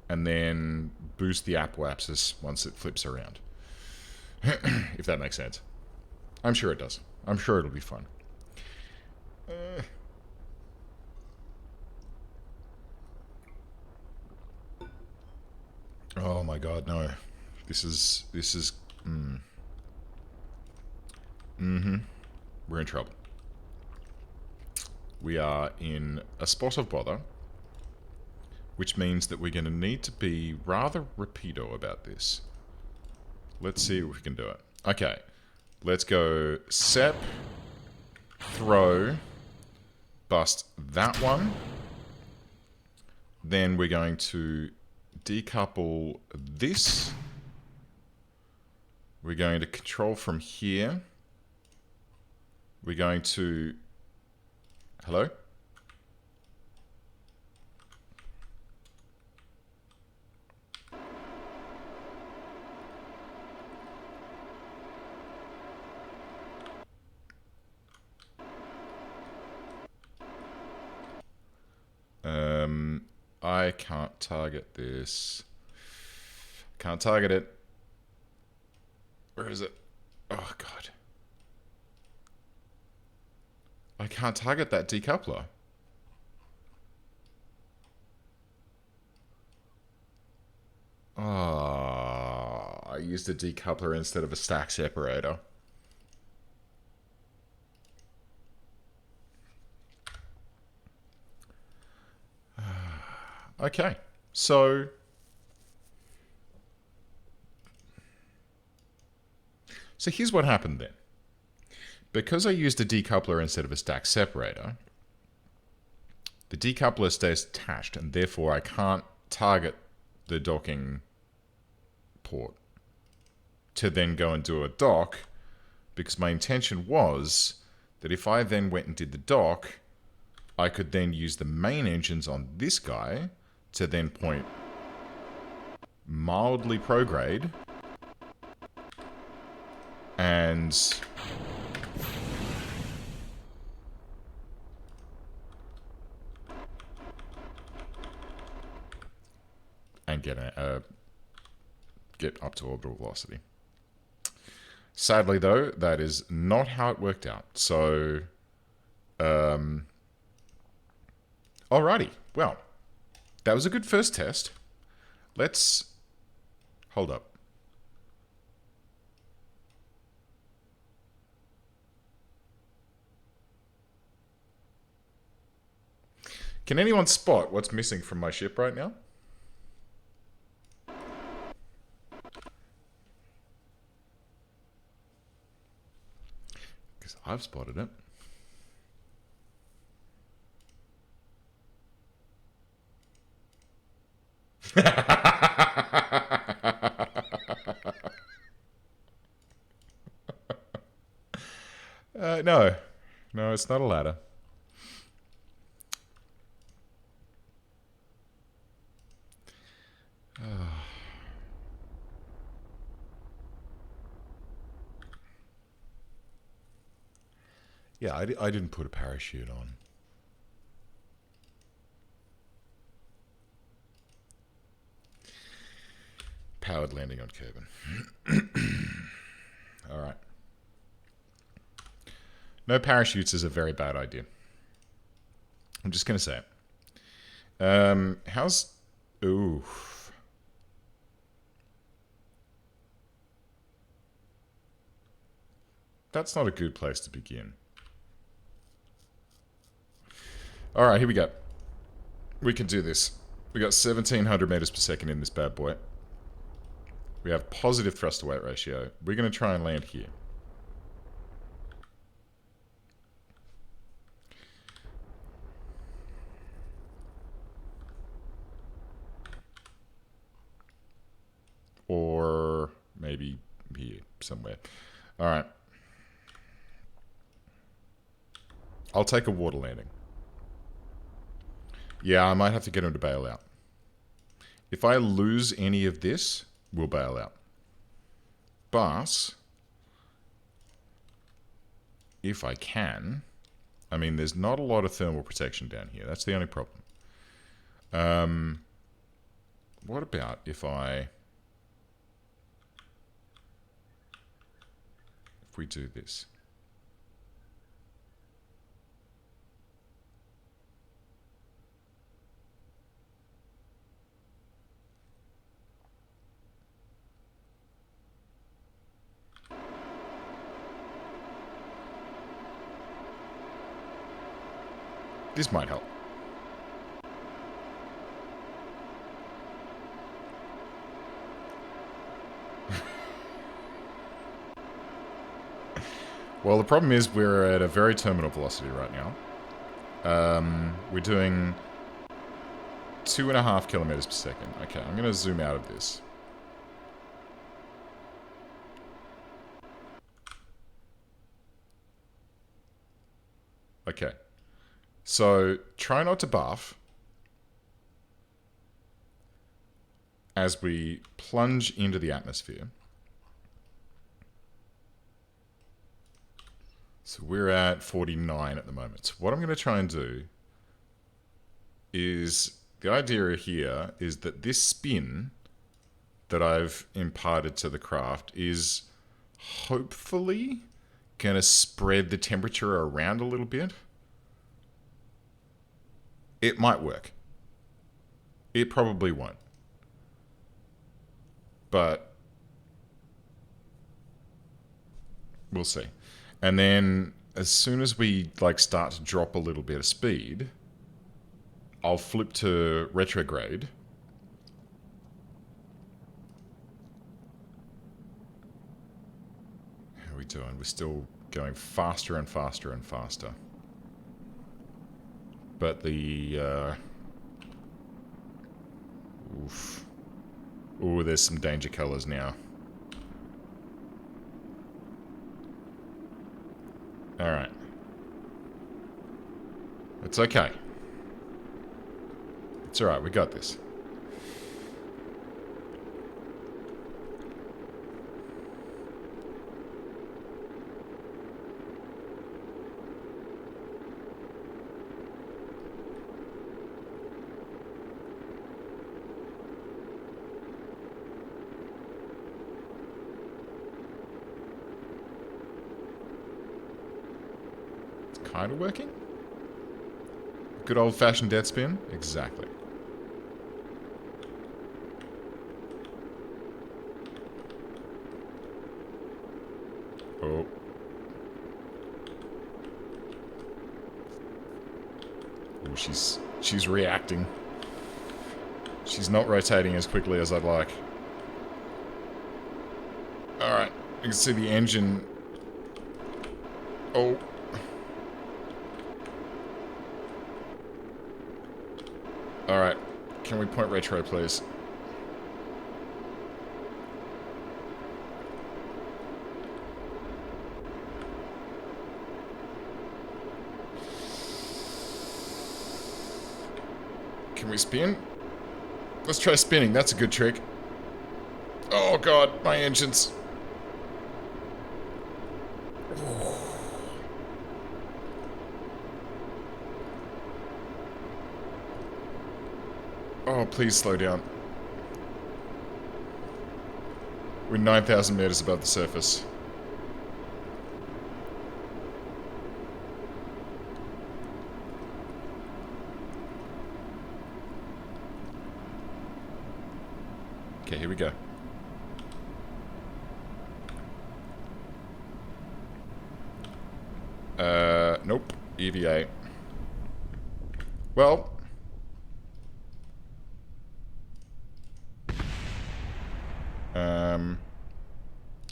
Speaker 1: And then boost the apoapsis once it flips around. If that makes sense. I'm sure it does. I'm sure it'll be fun. Oh my god, no. This is... We're in trouble. We are in a spot of bother, which means that we're going to need to be rather rapido about this. Let's see if we can do it. Okay, let's go sep, throw, bust that one. Then we're going to decouple this. We're going to control from here. We're going to... Hello? I can't target this. Can't target it. Where is it? Oh, God. I can't target that decoupler. Oh, I used a decoupler instead of a stack separator. Okay, so here's what happened then. Because I used a decoupler instead of a stack separator, the decoupler stays attached, and therefore I can't target the docking port to then go and do a dock, because my intention was that if I then went and did the dock, I could then use the main engines on this guy to then point mildly prograde and get up to orbital velocity. Sadly, though, that is not how it worked out. So, alrighty. Well, that was a good first test. Let's hold up. Can anyone spot what's missing from my ship right now? Because I've spotted it. No. No, it's not a ladder. Yeah, I didn't put a parachute on. Powered landing on Kerbal. Alright. No parachutes is a very bad idea. I'm just going to say it. How's... Ooh. That's not a good place to begin. Alright, here we go. We can do this. We got 1700 meters per second in this bad boy. We have positive thrust to weight ratio. We're going to try and land here. Or maybe here somewhere. Alright. I'll take a water landing. Yeah, I might have to get him to bail out. If I lose any of this, we'll bail out. But if I can, I mean, there's not a lot of thermal protection down here. That's the only problem. What about if we do this? This might help. Well, the problem is we're at a very terminal velocity right now. We're doing 2.5 kilometers per second. Okay, I'm going to zoom out of this. Okay. So, try not to buff as we plunge into the atmosphere. So we're at 49 at the moment. So what I'm going to try and do is the idea here is that this spin that I've imparted to the craft is hopefully going to spread the temperature around a little bit. It might work. It probably won't. But we'll see. And then as soon as we like start to drop a little bit of speed, I'll flip to retrograde. How are we doing? We're still going faster and faster and faster. But the oof. Ooh, there's some danger colors now. Alright. It's okay. It's alright, we got this. Kind of working? Good old-fashioned death spin? Exactly. Oh. Oh, she's reacting. She's not rotating as quickly as I'd like. Alright, you can see the engine. Oh. Alright, can we point retro, please? Can we spin? Let's try spinning, that's a good trick. Oh god, my engines. Oh, please slow down. We're 9,000 meters above the surface. Okay, here we go. Nope. EVA. Well...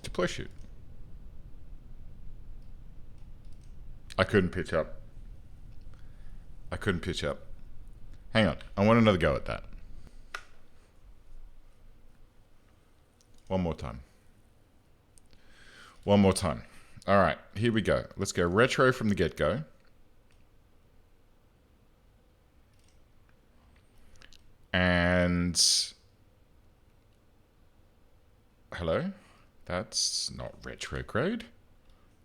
Speaker 1: deploy shoot. I couldn't pitch up. I couldn't pitch up. Hang on. I want another go at that. One more time. One more time. All right, here we go. Let's go retro from the get-go. And... hello? That's not retrograde.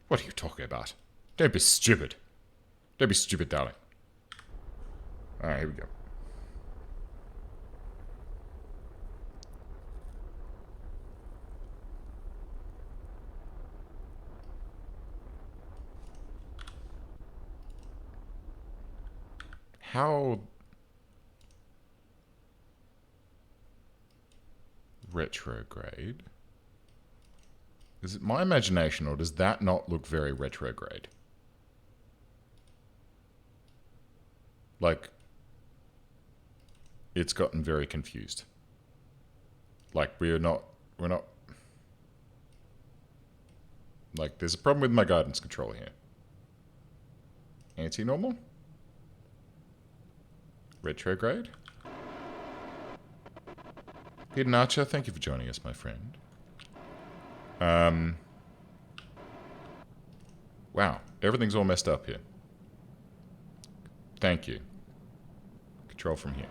Speaker 1: What are you talking about? Don't be stupid. Don't be stupid, darling. All right, here we go. How... retrograde? Is it my imagination, or does that not look very retrograde? Like, it's gotten very confused. Like, we're not... like, there's a problem with my guidance controller here. Anti-normal? Retrograde? Hidden Archer, thank you for joining us, my friend. Wow, everything's all messed up here. Thank you. Control from here.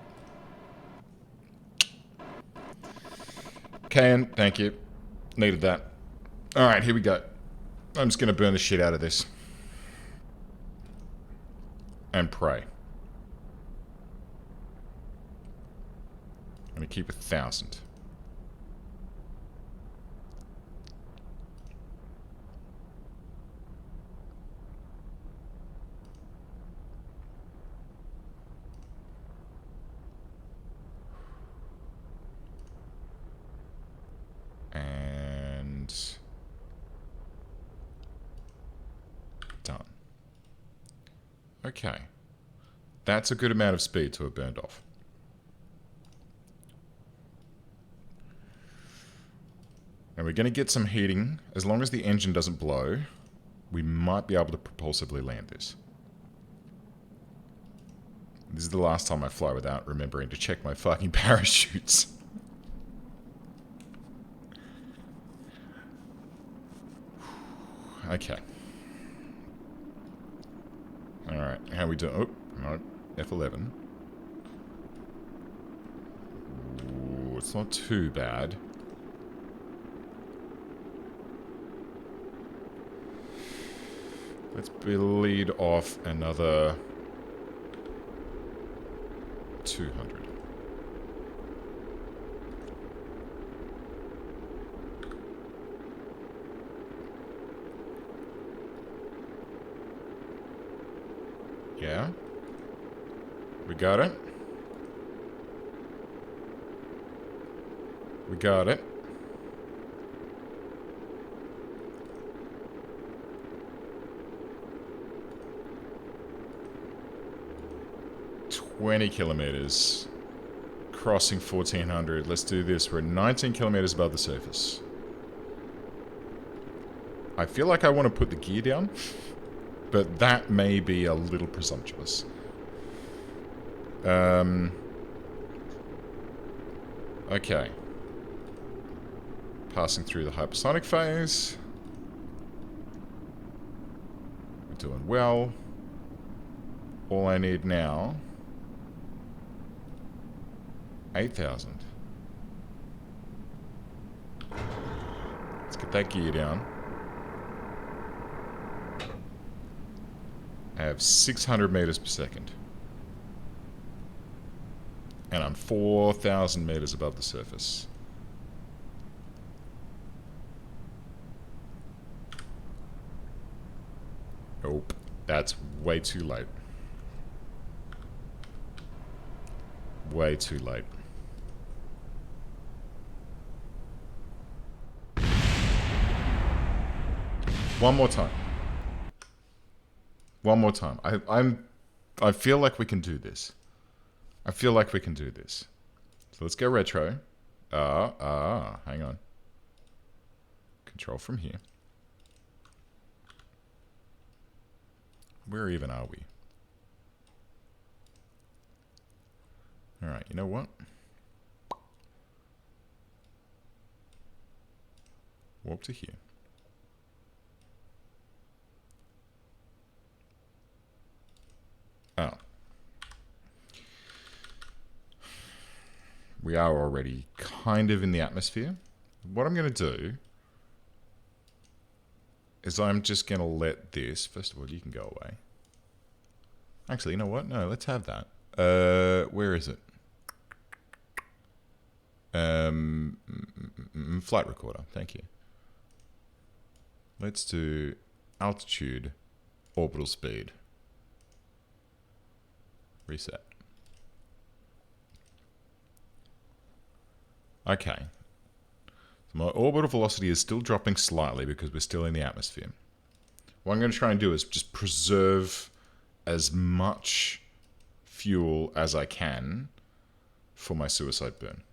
Speaker 1: Can, thank you. Needed that. Alright, here we go. I'm just going to burn the shit out of this. And pray. going to keep 1,000. And done. Okay. That's a good amount of speed to have burned off. And we're going to get some heating. As long as the engine doesn't blow, we might be able to propulsively land this. This is the last time I fly without remembering to check my fucking parachutes. Okay. Alright, how we doing? Oh, no. F11. Ooh, it's not too bad. Let's bleed off another 200. Yeah. We got it. We got it. "20 kilometers. Crossing 1400. Let's do this. We're 19 kilometers above the surface. I feel like I want to put the gear down, but that may be a little presumptuous. Okay. Passing through the hypersonic phase. We're doing well. All I need now... 8,000. Let's get that gear down. I have 600 meters per second. And I'm 4,000 meters above the surface. Nope. That's way too late. Way too late. One more time. One more time. I feel like we can do this. I feel like we can do this. So let's go retro. Hang on. Control from here. Where even are we? Alright, you know what? Warp to here. Oh. We are already kind of in the atmosphere. What I'm going to do is I'm just going to let this... First of all, you can go away. Actually, you know what? No, let's have that. Where is it? Flight recorder. Thank you. Let's do altitude, orbital speed. Reset. Okay. So my orbital velocity is still dropping slightly because we're still in the atmosphere. What I'm going to try and do is just preserve as much fuel as I can for my suicide burn.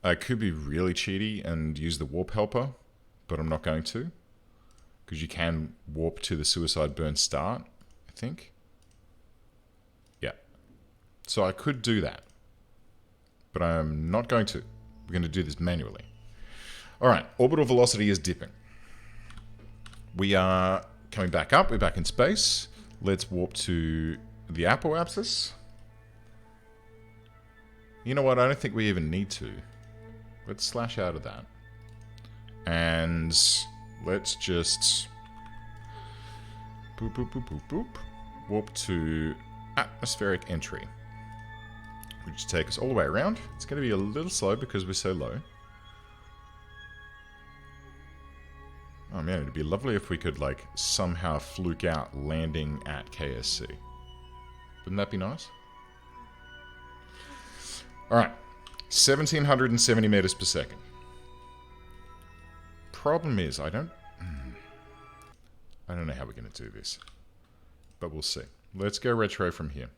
Speaker 1: I could be really cheaty and use the warp helper, but I'm not going to. Because you can warp to the suicide burn start, I think. Yeah. So I could do that. But I'm not going to. We're going to do this manually. Alright, orbital velocity is dipping. We are coming back up. We're back in space. Let's warp to the apoapsis. You know what? I don't think we even need to. Let's slash out of that. And let's just... boop, boop, boop, boop, boop. Warp to atmospheric entry, which take us all the way around. It's going to be a little slow because we're so low. Oh man, it'd be lovely if we could, like, somehow fluke out landing at KSC. Wouldn't that be nice? Alright. 1,770 meters per second. Problem is, I don't know how we're going to do this. But we'll see. Let's go retro from here.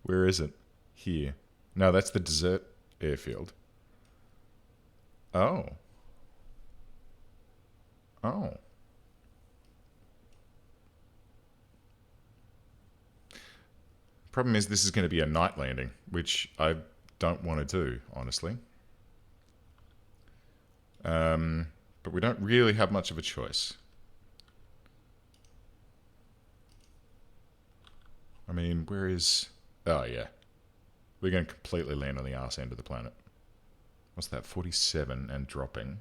Speaker 1: Where is it? Here. No, that's the desert airfield. Oh. Oh. Problem is, this is going to be a night landing, which I don't want to do, honestly. But we don't really have much of a choice. I mean, where is... Oh, yeah. We're going to completely land on the arse end of the planet. What's that? 47 and dropping.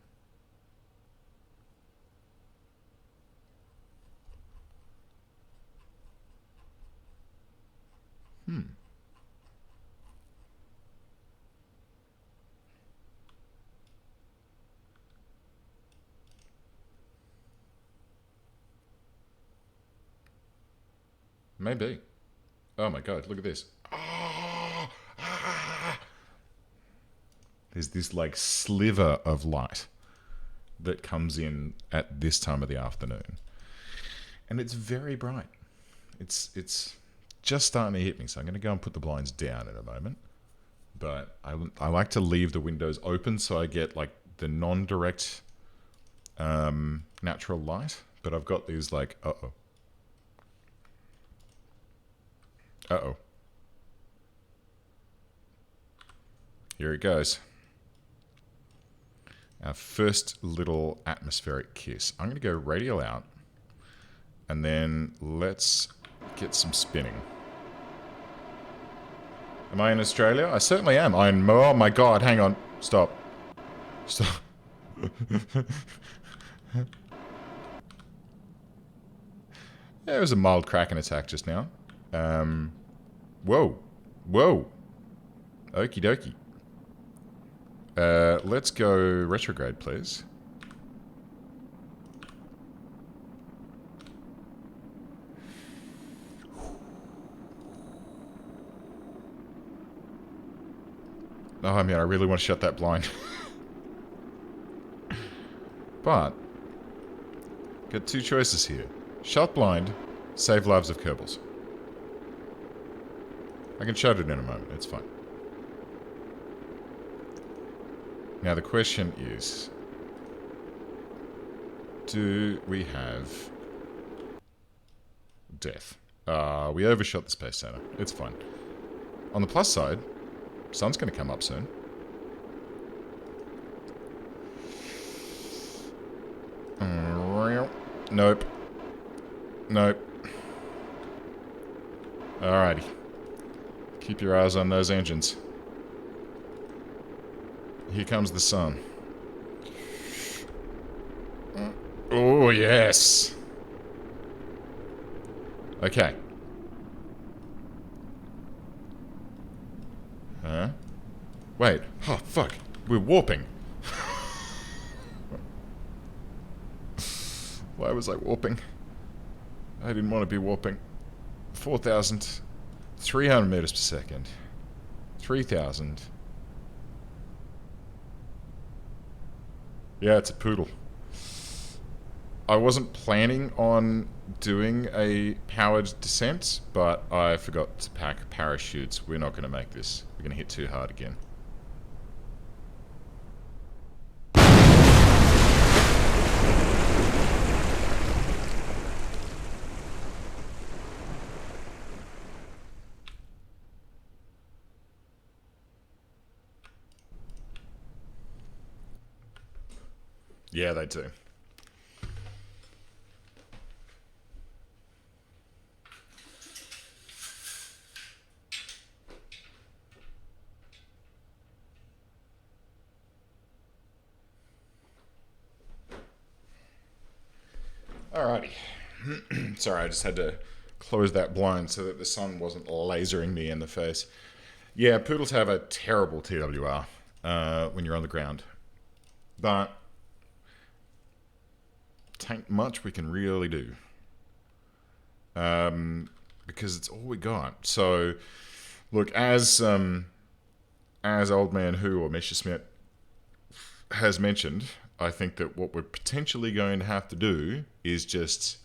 Speaker 1: Maybe. Oh my god, look at this. There's this like sliver of light that comes in at this time of the afternoon. And it's very bright. It's just starting to hit me, so I'm going to go and put the blinds down in a moment. But I like to leave the windows open so I get like the non-direct natural light. But I've got these like, uh-oh. Uh-oh. Here it goes. Our first little atmospheric kiss. I'm going to go radial out. And then let's get some spinning. Am I in Australia? I certainly am. Oh my god, hang on. Stop. Stop. There was a mild Kraken attack just now. Whoa. Whoa. Okie dokie. Let's go retrograde, please. Oh, I mean, I really want to shut that blind. But, got two choices here. Shut blind, save lives of Kerbals. I can shut it in a moment, it's fine. Now the question is, do we have death? We overshot the Space Center. It's fine. On the plus side, sun's going to come up soon. Nope. Nope. Alrighty. Keep your eyes on those engines. Here comes the sun. Oh, yes. Okay. Huh? Wait. Oh, fuck. We're warping. Why was I warping? I didn't want to be warping. 4,300 meters per second. 3,000. Yeah, it's a poodle. I wasn't planning on doing a powered descent, but I forgot to pack parachutes. We're not going to make this. We're going to hit too hard again. Yeah, they do. Alrighty. Sorry, I just had to close that blind so that the sun wasn't lasering me in the face. Yeah, poodles have a terrible TWR when you're on the ground. But tain't much we can really do. Because it's all we got. So, look, as Old Man Who or Misha Smith has mentioned, I think that what we're potentially going to have to do is just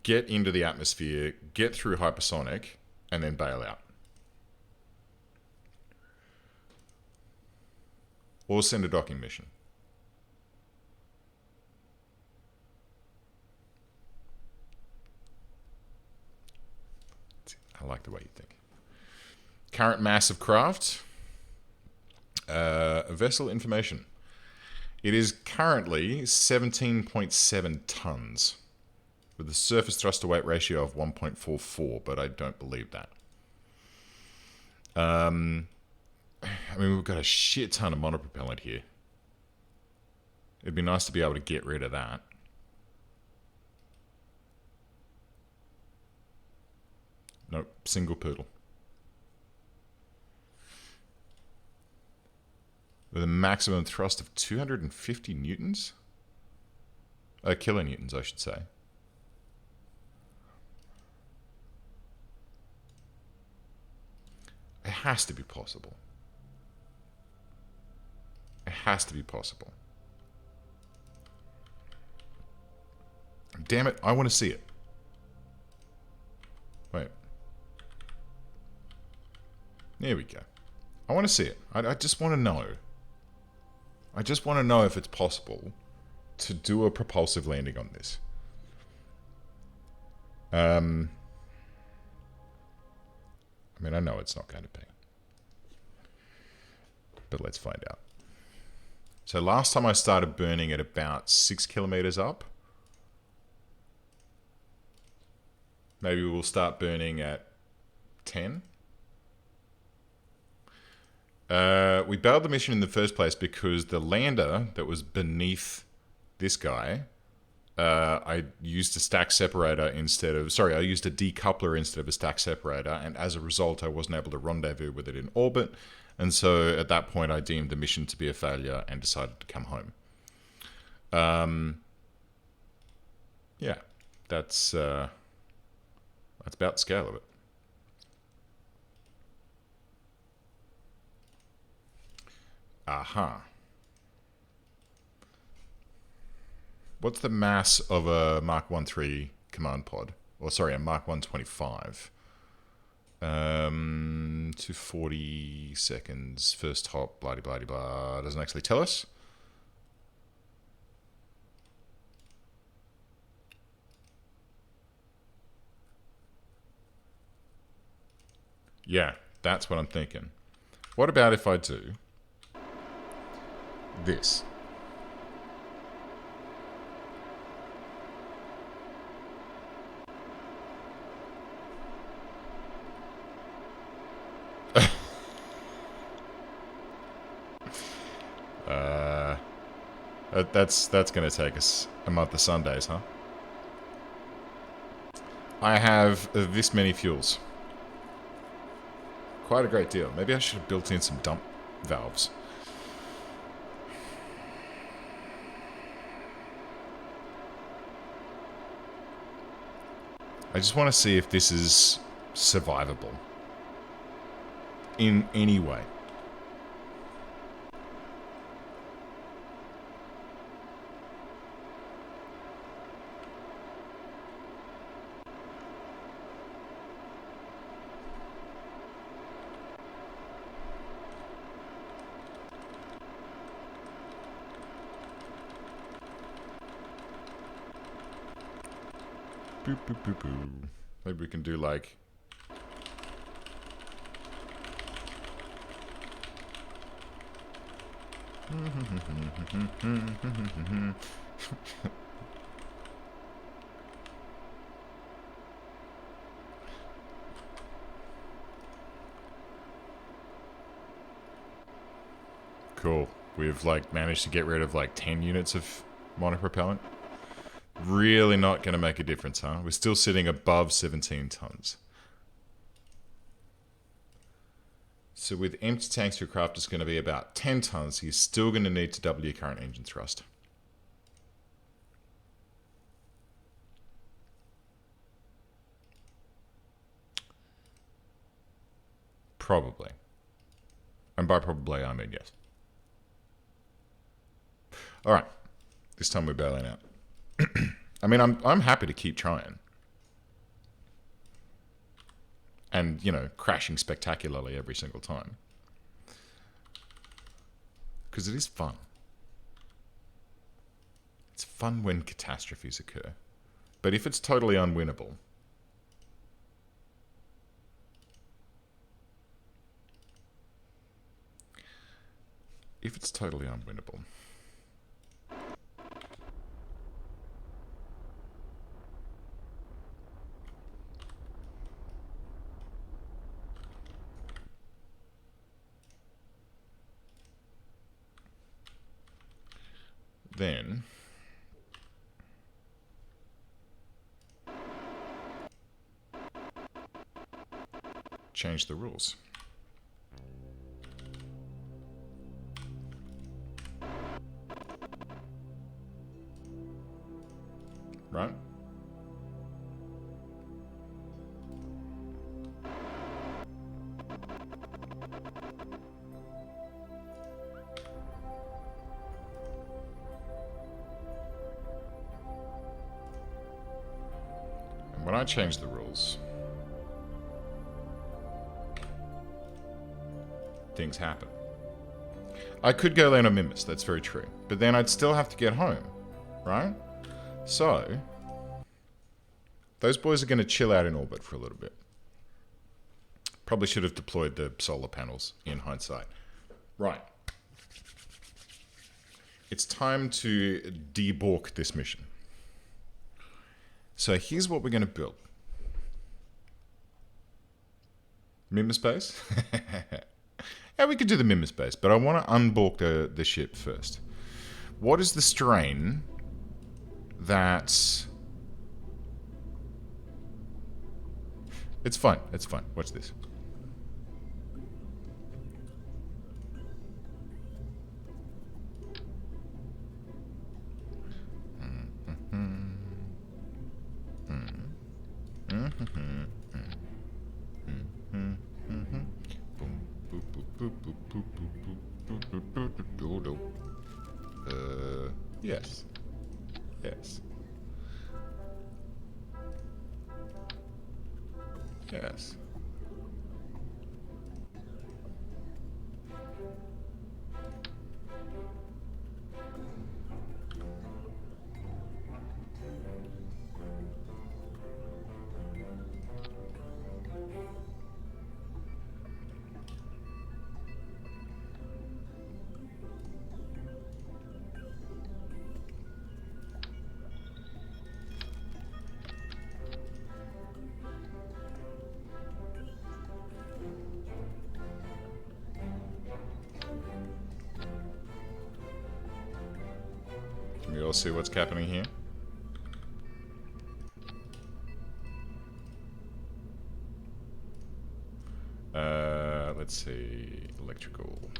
Speaker 1: get into the atmosphere, get through hypersonic, and then bail out. Or send a docking mission. I like the way you think. Current mass of craft. Vessel information. It is currently 17.7 tons with a surface thrust to weight ratio of 1.44, but I don't believe that. I mean, we've got a shit ton of monopropellant here. It'd be nice to be able to get rid of that. Nope, single poodle. With a maximum thrust of 250 newtons? Kilonewtons, I should say. It has to be possible. It has to be possible. Damn it, I want to see it. Wait. There we go. I want to see it. I just want to know. I just want to know if it's possible to do a propulsive landing on this. I mean, I know it's not going to be. But let's find out. So last time I started burning at about 6 kilometers up. Maybe we'll start burning at 10. We bailed the mission in the first place because the lander that was beneath this guy, I used a stack separator instead of... Sorry, I used a decoupler instead of a stack separator, and as a result, I wasn't able to rendezvous with it in orbit, and so at that point, I deemed the mission to be a failure and decided to come home. Yeah, that's about the scale of it. Aha. What's the mass of a Mark 1.3 command pod? Or sorry, a Mark 125. 240 seconds, first hop, blah blah blah blah. Doesn't actually tell us. Yeah, that's what I'm thinking. What about if I do this? That's going to take us a month of Sundays, huh? I have this many fuels. Quite a great deal. Maybe I should have built in some dump valves. I just want to see if this is survivable in any way. Boop, boop, boop, boop. Maybe we can do like... Cool. We've like managed to get rid of like 10 units of monopropellant. Really not going to make a difference, huh? We're still sitting above 17 tons. So with empty tanks, your craft is going to be about 10 tons. So you're still going to need to double your current engine thrust. Probably. And by probably, I mean yes. All right. This time we're bailing out. I mean, I'm happy to keep trying. And, you know, crashing spectacularly every single time. Because it is fun. It's fun when catastrophes occur. But if it's totally unwinnable... If it's totally unwinnable... then change the rules. Right? When I change the rules, things happen. I could go land on Mimbus, that's very true. But then I'd still have to get home, right? So, those boys are going to chill out in orbit for a little bit. Probably should have deployed the solar panels in hindsight. Right. It's time to debork this mission. So here's what we're going to build. Mimbus base? Yeah, we could do the Mimbus base, but I want to unbork the ship first. What is the strain that... It's fine, it's fine. Watch this. Yes. Yes. Yes. Can we all see what's happening here? Let's see, electrical.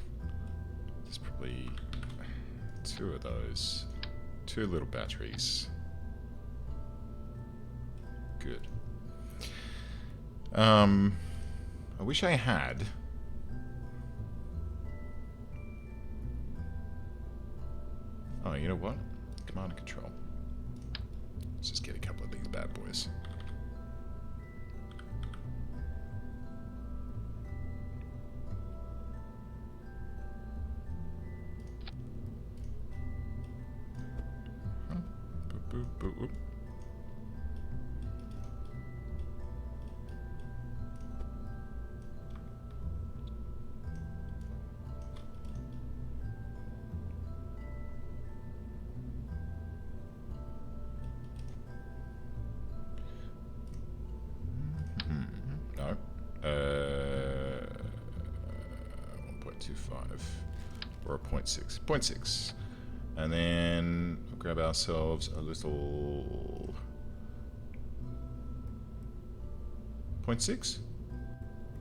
Speaker 1: There's probably 2 of those. 2 little batteries. Good. I wish I had. Oh, you know what? Command and control. Let's just get a couple of these bad boys. Boop, boop, boop. No. 1.25. Or a 0.6? 0.6. And then we'll grab ourselves a little 0.6.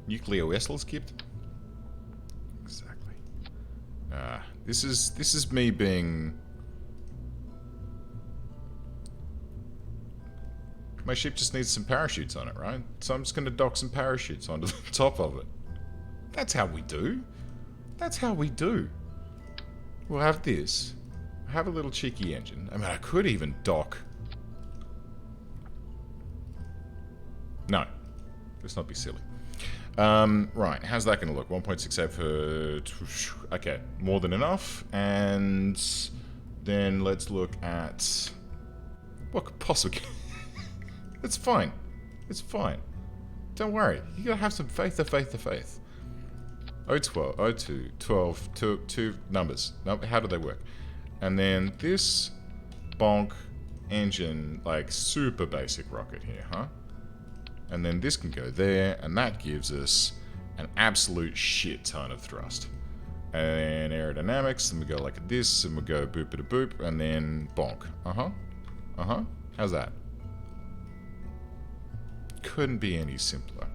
Speaker 1: Nuclear vessels kept. Exactly. This is me being. My ship just needs some parachutes on it, right? So I'm just going to dock some parachutes onto the top of it. That's how we do. That's how we do. We'll have this. Have a little cheeky engine. I mean, I could even dock. No. Let's not be silly. Right, how's that going to look? 1.68 for... Okay, more than enough. And then let's look at... What could possibly... It's fine. It's fine. Don't worry. You gotta have some faith. 012, 02, 12, two numbers. No, how do they work? And then this bonk engine, like super basic rocket here, huh? And then this can go there, and that gives us an absolute shit ton of thrust. And aerodynamics, and we go like this, and we go boop-a-da-boop, and then bonk. How's that? Couldn't be any simpler.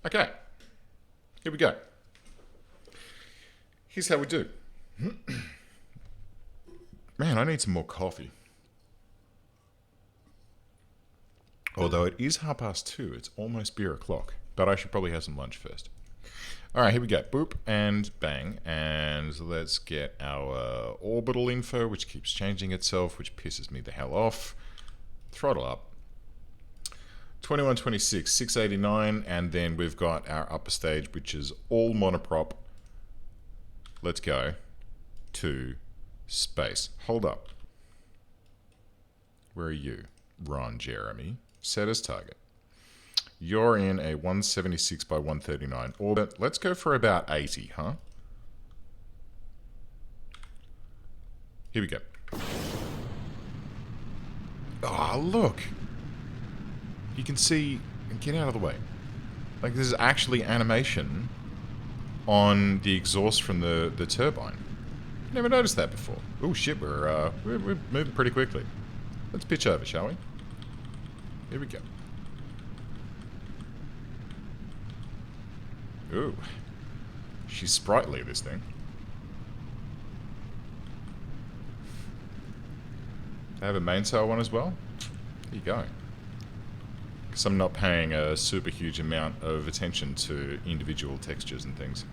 Speaker 1: Okay. Here we go. Here's how we do. Man, I need some more coffee. Although it is 2:30, it's almost beer o'clock. But I should probably have some lunch first. Alright, here we go. Boop and bang. And let's get our orbital info, which keeps changing itself, which pisses me the hell off. Throttle up. 2126, 689, and then we've got our upper stage, which is all monoprop. Let's go to space. Hold up. Where are you? Ron Jeremy. Set as target. You're in a 176 by 139 orbit. Let's go for about 80, huh? Here we go. Oh, look. You can see... Get out of the way. Like, there's actually animation on the exhaust from the turbine. Never noticed that before. Oh, shit, we're moving pretty quickly. Let's pitch over, shall we? Here we go. Ooh. She's sprightly, this thing. They have a mainsail one as well? There you go. Because I'm not paying a super huge amount of attention to individual textures and things.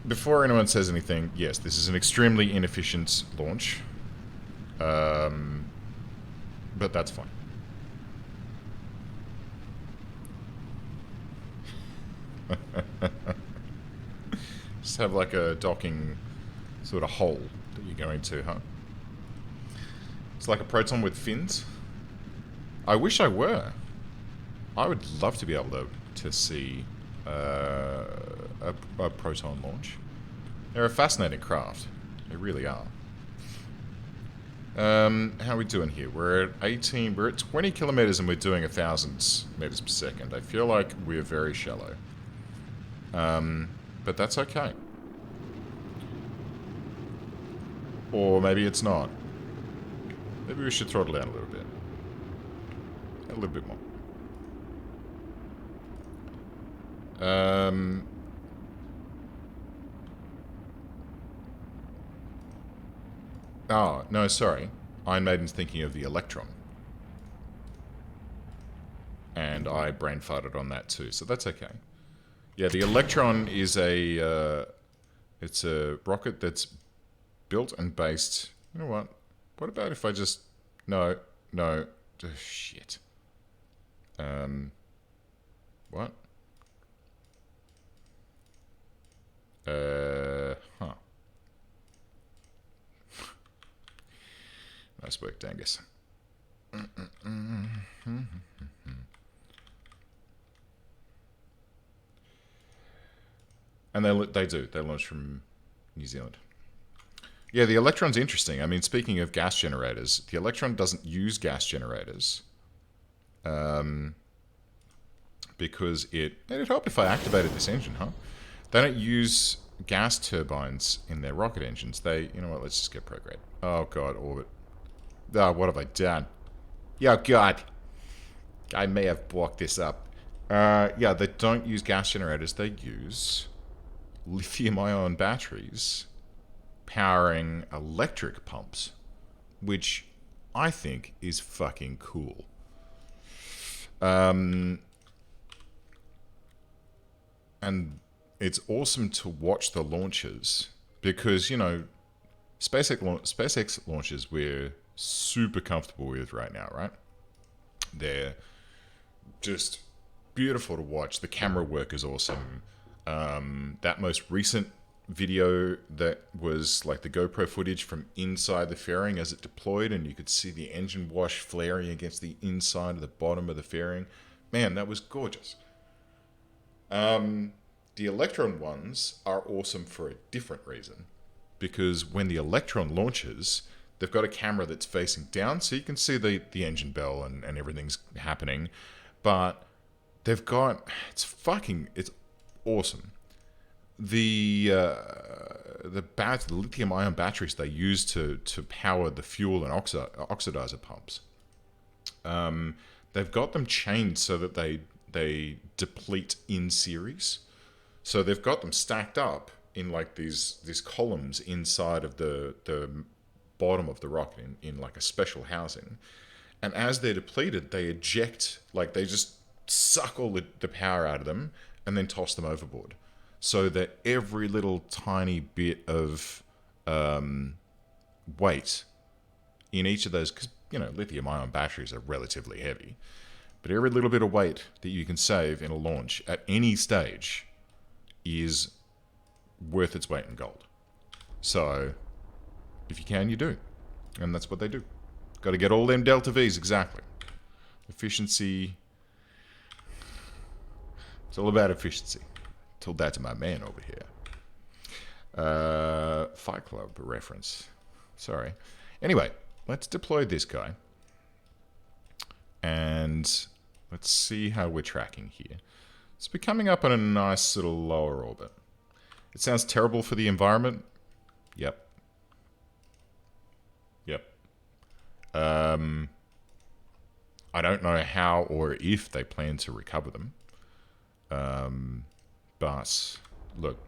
Speaker 1: Before anyone says anything, yes, this is an extremely inefficient launch. But that's fine. Just have like a docking sort of hole that you go into, huh? It's like a proton with fins. I wish I were. I would love to be able to see a proton launch. They're a fascinating craft. They really are. How are we doing here? We're at 18. We're at 20 kilometers and we're doing 1,000 meters per second. I feel like we're very shallow. But that's okay. Or maybe it's not. Maybe we should throttle down a little bit. A little bit more. Oh, no, sorry. Iron Maiden's thinking of the Electron. And I brain farted on that too, so that's okay. Yeah, the Electron is it's a rocket that's built and based... You know what? What about if I just... No. Shit. What? Huh. Nice work, Dangus. And they do. They launch from New Zealand. Yeah, the Electron's interesting. I mean, speaking of gas generators, the Electron doesn't use gas generators. Because it'd help if I activated this engine, huh? They don't use gas turbines in their rocket engines. You know what, let's just get prograde. Oh god, orbit. Oh, what have I done? Yeah, god. I may have blocked this up. Yeah, they don't use gas generators. They use lithium-ion batteries powering electric pumps, which I think is fucking cool. And it's awesome to watch the launches because, you know, SpaceX launches we're super comfortable with right now, right? They're just beautiful to watch. The camera work is awesome. That most recent video that was like the GoPro footage from inside the fairing as it deployed, and you could see the engine wash flaring against the inside of the bottom of the fairing. Man, that was gorgeous. The Electron ones are awesome for a different reason. Because when the Electron launches, they've got a camera that's facing down, so you can see the engine bell and everything's happening. But they've got... It's awesome. The lithium-ion batteries they use to power the fuel and oxidizer pumps, they've got them chained so that they deplete in series. So they've got them stacked up in like these columns inside of the bottom of the rocket in like a special housing. And as they're depleted, they eject, like they just suck all the power out of them and then toss them overboard. So that every little tiny bit of weight in each of those, because, you know, lithium-ion batteries are relatively heavy, but every little bit of weight that you can save in a launch at any stage is worth its weight in gold. So, if you can, you do. And that's what they do. Got to get all them Delta Vs, exactly. Efficiency. It's all about efficiency. Told that to my man over here. Fight Club reference. Sorry. Anyway, let's deploy this guy. And let's see how we're tracking here. It's coming up on a nice little lower orbit. It sounds terrible for the environment. Yep. I don't know how or if they plan to recover them. But look,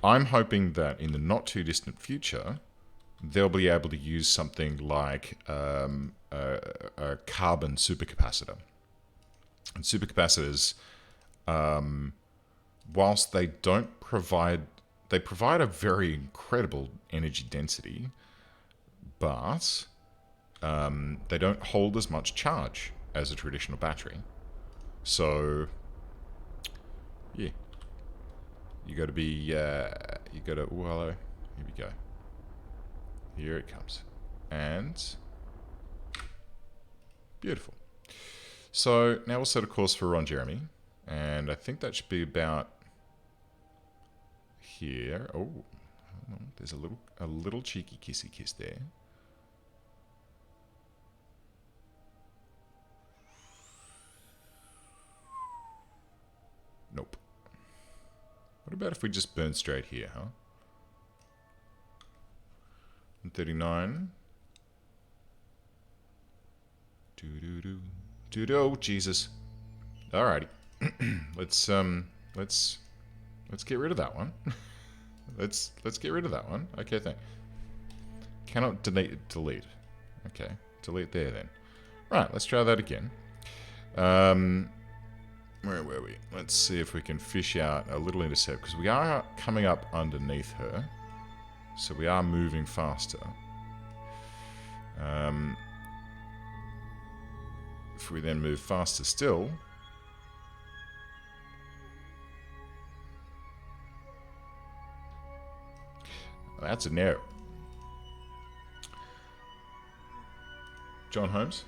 Speaker 1: I'm hoping that in the not too distant future, they'll be able to use something like a carbon supercapacitor. And supercapacitors, whilst they provide a very incredible energy density, but they don't hold as much charge as a traditional battery. So, yeah. You got to be, oh, hello. Here we go. Here it comes. And beautiful. So now we'll set a course for Ron Jeremy. And I think that should be about here. Oh, there's a little cheeky kissy kiss there. Nope. What about if we just burn straight here, huh? 139. Oh, Jesus. Alrighty. let's get rid of that one. let's get rid of that one. Okay, thanks. Cannot delete. Okay, delete there then. Right, let's try that again. Where were we? Let's see if we can fish out a little intercept, because we are coming up underneath her. So we are moving faster. If we then move faster still... That's a no. John Holmes?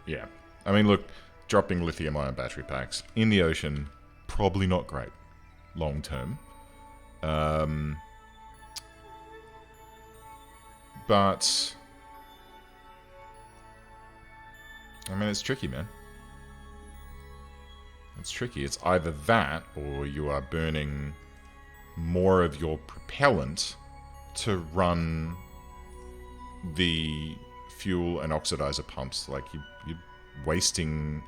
Speaker 1: Yeah. I mean, look, dropping lithium-ion battery packs in the ocean, probably not great long term. But I mean, it's tricky, man. It's tricky. It's either that, or you are burning more of your propellant to run the fuel and oxidizer pumps. Like, you're wasting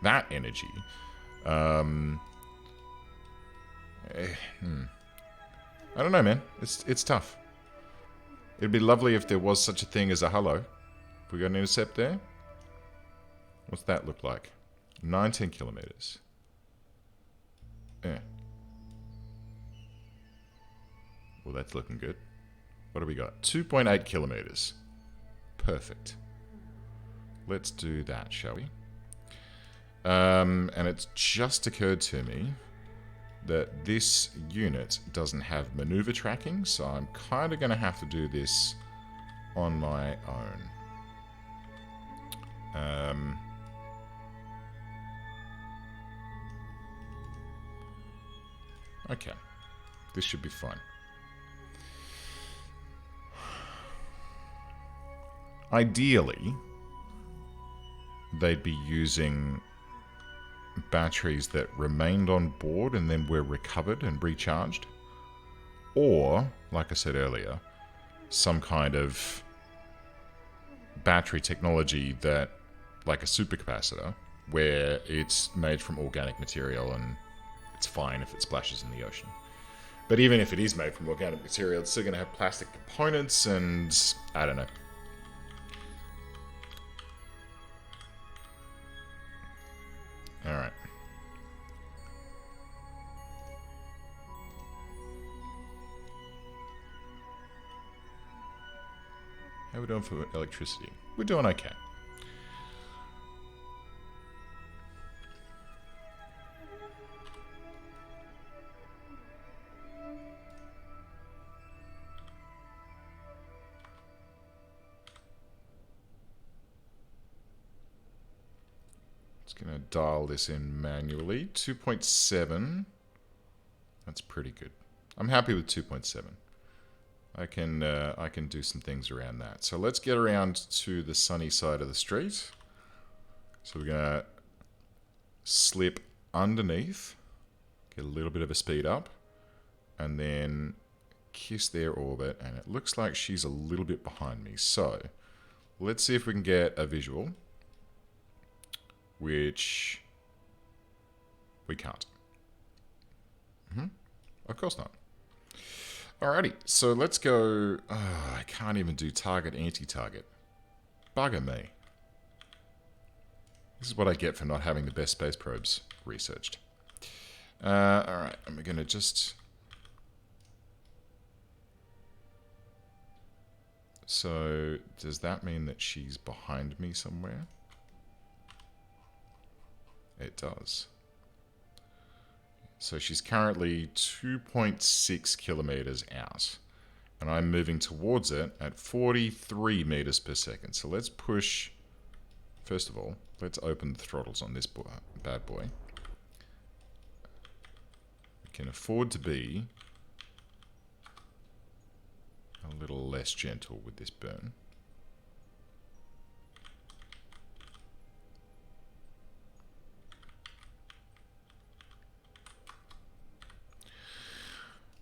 Speaker 1: that energy. I don't know, man. It's tough. It'd be lovely if there was such a thing as a hello. Have we got an intercept there? What's that look like? 19 kilometers. Yeah. Well, that's looking good. What do we got? 2.8 kilometers. Perfect. Let's do that, shall we? And it's just occurred to me that this unit doesn't have maneuver tracking, so I'm kind of going to have to do this on my own. Okay. This should be fine. Ideally, they'd be using batteries that remained on board and then were recovered and recharged. Or, like I said earlier, some kind of battery technology that, like a supercapacitor, where it's made from organic material and it's fine if it splashes in the ocean. But even if it is made from organic material, it's still going to have plastic components and I don't know. Alright. How are we doing for electricity? We're doing okay. Going to dial this in manually. 2.7. That's pretty good. I'm happy with 2.7. I can do some things around that. So let's get around to the sunny side of the street. So we're going to slip underneath, get a little bit of a speed up, and then kiss their orbit. And it looks like she's a little bit behind me. So let's see if we can get a visual. Which we can't. Of course not. Alrighty, so let's go. I can't even do target, anti-target. Bugger me. This is what I get for not having the best space probes researched. Alright, and we're going to just... So, does that mean that she's behind me somewhere? It does. So she's currently 2.6 kilometers out. And I'm moving towards it at 43 meters per second. So let's push... First of all, let's open the throttles on this bad boy. We can afford to be a little less gentle with this burn.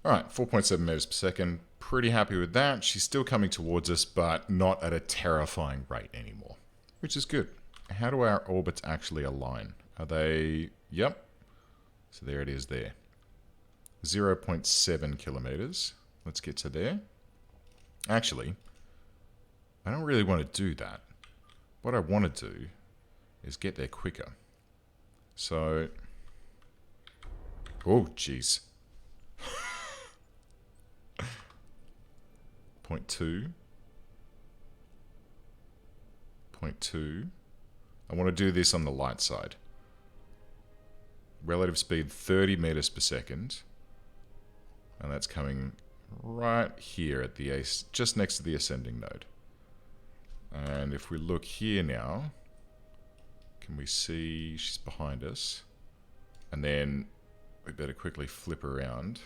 Speaker 1: Alright, 4.7 meters per second. Pretty happy with that. She's still coming towards us, but not at a terrifying rate anymore. Which is good. How do our orbits actually align? Are they... Yep. So there it is there. 0.7 kilometers. Let's get to there. Actually, I don't really want to do that. What I want to do is get there quicker. So... Oh, jeez. 0.2. 0.2. I want to do this on the light side. Relative speed 30 meters per second. And that's coming right here at the just next to the ascending node. And if we look here now, Can we see she's behind us? And then we better quickly flip around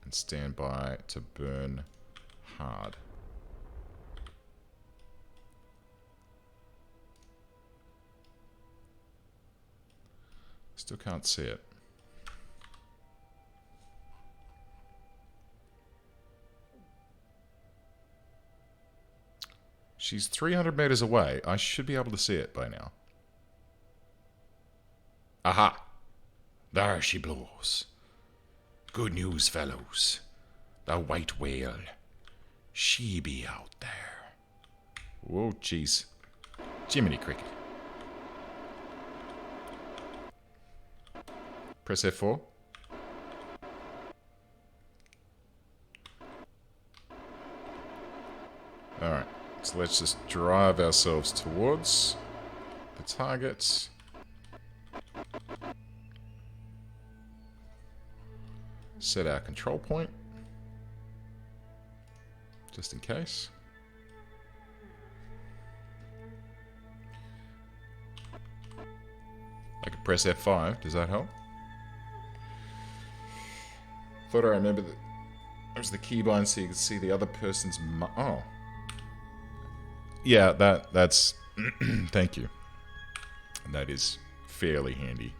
Speaker 1: and stand by to burn hard. Still can't see it. She's 300 meters away. I should be able to see it by now. Aha! There she blows. Good news, fellows. The white whale. She be out there. Whoa, jeez. Jiminy cricket. Press F4. Alright, so let's just drive ourselves towards the targets. Set our control point, just in case. I could press F5, does that help? Thought I remember that it was the keybind so you could see the other person's oh. Yeah, that's thank you. That is fairly handy.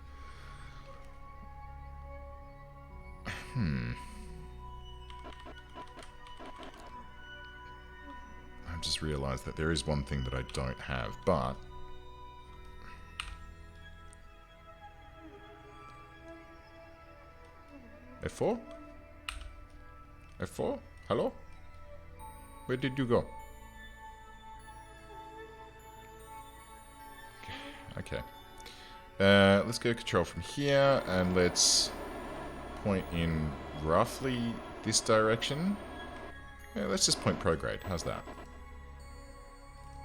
Speaker 1: I've just realized that there is one thing that I don't have, but F4? F4? Hello? Where did you go? Okay. Let's go control from here, and let's point in roughly this direction. Yeah, let's just point prograde. How's that?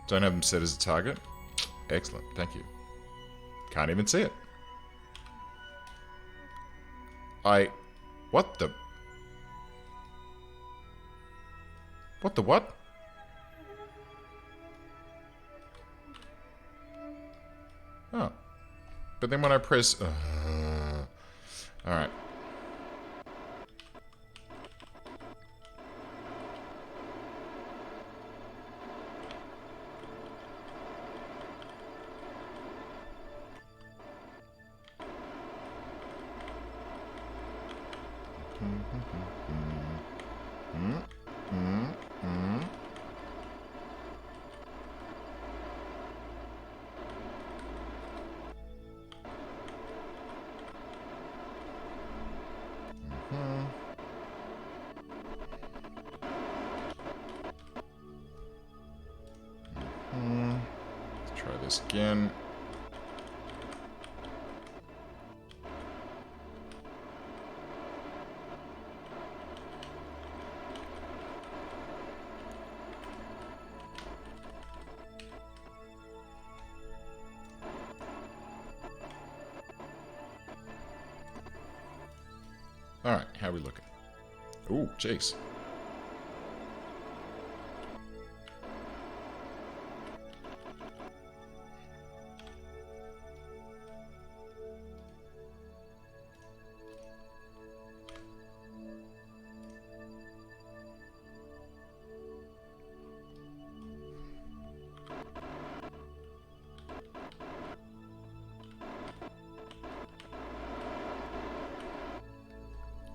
Speaker 1: Don't have them set as a target. Excellent, thank you. Can't even see it. What the? What the what? Oh. But then when I press... Alright. Let's try this again. Alright, how are we looking? Ooh, jeez.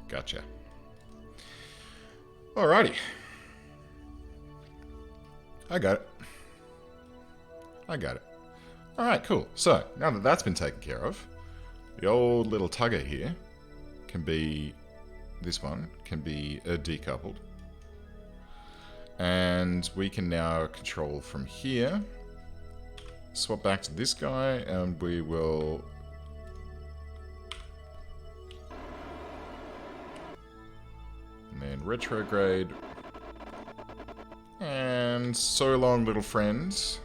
Speaker 1: Gotcha. Alrighty. I got it. I got it. Alright, cool. So, now that that's been taken care of, the old little tugger here can be... This one can be decoupled. And we can now control from here. Swap back to this guy, and we will... And then retrograde. And so long, little friends.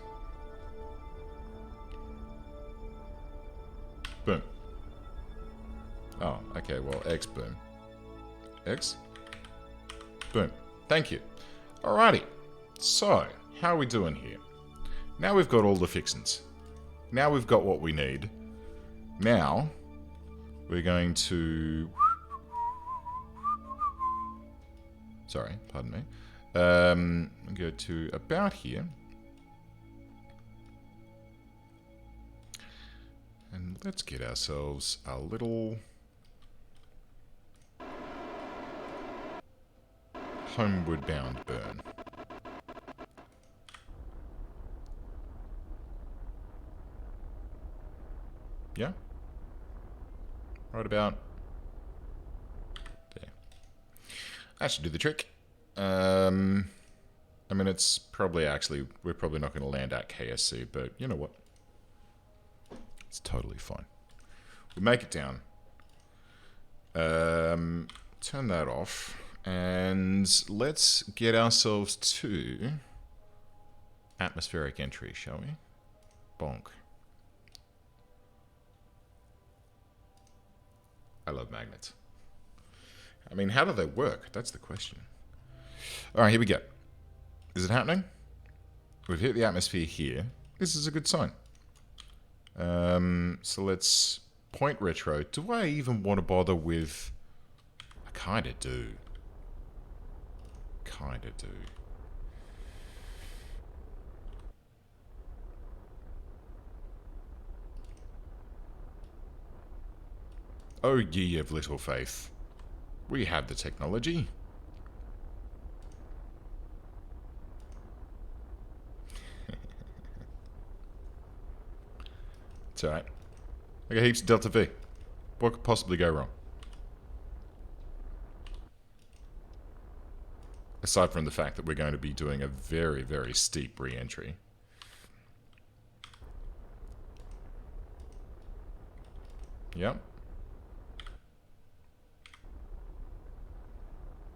Speaker 1: Boom. Oh, okay, well, X, boom. X? Boom. Thank you. Alrighty. So, how are we doing here? Now we've got all the fixins. Now we've got what we need. Now, we're going to... Sorry, pardon me. Go to about here. And let's get ourselves a little... homeward bound burn. Yeah? Right about there. That should do the trick. I mean, it's probably actually... we're probably not going to land at KSC, but you know what? It's totally fine. We make it down. Turn that off. And let's get ourselves to atmospheric entry, shall we? Bonk. I love magnets. I mean, how do they work? That's the question. Alright, here we go. Is it happening? We've hit the atmosphere here. This is a good sign. So let's point retro. Do I even want to bother with... I kinda do. Kinda do. Oh, ye of little faith. We have the technology. It's alright. I got heaps of Delta V. What could possibly go wrong? Aside from the fact that we're going to be doing a very, very steep re-entry. Yep.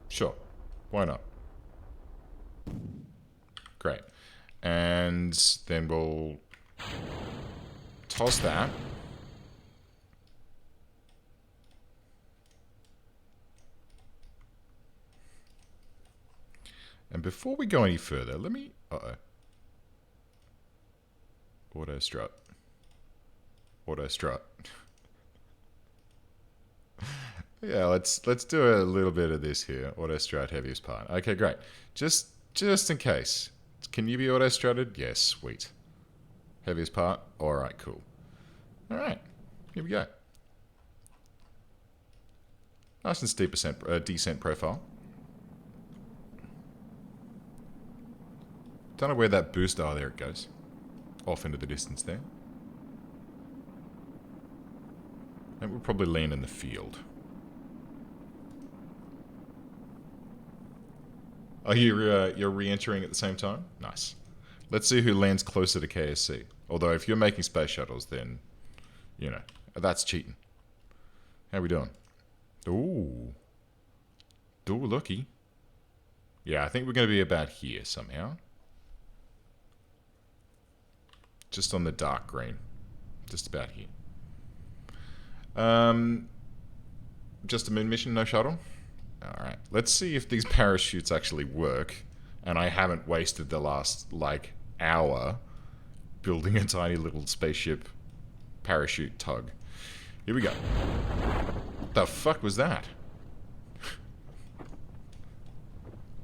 Speaker 1: Sure. Why not? Great. And then we'll toss that. And before we go any further, let me... Uh-oh. Auto strut. Auto strut. Yeah, let's do a little bit of this here. Auto strut, heaviest part. Okay, great. Just in case. Can you be auto strutted? Yes, sweet. Heaviest part? Alright, cool. Alright, here we go. Nice and steep descent profile. Don't know where that boost... Oh, there it goes. Off into the distance there. And we'll probably land in the field. Oh, you're re-entering at the same time? Nice. Let's see who lands closer to KSC. Although, if you're making space shuttles, then... You know, that's cheating. How we doing? Ooh. Ooh, looky. Yeah, I think we're going to be about here somehow. Just on the dark green. Just about here. Just a moon mission, no shuttle? Alright. Let's see if these parachutes actually work. And I haven't wasted the last, like, hour building a tiny little spaceship parachute tug. Here we go. What the fuck was that?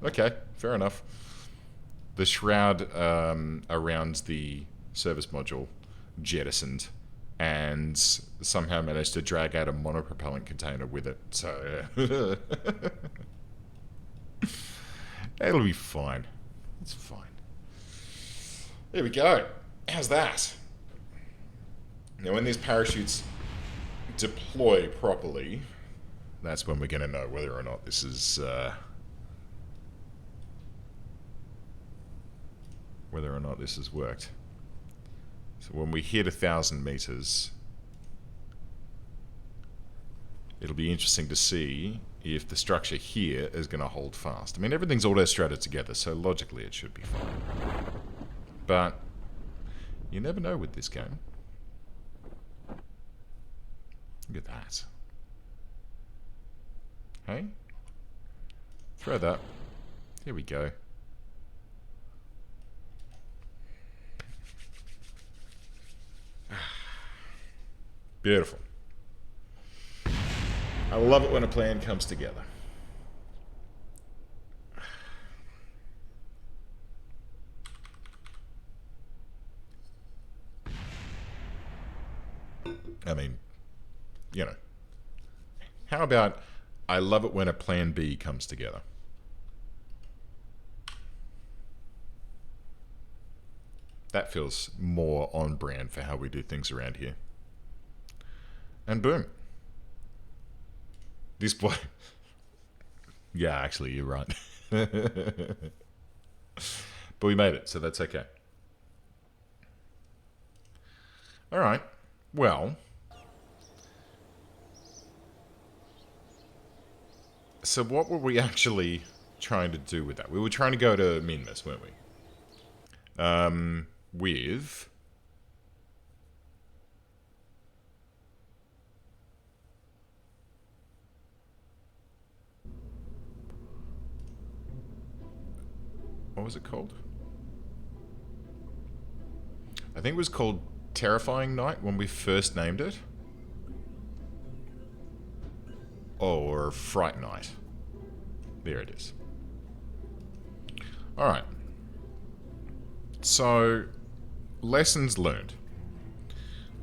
Speaker 1: Okay, fair enough. The shroud around the service module jettisoned and somehow managed to drag out a monopropellant container with it. So, it'll be fine. It's fine. There we go. How's that? Now, when these parachutes deploy properly, that's when we're going to know whether or not this is... whether or not this has worked. So when we hit 1,000 meters, it'll be interesting to see if the structure here is going to hold fast. I mean, everything's auto-strutted together, so logically it should be fine. But you never know with this game. Look at that. Hey? Throw that. There we go. Beautiful. I love it when a plan comes together. I mean, you know. How about I love it when a plan B comes together? That feels more on brand for how we do things around here. And boom. This boy. Yeah, actually, you're right. But we made it, so that's okay. All right. Well. So what were we actually trying to do with that? We were trying to go to Minmus, weren't we? With... What was it called? I think it was called Terrifying Night when we first named it. Or Fright Night. There it is. Alright. So, lessons learned.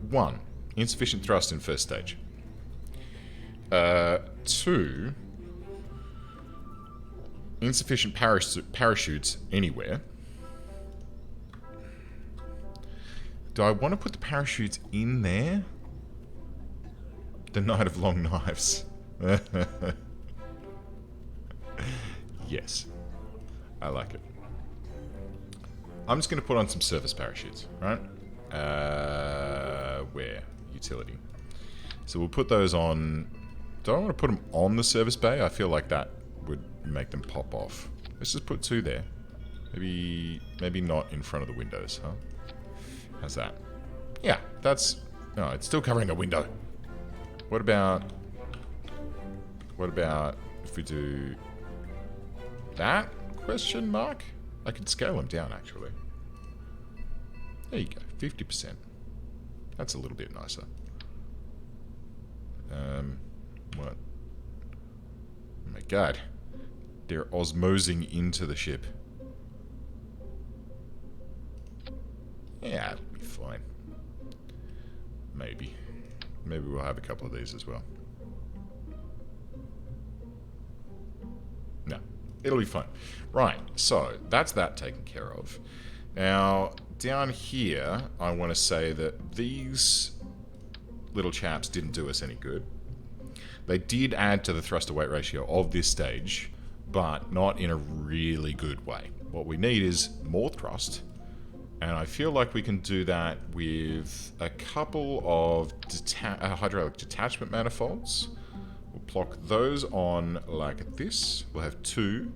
Speaker 1: 1. Insufficient thrust in first stage. 2. Insufficient parachutes anywhere. Do I want to put the parachutes in there? The Night of Long Knives. Yes. I like it. I'm just going to put on some surface parachutes, right? Where? Utility. So we'll put those on... Do I want to put them on the service bay? I feel like that would make them pop off. Let's just put 2 there. Maybe not in front of the windows, huh? How's that? Yeah, that's... No, it's still covering the window. What about if we do that? Question mark? I could scale them down, actually. There you go, 50%. That's a little bit nicer. What? Oh my god. They're osmosing into the ship. Yeah, it'll be fine. Maybe. Maybe we'll have a couple of these as well. No, it'll be fine. Right, so that's that taken care of. Now, down here, I want to say that these little chaps didn't do us any good. They did add to the thrust-to-weight ratio of this stage, but not in a really good way. What we need is more thrust, and I feel like we can do that with a couple of hydraulic detachment manifolds. We'll plock those on like this. We'll have 2,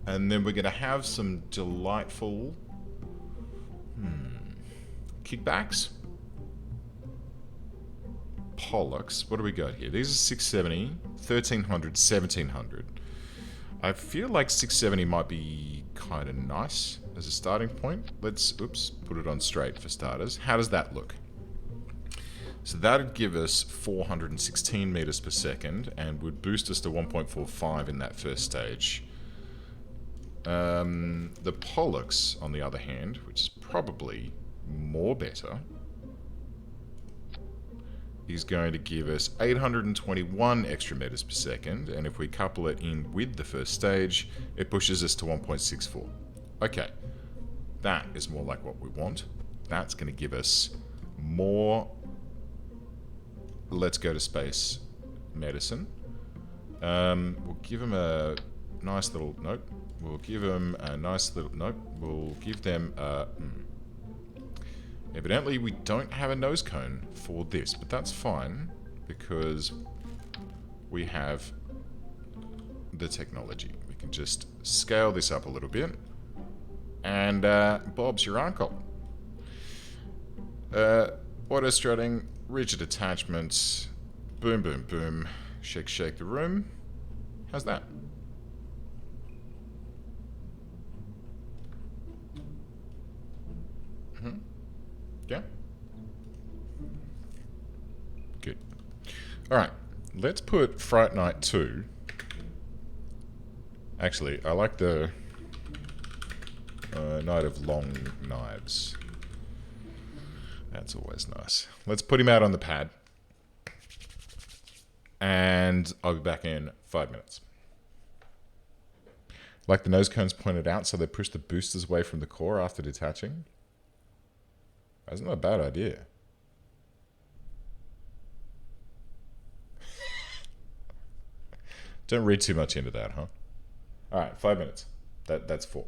Speaker 1: and then we're going to have some delightful kickbacks. Pollux. What do we got here? These are 670, 1300, 1700. I feel like 670 might be kind of nice as a starting point. Let's, oops, put it on straight for starters. How does that look? So that would give us 416 meters per second and would boost us to 1.45 in that first stage. The Pollux, on the other hand, which is probably more better, is going to give us 821 extra meters per second, and if we couple it in with the first stage, it pushes us to 1.64. Okay, that is more like what we want. That's going to give us more let's go to space medicine. We'll give them a nice little... Nope. We'll give them a nice little... Nope. We'll give them a... Evidently, we don't have a nose cone for this, but that's fine, because we have the technology. We can just scale this up a little bit, and Bob's your uncle. Auto strutting, rigid attachments, boom, boom, boom, shake, shake the room. How's that? Yeah? Good. Alright, let's put Fright Night 2. Actually, I like the Night of Long Knives. That's always nice. Let's put him out on the pad. And I'll be back in 5 minutes. Like the nose cones pointed out, so they push the boosters away from the core after detaching. That's not a bad idea. Don't read too much into that, huh? Alright, 5 minutes. That's 4.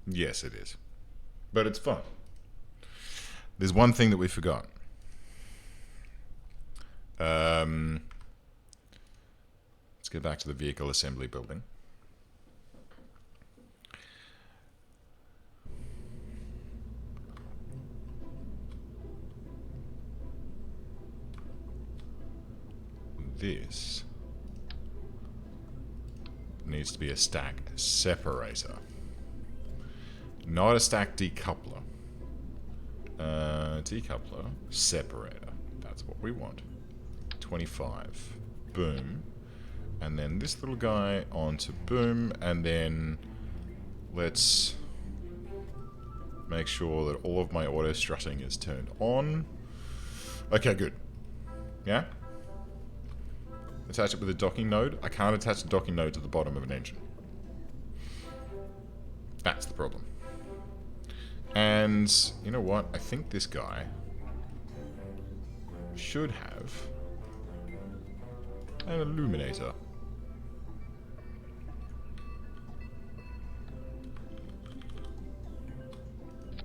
Speaker 1: Yes, it is. But it's fun. There's one thing that we forgot. Let's get back to the vehicle assembly building. This needs to be a stack separator, not a stack decoupler. Decoupler, separator. That's what we want. 25. Boom. And then this little guy onto boom, and then let's make sure that all of my auto strutting is turned on. Okay, good. Yeah? Attach it with a docking node. I can't attach the docking node to the bottom of an engine. That's the problem. And you know what? I think this guy should have an illuminator.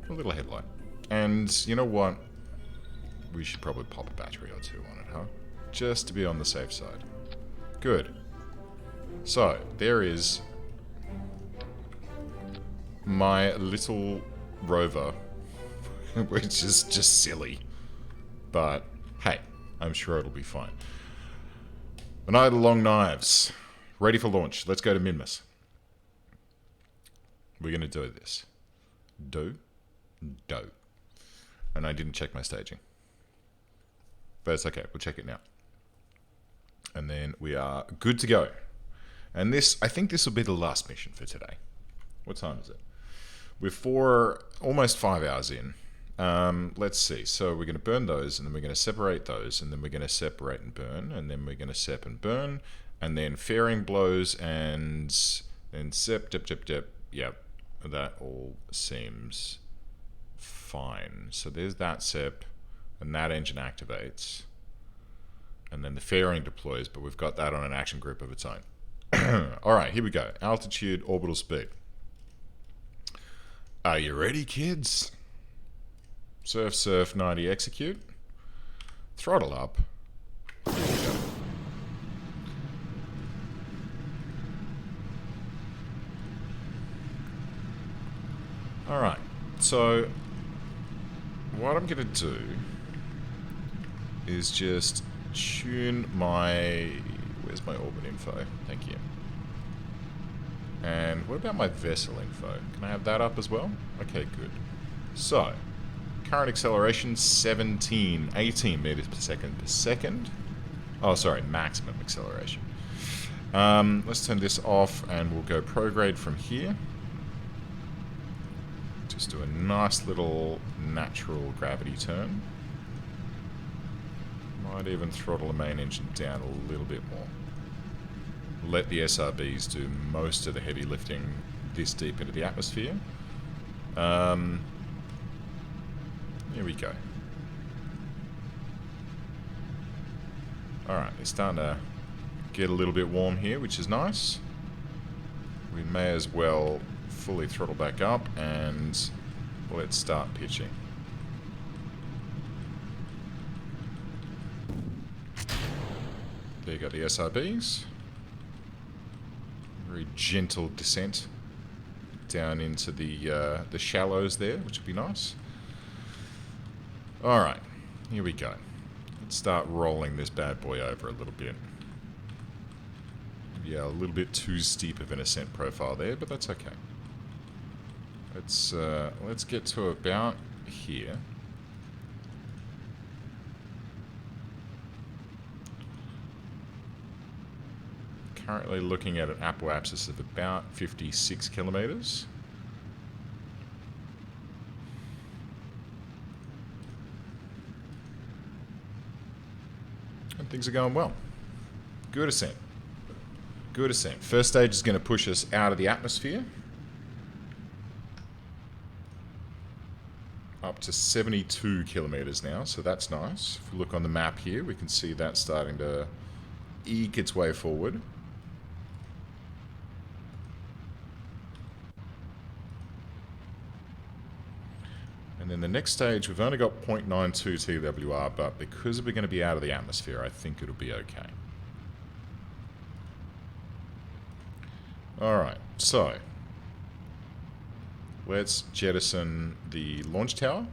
Speaker 1: A little headlight. And you know what? We should probably pop a battery or two on it, huh? Just to be on the safe side. Good. So, there is my little rover, which is just silly. But, hey, I'm sure it'll be fine. The Night of the Long Knives. Ready for launch. Let's go to Minmus. We're going to do this. Do. And I didn't check my staging. But it's okay. We'll check it now. And then we are good to go. And this, I think this will be the last mission for today. What time is it? We're almost 5 hours in. Let's see. So we're going to burn those, and then we're going to separate those, and then we're going to separate and burn, and then we're going to sep and burn, and then fairing blows, and then sep, dip. Yep, that all seems fine. So there's that sep, and that engine activates. And then the fairing deploys, but we've got that on an action group of its own. Alright, here we go. Altitude, orbital speed. Are you ready, kids? Surf 90, execute. Throttle up. Here we go. Alright, so what I'm going to do is just tune my... Where's my orbit info? Thank you. And what about my vessel info? Can I have that up as well? Okay, good. So, current acceleration 18 meters per second. Oh, sorry, maximum acceleration. Let's turn this off and we'll go prograde from here. Just do a nice little natural gravity turn. Might even throttle the main engine down a little bit more. Let the SRBs do most of the heavy lifting this deep into the atmosphere. Here we go. Alright, they're starting to get a little bit warm here, which is nice. We may as well fully throttle back up and let's start pitching. There you go, the SRBs. Very gentle descent down into the shallows there, which would be nice. Alright, here we go. Let's start rolling this bad boy over a little bit. Yeah, a little bit too steep of an ascent profile there, but that's okay. Let's get to about here. Currently looking at an apoapsis of about 56 kilometers. And things are going well. Good ascent. Good ascent. First stage is going to push us out of the atmosphere. Up to 72 kilometers now, so that's nice. If we look on the map here, we can see that starting to eke its way forward. And then the next stage, we've only got 0.92 TWR, but because we're going to be out of the atmosphere, I think it'll be okay. Alright, so let's jettison the launch tower.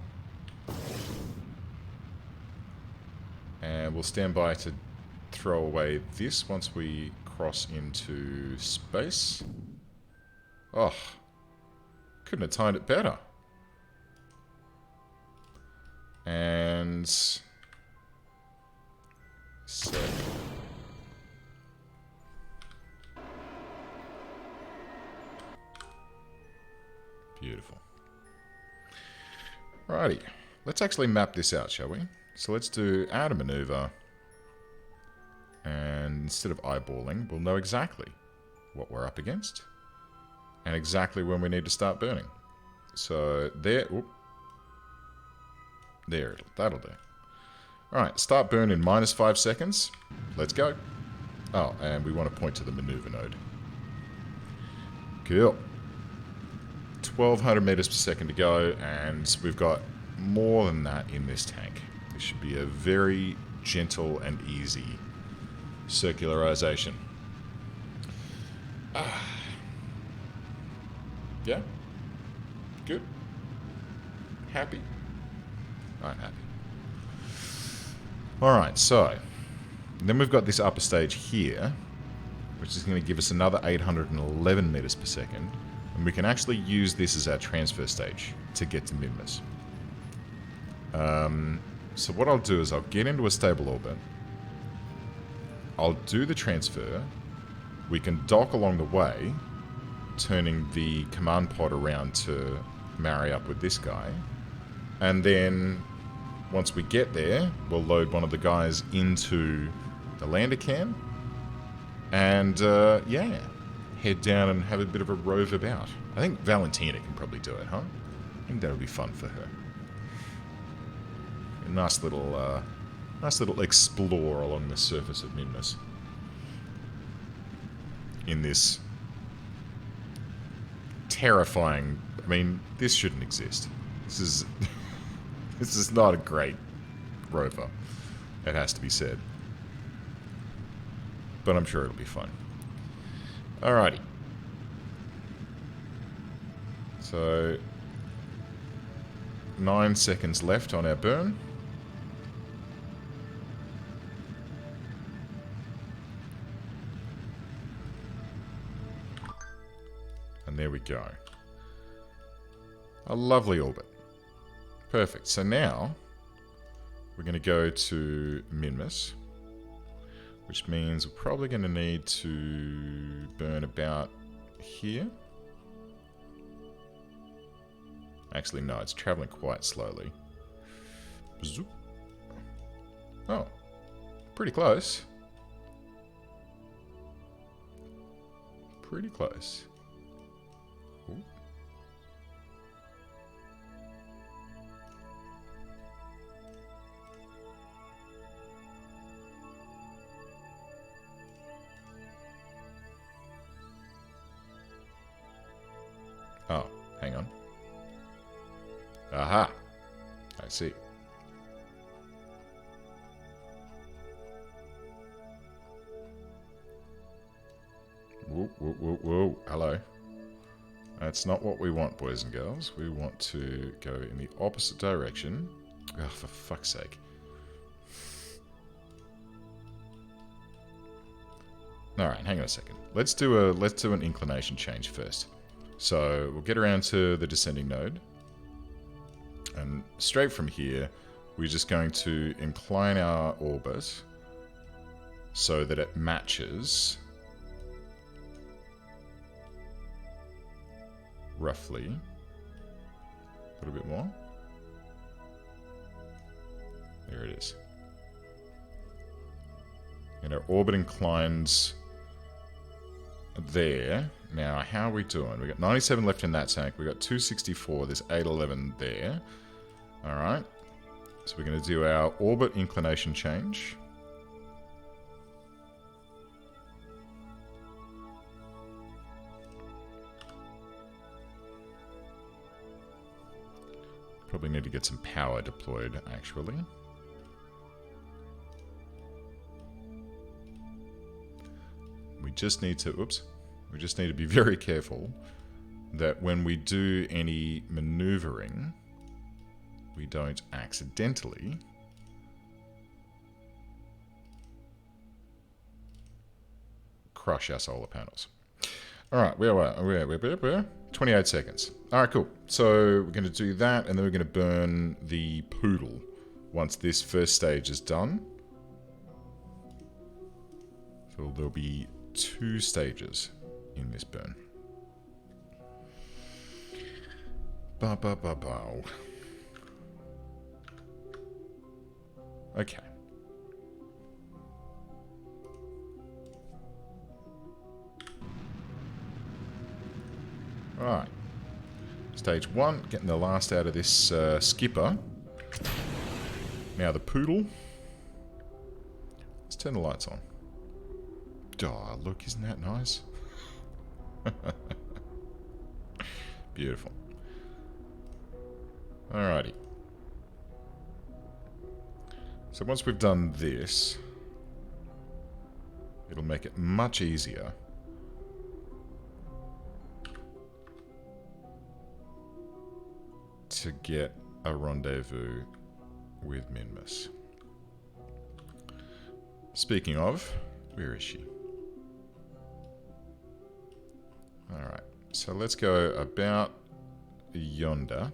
Speaker 1: And we'll stand by to throw away this once we cross into space. Oh, couldn't have timed it better. And set. Beautiful. Righty, let's actually map this out, shall we? So let's do add a maneuver, and instead of eyeballing, we'll know exactly what we're up against and exactly when we need to start burning. So there, there, that'll do. Alright, start burn in -5 seconds. Let's go. Oh, and we want to point to the maneuver node. Cool. 1200 meters per second to go, and we've got more than that in this tank. This should be a very gentle and easy circularization. Yeah? Good? Happy? I'm happy. Alright, so then we've got this upper stage here, which is going to give us another 811 meters per second. And we can actually use this as our transfer stage to get to Minmus. So what I'll do is I'll get into a stable orbit. I'll do the transfer. We can dock along the way, turning the command pod around to marry up with this guy. And then once we get there, we'll load one of the guys into the lander cam. And yeah, head down and have a bit of a rove about. I think Valentina can probably do it, huh? I think that'll be fun for her. A nice little explore along the surface of Minmus. In this terrifying... I mean, this shouldn't exist. This is... this is not a great rover. It has to be said. But I'm sure it'll be fun. Alrighty. So... 9 seconds left on our burn. And there we go. A lovely orbit. Perfect. So now we're going to go to Minmus, which means we're probably going to need to burn about here. Actually, no, it's traveling quite slowly. Zoop. Oh, pretty close. Pretty close. Ooh. Oh, hang on. Aha! I see. Whoa, whoa, whoa, whoa. Hello. That's not what we want, boys and girls. We want to go in the opposite direction. Oh, for fuck's sake. Alright, hang on a second. Let's do an inclination change first. So we'll get around to the descending node. And straight from here, we're just going to incline our orbit so that it matches roughly a little bit more. There it is. And our orbit inclines there. Now, how are we doing? We've got 97 left in that tank. We've got 264. There's 811 there. Alright. So we're going to do our orbit inclination change. Probably need to get some power deployed, actually. We just need to, oops, we just need to be very careful that when we do any maneuvering, we don't accidentally crush our solar panels. All right, where are we? 28 seconds. All right, cool. So we're going to do that, and then we're going to burn the poodle once this first stage is done. So there'll be 2 stages in this burn. Ba-ba-ba-bow. Okay. Alright. Stage 1, getting the last out of this skipper. Now the poodle. Let's turn the lights on. Oh, look, isn't that nice? Beautiful. Alrighty. So once we've done this, it'll make it much easier to get a rendezvous with Minmus. Speaking of, where is she? Alright, so let's go about yonder.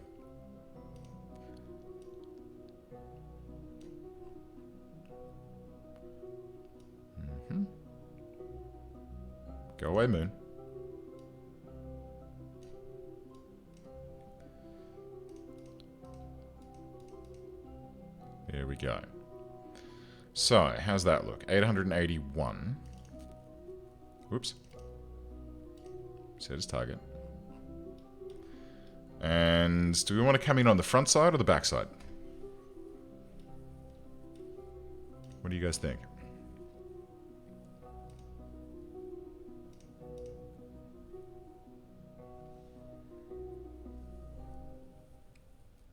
Speaker 1: Go away, moon. There we go. So, how's that look? 881. Whoops. Set as target. And do we want to come in on the front side or the back side? What do you guys think?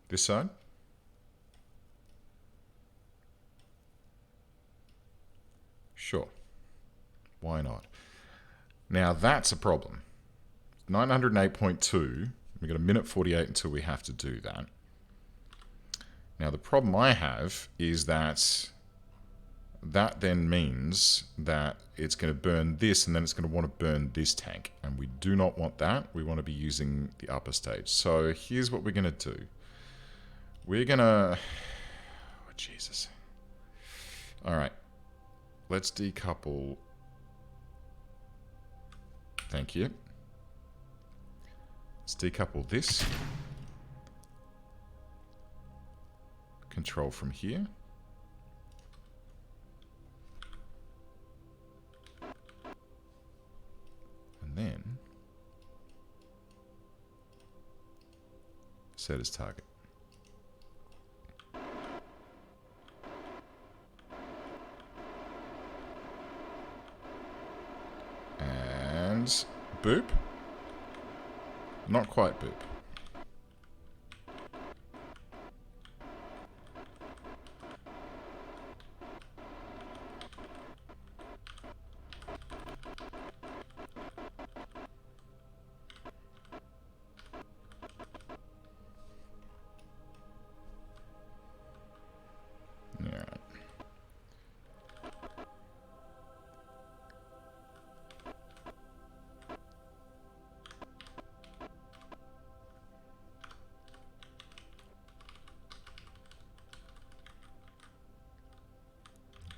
Speaker 1: This side? Sure. Why not? Now that's a problem. 908.2. We've got a minute 48 until we have to do that. Now the problem I have is that then means that it's going to burn this and then it's going to want to burn this tank. And we do not want that. We want to be using the upper stage. So here's what we're going to do. We're going to... Oh, Jesus. Alright. Let's decouple. Thank you. Let's decouple this. Control from here. And then set as target. And boop. Not quite boop.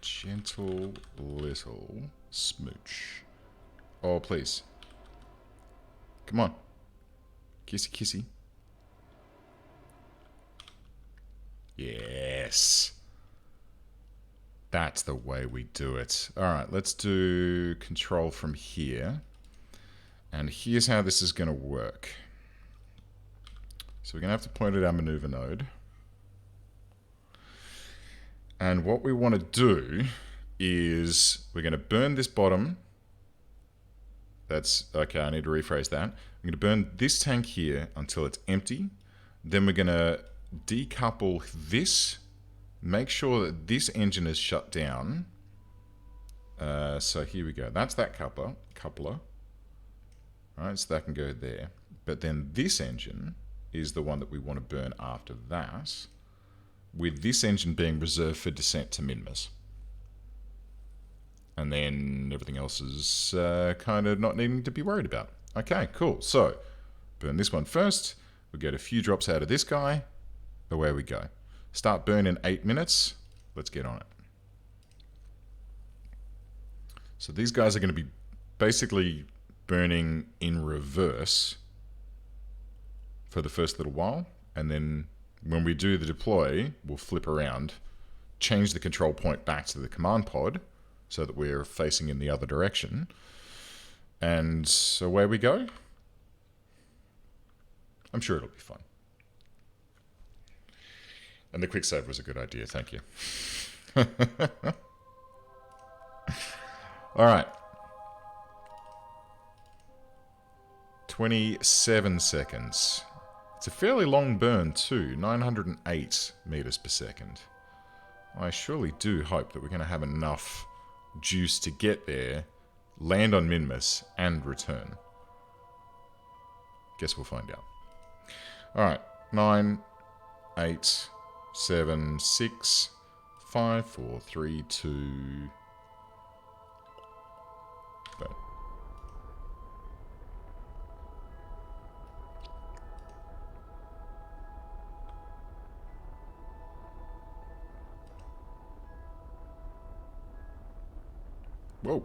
Speaker 1: Gentle little smooch. Oh, please. Come on. Kissy, kissy. Yes. That's the way we do it. Alright, let's do control from here. And here's how this is going to work. So we're going to have to point at our maneuver node. And what we want to do is we're going to burn this bottom. That's, okay, I need to rephrase that. I'm going to burn this tank here until it's empty. Then we're going to decouple this. Make sure that this engine is shut down. So here we go. That's that coupler. Alright, so that can go there. But then this engine is the one that we want to burn after that, with this engine being reserved for descent to Minmus. And then everything else is kind of not needing to be worried about. Okay, cool. So, burn this one first. We'll get a few drops out of this guy. Away we go. Start burn in 8 minutes. Let's get on it. So these guys are going to be basically burning in reverse for the first little while. And then when we do the deploy, we'll flip around, change the control point back to the command pod so that we're facing in the other direction. And away we go. I'm sure it'll be fun. And the quick save was a good idea, thank you. Alright. 27 seconds. It's a fairly long burn too, 908 meters per second. I surely do hope that we're going to have enough juice to get there, land on Minmus, and return. Guess we'll find out. Alright, 9, 8, 7, 6, 5, 4, 3, 2... Boom. Whoa.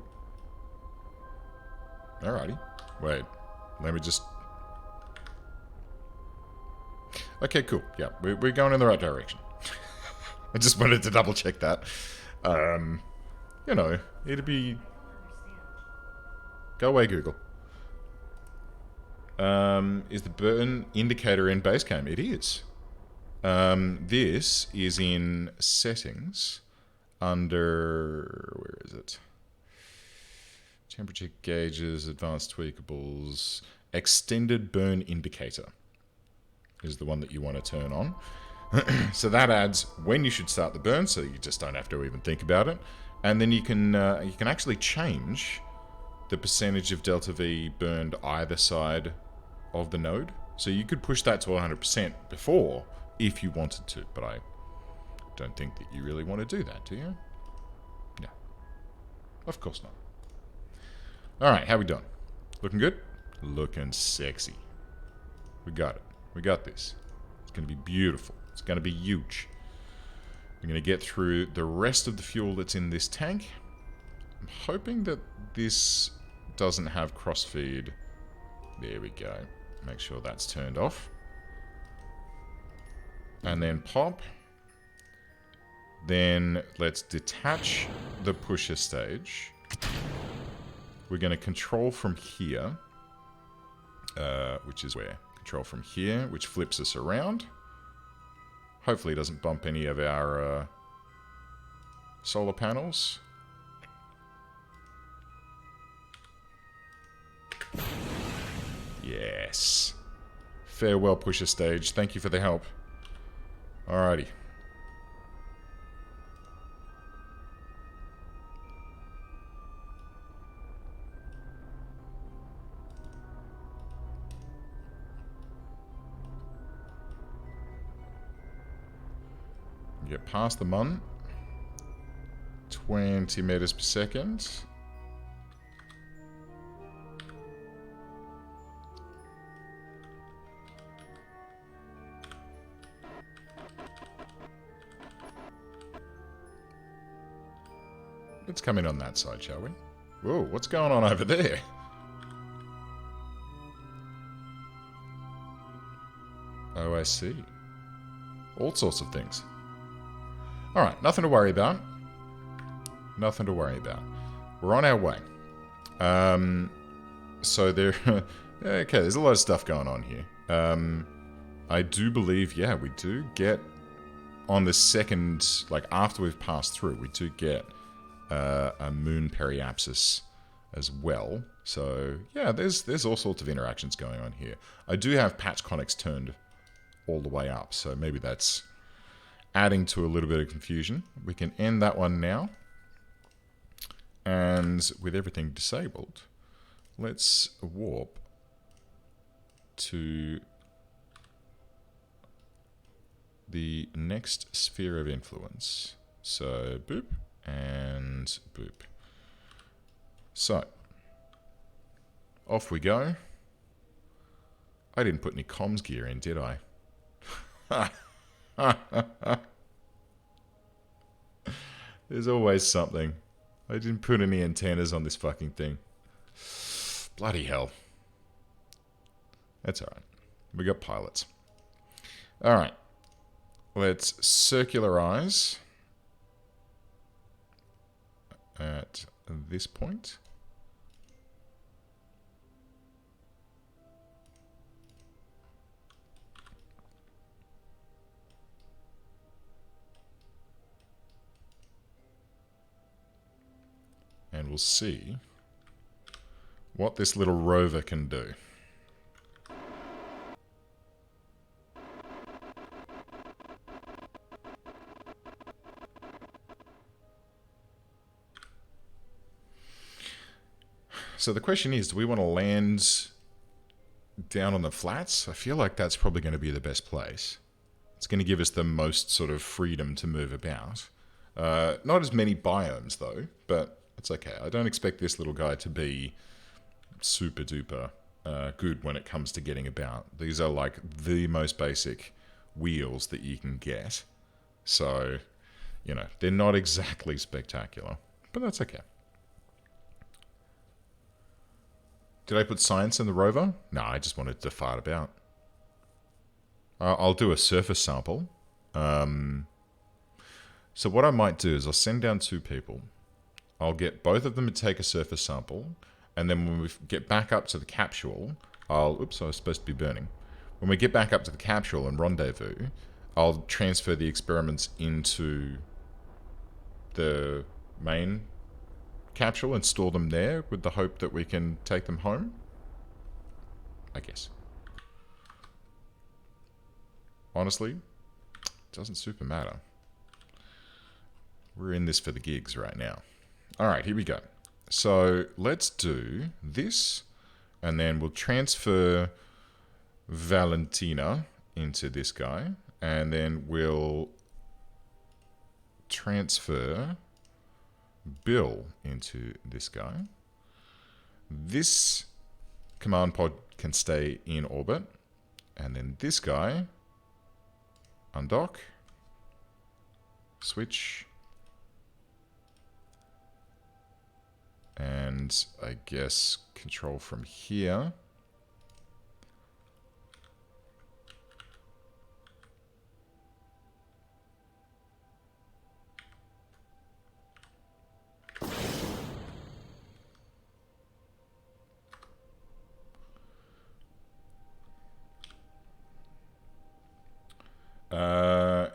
Speaker 1: Alrighty. Wait. Let me just... Okay, cool. Yeah, we're going in the right direction. I just wanted to double check that. You know, it'd be... Go away, Google. Is the burn indicator in Basecamp? It is. This is in settings under... Where is it? Temperature gauges, advanced tweakables, extended burn indicator is the one that you want to turn on. So that adds when you should start the burn, so you just don't have to even think about it. And then you can actually change the percentage of delta V burned either side of the node. So you could push that to 100% before if you wanted to, but I don't think that you really want to do that, do you? No. Of course not. Alright, how we doing? Looking good? Looking sexy. We got it. We got this. It's going to be beautiful. It's going to be huge. We're going to get through the rest of the fuel that's in this tank. I'm hoping that this doesn't have crossfeed. There we go. Make sure that's turned off. And then pop. Then let's detach the pusher stage. We're going to control from here, which is where? Control from here, which flips us around. Hopefully it doesn't bump any of our solar panels. Yes. Farewell, pusher stage. Thank you for the help. Alrighty. Get past the mun. 20 meters per second. Let's come in on that side, shall we? Whoa, what's going on over there? Oh, I see. All sorts of things. Alright, nothing to worry about. Nothing to worry about. We're on our way. So there... okay, there's a lot of stuff going on here. I do believe, yeah, we do get... On the second, like after we've passed through, we do get a moon periapsis as well. So, yeah, there's all sorts of interactions going on here. I do have patch connects turned all the way up. So maybe that's adding to a little bit of confusion. We can end that one now. And with everything disabled, let's warp to the next sphere of influence. So boop and boop. So off we go. I didn't put any comms gear in, did I? There's always something. I didn't put any antennas on this fucking thing. Bloody hell. That's alright. We got pilots. Alright. Let's circularize at this point. And we'll see what this little rover can do. So the question is, do we want to land down on the flats? I feel like that's probably going to be the best place. It's going to give us the most sort of freedom to move about. Not as many biomes though, but it's okay. I don't expect this little guy to be super duper good when it comes to getting about. These are like the most basic wheels that you can get. So, you know, they're not exactly spectacular, but that's okay. Did I put science in the rover? No, I just wanted to fart about. I'll do a surface sample. So what I might do is I'll send down 2 people. I'll get both of them to take a surface sample, and then when we get back up to the capsule, oops, I was supposed to be burning. When we get back up to the capsule and rendezvous, I'll transfer the experiments into the main capsule and store them there with the hope that we can take them home, I guess. Honestly, it doesn't super matter. We're in this for the gigs right now. Alright, here we go. So let's do this, and then we'll transfer Valentina into this guy, and then we'll transfer Bill into this guy. This command pod can stay in orbit, and then this guy, undock, switch, and I guess control from here.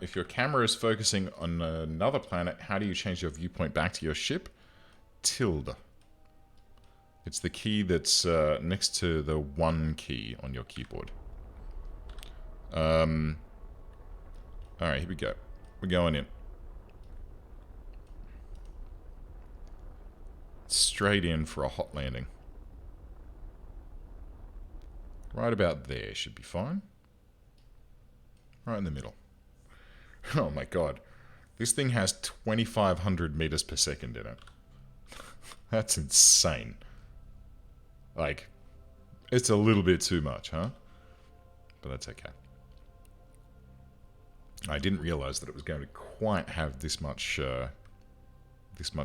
Speaker 1: If your camera is focusing on another planet, how do you change your viewpoint back to your ship? Tilde. It's the key that's next to the 1 key on your keyboard. Alright, here we go. We're going in. Straight in for a hot landing. Right about there should be fine. Right in the middle. Oh my god. This thing has 2,500 meters per second in it. That's insane. Like, it's a little bit too much, huh? But that's okay. I didn't realize that it was going to quite have this much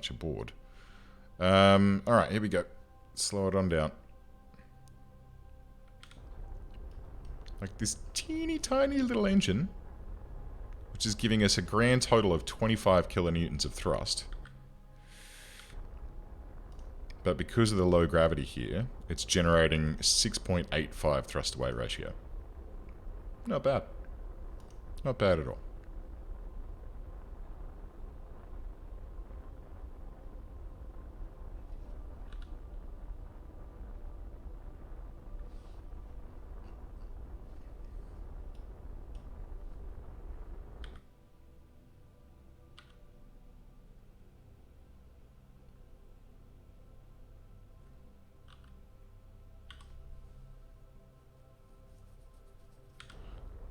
Speaker 1: aboard. Alright, here we go. Slow it on down. Like this teeny tiny little engine, which is giving us a grand total of 25 kilonewtons of thrust. But because of the low gravity here, it's generating 6.85 thrust-to-weight ratio. Not bad. Not bad at all.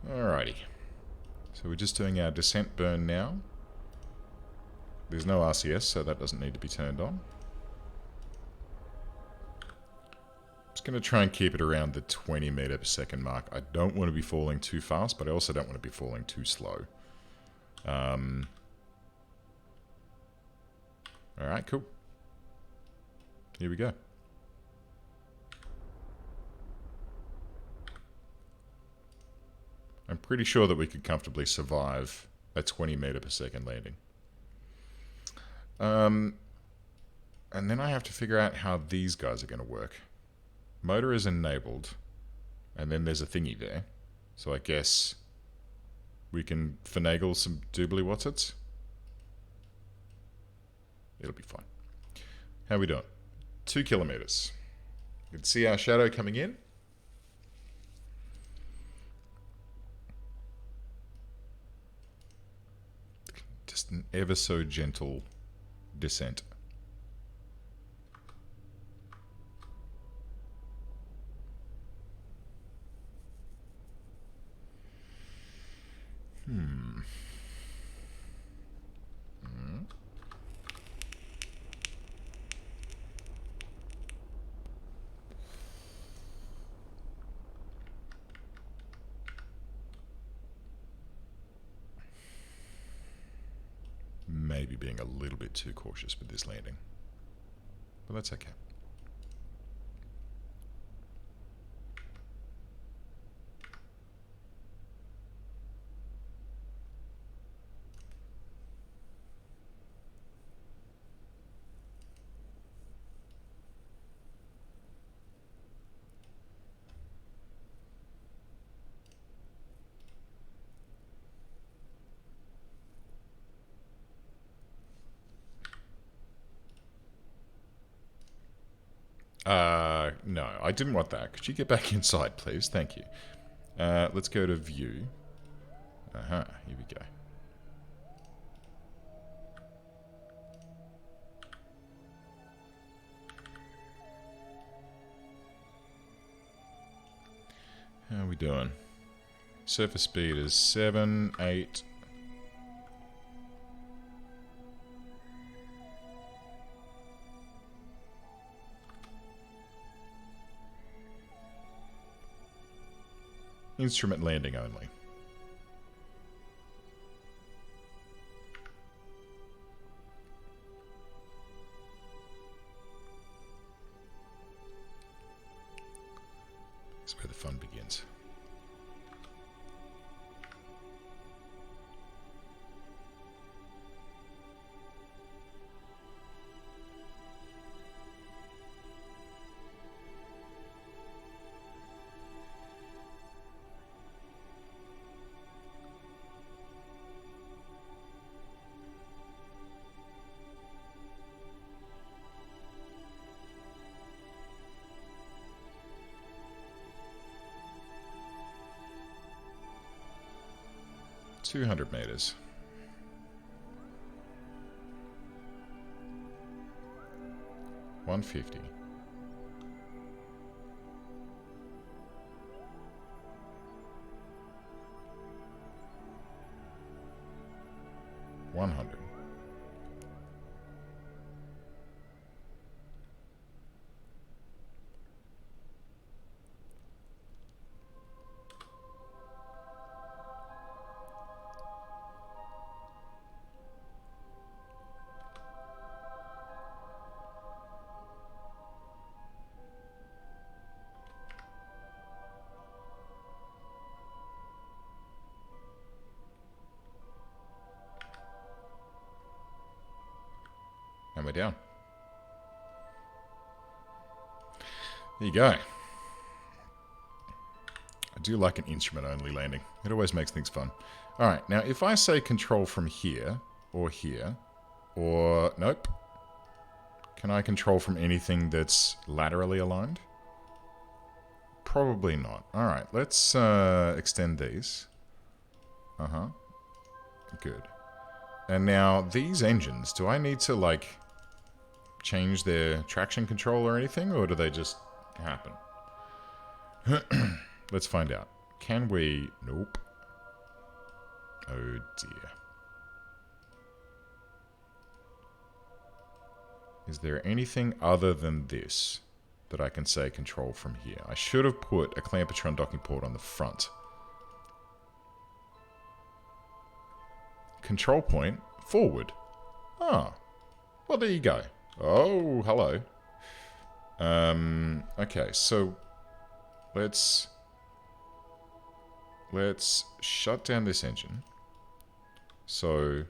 Speaker 1: Alrighty. So we're just doing our descent burn now. There's no RCS, so that doesn't need to be turned on. Just going to try and keep it around the 20 meter per second mark. I don't want to be falling too fast, but I also don't want to be falling too slow. Alright, cool. Here we go. I'm pretty sure that we could comfortably survive a 20 meter per second landing. And then I have to figure out how these guys are going to work. Motor is enabled, and then there's a thingy there. So I guess we can finagle some doobly-whatsits. It'll be fine. How we doing? 2 kilometers. You can see our shadow coming in. Just an ever so gentle descent. Maybe being a little bit too cautious with this landing. But that's okay. No, I didn't want that. Could you get back inside, please? Thank you. Let's go to view. Here we go. How are we doing? Surface speed is 7, 8... Instrument landing only. That's where the fun begins. $200 meters. $150. $100. And we're down. There you go. I do like an instrument-only landing. It always makes things fun. Alright, now if I say control from here, or here, or... Nope. Can I control from anything that's laterally aligned? Probably not. Alright, let's extend these. Good. And now, these engines, do I need to, like, change their traction control or anything, or do they just happen? Let's find out. Can we... Nope. Oh dear. Is there anything other than this that I can say control from here? I should have put a Clampetron docking port on the front. Control point, forward. Ah, well there you go. Oh, hello. Okay, so let's shut down this engine. So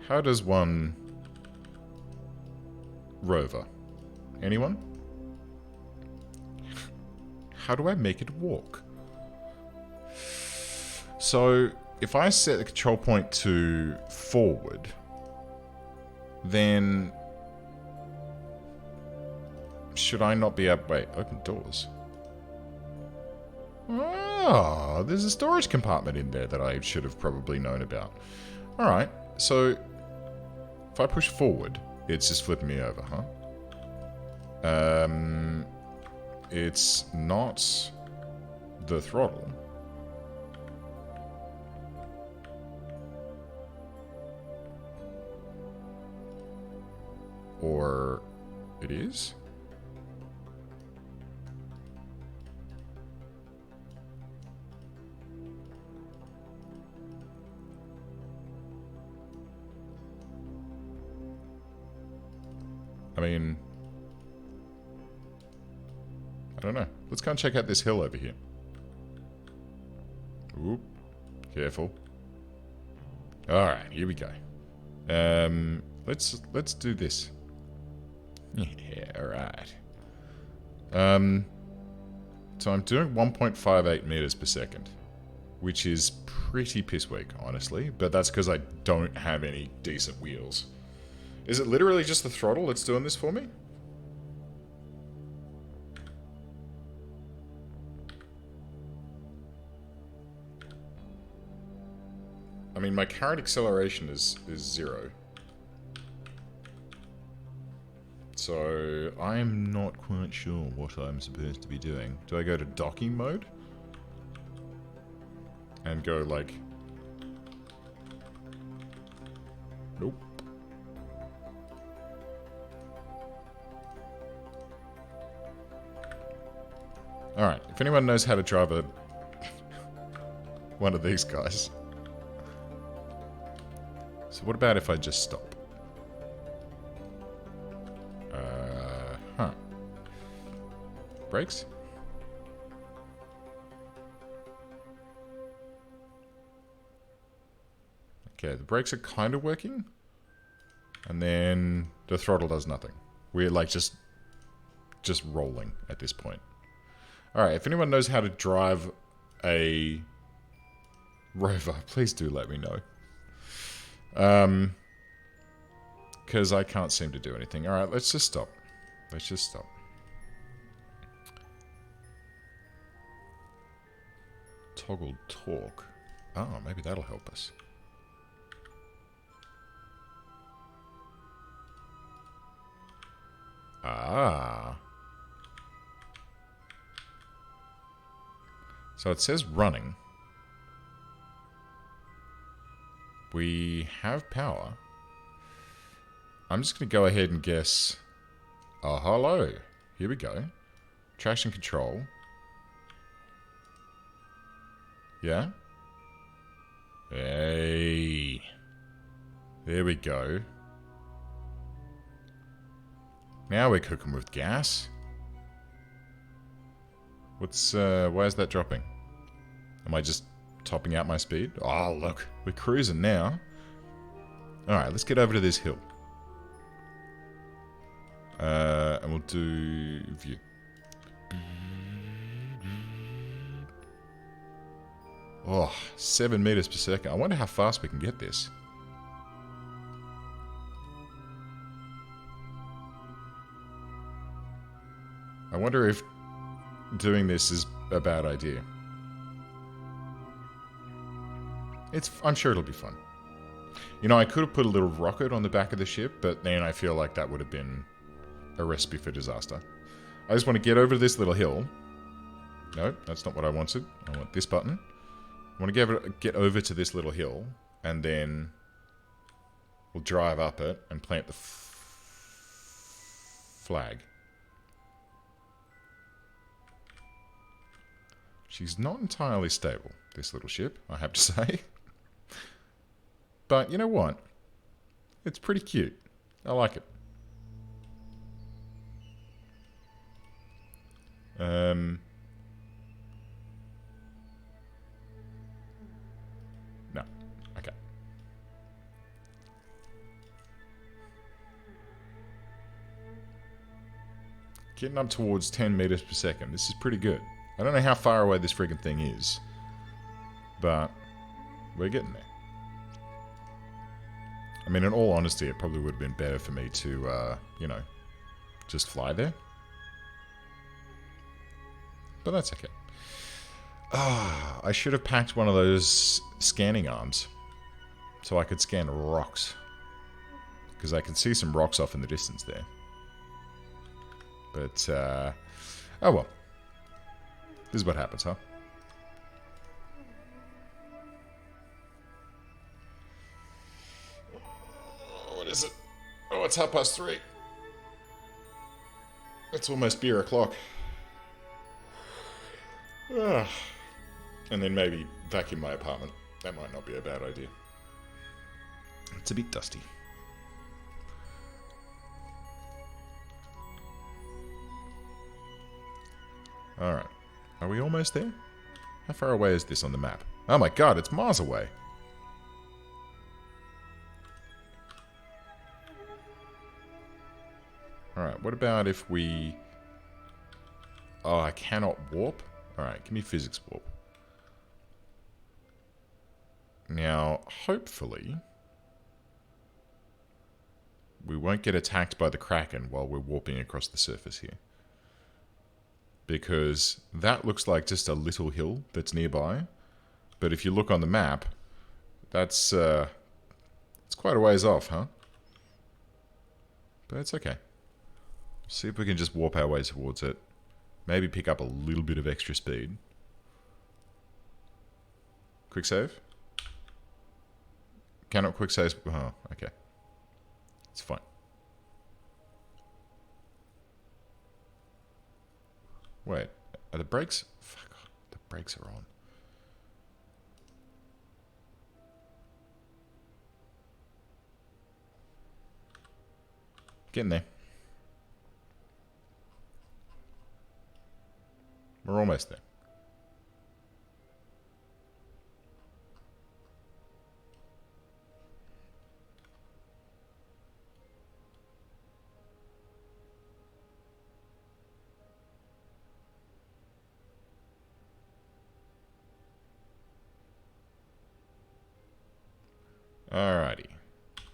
Speaker 1: how does one rover? Anyone? How do I make it walk? So, if I set the control point to forward, then should I not be able... Wait, open doors. Ah, there's a storage compartment in there that I should have probably known about. Alright, so if I push forward, it's just flipping me over, huh? It's not the throttle. Or it is? I mean, I don't know. Let's go and check out this hill over here. Oop. Careful. Alright, here we go. Let's do this. Yeah, alright. So I'm doing 1.58 meters per second, which is pretty piss weak, honestly, but that's because I don't have any decent wheels. Is it literally just the throttle that's doing this for me? I mean, my current acceleration is 0. So, I'm not quite sure what I'm supposed to be doing. Do I go to docking mode? And go like... Nope. Alright, if anyone knows how to drive a... one of these guys. So what about if I just stop? Huh. Brakes? Okay, the brakes are kind of working. And then the throttle does nothing. We're like just rolling at this point. Alright, if anyone knows how to drive a rover, please do let me know. Because I can't seem to do anything. Alright, let's just stop. Let's just stop. Toggle torque. Oh, maybe that'll help us. Ah. So it says running. We have power. I'm just going to go ahead and guess... Oh, hello. Here we go. Traction control. Yeah? Hey. There we go. Now we're cooking with gas. What's, why is that dropping? Am I just topping out my speed? Oh, look. We're cruising now. Alright, let's get over to this hill. And we'll do view. Oh, 7 meters per second. I wonder how fast we can get this. I wonder if doing this is a bad idea. I'm sure it'll be fun. You know, I could have put a little rocket on the back of the ship, but then I feel like that would have been a recipe for disaster. I just want to get over to this little hill. No, that's not what I wanted. I want this button. I want to get over to this little hill, and then we'll drive up it and plant the flag. She's not entirely stable, this little ship, I have to say. But you know what? It's pretty cute. I like it. No. Okay. Getting up towards 10 meters per second. This is pretty good. I don't know how far away this friggin' thing is, but we're getting there. I mean, in all honesty, it probably would have been better for me to, you know, just fly there. But that's okay. Ah, I should have packed one of those scanning arms so I could scan rocks. Because I can see some rocks off in the distance there. But, oh well. This is what happens, huh? What is it? Oh, it's 3:30. It's almost beer o'clock. And then maybe vacuum my apartment. That might not be a bad idea. It's a bit dusty. Alright. Are we almost there? How far away is this on the map? Oh my god, it's miles away. Alright, what about if we... Oh, I cannot warp? Alright, give me physics warp. Now, hopefully... we won't get attacked by the Kraken while we're warping across the surface here. Because that looks like just a little hill that's nearby. But if you look on the map, that's it's quite a ways off, huh? But it's okay. See if we can just warp our way towards it. Maybe pick up a little bit of extra speed. Quick save? Cannot quick save. Oh, okay. It's fine. Wait, are the brakes? Fuck, the brakes are on. Getting there. We're almost there. Alrighty.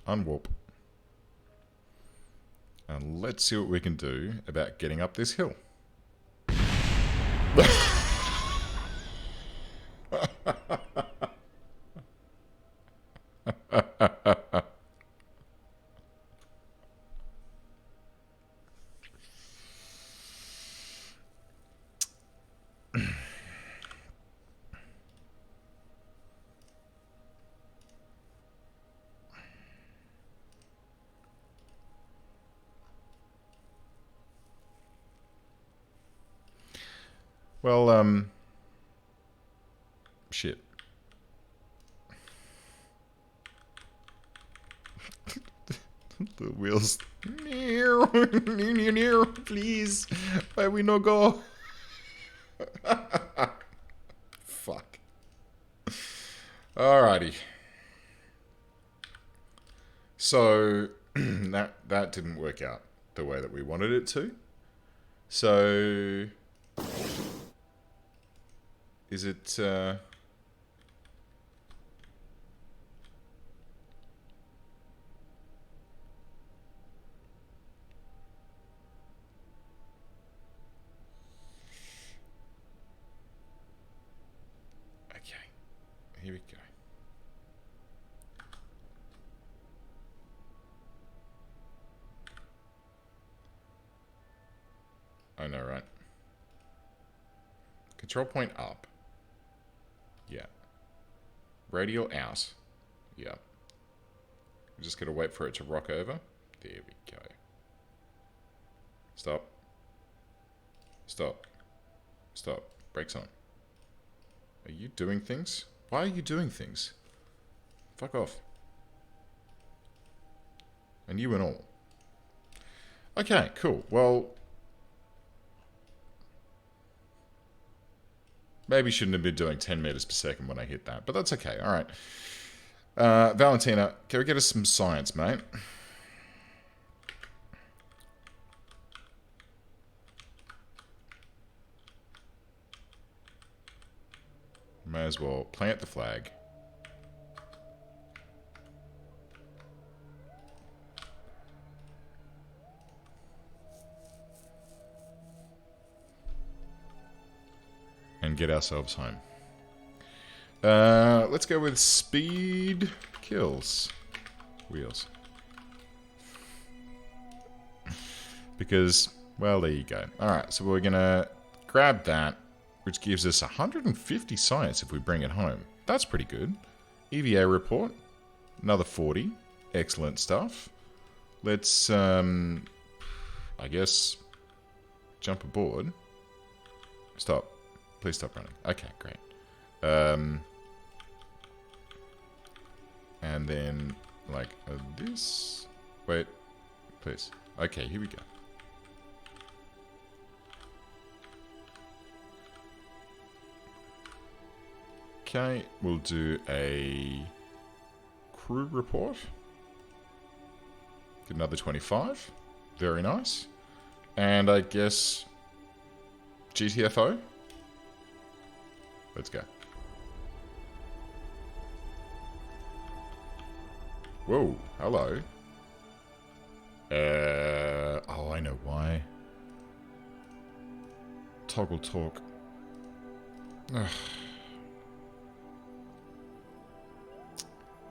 Speaker 1: Unwarp. And let's see what we can do about getting up this hill. Well, shit. The wheels. Please. Why we no go? Fuck. Alrighty. So that didn't work out the way that we wanted it to. So is it okay, here we go. I know, right? Control point up. Yeah. Radial out. Yeah. We're just going to wait for it to rock over. There we go. Stop. Stop. Stop. Brakes on. Are you doing things? Why are you doing things? Fuck off. And you and all. Okay, cool. Well, maybe shouldn't have been doing 10 meters per second when I hit that, but that's okay. All right. Valentina, can we get us some science, mate? May as well plant the flag. And get ourselves home. Let's go with speed kills. Wheels. Because, well, there you go. Alright, so we're gonna grab that, which gives us 150 science if we bring it home. That's pretty good. EVA report. Another 40. Excellent stuff. Let's, I guess, jump aboard. Stop. Please stop running. Okay, great. And then, like, this. Wait, please. Okay, here we go. Okay, we'll do a crew report. Get another 25. Very nice. And I guess GTFO. Let's go. Whoa, hello. Oh, I know why. Toggle talk. Ugh.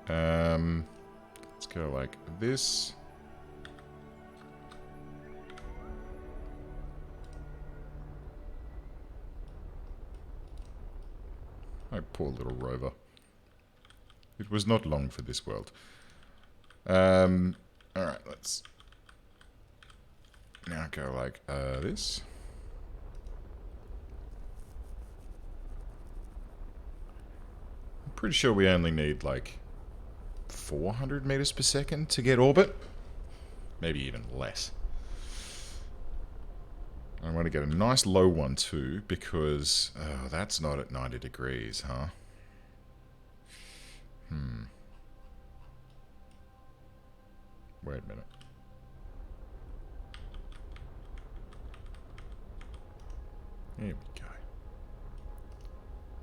Speaker 1: Let's go like this. My poor little rover. It was not long for this world. Alright, let's now go like this. I'm pretty sure we only need like 400 meters per second to get orbit. Maybe even less. I want to get a nice low one too, because that's not at 90 degrees, huh? Wait a minute. There we go.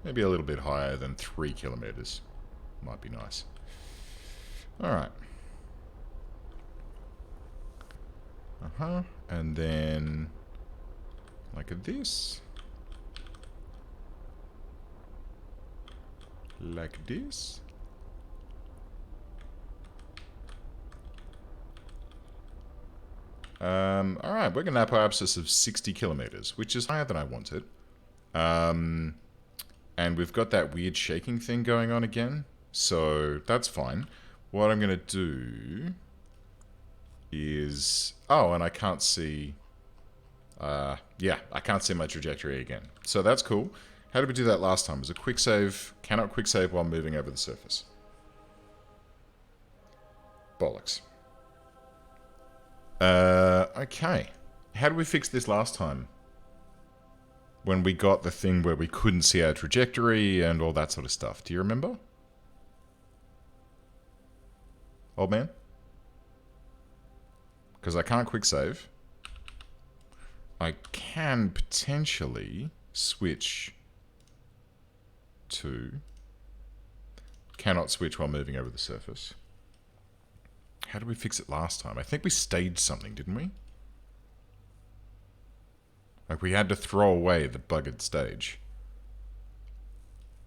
Speaker 1: Maybe a little bit higher than 3 kilometers. Might be nice. Alright. And then like this. Like this. Alright, we're going to have an abscess of 60 kilometers, which is higher than I wanted. And we've got that weird shaking thing going on again, so that's fine. What I'm going to do is... Oh, and I can't see... yeah, I can't see my trajectory again. So that's cool. How did we do that last time? It was a quick save. Cannot quick save while moving over the surface. Bollocks. Okay. How did we fix this last time? When we got the thing where we couldn't see our trajectory and all that sort of stuff. Do you remember? Old man? Because I can't quick save. I can potentially switch to... Cannot switch while moving over the surface. How did we fix it last time? I think we staged something, didn't we? Like, we had to throw away the buggered stage.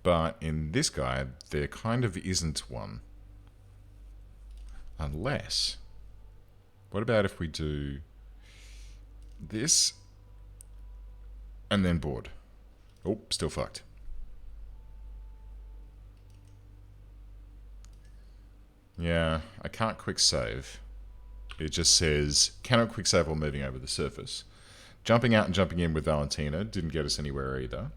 Speaker 1: But in this guy, there kind of isn't one. Unless... What about if we do this and then board. Oh, still fucked. Yeah, I can't quick save. It just says, cannot quick save while moving over the surface. Jumping out and jumping in with Valentina didn't get us anywhere either.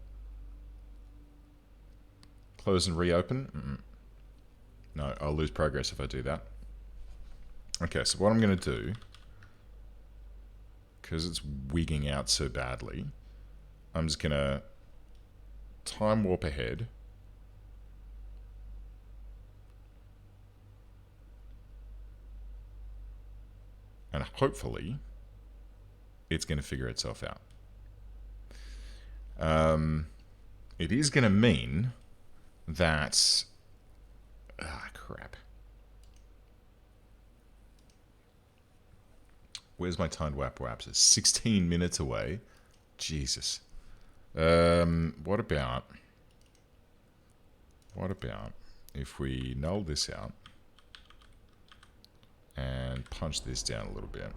Speaker 1: Close and reopen? No, I'll lose progress if I do that. Okay, so what I'm going to do, because it's wigging out so badly, I'm just going to time warp ahead. And hopefully, it's going to figure itself out. It is going to mean that... Ah, crap. Where's my timed WAP? It's 16 minutes away. Jesus. What about if we null this out and punch this down a little bit?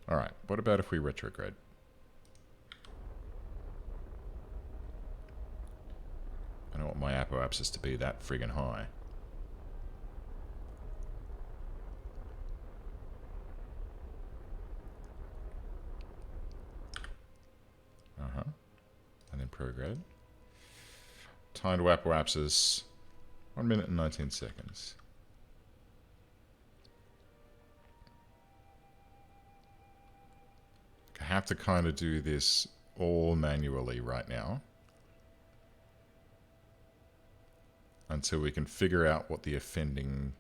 Speaker 1: Alright, what about if we retrograde? I don't want my apoapsis to be that friggin' high. And then prograde. Time to apoapsis, 1 minute and 19 seconds. I have to kind of do this all manually right now until we can figure out what the offending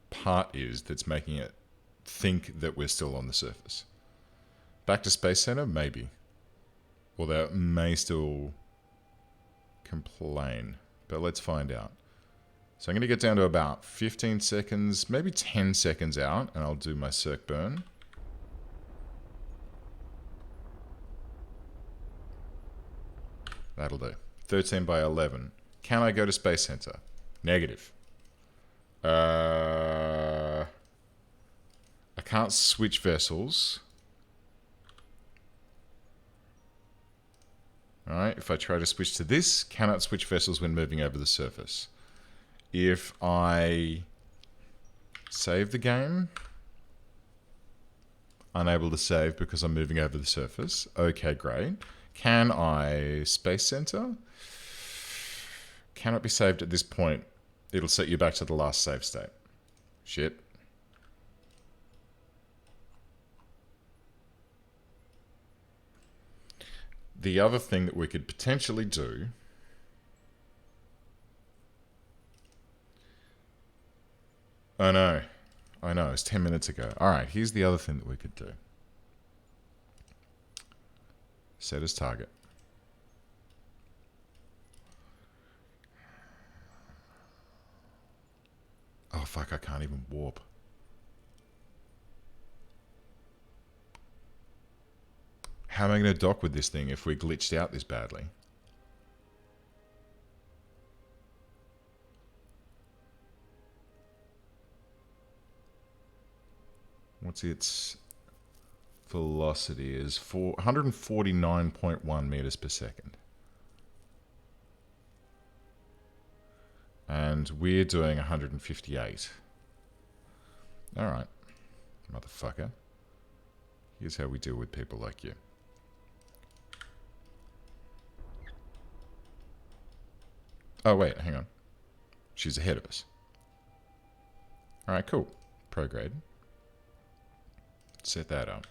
Speaker 1: part is that's making it think that we're still on the surface. Back to Space Center? Maybe. Although it may still complain. But let's find out. So I'm going to get down to about 15 seconds, maybe 10 seconds out, and I'll do my circ burn. That'll do. 13 by 11. Can I go to Space Center? Negative. I can't switch vessels. Alright, if I try to switch to this, cannot switch vessels when moving over the surface. If I save the game, unable to save because I'm moving over the surface. Okay, great. Can I Space Center? Cannot be saved at this point. It'll set you back to the last save state. Shit. The other thing that we could potentially do... Oh no. I know, it's 10 minutes ago. Alright, here's the other thing that we could do. Set as target. Oh fuck, I can't even warp. How am I going to dock with this thing if we glitched out this badly? What's its velocity? Is 149.1 meters per second. And we're doing 158. Alright, motherfucker. Here's how we deal with people like you. Oh wait, hang on. She's ahead of us. Alright, cool. Prograde. Set that up.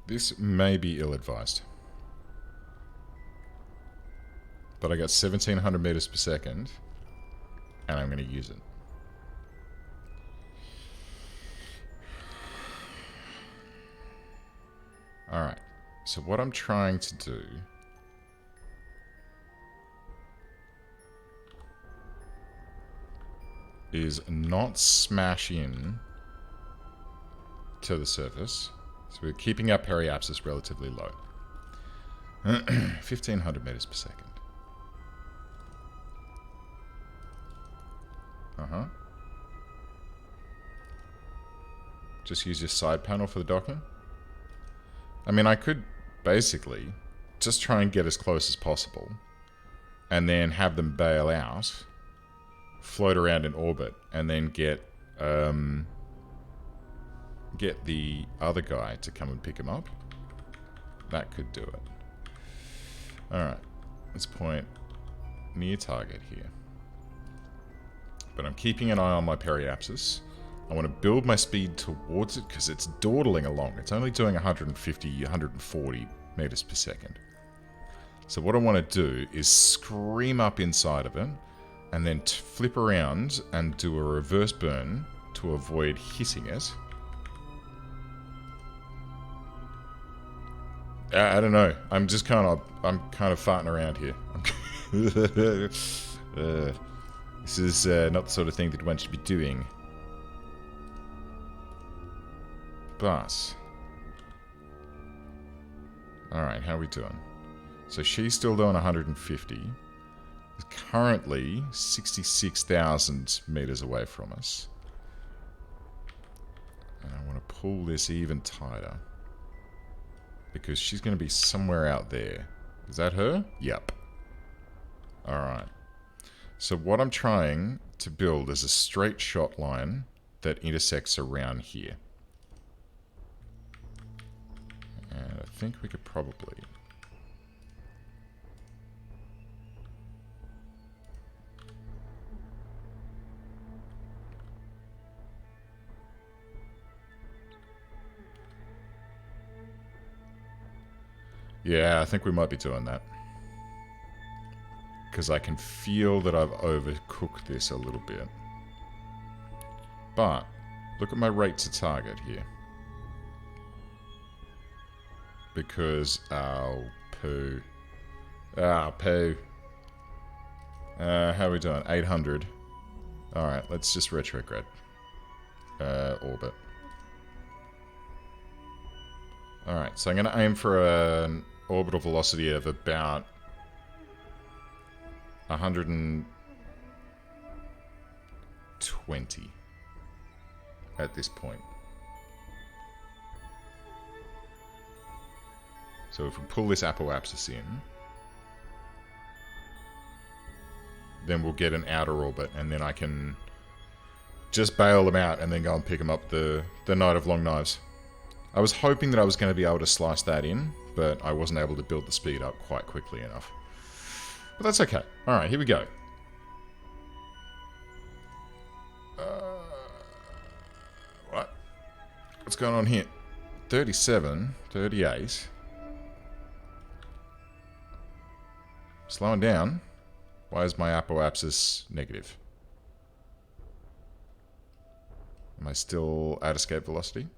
Speaker 1: This may be ill-advised. But I got 1700 meters per second. and I'm going to use it. Alright, so what I'm trying to do is not smash in to the surface. So we're keeping our periapsis relatively low. 1500 meters per second. Just use your side panel for the docking. I mean, I could basically just try and get as close as possible and then have them bail out, float around in orbit, and then get the other guy to come and pick him up. That could do it. Alright, let's point near target here. But I'm keeping an eye on my periapsis. I want to build my speed towards it because it's dawdling along. It's only doing 150, 140 meters per second. So what I want to do is scream up inside of it and then flip around and do a reverse burn to avoid hitting it. I don't know. I'm kind of farting around here. This is not the sort of thing that one should be doing. But alright, how are we doing? So she's still doing 150. It's currently 66,000 meters away from us. And I want to pull this even tighter. Because she's going to be somewhere out there. Is that her? Yep. Alright. So what I'm trying to build is a straight shot line that intersects around here. And I think we could probably... Yeah, I think we might be doing that. Because I can feel that I've overcooked this a little bit. But, look at my rate to target here. Because, oh, poo. Ah, poo. How are we doing? 800. Alright, let's just retrograde. Orbit. Alright, so I'm going to aim for an orbital velocity of about 120 at this point. So if we pull this apoapsis in, then we'll get an outer orbit, and then I can just bail them out and then go and pick them up the Knight of Long Knives. I was hoping that I was going to be able to slice that in, but I wasn't able to build the speed up quite quickly enough. But that's okay. Alright, here we go. What? What's going on here? 37, 38. Slowing down. Why is my apoapsis negative? Am I still at escape velocity?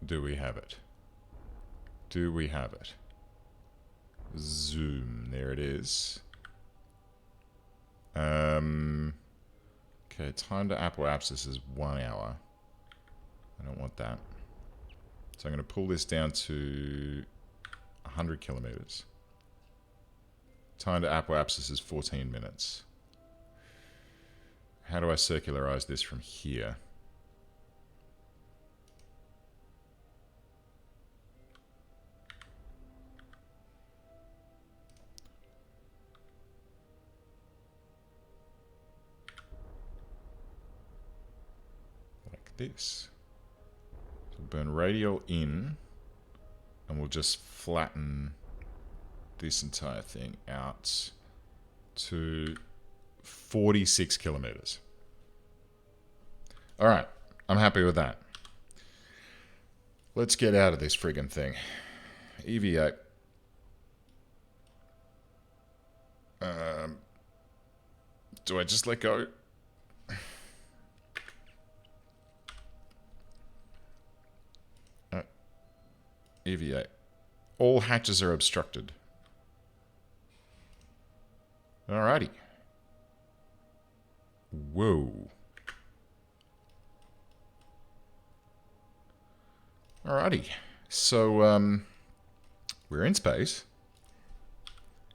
Speaker 1: Do we have it? Do we have it? Zoom. There it is. Okay, time to apoapsis is 1 hour. I don't want that. So I'm going to pull this down to 100 kilometers. Time to apoapsis is 14 minutes. How do I circularize this from here? This. So burn radial in, and we'll just flatten this entire thing out to 46 kilometers. All right, I'm happy with that. Let's get out of this friggin' thing. EV8. Do I just let go? EV8. All hatches are obstructed. Alrighty. Whoa. Alrighty. So, we're in space.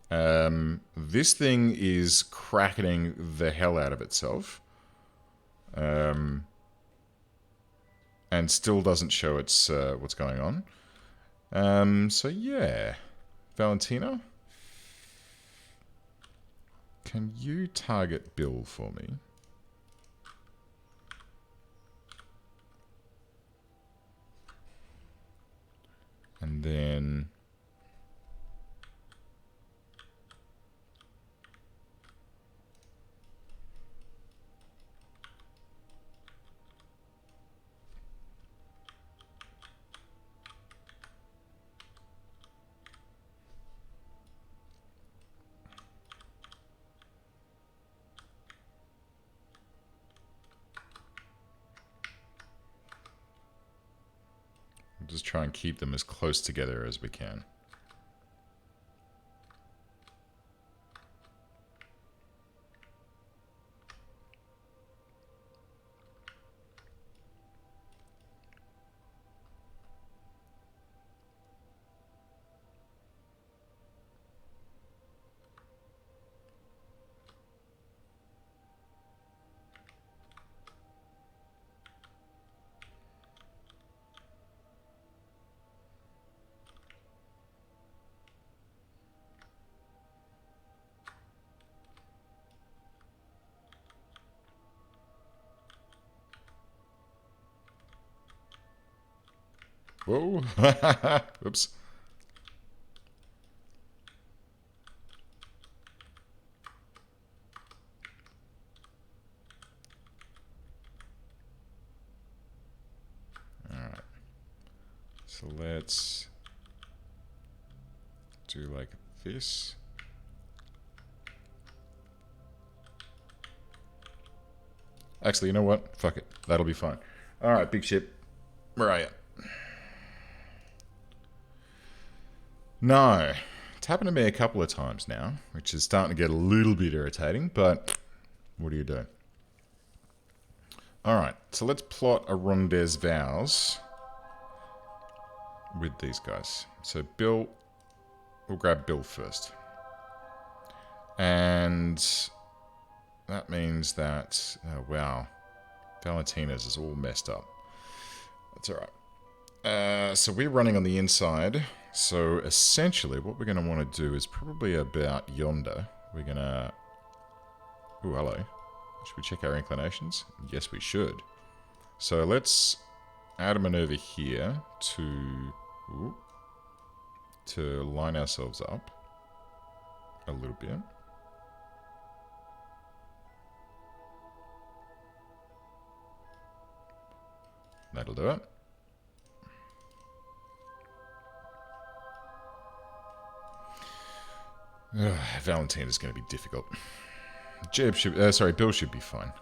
Speaker 1: This thing is cracketing the hell out of itself. And still doesn't show its what's going on. So yeah. Valentina, can you target Bill for me? And then we'll just try and keep them as close together as we can. Whoa. Oops. All right. So let's do like this. Actually, you know what? Fuck it. That'll be fine. All right, big ship. Where are you? No. It's happened to me a couple of times now, which is starting to get a little bit irritating, but what do you do? Alright, so let's plot a Rondes Vows with these guys. So Bill, we'll grab Bill first. And that means that, oh wow, Valentina's is all messed up. That's alright. So we're running on the inside. So essentially what we're going to want to do is probably about yonder. We're going to... Ooh, hello. Should we check our inclinations? Yes, we should. So let's add a maneuver here to line ourselves up a little bit. That'll do it. Valentina's going to be difficult. Jeb should, Bill should be fine.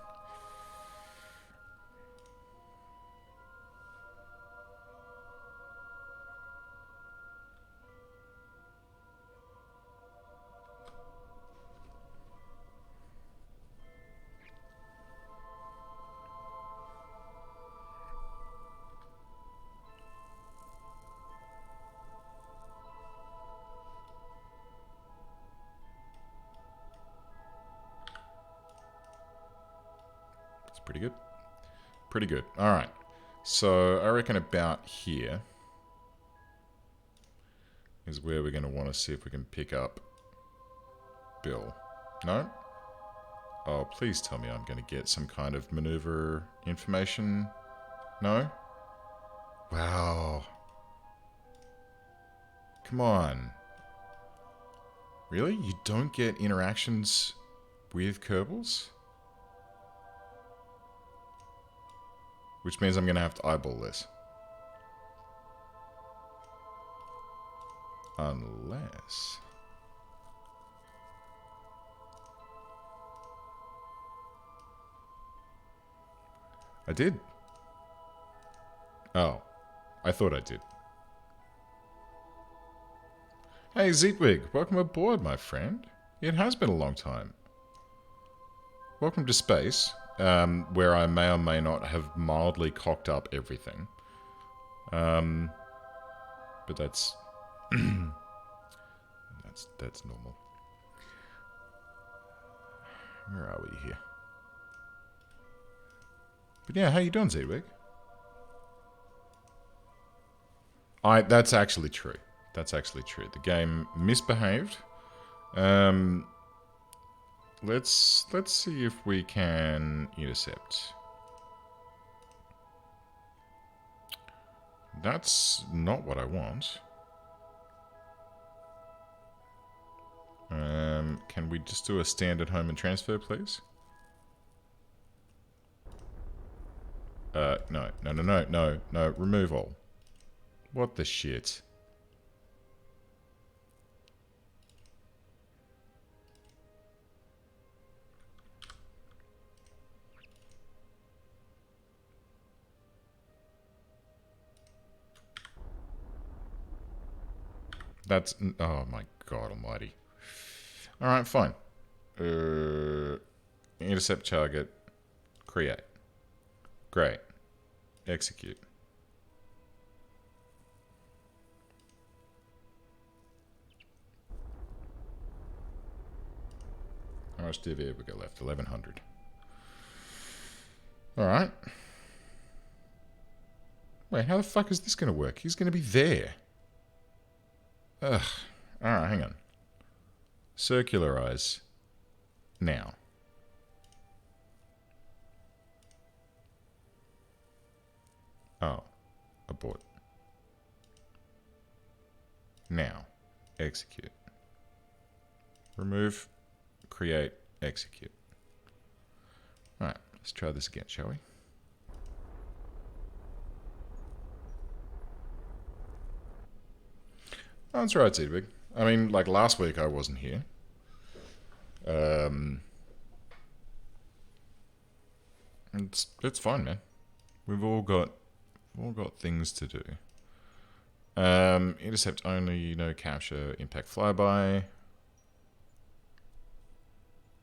Speaker 1: Pretty good. Pretty good. Alright. So I reckon about here is where we're going to want to see if we can pick up Bill. No? Oh, please tell me I'm going to get some kind of maneuver information. No? Wow. Come on. Really? You don't get interactions with Kerbals? Which means I'm going to have to eyeball this. Unless... I did. Oh. I thought I did. Hey, Zeetwig, welcome aboard, my friend. It has been a long time. Welcome to space, where I may or may not have mildly cocked up everything. But that's... that's normal. Where are we here? But yeah, how you doing, Zeetwig? That's actually true. That's actually true. The game misbehaved. Let's see if we can intercept. That's not what I want. Can we just do a standard home and transfer, please? No. Remove all. What the shit? That's... Oh my god almighty. Alright, fine. Intercept target. Create. Great. Execute. How much DV have we got left? 1100. Alright. Wait, how the fuck is this going to work? He's going to be there. Ugh. Alright, hang on. Circularize. Now. Oh. Abort. Now. Execute. Remove. Create. Execute. Alright, let's try this again, shall we? Oh, that's right, Zeedwig. I mean, like last week I wasn't here. It's fine, man. We've all got things to do. Intercept only, no capture, impact flyby.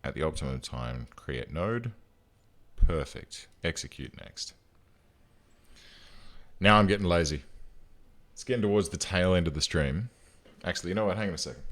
Speaker 1: At the optimum time, create node. Perfect. Execute next. Now I'm getting lazy. It's getting towards the tail end of the stream. Actually, you know what? Hang on a second.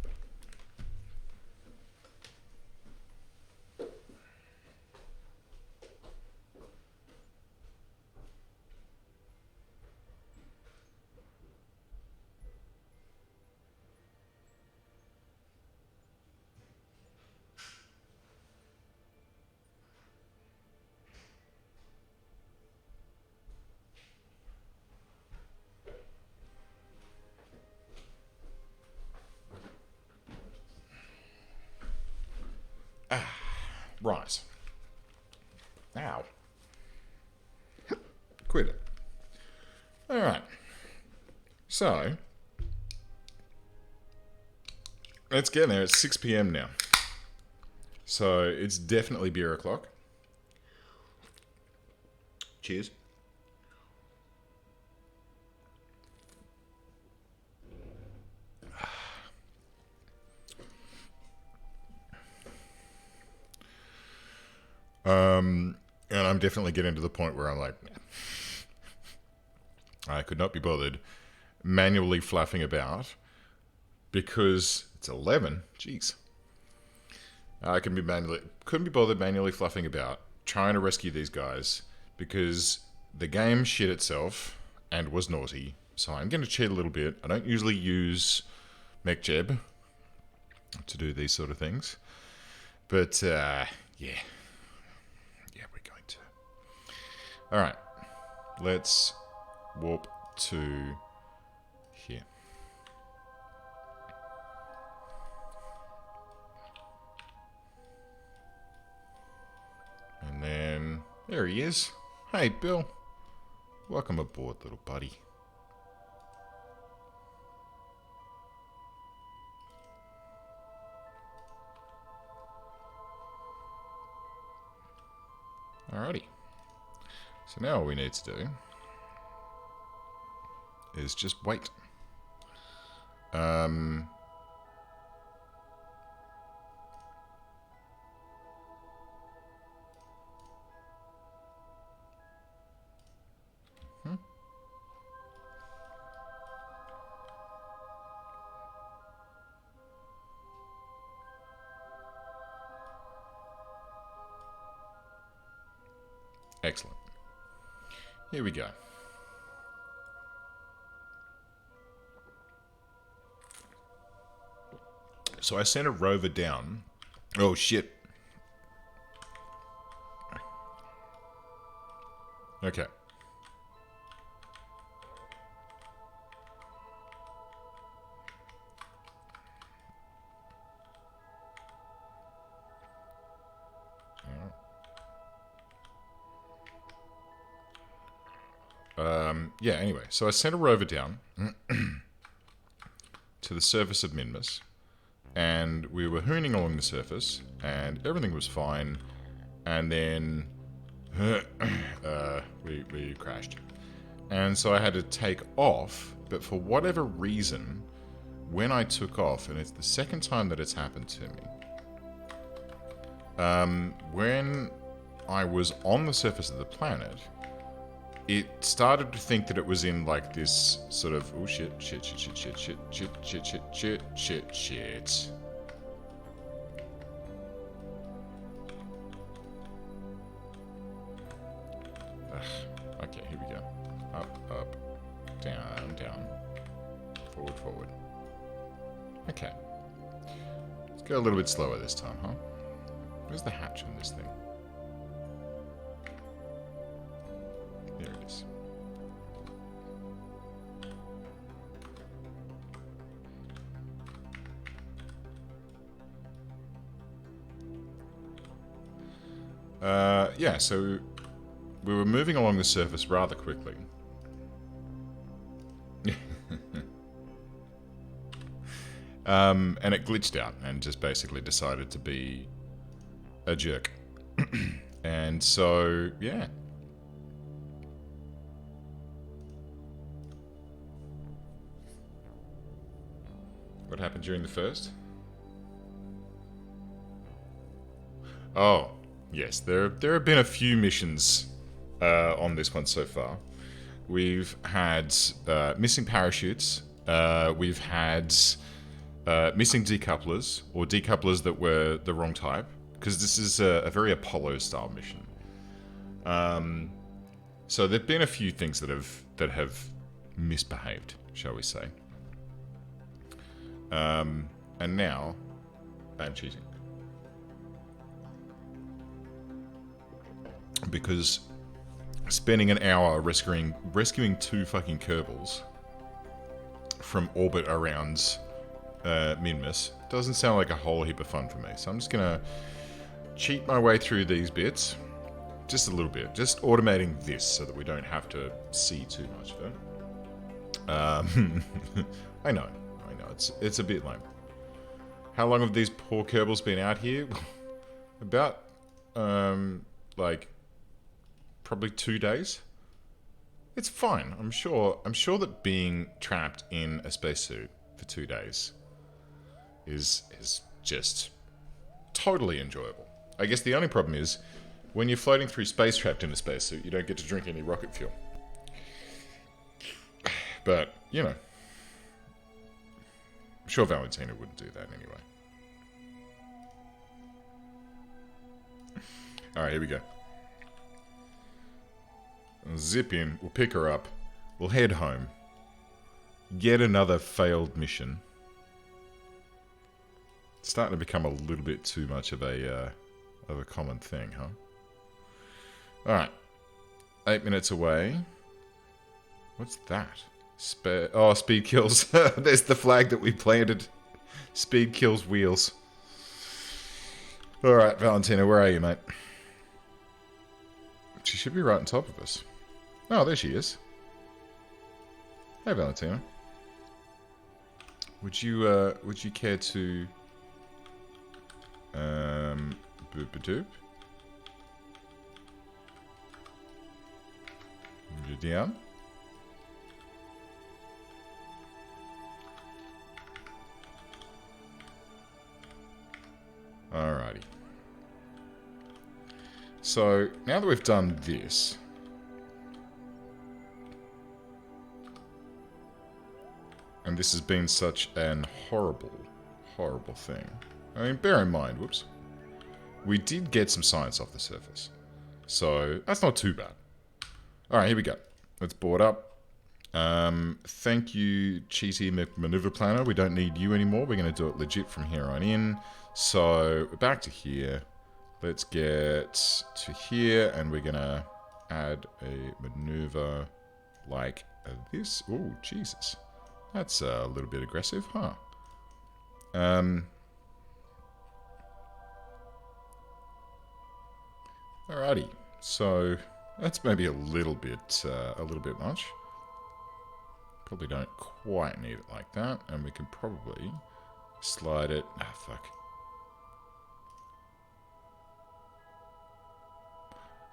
Speaker 1: Right. Ow. Quit it. Alright. So, let's get there. It's 6 PM now. So, it's definitely beer o'clock. Cheers. And I'm definitely getting to the point where I'm like, I could not be bothered manually fluffing about because it's 11. Jeez. I couldn't be bothered manually fluffing about trying to rescue these guys because the game shit itself and was naughty. So I'm going to cheat a little bit. I don't usually use MechJeb to do these sort of things. But, yeah. Yeah, we're going to. Alright. Let's warp to here. There he is. Hey, Bill. Welcome aboard, little buddy. Alrighty. So now all we need to do is just wait. Excellent. Here we go. So I sent a rover down. Oh, shit. Okay. Yeah, anyway. So I sent a rover down to the surface of Minmus. And we were hooning along the surface, and everything was fine. And then we crashed. And so I had to take off, but for whatever reason, when I took off, and it's the second time that it's happened to me, when I was on the surface of the planet, it started to think that it was in like this sort of oh shit. Okay, here we go. Up, down, forward. Okay. Let's go a little bit slower this time, huh? Where's the hatch on this thing? There it is. Yeah, so we were moving along the surface rather quickly. And it glitched out and just basically decided to be a jerk. And so, yeah. What happened during the first? Oh, yes. There have been a few missions on this one so far. We've had missing parachutes. We've had missing decouplers, or decouplers that were the wrong type, because this is a very Apollo-style mission. So there've been a few things that have misbehaved, shall we say. And now, I'm cheating. Because spending an hour rescuing two fucking Kerbals from orbit around Minmus doesn't sound like a whole heap of fun for me. So I'm just gonna cheat my way through these bits. Just a little bit. Just automating this so that we don't have to see too much of it. I know. It's a bit lame. How long have these poor Kerbals been out here? About, like, probably 2 days. It's fine. I'm sure that being trapped in a spacesuit for 2 days is just totally enjoyable. I guess the only problem is when you're floating through space trapped in a spacesuit, you don't get to drink any rocket fuel. But, you know. I'm sure Valentina wouldn't do that anyway. Alright, here we go. We'll zip in, we'll pick her up, we'll head home. Yet another failed mission. It's starting to become a little bit too much of a common thing, huh? Alright. 8 minutes away. What's that? Speed kills. There's the flag that we planted. Speed kills wheels. Alright, Valentina, where are you, mate? She should be right on top of us. Oh, there she is. Hey, Valentina. Would you care to boop-a-doop? You down? Alrighty. So, now that we've done this, and this has been such an horrible, horrible thing. I mean, bear in mind, whoops, we did get some science off the surface. So, that's not too bad. Alright, here we go. Let's board up. Thank you, Cheaty Maneuver Planner. We don't need you anymore. We're going to do it legit from here on in. So, we're back to here. Let's get to here, and we're going to add a maneuver like this. Oh, Jesus. That's a little bit aggressive, huh? Alrighty. So, that's maybe a little bit much. Probably don't quite need it like that, and we can probably slide it. Ah, fuck.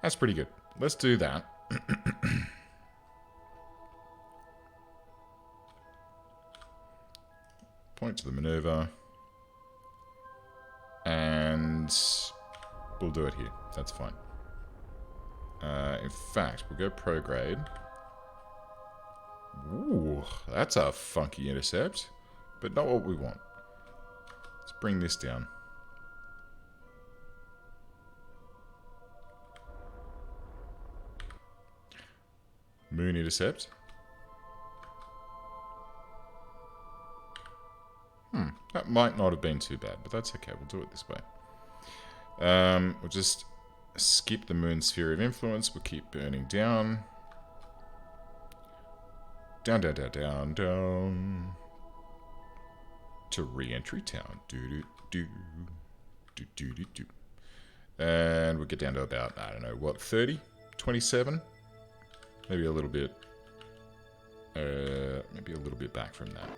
Speaker 1: That's pretty good. Let's do that. Point to the maneuver. And we'll do it here. That's fine. In fact, we'll go prograde. Ooh, that's a funky intercept. But not what we want. Let's bring this down. Moon intercept. That might not have been too bad, but that's okay. We'll do it this way. We'll just skip the moon sphere of influence. We'll keep burning down. Down, down, down, down, down. To re-entry town. Do-do-do. Do-do-do-do. And we'll get down to about, I don't know, what, 30? 27? Maybe a little bit. Maybe a little bit back from that.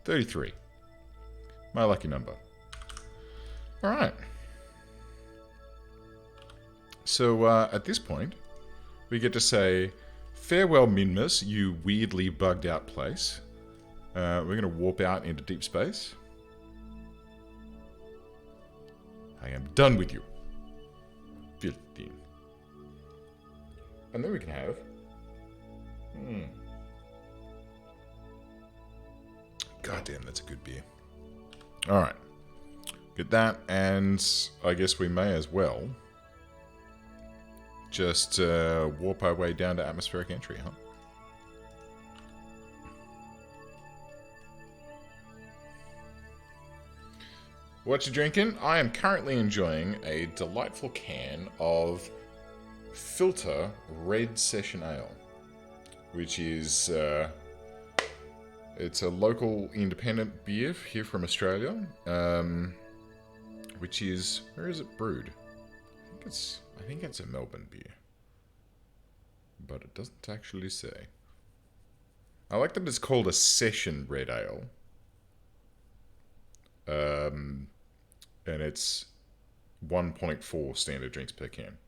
Speaker 1: 33. My lucky number. Alright. So, at this point, we get to say, farewell, Minmus, you weirdly bugged out place. We're going to warp out into deep space. I am done with you. Filthy. And then we can have... Goddamn, that's a good beer. Alright. Get that, and I guess we may as well just warp our way down to atmospheric entry, huh? What you drinking? I am currently enjoying a delightful can of Filter Red Session Ale, which is it's a local independent beer here from Australia, which is, where is it brewed? I think it's a Melbourne beer, but it doesn't actually say. I like that it's called a Session Red Ale. And it's 1.4 standard drinks per can.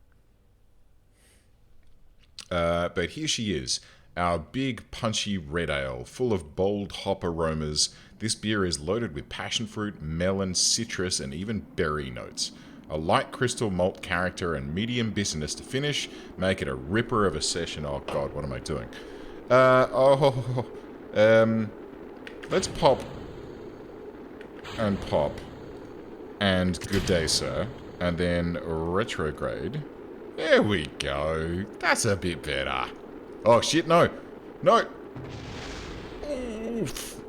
Speaker 1: But here she is, our big punchy red ale, full of bold hop aromas. This beer is loaded with passion fruit, melon, citrus, and even berry notes. A light crystal malt character and medium bitterness to finish make it a ripper of a session. Oh god, what am I doing? Let's pop and pop. And good day, sir. And then retrograde. There we go. That's a bit better. Oh, shit, no. No. Oof.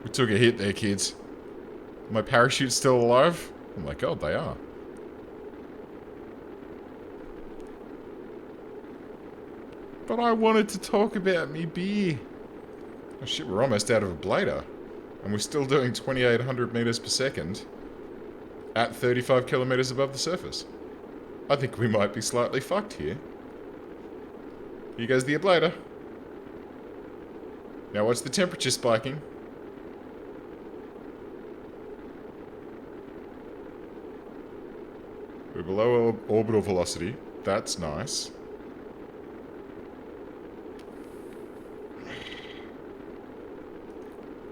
Speaker 1: We took a hit there, kids. My parachute's still alive? Oh my god, they are. But I wanted to talk about me beer. Oh shit, we're almost out of a blader. And we're still doing 2,800 meters per second at 35 kilometers above the surface. I think we might be slightly fucked here. Here goes the ablator. Now watch the temperature spiking. We're below orbital velocity. That's nice.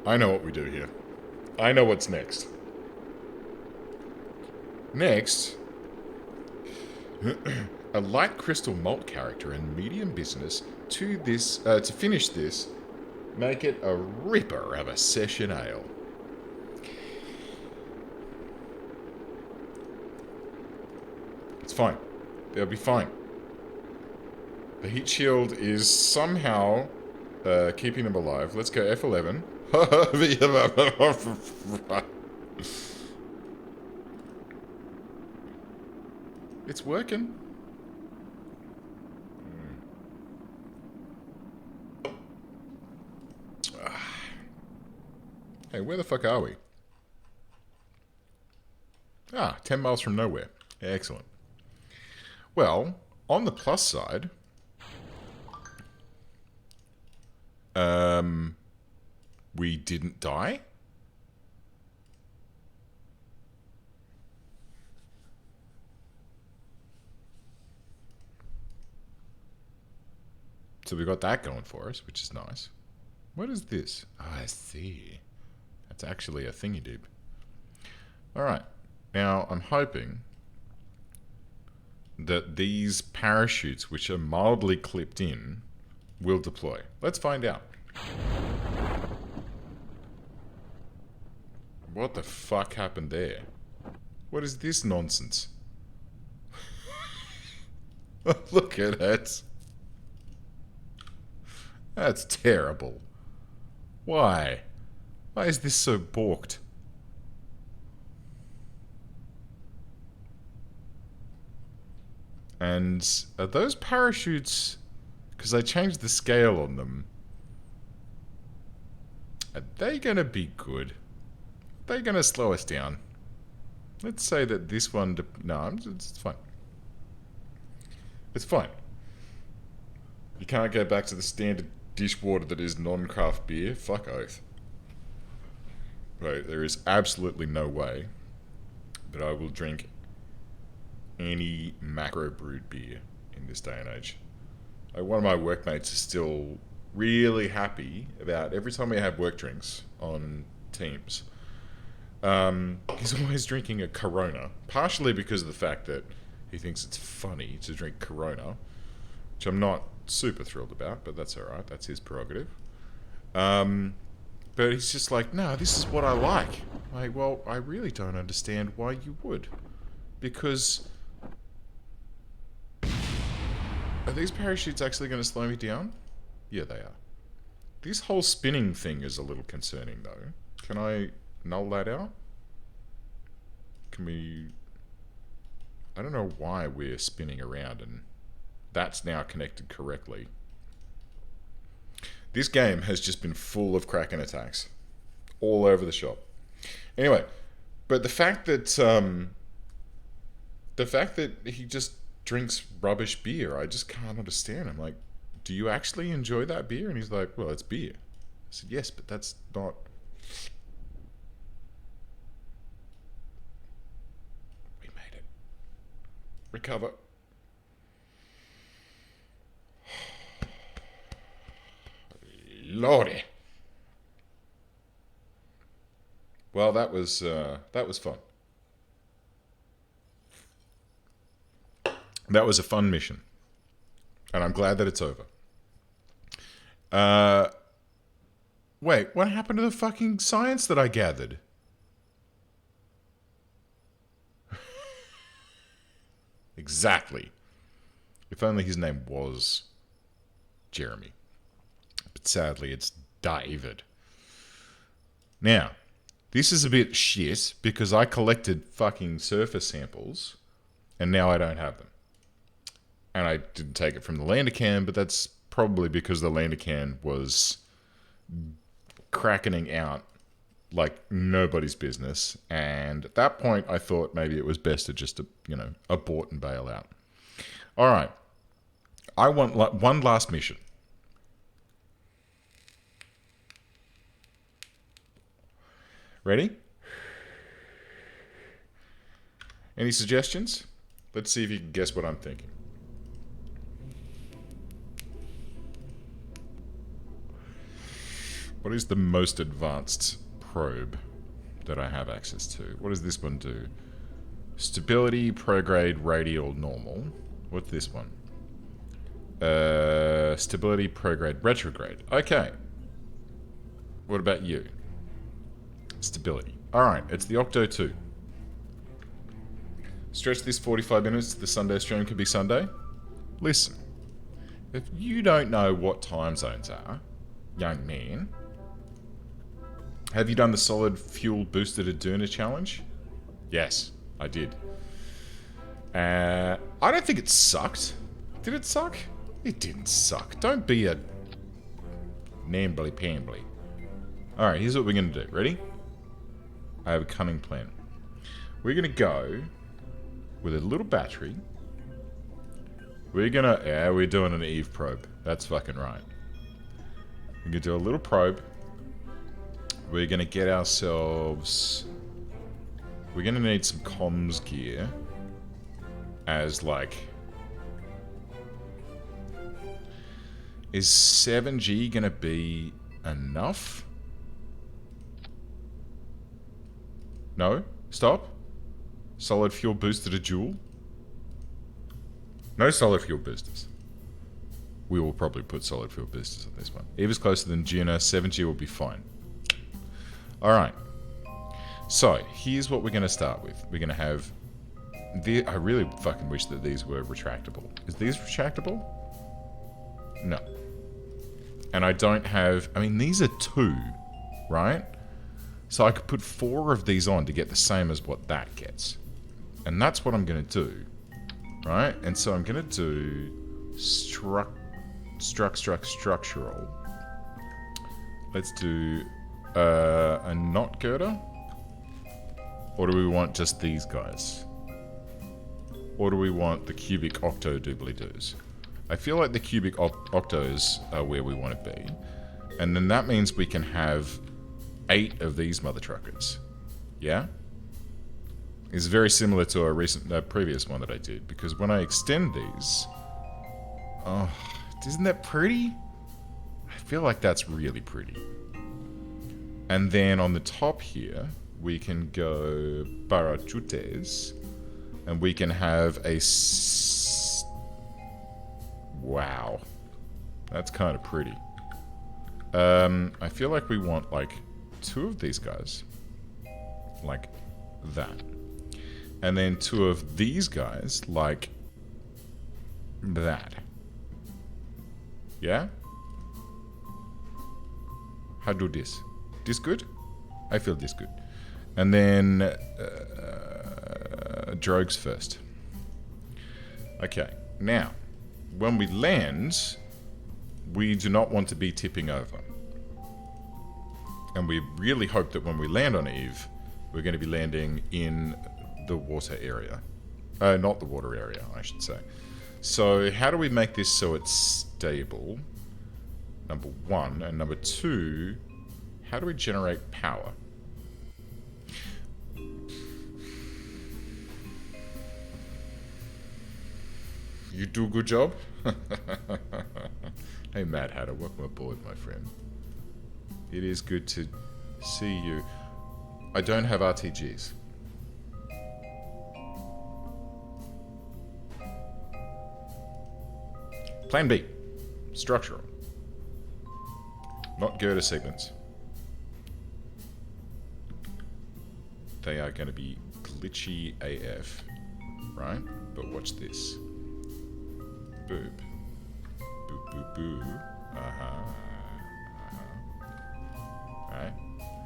Speaker 1: I know what we do here. I know what's next. Next, a light crystal malt character and medium business to finish this, make it a ripper of a session ale. It's fine. They'll be fine. The heat shield is somehow keeping them alive. Let's go F11. It's working. Hey, where the fuck are we? 10 miles from nowhere. Excellent. Well, on the plus side, we didn't die. So we got that going for us, which is nice. What is this? Oh, I see. That's actually a thingy-doob. Alright. Now, I'm hoping that these parachutes, which are mildly clipped in, will deploy. Let's find out. What the fuck happened there? What is this nonsense? Look at it. That's terrible. Why? Why is this so balked? And are those parachutes... Because I changed the scale on them. Are they going to be good? Are they going to slow us down? Let's say that this one... No, it's fine. It's fine. You can't go back to the standard dishwater that is non-craft beer. Fuck oath. Right, there is absolutely no way that I will drink any macro brewed beer in this day and age. One of my workmates is still really happy about every time we have work drinks on Teams. He's always drinking a Corona, partially because of the fact that he thinks it's funny to drink Corona, which I'm not super thrilled about, but that's alright, that's his prerogative. But he's just like, no, this is what I like. Like, well, I really don't understand why you would. Because... Are these parachutes actually going to slow me down? Yeah, they are. This whole spinning thing is a little concerning, though. Can I null that out? Can we... I don't know why we're spinning around and that's now connected correctly. This game has just been full of Kraken attacks. All over the shop. Anyway, but the fact that he just drinks rubbish beer, I just can't understand. I'm like, do you actually enjoy that beer? And he's like, well, it's beer. I said, yes, but that's not... We made it. Recover. Lordy. Well, that was fun. That was a fun mission. And I'm glad that it's over. Wait, what happened to the fucking science that I gathered? Exactly. If only his name was Jeremy. But sadly, it's David. Now, this is a bit shit because I collected fucking surface samples and now I don't have them. And I didn't take it from the lander can, but that's probably because the lander can was crackening out like nobody's business. And at that point, I thought maybe it was best to just, abort and bail out. All right. I want one last mission. Ready? Any suggestions? Let's see if you can guess what I'm thinking. What is the most advanced probe that I have access to? What does this one do? Stability, prograde, radial, normal. What's this one? Stability, prograde, retrograde. Okay. What about you? Stability. Alright, it's the Octo 2. Stretch this 45 minutes to the Sunday stream could be Sunday. Listen, if you don't know what time zones are, young man, have you done the solid fuel boosted Aduna challenge? Yes, I did. I don't think it sucked. Did it suck? It didn't suck. Don't be a nambly pambly. Alright, here's what we're going to do. Ready? I have a cunning plan. We're going to go with a little battery. We're going to... Yeah, we're doing an Eve probe. That's fucking right. We're going to do a little probe. We're going to get ourselves... We're going to need some comms gear. As, like... Is 7G going to be enough? No? Stop? Solid fuel booster to Joule? No solid fuel boosters. We will probably put solid fuel boosters on this one. Eva's closer than Juna. 7G will be fine. Alright. So, here's what we're going to start with. We're going to have... I really fucking wish that these were retractable. Is these retractable? No. And I don't have... I mean, these are 2, right? So I could put 4 of these on to get the same as what that gets. And that's what I'm going to do. Right? And so I'm going to do... structural. Let's do... a knot girder? Or do we want just these guys? Or do we want the cubic octo doobly-doos? I feel like the cubic octos are where we want to be. And then that means we can have 8 of these mother truckers. Yeah? It's very similar to a previous one that I did. Because when I extend these... Oh, isn't that pretty? I feel like that's really pretty. And then on the top here, we can go parachutes. And we can have a... Wow. That's kind of pretty. I feel like we want, like, 2 of these guys. Like that. And then 2 of these guys, like that. Yeah? How do this? This good? I feel this good. And then... drogues first. Okay, now, when we land, we do not want to be tipping over. And we really hope that when we land on Eve, we're going to be landing in the water area. Not the water area, I should say. So, how do we make this so it's stable? Number 1. And number 2, how do we generate power? You do a good job? Hey, Mad Hatter, welcome aboard, my friend. It is good to see you. I don't have RTGs. Plan B. Structural. Not girder segments. They are going to be glitchy AF. Right? But watch this. Boop. Boop, boop, boo. Right?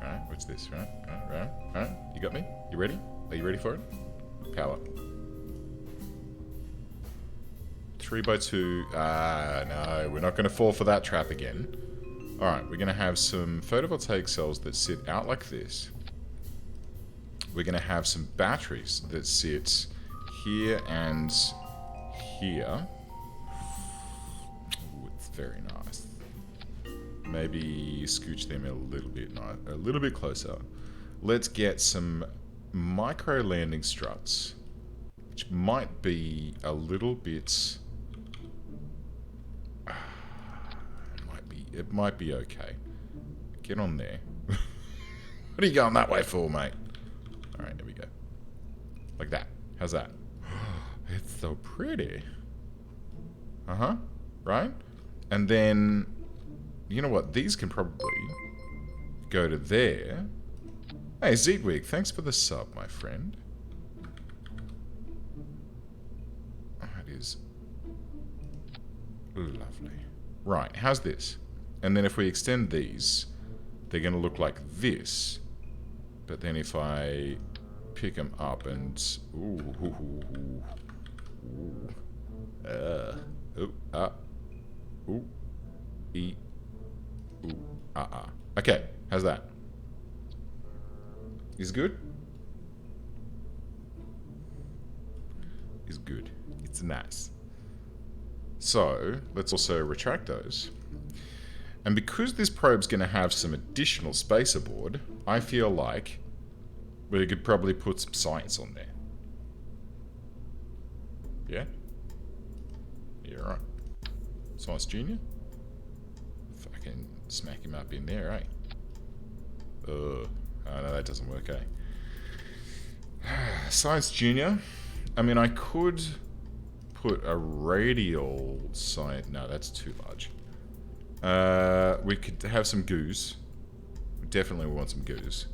Speaker 1: Right? What's this? Right? Right? Right? You got me? You ready? Are you ready for it? Power. 3x2. No, we're not going to fall for that trap again. Alright, we're going to have some photovoltaic cells that sit out like this. We're going to have some batteries that sit here and here. Ooh, it's very nice. Maybe scooch them a little bit closer. Let's get some micro landing struts, which might be a little bit. It might be okay. Get on there. What are you going that way for, mate? All right, there we go. Like that. How's that? It's so pretty. Uh-huh. Right? And then, you know what? These can probably go to there. Hey, Zeedwig, thanks for the sub, my friend. That is lovely. Right, how's this? And then if we extend these, they're going to look like this. But then if I pick them up and... Okay, how's that? Is good? Is good. It's nice. So, let's also retract those. And because this probe's going to have some additional space aboard, I feel like we could probably put some science on there. Yeah? Yeah, right. Science Junior? Fucking smack him up in there, eh? Oh, no, that doesn't work, eh? Science Junior? I mean, I could put a radial science... No, that's too large. We could have some goos. Definitely want some goos.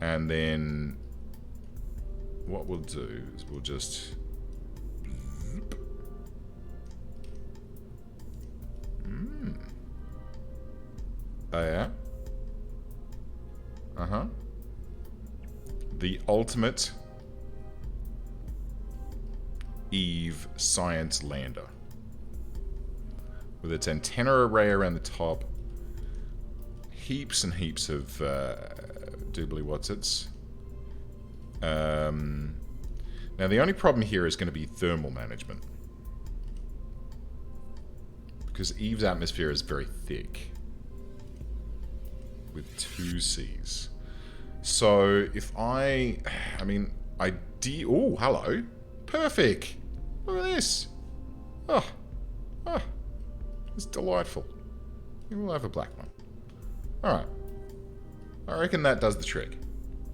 Speaker 1: And then what we'll do is we'll just... Oh, yeah? Uh-huh. The ultimate Eve science lander. With its antenna array around the top. Heaps and heaps of doobly whatsits. Now the only problem here is going to be thermal management. Because Eve's atmosphere is very thick. With 2 C's. So if I mean, oh, hello. Perfect. Look at this. Oh. It's delightful. We'll have a black one. Alright. I reckon that does the trick.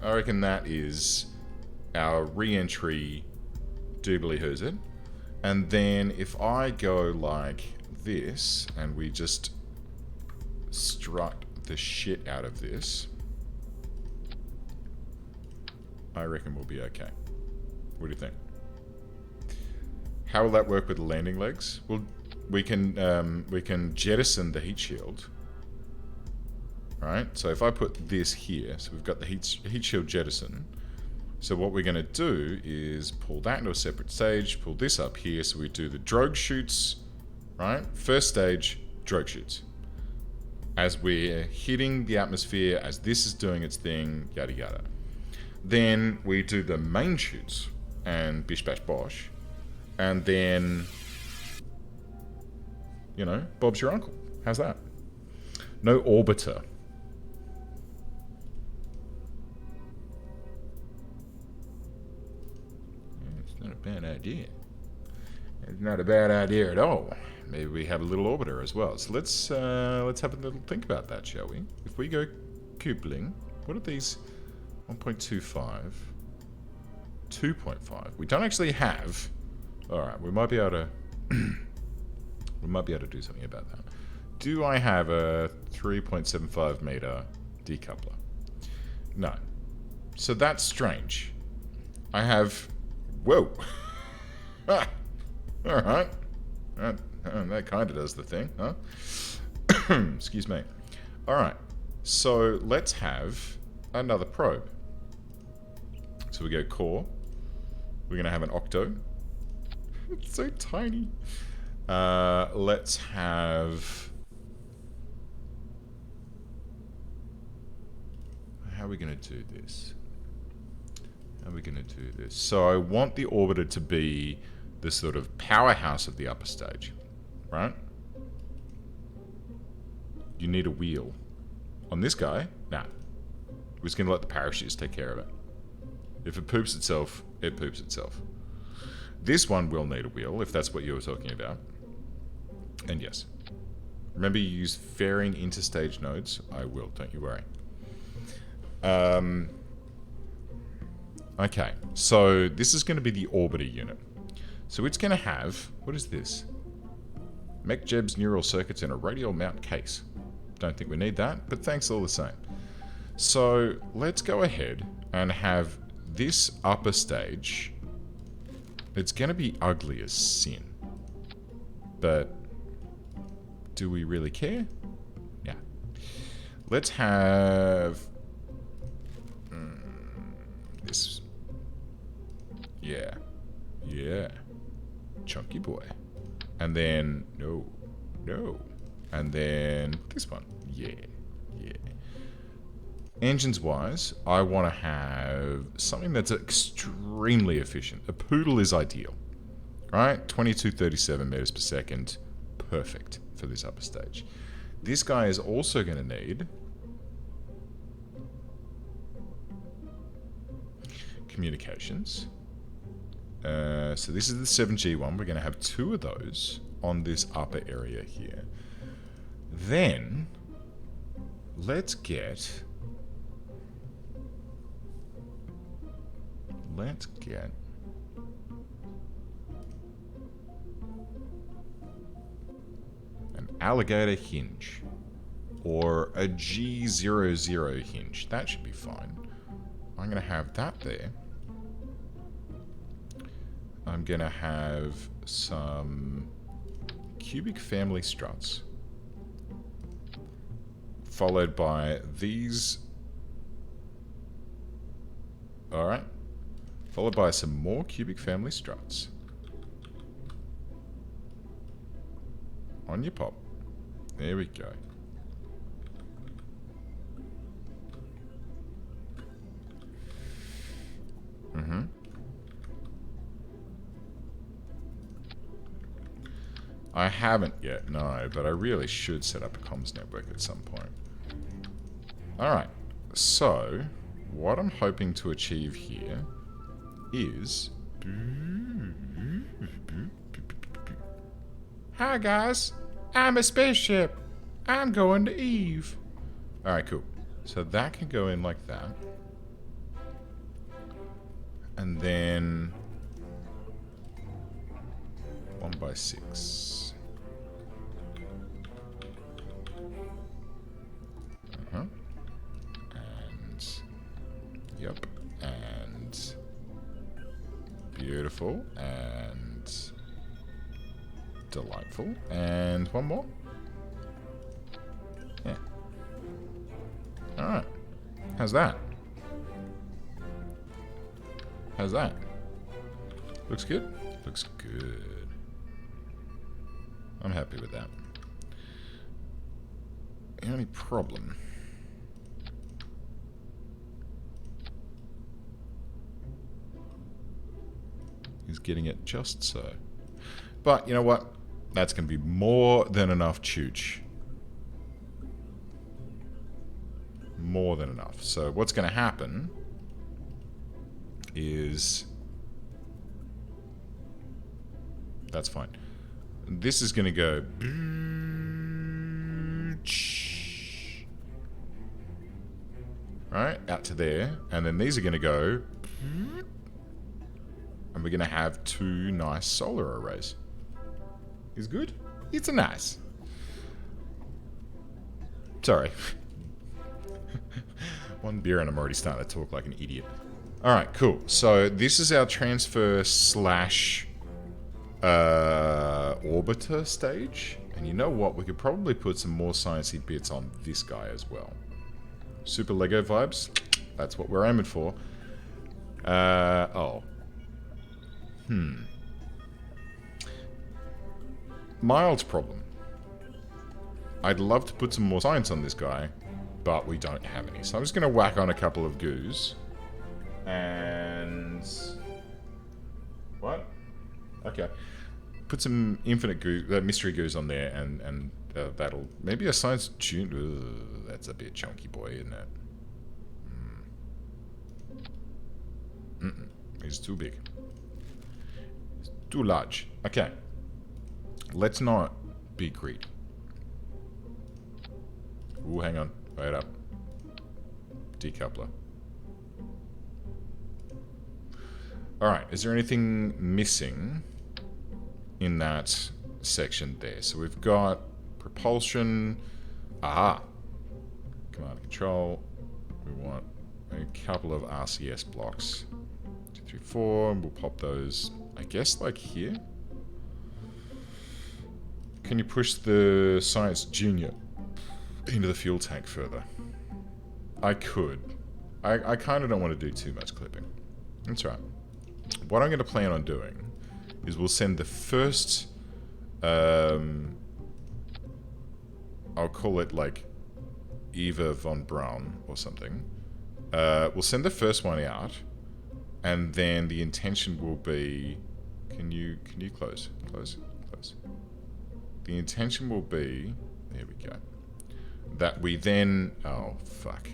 Speaker 1: I reckon that is our re-entry doobly who's it. And then if I go like this, and we just strut the shit out of this, I reckon we'll be okay. What do you think? How will that work with the landing legs? Well, we can jettison the heat shield. Right? So if I put this here, so we've got the heat shield jettison. So what we're going to do is pull that into a separate stage, pull this up here, so we do the drogue chutes, right? First stage, drogue chutes. As we're hitting the atmosphere, as this is doing its thing, yada yada. Then we do the main chutes, and bish bash bosh. And then, you know, Bob's your uncle. How's that? No orbiter. It's not a bad idea. It's not a bad idea at all. Maybe we have a little orbiter as well. So let's have a little think about that, shall we? If we go coupling, what are these? 1.25, 2.5. We don't actually have. All right, we might be able to. We might be able to do something about that. Do I have a 3.75 meter decoupler? No. So that's strange. I have. Whoa. Ah. All right. That kind of does the thing, huh? Excuse me. All right. So let's have another probe. So we go core. We're going to have an octo. It's so tiny. Let's have how are we going to do this? How are we going to do this? So I want the orbiter to be the sort of powerhouse of the upper stage, right? You need a wheel. On this guy, nah. We're just going to let the parachutes take care of it. If it poops itself, it poops itself. This one will need a wheel, if that's what you were talking about. And yes. Remember, you use fairing interstage nodes? I will, don't you worry. Okay, so this is going to be the orbiter unit. So it's going to have... What is this? MechJeb's neural circuits in a radial mount case. Don't think we need that, but thanks all the same. So let's go ahead and have this upper stage. It's going to be ugly as sin. But do we really care? Yeah. Let's have this. Yeah. Yeah. Chunky boy. And then no. And then this one. Yeah. Engines-wise, I want to have something that's extremely efficient. A poodle is ideal. Right? 2237 meters per second. Perfect for this upper stage. This guy is also going to need communications. So this is the 7G one. We're going to have 2 of those on this upper area here. Then, let's get an alligator hinge or a G00 hinge. That should be fine. I'm going to have that there. I'm going to have some cubic family struts, followed by these. Alright. Followed by some more cubic family struts. On your pop. There we go. I haven't yet, no, but I really should set up a comms network at some point. Alright, so what I'm hoping to achieve here is... Hi guys, I'm a spaceship. I'm going to Eve. Alright, cool. So that can go in like that. And then 1x6. And yep. And beautiful and delightful. And one more. Yeah. Alright. How's that? How's that? Looks good? Looks good. I'm happy with that. The only problem is getting it just so. But you know what? That's going to be more than enough chooch. More than enough. So what's going to happen is... That's fine. This is going to go... Right, out to there. And then these are going to go... And we're going to have 2 nice solar arrays. Is good? It's a nice. Sorry. One beer and I'm already starting to talk like an idiot. Alright, cool. So this is our transfer slash orbiter stage. And you know what? We could probably put some more sciencey bits on this guy as well. Super Lego vibes. That's what we're aiming for. Mild problem. I'd love to put some more science on this guy, but we don't have any. So I'm just going to whack on a couple of goos. And... What? Okay. Put some infinite goo, mystery goos on there, and that'll... Maybe a science June... Ugh, that's a bit chunky, boy, isn't it? It's too big. It's too large. Okay. Let's not be greedy. Ooh, hang on. Wait up. Decoupler. Alright, is there anything missing in that section there? So we've got propulsion. Aha! Command and control. We want a couple of RCS blocks. 2, 3, 4. We'll pop those, I guess, like here. Can you push the Science Junior into the fuel tank further? I could. I kind of don't want to do too much clipping. That's right. What I'm going to plan on doing is we'll send the first... I'll call it like Eva von Braun or something. We'll send the first one out, and then the intention will be... Can you close? Close. The intention will be... There we go. That we then... Oh, fuck.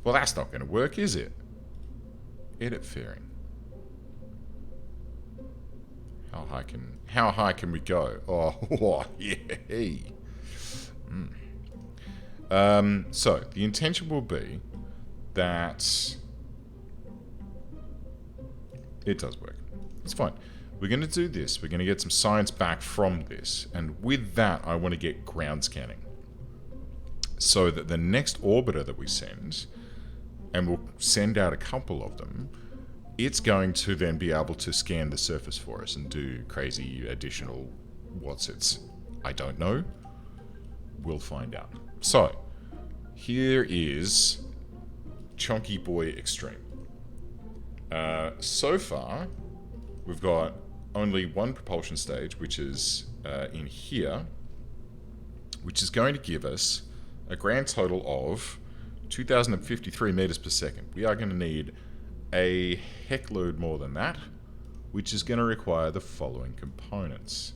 Speaker 1: Well, that's not going to work, is it? Edit fairing. How high can we go? Oh, yeah. So, the intention will be that... It does work. It's fine. We're going to do this. We're going to get some science back from this. And with that, I want to get ground scanning. So that the next orbiter that we send, and we'll send out a couple of them, it's going to then be able to scan the surface for us and do crazy additional what's-its. I don't know. We'll find out. So, here is Chunky Boy Extreme. So far, we've got only one propulsion stage, which is in here, which is going to give us a grand total of 2,053 meters per second. We are going to need a heck load more than that, which is going to require the following components.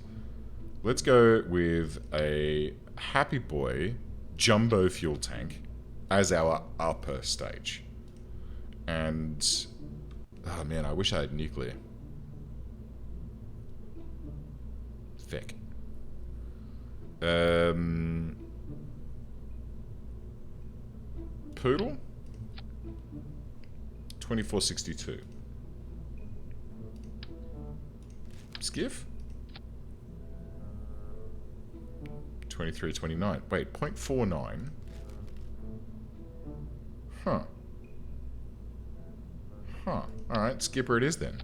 Speaker 1: Let's go with a Happy Boy jumbo fuel tank as our upper stage. And, oh man, I wish I had nuclear. Feck. Poodle? 2462. Skiff? 2329. Wait, 0.49? Huh. Alright, skipper it is then.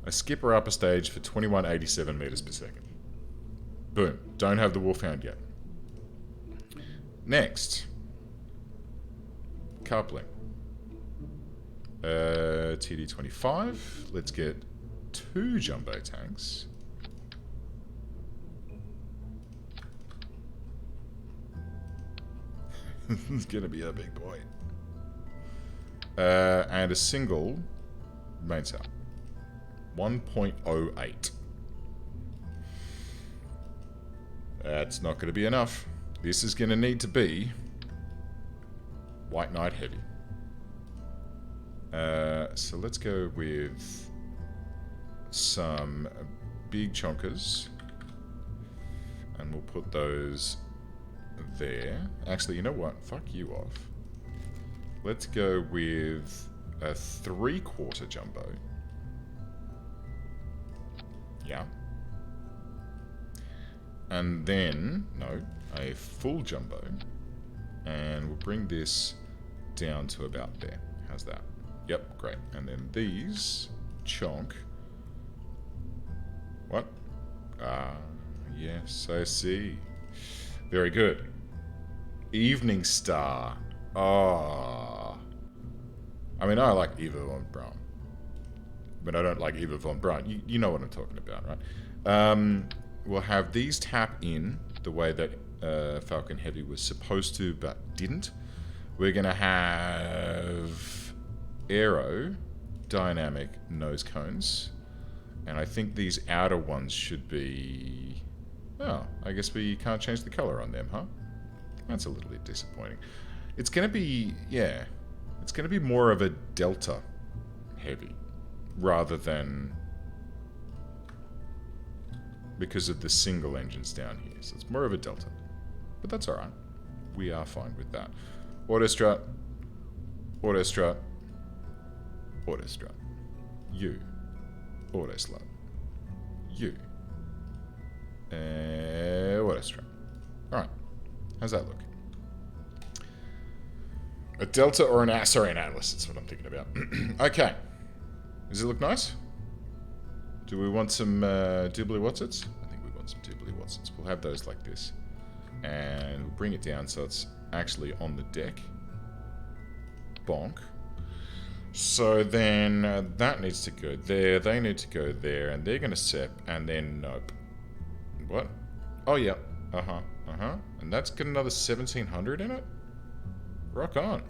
Speaker 1: A skipper upper stage for 2187 meters per second. Boom. Don't have the Wolfhound yet. Next. Coupling. TD25. Let's get 2 jumbo tanks. It's gonna be a big boy. And a single main cell. 1.08. That's not gonna be enough. This is gonna need to be White Knight heavy. So let's go with some big chonkers, and we'll put those there. Actually, you know what? Fuck you off. Let's go with a 3/4 jumbo. Yeah. And then, no, a full jumbo. And we'll bring this down to about there. How's that? Yep, great. And then these, chonk. What? Ah, yes, I see. Very good. Evening Star. Ah. I mean, I like Eva von Braun. But I don't like Eva von Braun. You know what I'm talking about, right? We'll have these tap in the way that Falcon Heavy was supposed to but didn't. We're going to have aerodynamic nose cones. And I think these outer ones should be... Oh, I guess we can't change the color on them, huh? That's a little bit disappointing. It's going to be, yeah, it's going to be more of a Delta Heavy rather than because of the single engines down here. So it's more of a Delta. But that's all right. We are fine with that. Auto strut, auto strut, auto strut. You, auto slut. You. Auto strut. All right. How's that look? A Delta or an Atlas? Sorry, an Atlas. That's what I'm thinking about. Okay. Does it look nice? Do we want some doobly Watsits? I think we want some doobly Watsits. We'll have those like this. And we'll bring it down so it's actually on the deck. Bonk. So then that needs to go there. They need to go there. And they're going to sep. And then nope. What? Oh, yeah. Uh-huh. Uh-huh. And that's got another 1700 in it? Rock on.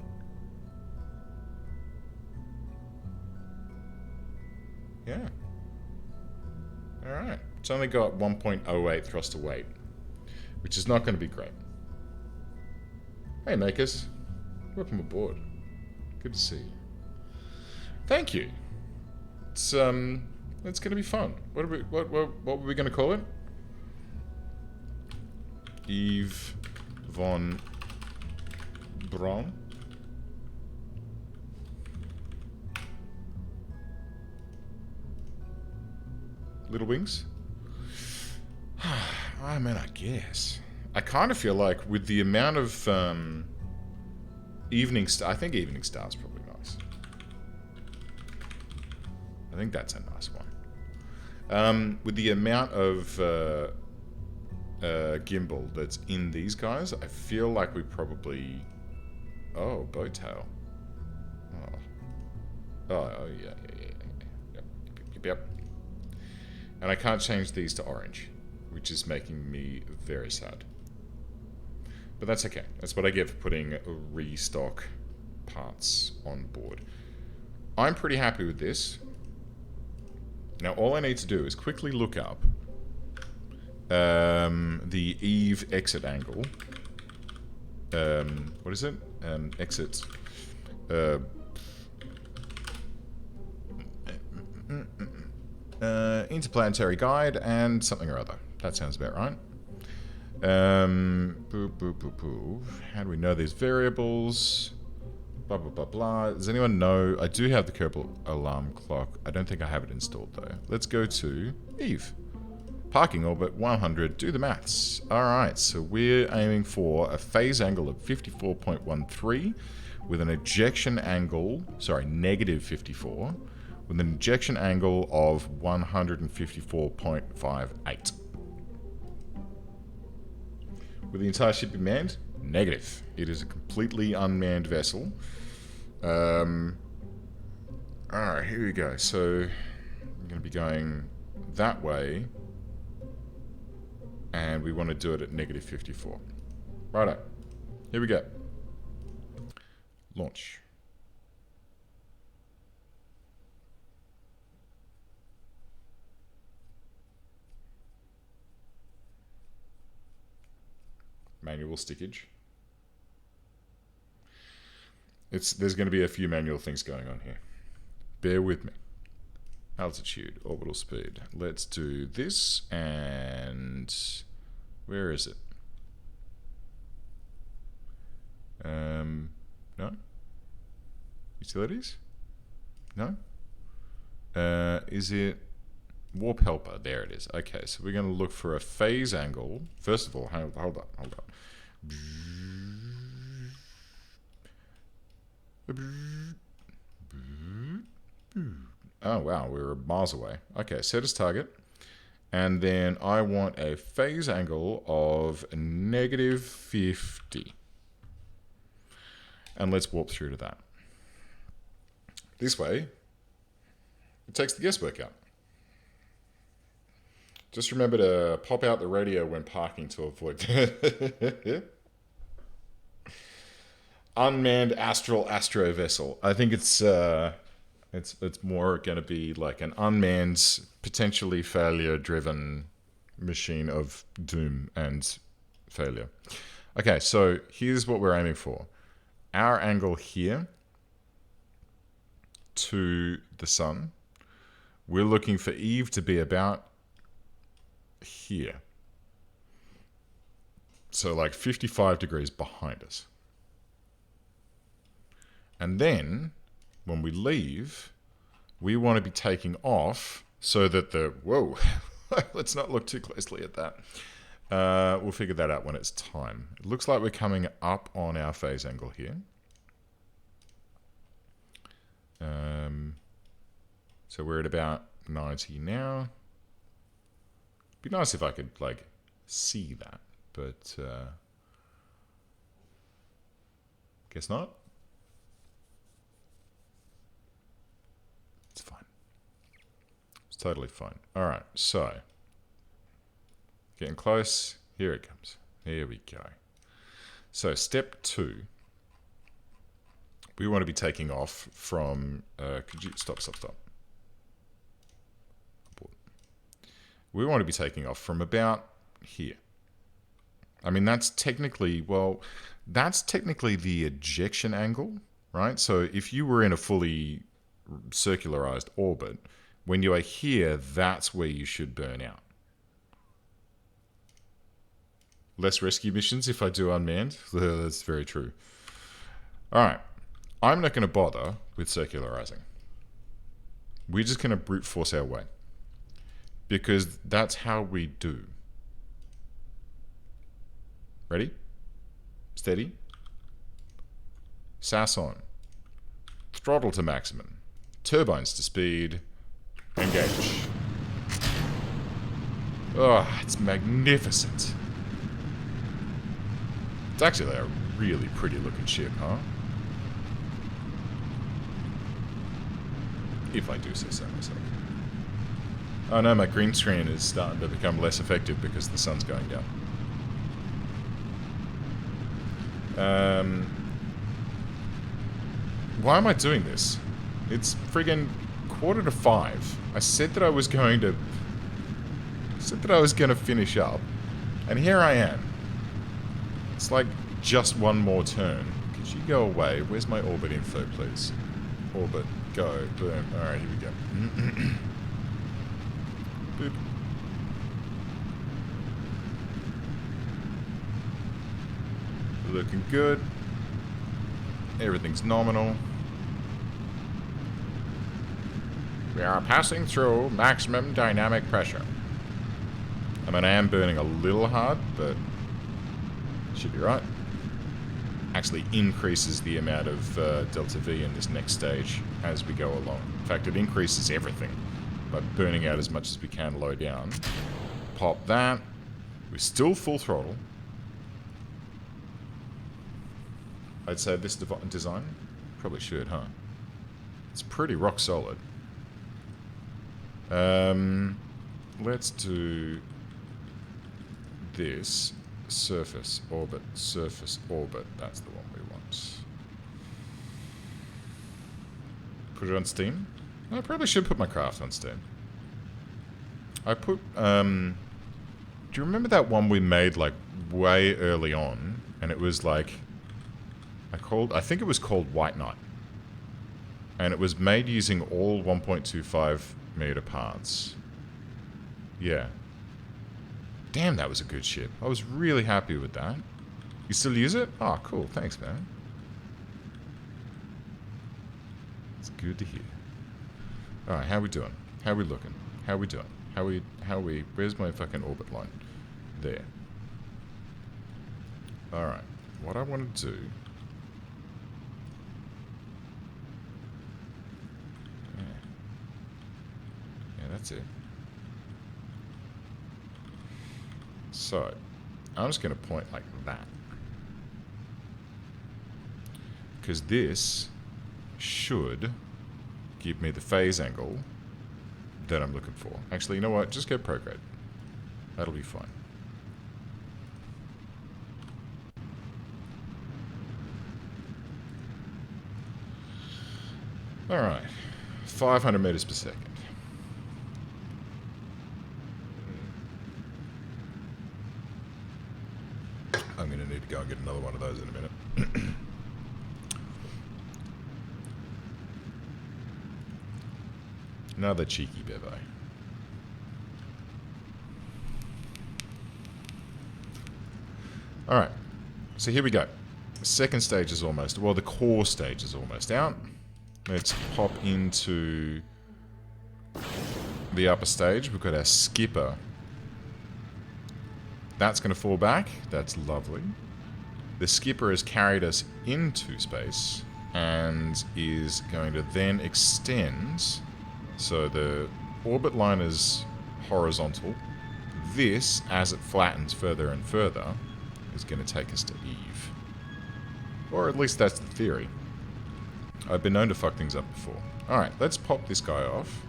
Speaker 1: Yeah. Alright. It's only got 1.08 thruster weight, which is not going to be great. Hey, makers. Welcome aboard. Good to see you. Thank you. It's going to be fun. What were we going to call it? Eve von Braun. Little Wings? I mean, I guess. I kind of feel like with the amount of Evening Star... I think Evening Star is probably nice. I think that's a nice one. With the amount of gimbal that's in these guys, I feel like we probably... Oh, Bowtail. Oh, yeah. Yep. And I can't change these to orange, which is making me very sad. But that's okay. That's what I get for putting restock parts on board. I'm pretty happy with this. Now, all I need to do is quickly look up the Eve exit angle. What is it? Exit. Interplanetary guide and something or other. That sounds about right. How do we know these variables? Blah, blah, blah, blah. Does anyone know? I do have the Kerbal alarm clock. I don't think I have it installed, though. Let's go to Eve. Parking orbit 100. Do the maths. All right, so we're aiming for a phase angle of 54.13 with an ejection angle, sorry, negative 54, with an ejection angle of 154.58. With the entire ship being manned? Negative. It is a completely unmanned vessel. Alright, here we go. So, I'm going to be going that way. And we want to do it at negative 54. Righto. Here we go. Launch. Manual stickage. There's going to be a few manual things going on here. Bear with me. Altitude, orbital speed. Let's do this, and where is it? No? Utilities? No? Is it warp helper? There it is. Okay, so we're going to look for a phase angle. First of all, hold on. Oh, wow, we're miles away. Okay, set as target. And then I want a phase angle of negative 50. And let's warp through to that. This way, it takes the guesswork out. Just remember to pop out the radio when parking to avoid unmanned astro vessel. I think it's more going to be like an unmanned, potentially failure-driven machine of doom and failure. Okay, so here's what we're aiming for. Our angle here to the sun, we're looking for Eve to be about here. So like 55 degrees behind us. And then when we leave, we want to be taking off so that whoa, let's not look too closely at that. We'll figure that out when it's time. It looks like we're coming up on our phase angle here. So we're at about 90 now. Be nice if I could like see that, but guess not. It's fine. It's totally fine. All right, so getting close. Here it comes. Here we go. So step 2. We want to be taking off from. Could you stop? We want to be taking off from about here. I mean, that's technically the ejection angle, right? So if you were in a fully circularized orbit, when you are here, that's where you should burn out. Less rescue missions if I do unmanned. That's very true. All right. I'm not going to bother with circularizing. We're just going to brute force our way. Because that's how we do. Ready? Steady. SAS on. Throttle to maximum. Turbines to speed. Engage. Oh, it's magnificent. It's actually a really pretty looking ship, huh? If I do say so myself. Oh no, my green screen is starting to become less effective because the sun's going down. Why am I doing this? It's friggin' 4:45. I said that I was going to finish up, and here I am. It's like just one more turn. Could you go away? Where's my orbit info, please? Orbit, go, boom. Alright, here we go. Boop. Looking good. Everything's nominal. We are passing through maximum dynamic pressure. I mean, I am burning a little hard, but should be right. Actually increases the amount of delta V in this next stage as we go along. In fact, it increases everything by burning out as much as we can low down. Pop that. We're still full throttle. I'd say this design probably should, huh? It's pretty rock solid. Let's do this. Surface, orbit. That's the one we want. Put it on Steam? I probably should put my craft on Steam. I put, do you remember that one we made, like, way early on? And it was, like, I think it was called White Knight. And it was made using all 1.25 meter parts. Yeah. Damn, that was a good ship. I was really happy with that. You still use it? Oh, cool. Thanks, man. It's good to hear. Alright, how we doing? How we looking? How we doing? How we... Where's my fucking orbit line? There. Alright. What I want to do... Yeah, that's it. So, I'm just going to point like that. Because this should give me the phase angle that I'm looking for. Actually, you know what? Just go prograde. That'll be fine. Alright. 500 meters per second. I'm going to need to go and get another one of those in a minute. Another cheeky bevo. Alright, so here we go. The second stage is almost, well, the core stage is almost out. Let's pop into the upper stage. We've got our skipper. That's going to fall back. That's lovely. The skipper has carried us into space and is going to then extend. So the orbit line is horizontal. This, as it flattens further and further, is going to take us to Eve. Or at least that's the theory. I've been known to fuck things up before. Alright, let's pop this guy off,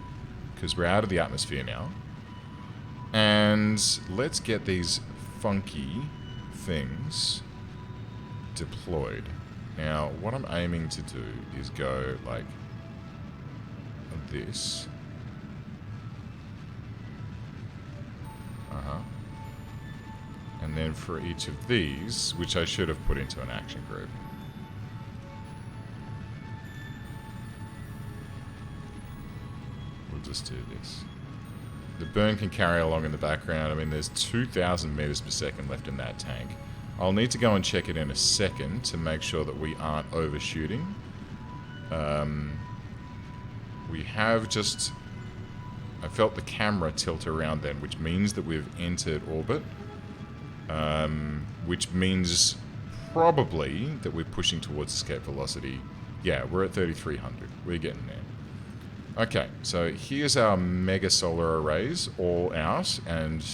Speaker 1: because we're out of the atmosphere now. And let's get these funky things deployed. Now, what I'm aiming to do is go like this. And then for each of these, which I should have put into an action group. We'll just do this. The burn can carry along in the background. I mean, there's 2,000 meters per second left in that tank. I'll need to go and check it in a second to make sure that we aren't overshooting. We have just... I felt the camera tilt around then, which means that we've entered orbit. Which means probably that we're pushing towards escape velocity. Yeah, we're at 3,300. We're getting there. Okay, so here's our mega solar arrays all out, and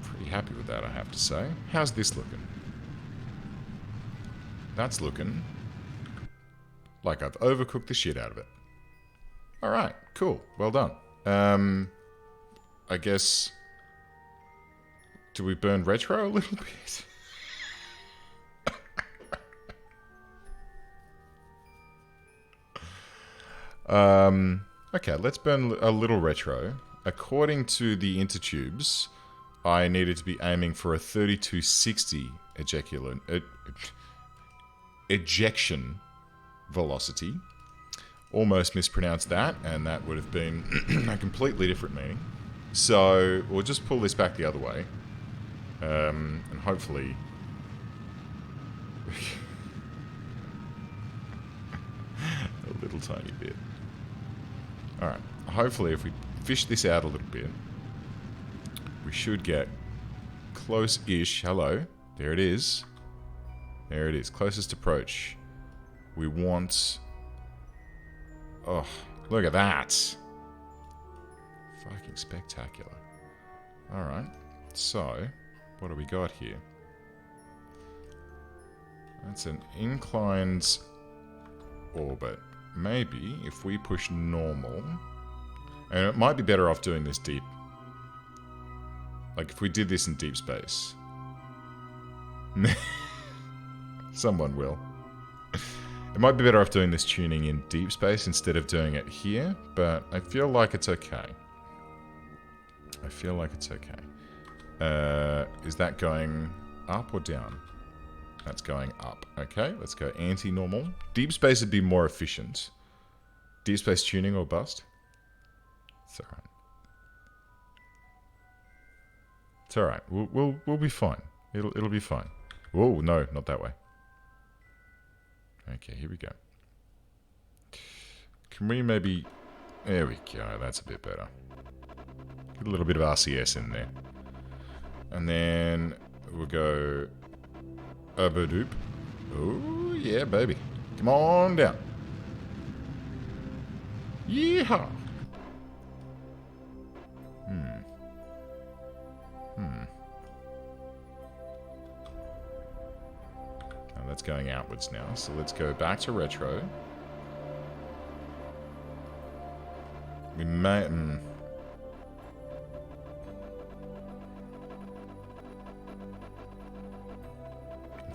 Speaker 1: pretty happy with that, I have to say. How's this looking? That's looking like I've overcooked the shit out of it. Alright, cool. Well done. I guess... Do we burn retro a little bit? Okay, let's burn a little retro. According to the intertubes, I needed to be aiming for a 3260 ejection velocity. Almost mispronounced that, and that would have been a completely different meaning. So, we'll just pull this back the other way. And hopefully... a little tiny bit. Alright, hopefully if we fish this out a little bit, we should get close-ish. Hello. There it is. There it is. Closest approach. We want... Oh, look at that. Fucking spectacular. Alright, so... What do we got here? That's an inclined orbit. Maybe if we push normal... And it might be better off doing this deep. Like if we did this in deep space. Someone will. It might be better off doing this tuning in deep space instead of doing it here, but I feel like it's okay. I feel like it's okay. Is that going up or down? That's going up. Okay, let's go anti-normal. Deep space would be more efficient. Deep space tuning or bust? It's alright. It's alright. We'll be fine. It'll be fine. Whoa, no, not that way. Okay, here we go. Can we maybe... There we go, that's a bit better. Get a little bit of RCS in there. And then we'll go... Ubadoop. Oh, yeah, baby. Come on down. Yeehaw! Oh, that's going outwards now, so let's go back to retro. We may...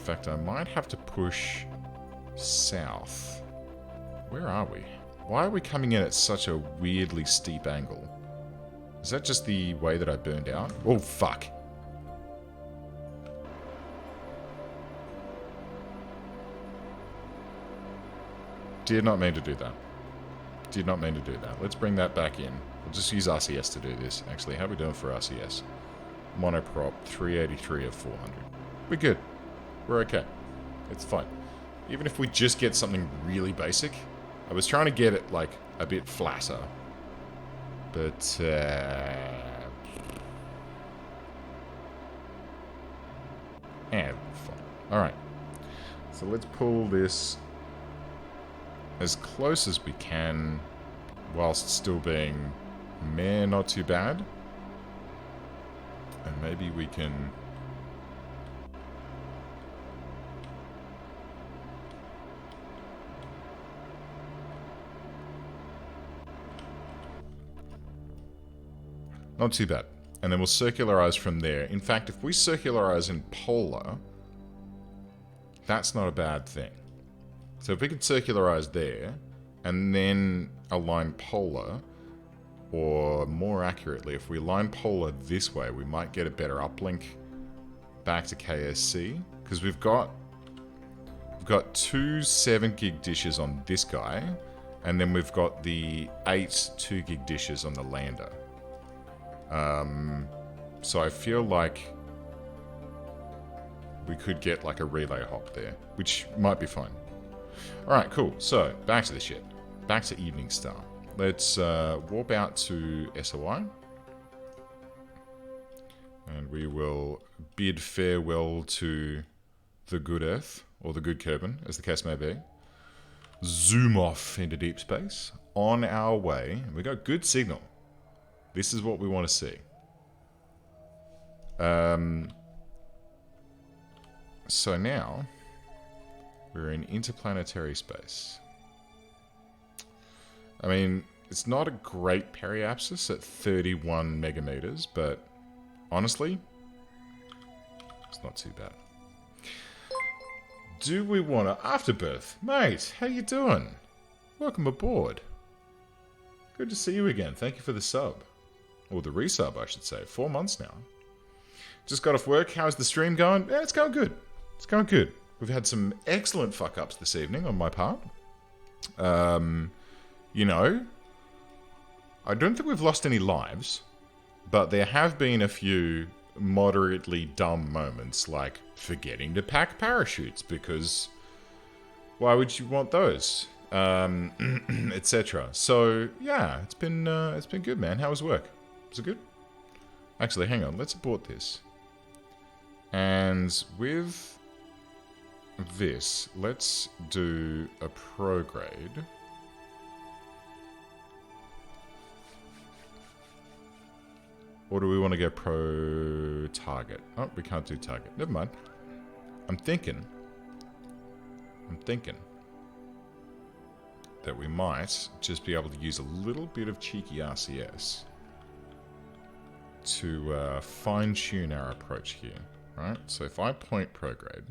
Speaker 1: fact, I might have to push south. Where are we? Why are we coming in at such a weirdly steep angle? Is that just the way that I burned out? Oh, fuck. Did not mean to do that. Did not mean to do that. Let's bring that back in. We'll just use RCS to do this. Actually, how are we doing for RCS? Monoprop, 383 of 400. We're good. We're okay. It's fine. Even if we just get something really basic. I was trying to get it, like, a bit flatter. But, fine. Alright. So let's pull this as close as we can, whilst still being not too bad. And maybe we can... Not too bad. And then we'll circularize from there. In fact, if we circularize in polar, that's not a bad thing. So if we could circularize there, and then align polar, or more accurately, if we align polar this way, we might get a better uplink back to KSC. Because we've got 2 7-gig dishes on this guy, and then we've got the 8 2-gig dishes on the lander. So I feel like we could get like a relay hop there, which might be fine. Alright, cool. So, back to the shit. Back to Evening Star. Let's warp out to SOI. And we will bid farewell to the good Earth, or the good Kerbin, as the case may be. Zoom off into deep space. On our way. We got good signal. This is what we want to see. So now, we're in interplanetary space. I mean, it's not a great periapsis at 31 megameters, but honestly, it's not too bad. Do we want to... Afterbirth, mate, how you doing? Welcome aboard. Good to see you again. Thank you for the sub. Or the resub, I should say. 4 months now. Just got off work. How's the stream going? Yeah, it's going good. It's going good. We've had some excellent fuck-ups this evening on my part. You know, I don't think we've lost any lives, but there have been a few moderately dumb moments, like forgetting to pack parachutes, because why would you want those? Etc. So, yeah, it's been good, man. How was work? Was it good? Actually, hang on. Let's abort this. And with this, let's do a prograde. Or do we want to go pro target? Oh, we can't do target. Never mind. I'm thinking that we might just be able to use a little bit of cheeky RCS to fine-tune our approach here, right? So if I point prograde,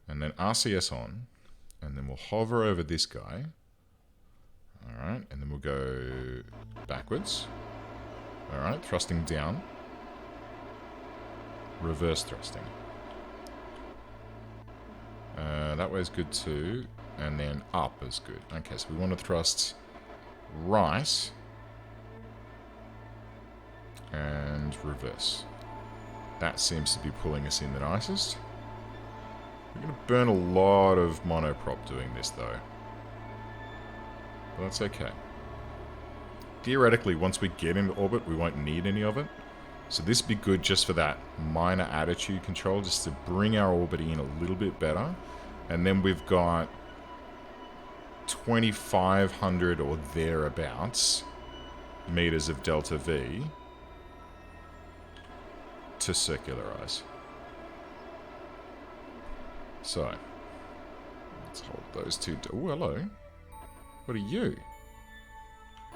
Speaker 1: and then RCS on, and then we'll hover over this guy, alright, and then we'll go backwards, alright, thrusting down, reverse thrusting. That way is good too, and then up is good. Okay, so we want to thrust right, and reverse. That seems to be pulling us in the nicest. We're going to burn a lot of monoprop doing this though. But that's okay. Theoretically, once we get into orbit, we won't need any of it. So this would be good just for that minor attitude control, just to bring our orbit in a little bit better. And then we've got 2,500 or thereabouts meters of delta V to circularize. So, let's hold those two. Oh, hello. What are you?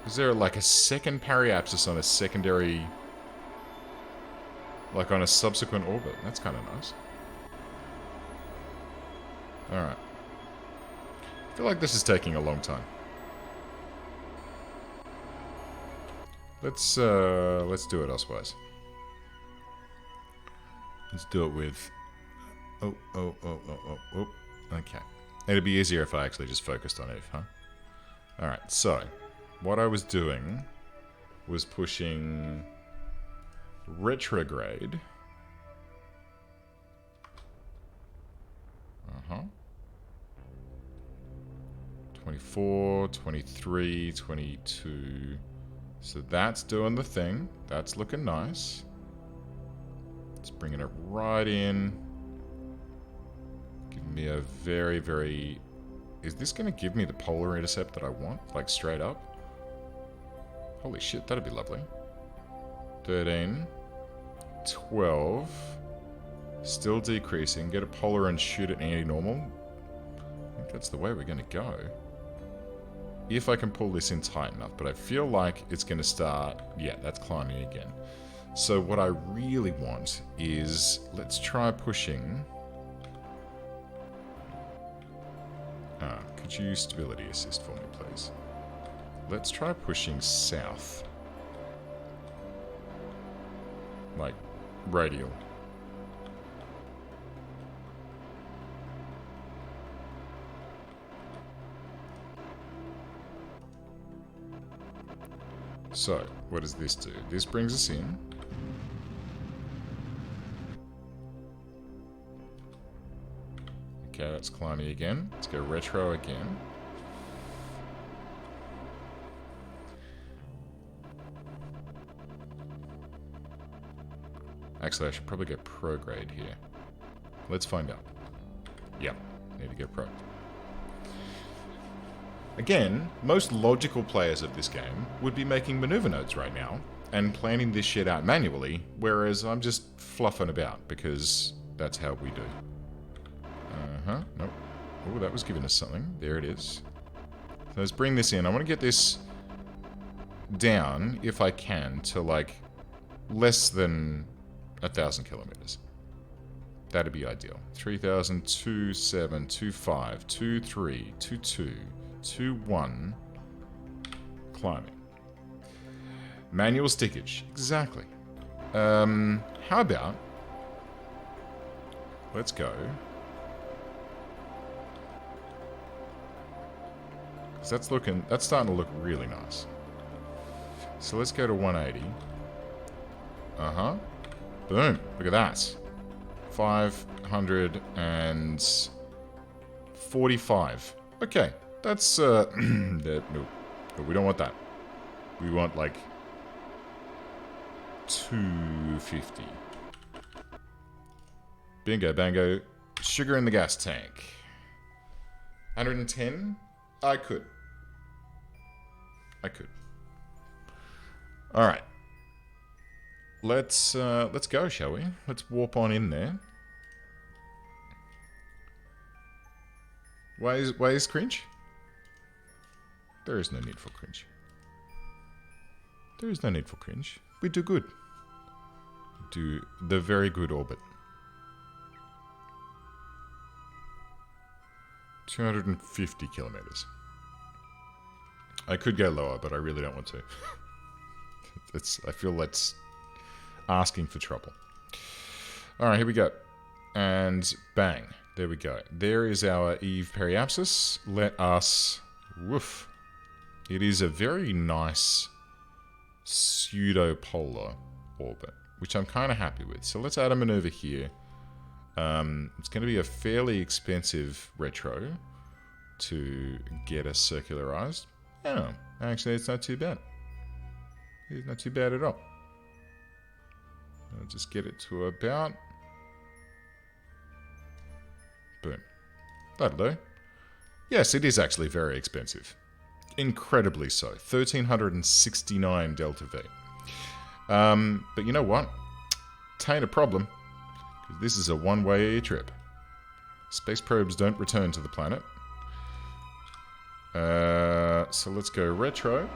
Speaker 1: Is there like a second periapsis on a secondary, like on a subsequent orbit? That's kind of nice. Alright. I feel like this is taking a long time. Let's do it elsewise. Let's do it with... Oh. Okay. It'd be easier if I actually just focused on Eve, huh? Alright, so... What I was doing was pushing... retrograde. 24, 23, 22. So that's doing the thing. That's looking nice. It's bringing it right in. Giving me a very, very... Is this going to give me the polar intercept that I want? Like, straight up? Holy shit, that'd be lovely. 13. 12. Still decreasing. Get a polar and shoot at anti-normal. I think that's the way we're going to go. If I can pull this in tight enough. But I feel like it's going to start... Yeah, that's climbing again. So what I really want is... Let's try pushing... could you stability assist for me, please? Let's try pushing south. Like, radial. So, what does this do? This brings us in. Okay, that's climbing again. Let's go retro again. Actually, I should probably go prograde here. Let's find out. Yep, need to go pro. Again, most logical players of this game would be making maneuver notes right now and planning this shit out manually, whereas I'm just fluffing about because that's how we do. Nope. Oh, that was giving us something. There it is. So let's bring this in. I want to get this down, if I can, to like less than 1,000 kilometers. That'd be ideal. 3,000, 27, 25, 23, 22, 21. Climbing. Manual stickage. Exactly. How about... Let's go. Because that's starting to look really nice. So let's go to 180. Boom. Look at that. 545. Okay. That's, no, we don't want that. We want, like, 250. Bingo, bango. Sugar in the gas tank. 110? I could. Alright. Let's go, shall we? Let's warp on in there. Why is cringe? There is no need for cringe. There is no need for cringe. We do good. Do the very good orbit. 250 kilometers. I could go lower, but I really don't want to. I feel that's asking for trouble. Alright, here we go. And bang. There we go. There is our Eve periapsis. Let us... Woof. It is a very nice pseudo-polar orbit, which I'm kind of happy with. So let's add a maneuver here. It's going to be a fairly expensive retro to get us circularized. Oh, actually, it's not too bad. It's not too bad at all. I'll just get it to about... Boom. That'll do. Yes, it is actually very expensive. Incredibly so. 1,369 Delta V. But you know what? Tain't a problem. This is a one-way trip. Space probes don't return to the planet. So let's go retro.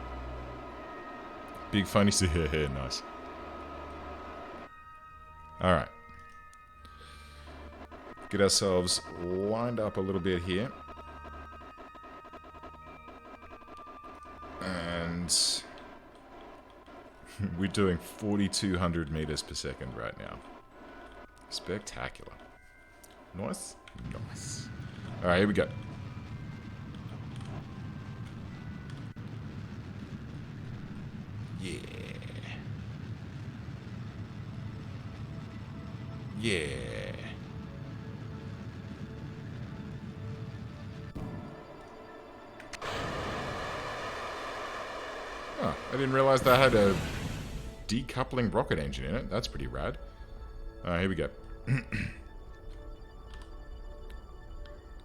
Speaker 1: Big funny here, nice. Alright. Get ourselves lined up a little bit here. And we're doing 4,200 meters per second right now. Spectacular. Nice. Nice. Alright, here we go. Yeah. Yeah. Oh, I didn't realize that had a decoupling rocket engine in it. That's pretty rad. Here we go.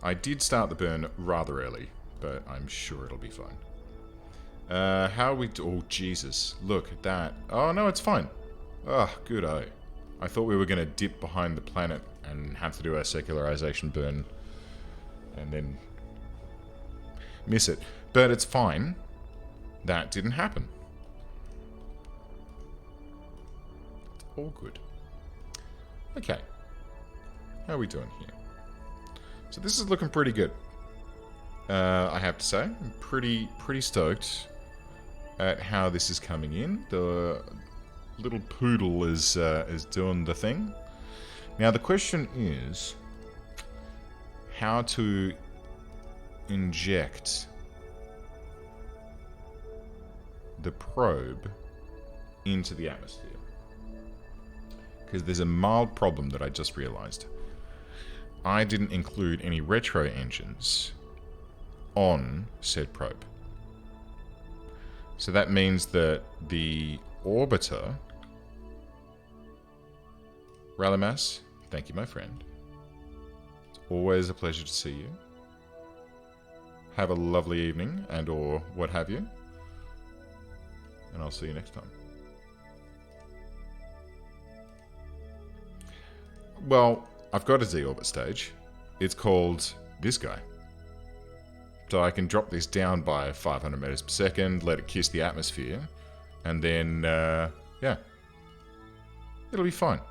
Speaker 1: I did start the burn rather early, but I'm sure it'll be fine. How are we... Oh, Jesus. Look at that. Oh, no, it's fine. Oh, good-o. I thought we were going to dip behind the planet and have to do our secularization burn and then miss it. But it's fine. That didn't happen. It's all good. Okay. How are we doing here? So this is looking pretty good. I have to say, I'm pretty stoked at how this is coming in. The little poodle is doing the thing. Now the question is how to inject the probe into the atmosphere. Because there's a mild problem that I just realized. I didn't include any retro engines on said probe. So that means that the orbiter... Ralamas, thank you, my friend. It's always a pleasure to see you. Have a lovely evening and or what have you. And I'll see you next time. Well, I've got a Z-orbit stage. It's called this guy. So I can drop this down by 500 meters per second, let it kiss the atmosphere, and then, yeah. It'll be fine.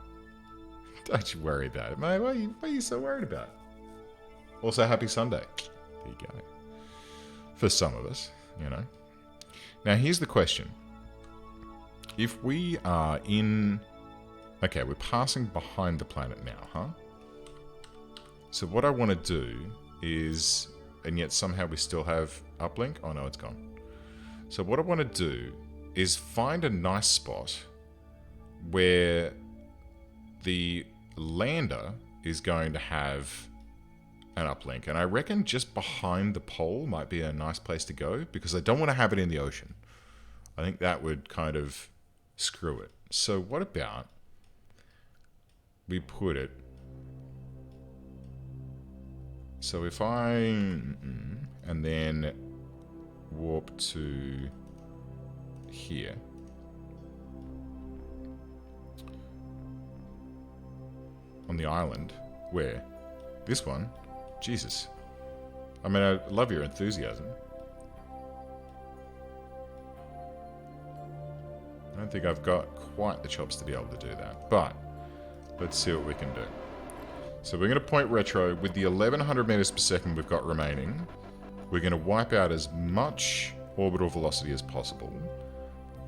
Speaker 1: Don't you worry about it, mate. What are you so worried about? Also, happy Sunday. There you go. For some of us, you know. Now, here's the question. If we are in... Okay, we're passing behind the planet now, huh? So what I want to do is... And yet somehow we still have uplink. Oh no, it's gone. So what I want to do is find a nice spot where the lander is going to have an uplink. And I reckon just behind the pole might be a nice place to go because I don't want to have it in the ocean. I think that would kind of screw it. So what about we put it... So if I... and then warp to here. On the island. Where? This one? Jesus. I mean, I love your enthusiasm. I don't think I've got quite the chops to be able to do that. But, let's see what we can do. So we're going to point retro with the 1100 meters per second we've got remaining. We're going to wipe out as much orbital velocity as possible.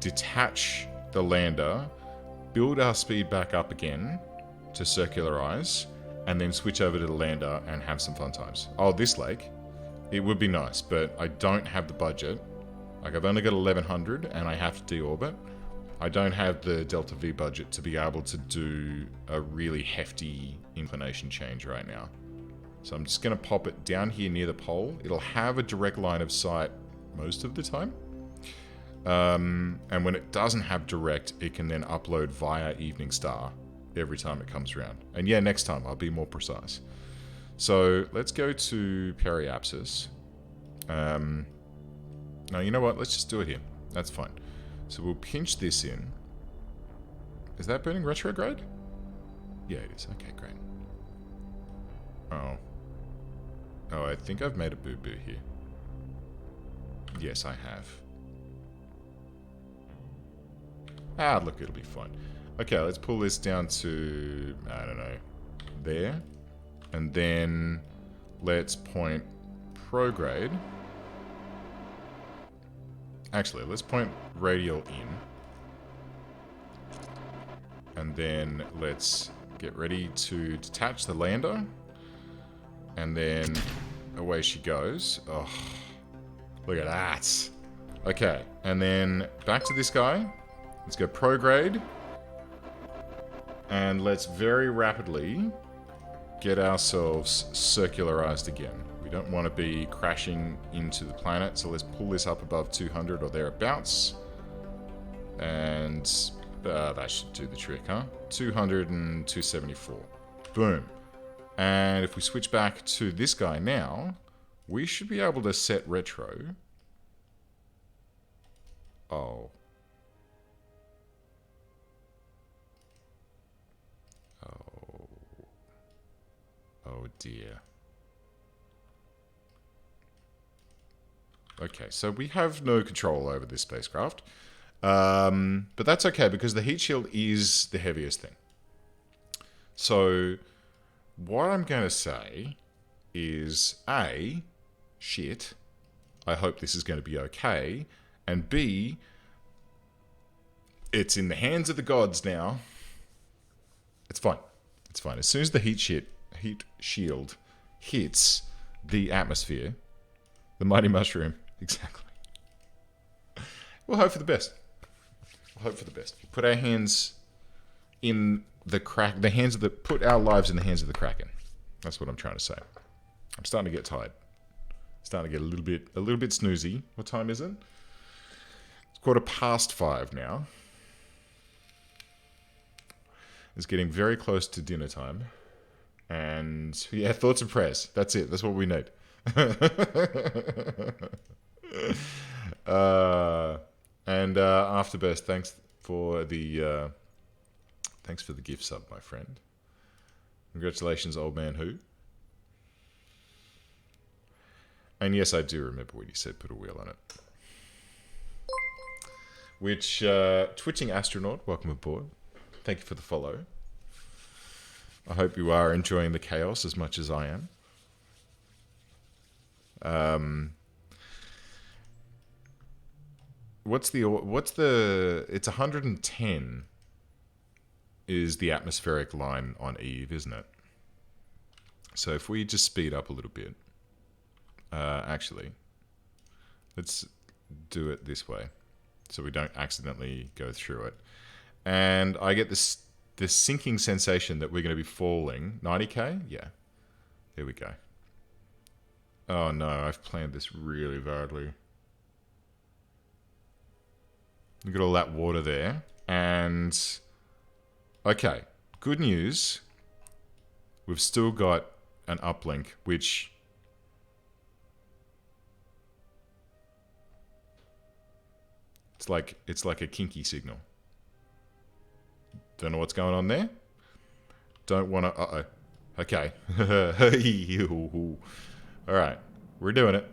Speaker 1: Detach the lander. Build our speed back up again to circularize. And then switch over to the lander and have some fun times. Oh, this lake. It would be nice, but I don't have the budget. Like, I've only got 1100 and I have to deorbit. I don't have the Delta V budget to be able to do a really hefty inclination change right now. So I'm just going to pop it down here near the pole. It'll have a direct line of sight most of the time. And when it doesn't have direct, it can then upload via Evening Star every time it comes around. And yeah, next time I'll be more precise. So let's go to periapsis. No, you know what? Let's just do it here. That's fine. So we'll pinch this in. Is that burning retrograde? Yeah, it is. Okay, great. Oh. Oh, I think I've made a boo-boo here. Yes, I have. Ah, look, it'll be fine. Okay, let's pull this down to, I don't know, there. And then let's point prograde. Actually, let's point radial in. And then let's get ready to detach the lander. And then away she goes. Oh, look at that. Okay, and then back to this guy. Let's go prograde. And let's very rapidly get ourselves circularized again. We don't want to be crashing into the planet, so let's pull this up above 200 or thereabouts. And that should do the trick, huh? 200 and 274. Boom. And if we switch back to this guy now, we should be able to set retro. Oh. Oh dear. Okay, so we have no control over this spacecraft. But that's okay, because the heat shield is the heaviest thing. So, what I'm going to say is, A, shit, I hope this is going to be okay, and B, it's in the hands of the gods now. It's fine. It's fine. As soon as the heat shield hits the atmosphere, the mighty mushroom, exactly. We'll hope for the best. We'll hope for the best. Put our hands in the put our lives in the hands of the Kraken. That's what I'm trying to say. I'm starting to get tired. Starting to get a little bit snoozy. What time is it? It's 5:15 now. It's getting very close to dinner time. And yeah, thoughts and prayers. That's it. That's what we need. Afterbest, thanks for the gift sub, my friend. Congratulations, old man who. And yes, I do remember when you said put a wheel on it. Which, twitching astronaut, welcome aboard. Thank you for the follow. I hope you are enjoying the chaos as much as I am. It's 110 is the atmospheric line on Eve, isn't it? So if we just speed up a little bit, actually, let's do it this way so we don't accidentally go through it. And I get this sinking sensation that we're going to be falling. 90k? Yeah. There we go. Oh no, I've planned this really badly. Look at all that water there. And, okay, good news. We've still got an uplink, which... It's like a kinky signal. Don't know what's going on there. Don't want to... Uh-oh. Okay. All right. We're doing it.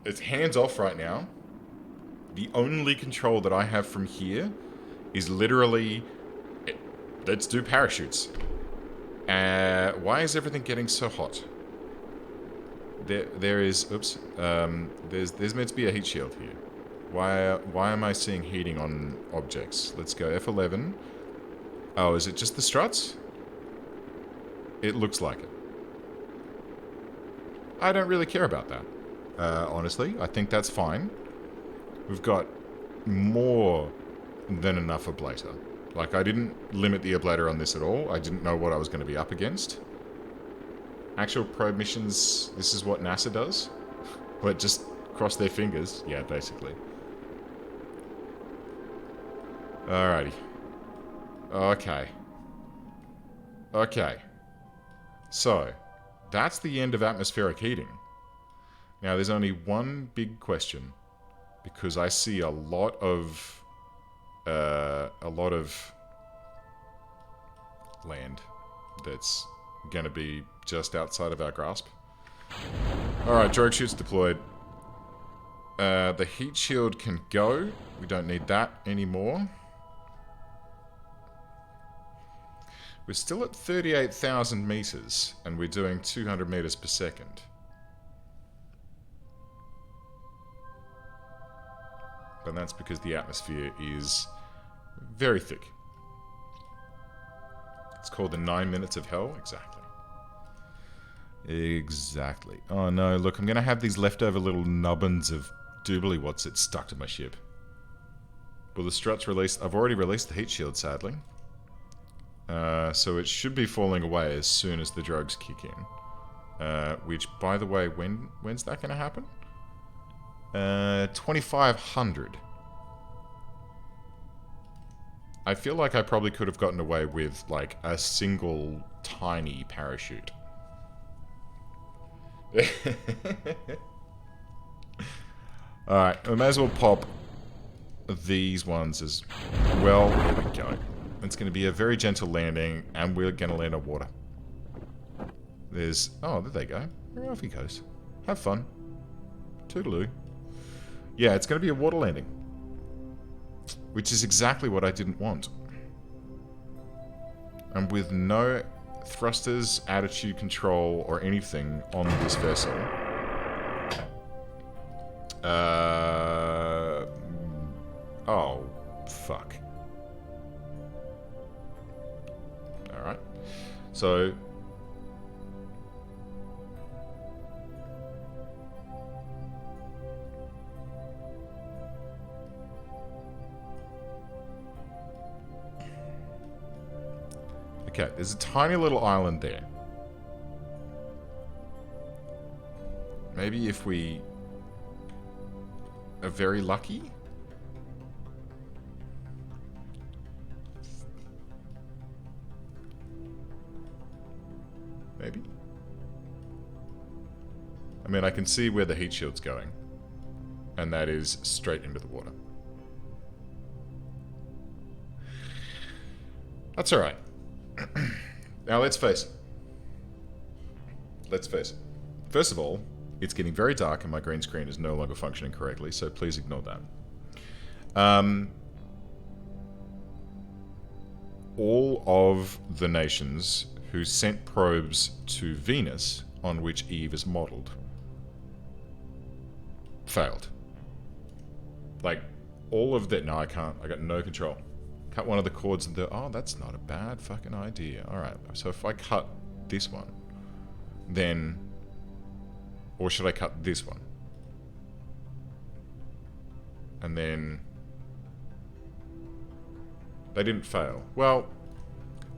Speaker 1: It's hands off right now. The only control that I have from here is literally... Let's do parachutes. Why is everything getting so hot? There is... Oops. There's meant to be a heat shield here. Why am I seeing heating on objects? Let's go F11. Oh, is it just the struts? It looks like it. I don't really care about that. Honestly, I think that's fine. We've got more than enough ablator. Like, I didn't limit the ablator on this at all. I didn't know what I was going to be up against. Actual probe missions, this is what NASA does? But just cross their fingers. Yeah, basically. Alrighty. Okay. Okay. So, that's the end of atmospheric heating. Now, there's only one big question, because I see a lot of land that's going to be just outside of our grasp. Alright, drogue chutes deployed. The heat shield can go. We don't need that anymore. We're still at 38,000 meters, and we're doing 200 meters per second. But that's because the atmosphere is very thick. It's called the 9 minutes of hell. Exactly. Exactly. Oh no, look, I'm going to have these leftover little nubbins of doobly what's it stuck to my ship. Will the struts release? I've already released the heat shield, sadly. So it should be falling away as soon as the drugs kick in. Which, by the way, when's that going to happen? 2,500. I feel like I probably could have gotten away with, like, a single tiny parachute. Alright, we may as well pop these ones as well. There we go. It's going to be a very gentle landing, and we're going to land on water. There's... Oh, there they go. Where off he goes. Have fun. Toodaloo. Yeah, it's going to be a water landing. Which is exactly what I didn't want. And with no thrusters, attitude control, or anything on this vessel. Oh, fuck. Alright. So... Okay, there's a tiny little island there. Maybe if we are very lucky? Maybe? I mean, I can see where the heat shield's going. And that is straight into the water. That's alright. Now let's face it. Let's face it. First of all, it's getting very dark and my green screen is no longer functioning correctly, so please ignore that. All of the nations who sent probes to Venus, on which Eve is modeled, failed. Like, all of that. No, I can't. I got no control. Cut one of the cords and oh, that's not a bad fucking idea. Alright, so if I cut this one, then... Or should I cut this one? And then... They didn't fail. Well,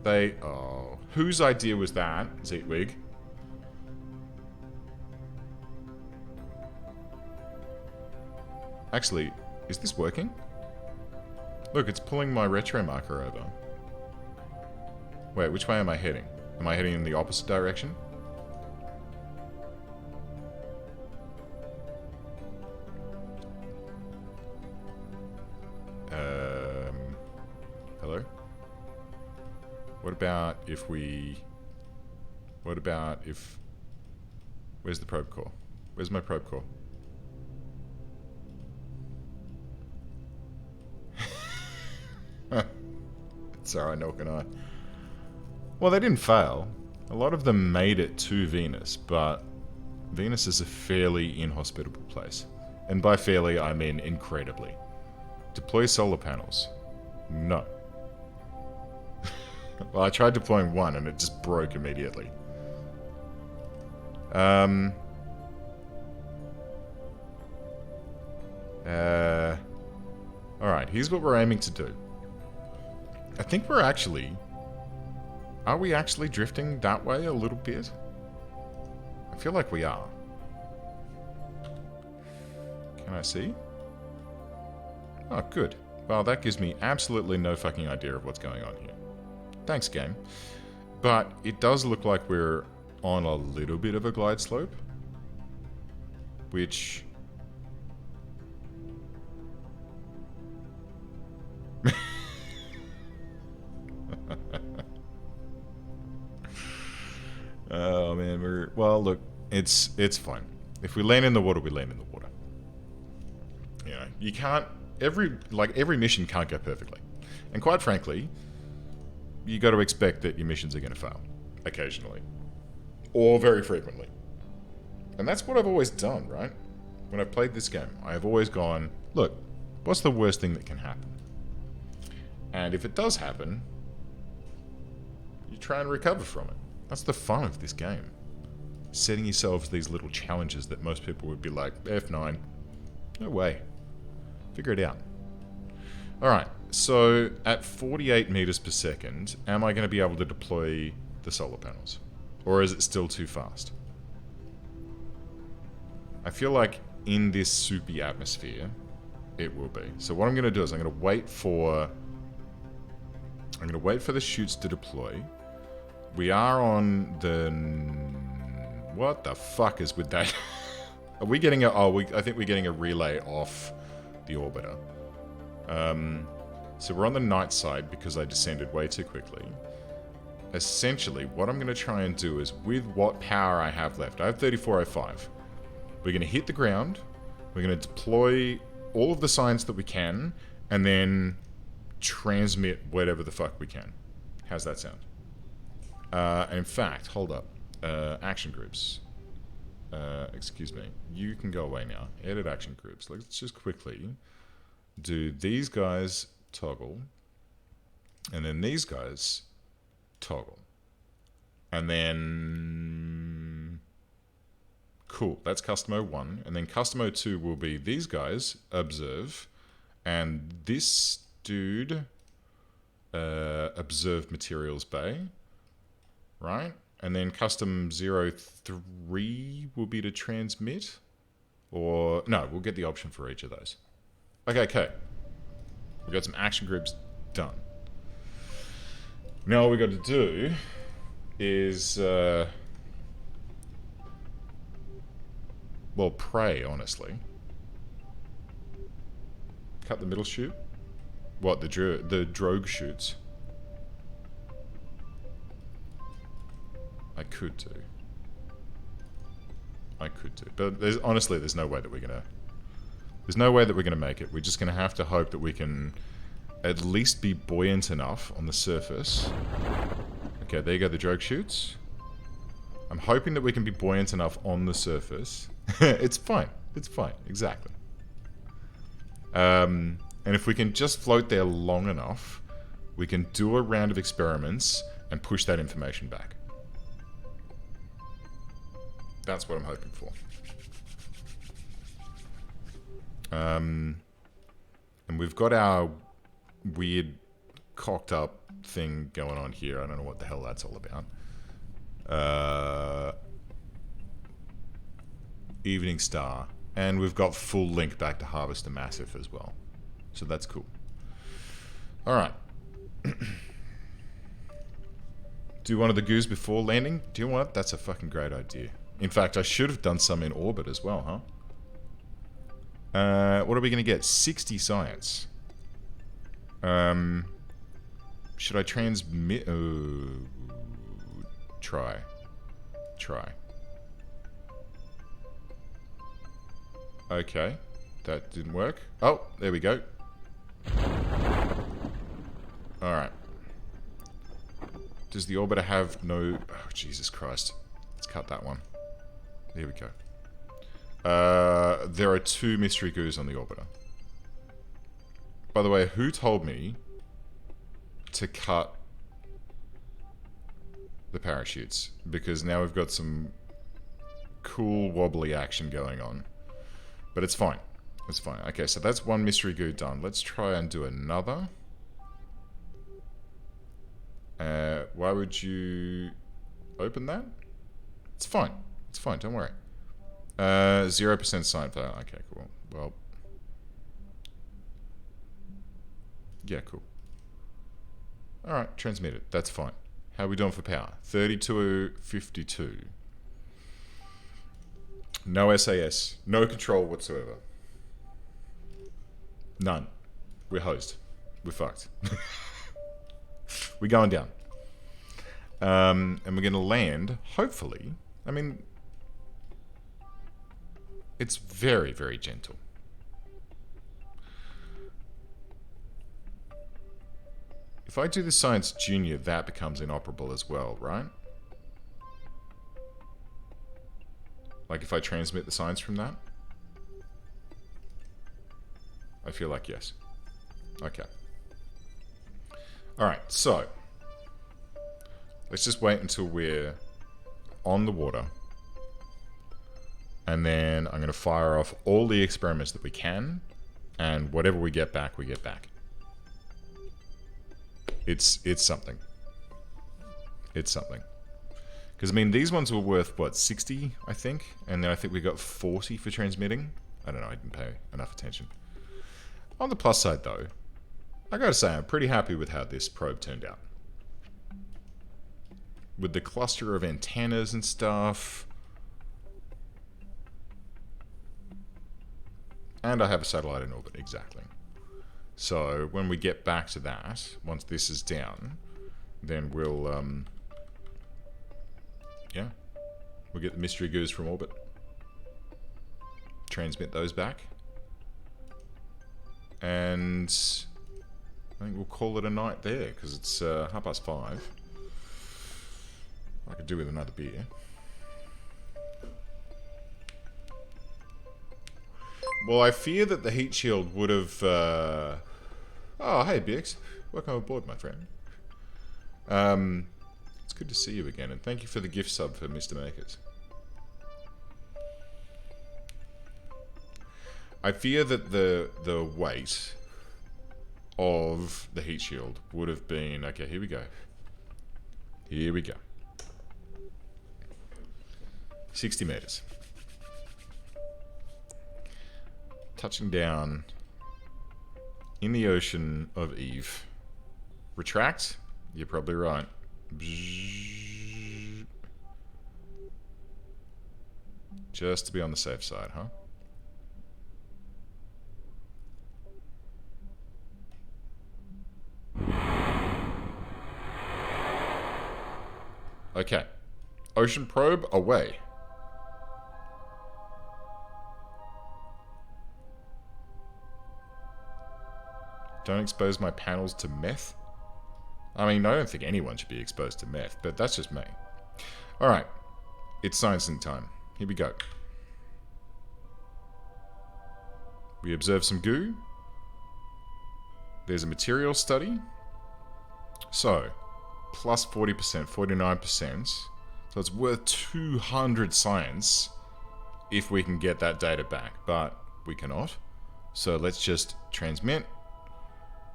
Speaker 1: they... Oh... Whose idea was that, Zeetwig? Actually, is this working? Look, it's pulling my retro marker over. Wait, which way am I heading? Am I heading in the opposite direction? Hello? What about if we... What about if... Where's the probe core? Where's my probe core? Sorry, nor can I. Well, they didn't fail. A lot of them made it to Venus, but Venus is a fairly inhospitable place. And by fairly, I mean incredibly. Deploy solar panels. No. Well, I tried deploying one and it just broke immediately. Alright, here's what we're aiming to do. I think we're actually... Are we actually drifting that way a little bit? I feel like we are. Can I see? Oh, good. Well, that gives me absolutely no fucking idea of what's going on here. Thanks, game. But it does look like we're on a little bit of a glide slope. Which... Oh man, we're... Well, look, it's fine. If we land in the water, we land in the water. You know, you can't... Every mission can't go perfectly. And quite frankly, you got to expect that your missions are going to fail occasionally or very frequently. And that's what I've always done, right? When I've played this game, I have always gone, look, what's the worst thing that can happen? And if it does happen, you try and recover from it. That's the fun of this game. Setting yourselves these little challenges that most people would be like, F9. No way. Figure it out. Alright, so at 48 meters per second, am I going to be able to deploy the solar panels? Or is it still too fast? I feel like in this soupy atmosphere, it will be. So what I'm going to do is I'm going to wait for the chutes to deploy. We are on the... What the fuck is with that? Are we getting a... Oh, I think we're getting a relay off the orbiter. So we're on the night side because I descended way too quickly. Essentially, what I'm going to try and do is, with what power I have left, I have 3405. We're going to hit the ground, we're going to deploy all of the science that we can, and then transmit whatever the fuck we can. How's that sound? In fact, hold up. Action groups. Excuse me. You can go away now. Edit action groups. Let's just quickly do these guys toggle, and then these guys toggle. And then... Cool, that's Customer 1. And then Customer 2 will be these guys, observe. And this dude, observe materials bay. Right? And then Custom 03 will be to transmit. Or, no, we'll get the option for each of those. Okay. We've got some action groups done. Now all we've got to do is... well, pray, honestly. Cut the middle chute? What, the drogue chutes? I could do. But honestly, there's no way that we're gonna... There's no way that we're gonna make it. We're just gonna have to hope that we can at least be buoyant enough on the surface. Okay, there you go, the drogue chutes. I'm hoping that we can be buoyant enough on the surface. It's fine, exactly. And if we can just float there long enough, we can do a round of experiments and push that information back. That's what I'm hoping for. And we've got our weird cocked up thing going on here. I don't know what the hell that's all about. Evening Star. And we've got full link back to Harvester Massif as well. So that's cool. Alright. Do one of the goos before landing? Do you know what? That's a fucking great idea. In fact, I should have done some in orbit as well, huh? What are we going to get? 60 science. Should I transmit? Try. Okay. That didn't work. Oh, there we go. Alright. Does the orbiter have no... Oh, Jesus Christ. Let's cut that one. There we go. There are 2 mystery goos on the orbiter. By the way, who told me to cut the parachutes? Because now we've got some cool wobbly action going on. But it's fine. It's fine. Okay, so that's 1 mystery goo done. Let's try and do another. Why would you open that? It's fine. It's fine, don't worry. 0% sign failure. Okay, cool. Well. Yeah, cool. Alright, transmit it. That's fine. How are we doing for power? 3252. No SAS. No control whatsoever. None. We're hosed. We're fucked. We're going down. And we're going to land, hopefully. I mean, it's very, very gentle. If I do the Science Junior, that becomes inoperable as well, right? Like if I transmit the science from that? I feel like yes. Okay. Alright, so let's just wait until we're on the water. And then I'm going to fire off all the experiments that we can. And whatever we get back, we get back. It's something. It's something. Because, I mean, these ones were worth, what, 60, I think? And then I think we got 40 for transmitting. I don't know, I didn't pay enough attention. On the plus side, though, I gotta say, I'm pretty happy with how this probe turned out. With the cluster of antennas and stuff. And I have a satellite in orbit, exactly. So, when we get back to that, once this is down, then we'll, yeah. We'll get the mystery goos from orbit. Transmit those back. And I think we'll call it a night there, because it's 5:30. I could do with another beer. Well, I fear that the heat shield would have... Oh, hey, Bix. Welcome aboard, my friend. It's good to see you again, and thank you for the gift sub for Mr. Makers. I fear that the weight of the heat shield would have been... Okay, here we go. Here we go. 60 meters. Touching down in the ocean of Eve. Retract? You're probably right. Just to be on the safe side, huh? Okay. Ocean probe away. Don't expose my panels to meth? I mean, I don't think anyone should be exposed to meth, but that's just me. Alright. It's sciencing time. Here we go. We observe some goo. There's a material study. So, plus 40%, 49%. So it's worth 200 science if we can get that data back, but we cannot. So let's just transmit.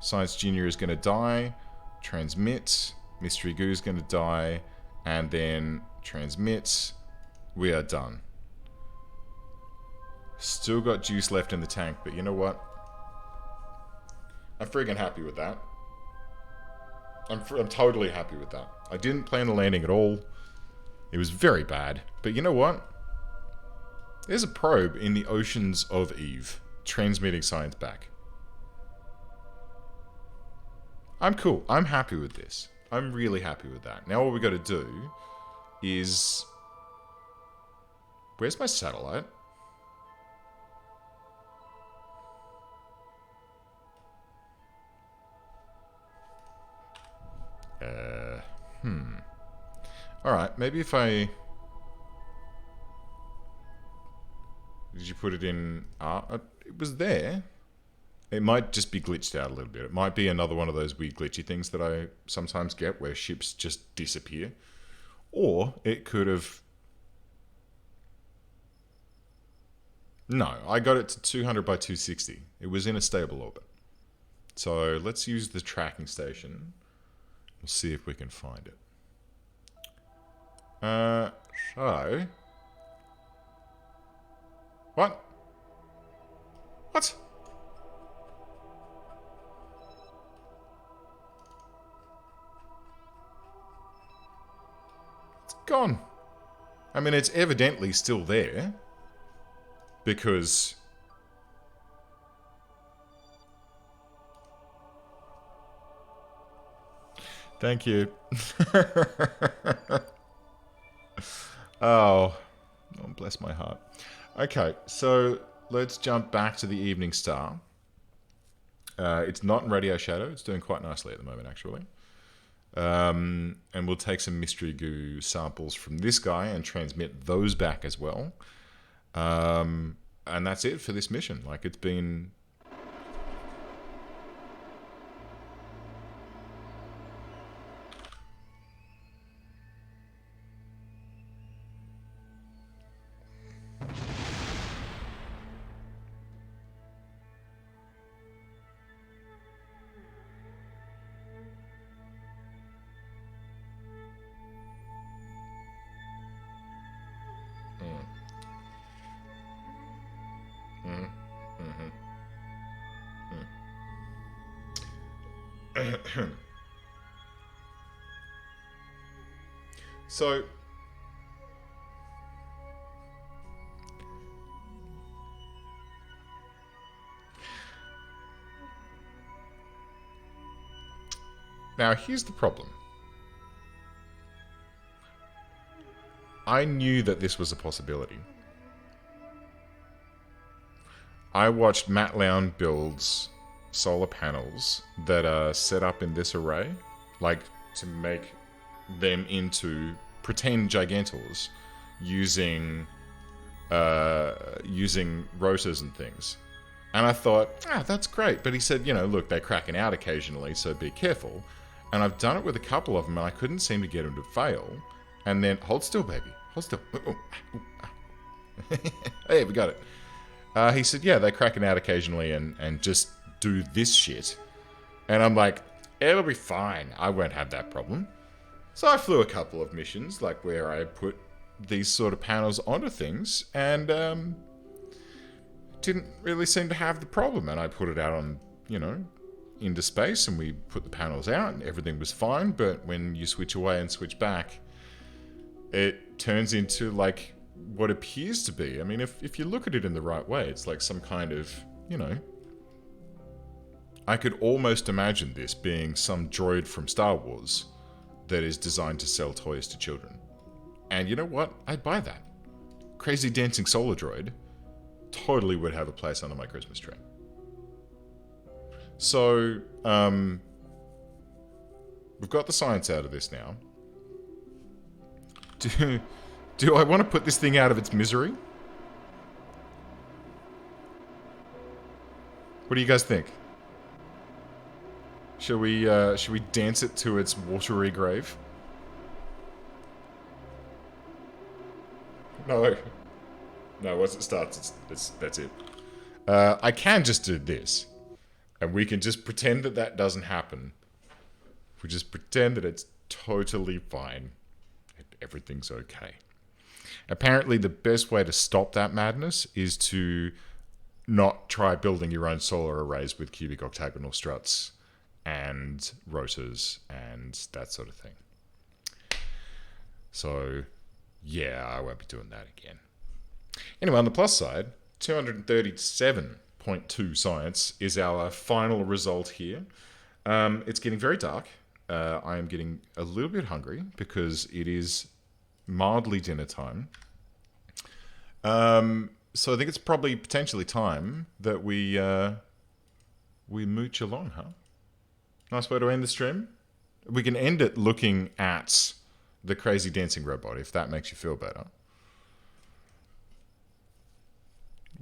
Speaker 1: Science Junior is going to die. Transmit. Mystery Goo is going to die. And then transmit. We are done. Still got juice left in the tank, but you know what? I'm friggin' happy with that. I'm totally happy with that. I didn't plan the landing at all. It was very bad. But you know what? There's a probe in the oceans of Eve transmitting science back. I'm cool. I'm happy with this. I'm really happy with that. Now all we got to do is... Where's my satellite? Alright, maybe if I... Did you put it in... it was there. It might just be glitched out a little bit. It might be another one of those weird glitchy things that I sometimes get where ships just disappear. Or it could have... No, I got it to 200 by 260. It was in a stable orbit. So let's use the tracking station. We'll see if we can find it. So... What? What? It's gone. I mean, it's evidently still there. Because... Thank you. Oh, bless my heart. Okay, so let's jump back to the Evening Star. It's not in radio shadow. It's doing quite nicely at the moment, actually. And we'll take some mystery goo samples from this guy and transmit those back as well. And that's it for this mission. Like, it's been... So, now here's the problem. I knew that this was a possibility. I watched Matt Lown builds solar panels that are set up in this array, like to make them into pretend gigantors using rotors and things. And I thought, that's great. But he said, look, they're cracking out occasionally, so be careful. And I've done it with a couple of them, and I couldn't seem to get them to fail. And then, hold still, baby. Hold still. Hey, we got it. He said, yeah, they're cracking out occasionally and just do this shit. And I'm like, it'll be fine. I won't have that problem. So I flew a couple of missions, like where I put these sort of panels onto things, and didn't really seem to have the problem. And I put it out on, into space, and we put the panels out, and everything was fine. But when you switch away and switch back, it turns into like what appears to be. I mean, if you look at it in the right way, it's like some kind of, I could almost imagine this being some droid from Star Wars that is designed to sell toys to children. And you know what? I'd buy that. Crazy dancing solar droid totally would have a place under my Christmas tree. So, we've got the science out of this now. Do I want to put this thing out of its misery? What do you guys think? Shall we dance it to its watery grave? No. No, once it starts, that's it. I can just do this. And we can just pretend that doesn't happen. We just pretend that it's totally fine. And everything's okay. Apparently, the best way to stop that madness is to not try building your own solar arrays with cubic octagonal struts and rotors and that sort of thing. So, yeah, I won't be doing that again. Anyway, on the plus side, 237.2 science is our final result here. It's getting very dark. I am getting a little bit hungry because it is mildly dinner time. So I think it's probably potentially time that we mooch along, huh? Nice way to end the stream. We can end it looking at the crazy dancing robot, if that makes you feel better.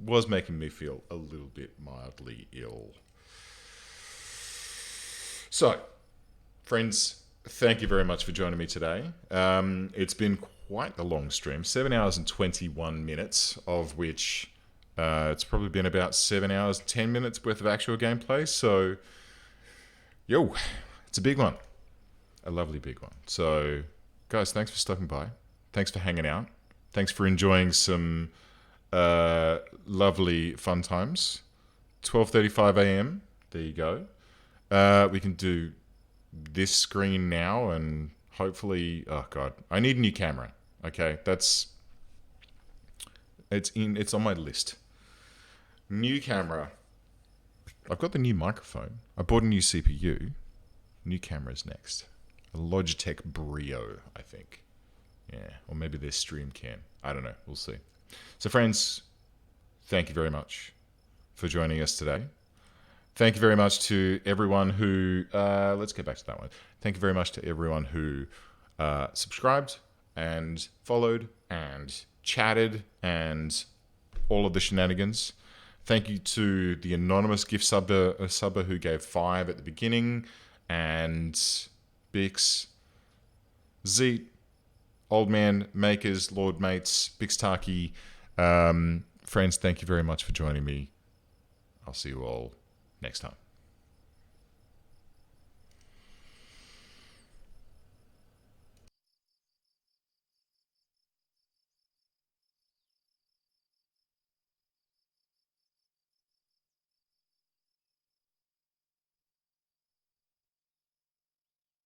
Speaker 1: Was making me feel a little bit mildly ill. So, friends, thank you very much for joining me today. It's been quite a long stream, 7 hours and 21 minutes, of which it's probably been about 7 hours, 10 minutes worth of actual gameplay. So, it's a big one. A lovely big one. So, guys, thanks for stopping by. Thanks for hanging out. Thanks for enjoying some lovely fun times. 12:35 a.m. There you go. We can do this screen now, and hopefully, oh god, I need a new camera. Okay, it's on my list. New camera. I've got the new microphone. I bought a new CPU. New camera's next. A Logitech Brio, I think. Yeah, or maybe their stream cam. I don't know. We'll see. So, friends, thank you very much for joining us today. Thank you very much to everyone who, let's get back to that one. Thank you very much to everyone who subscribed and followed and chatted and all of the shenanigans. Thank you to the anonymous gift subber who gave 5 at the beginning, and Bix, Zeet, Old Man, Makers, Lord Mates, Bixtaki. Friends, thank you very much for joining me. I'll see you all next time.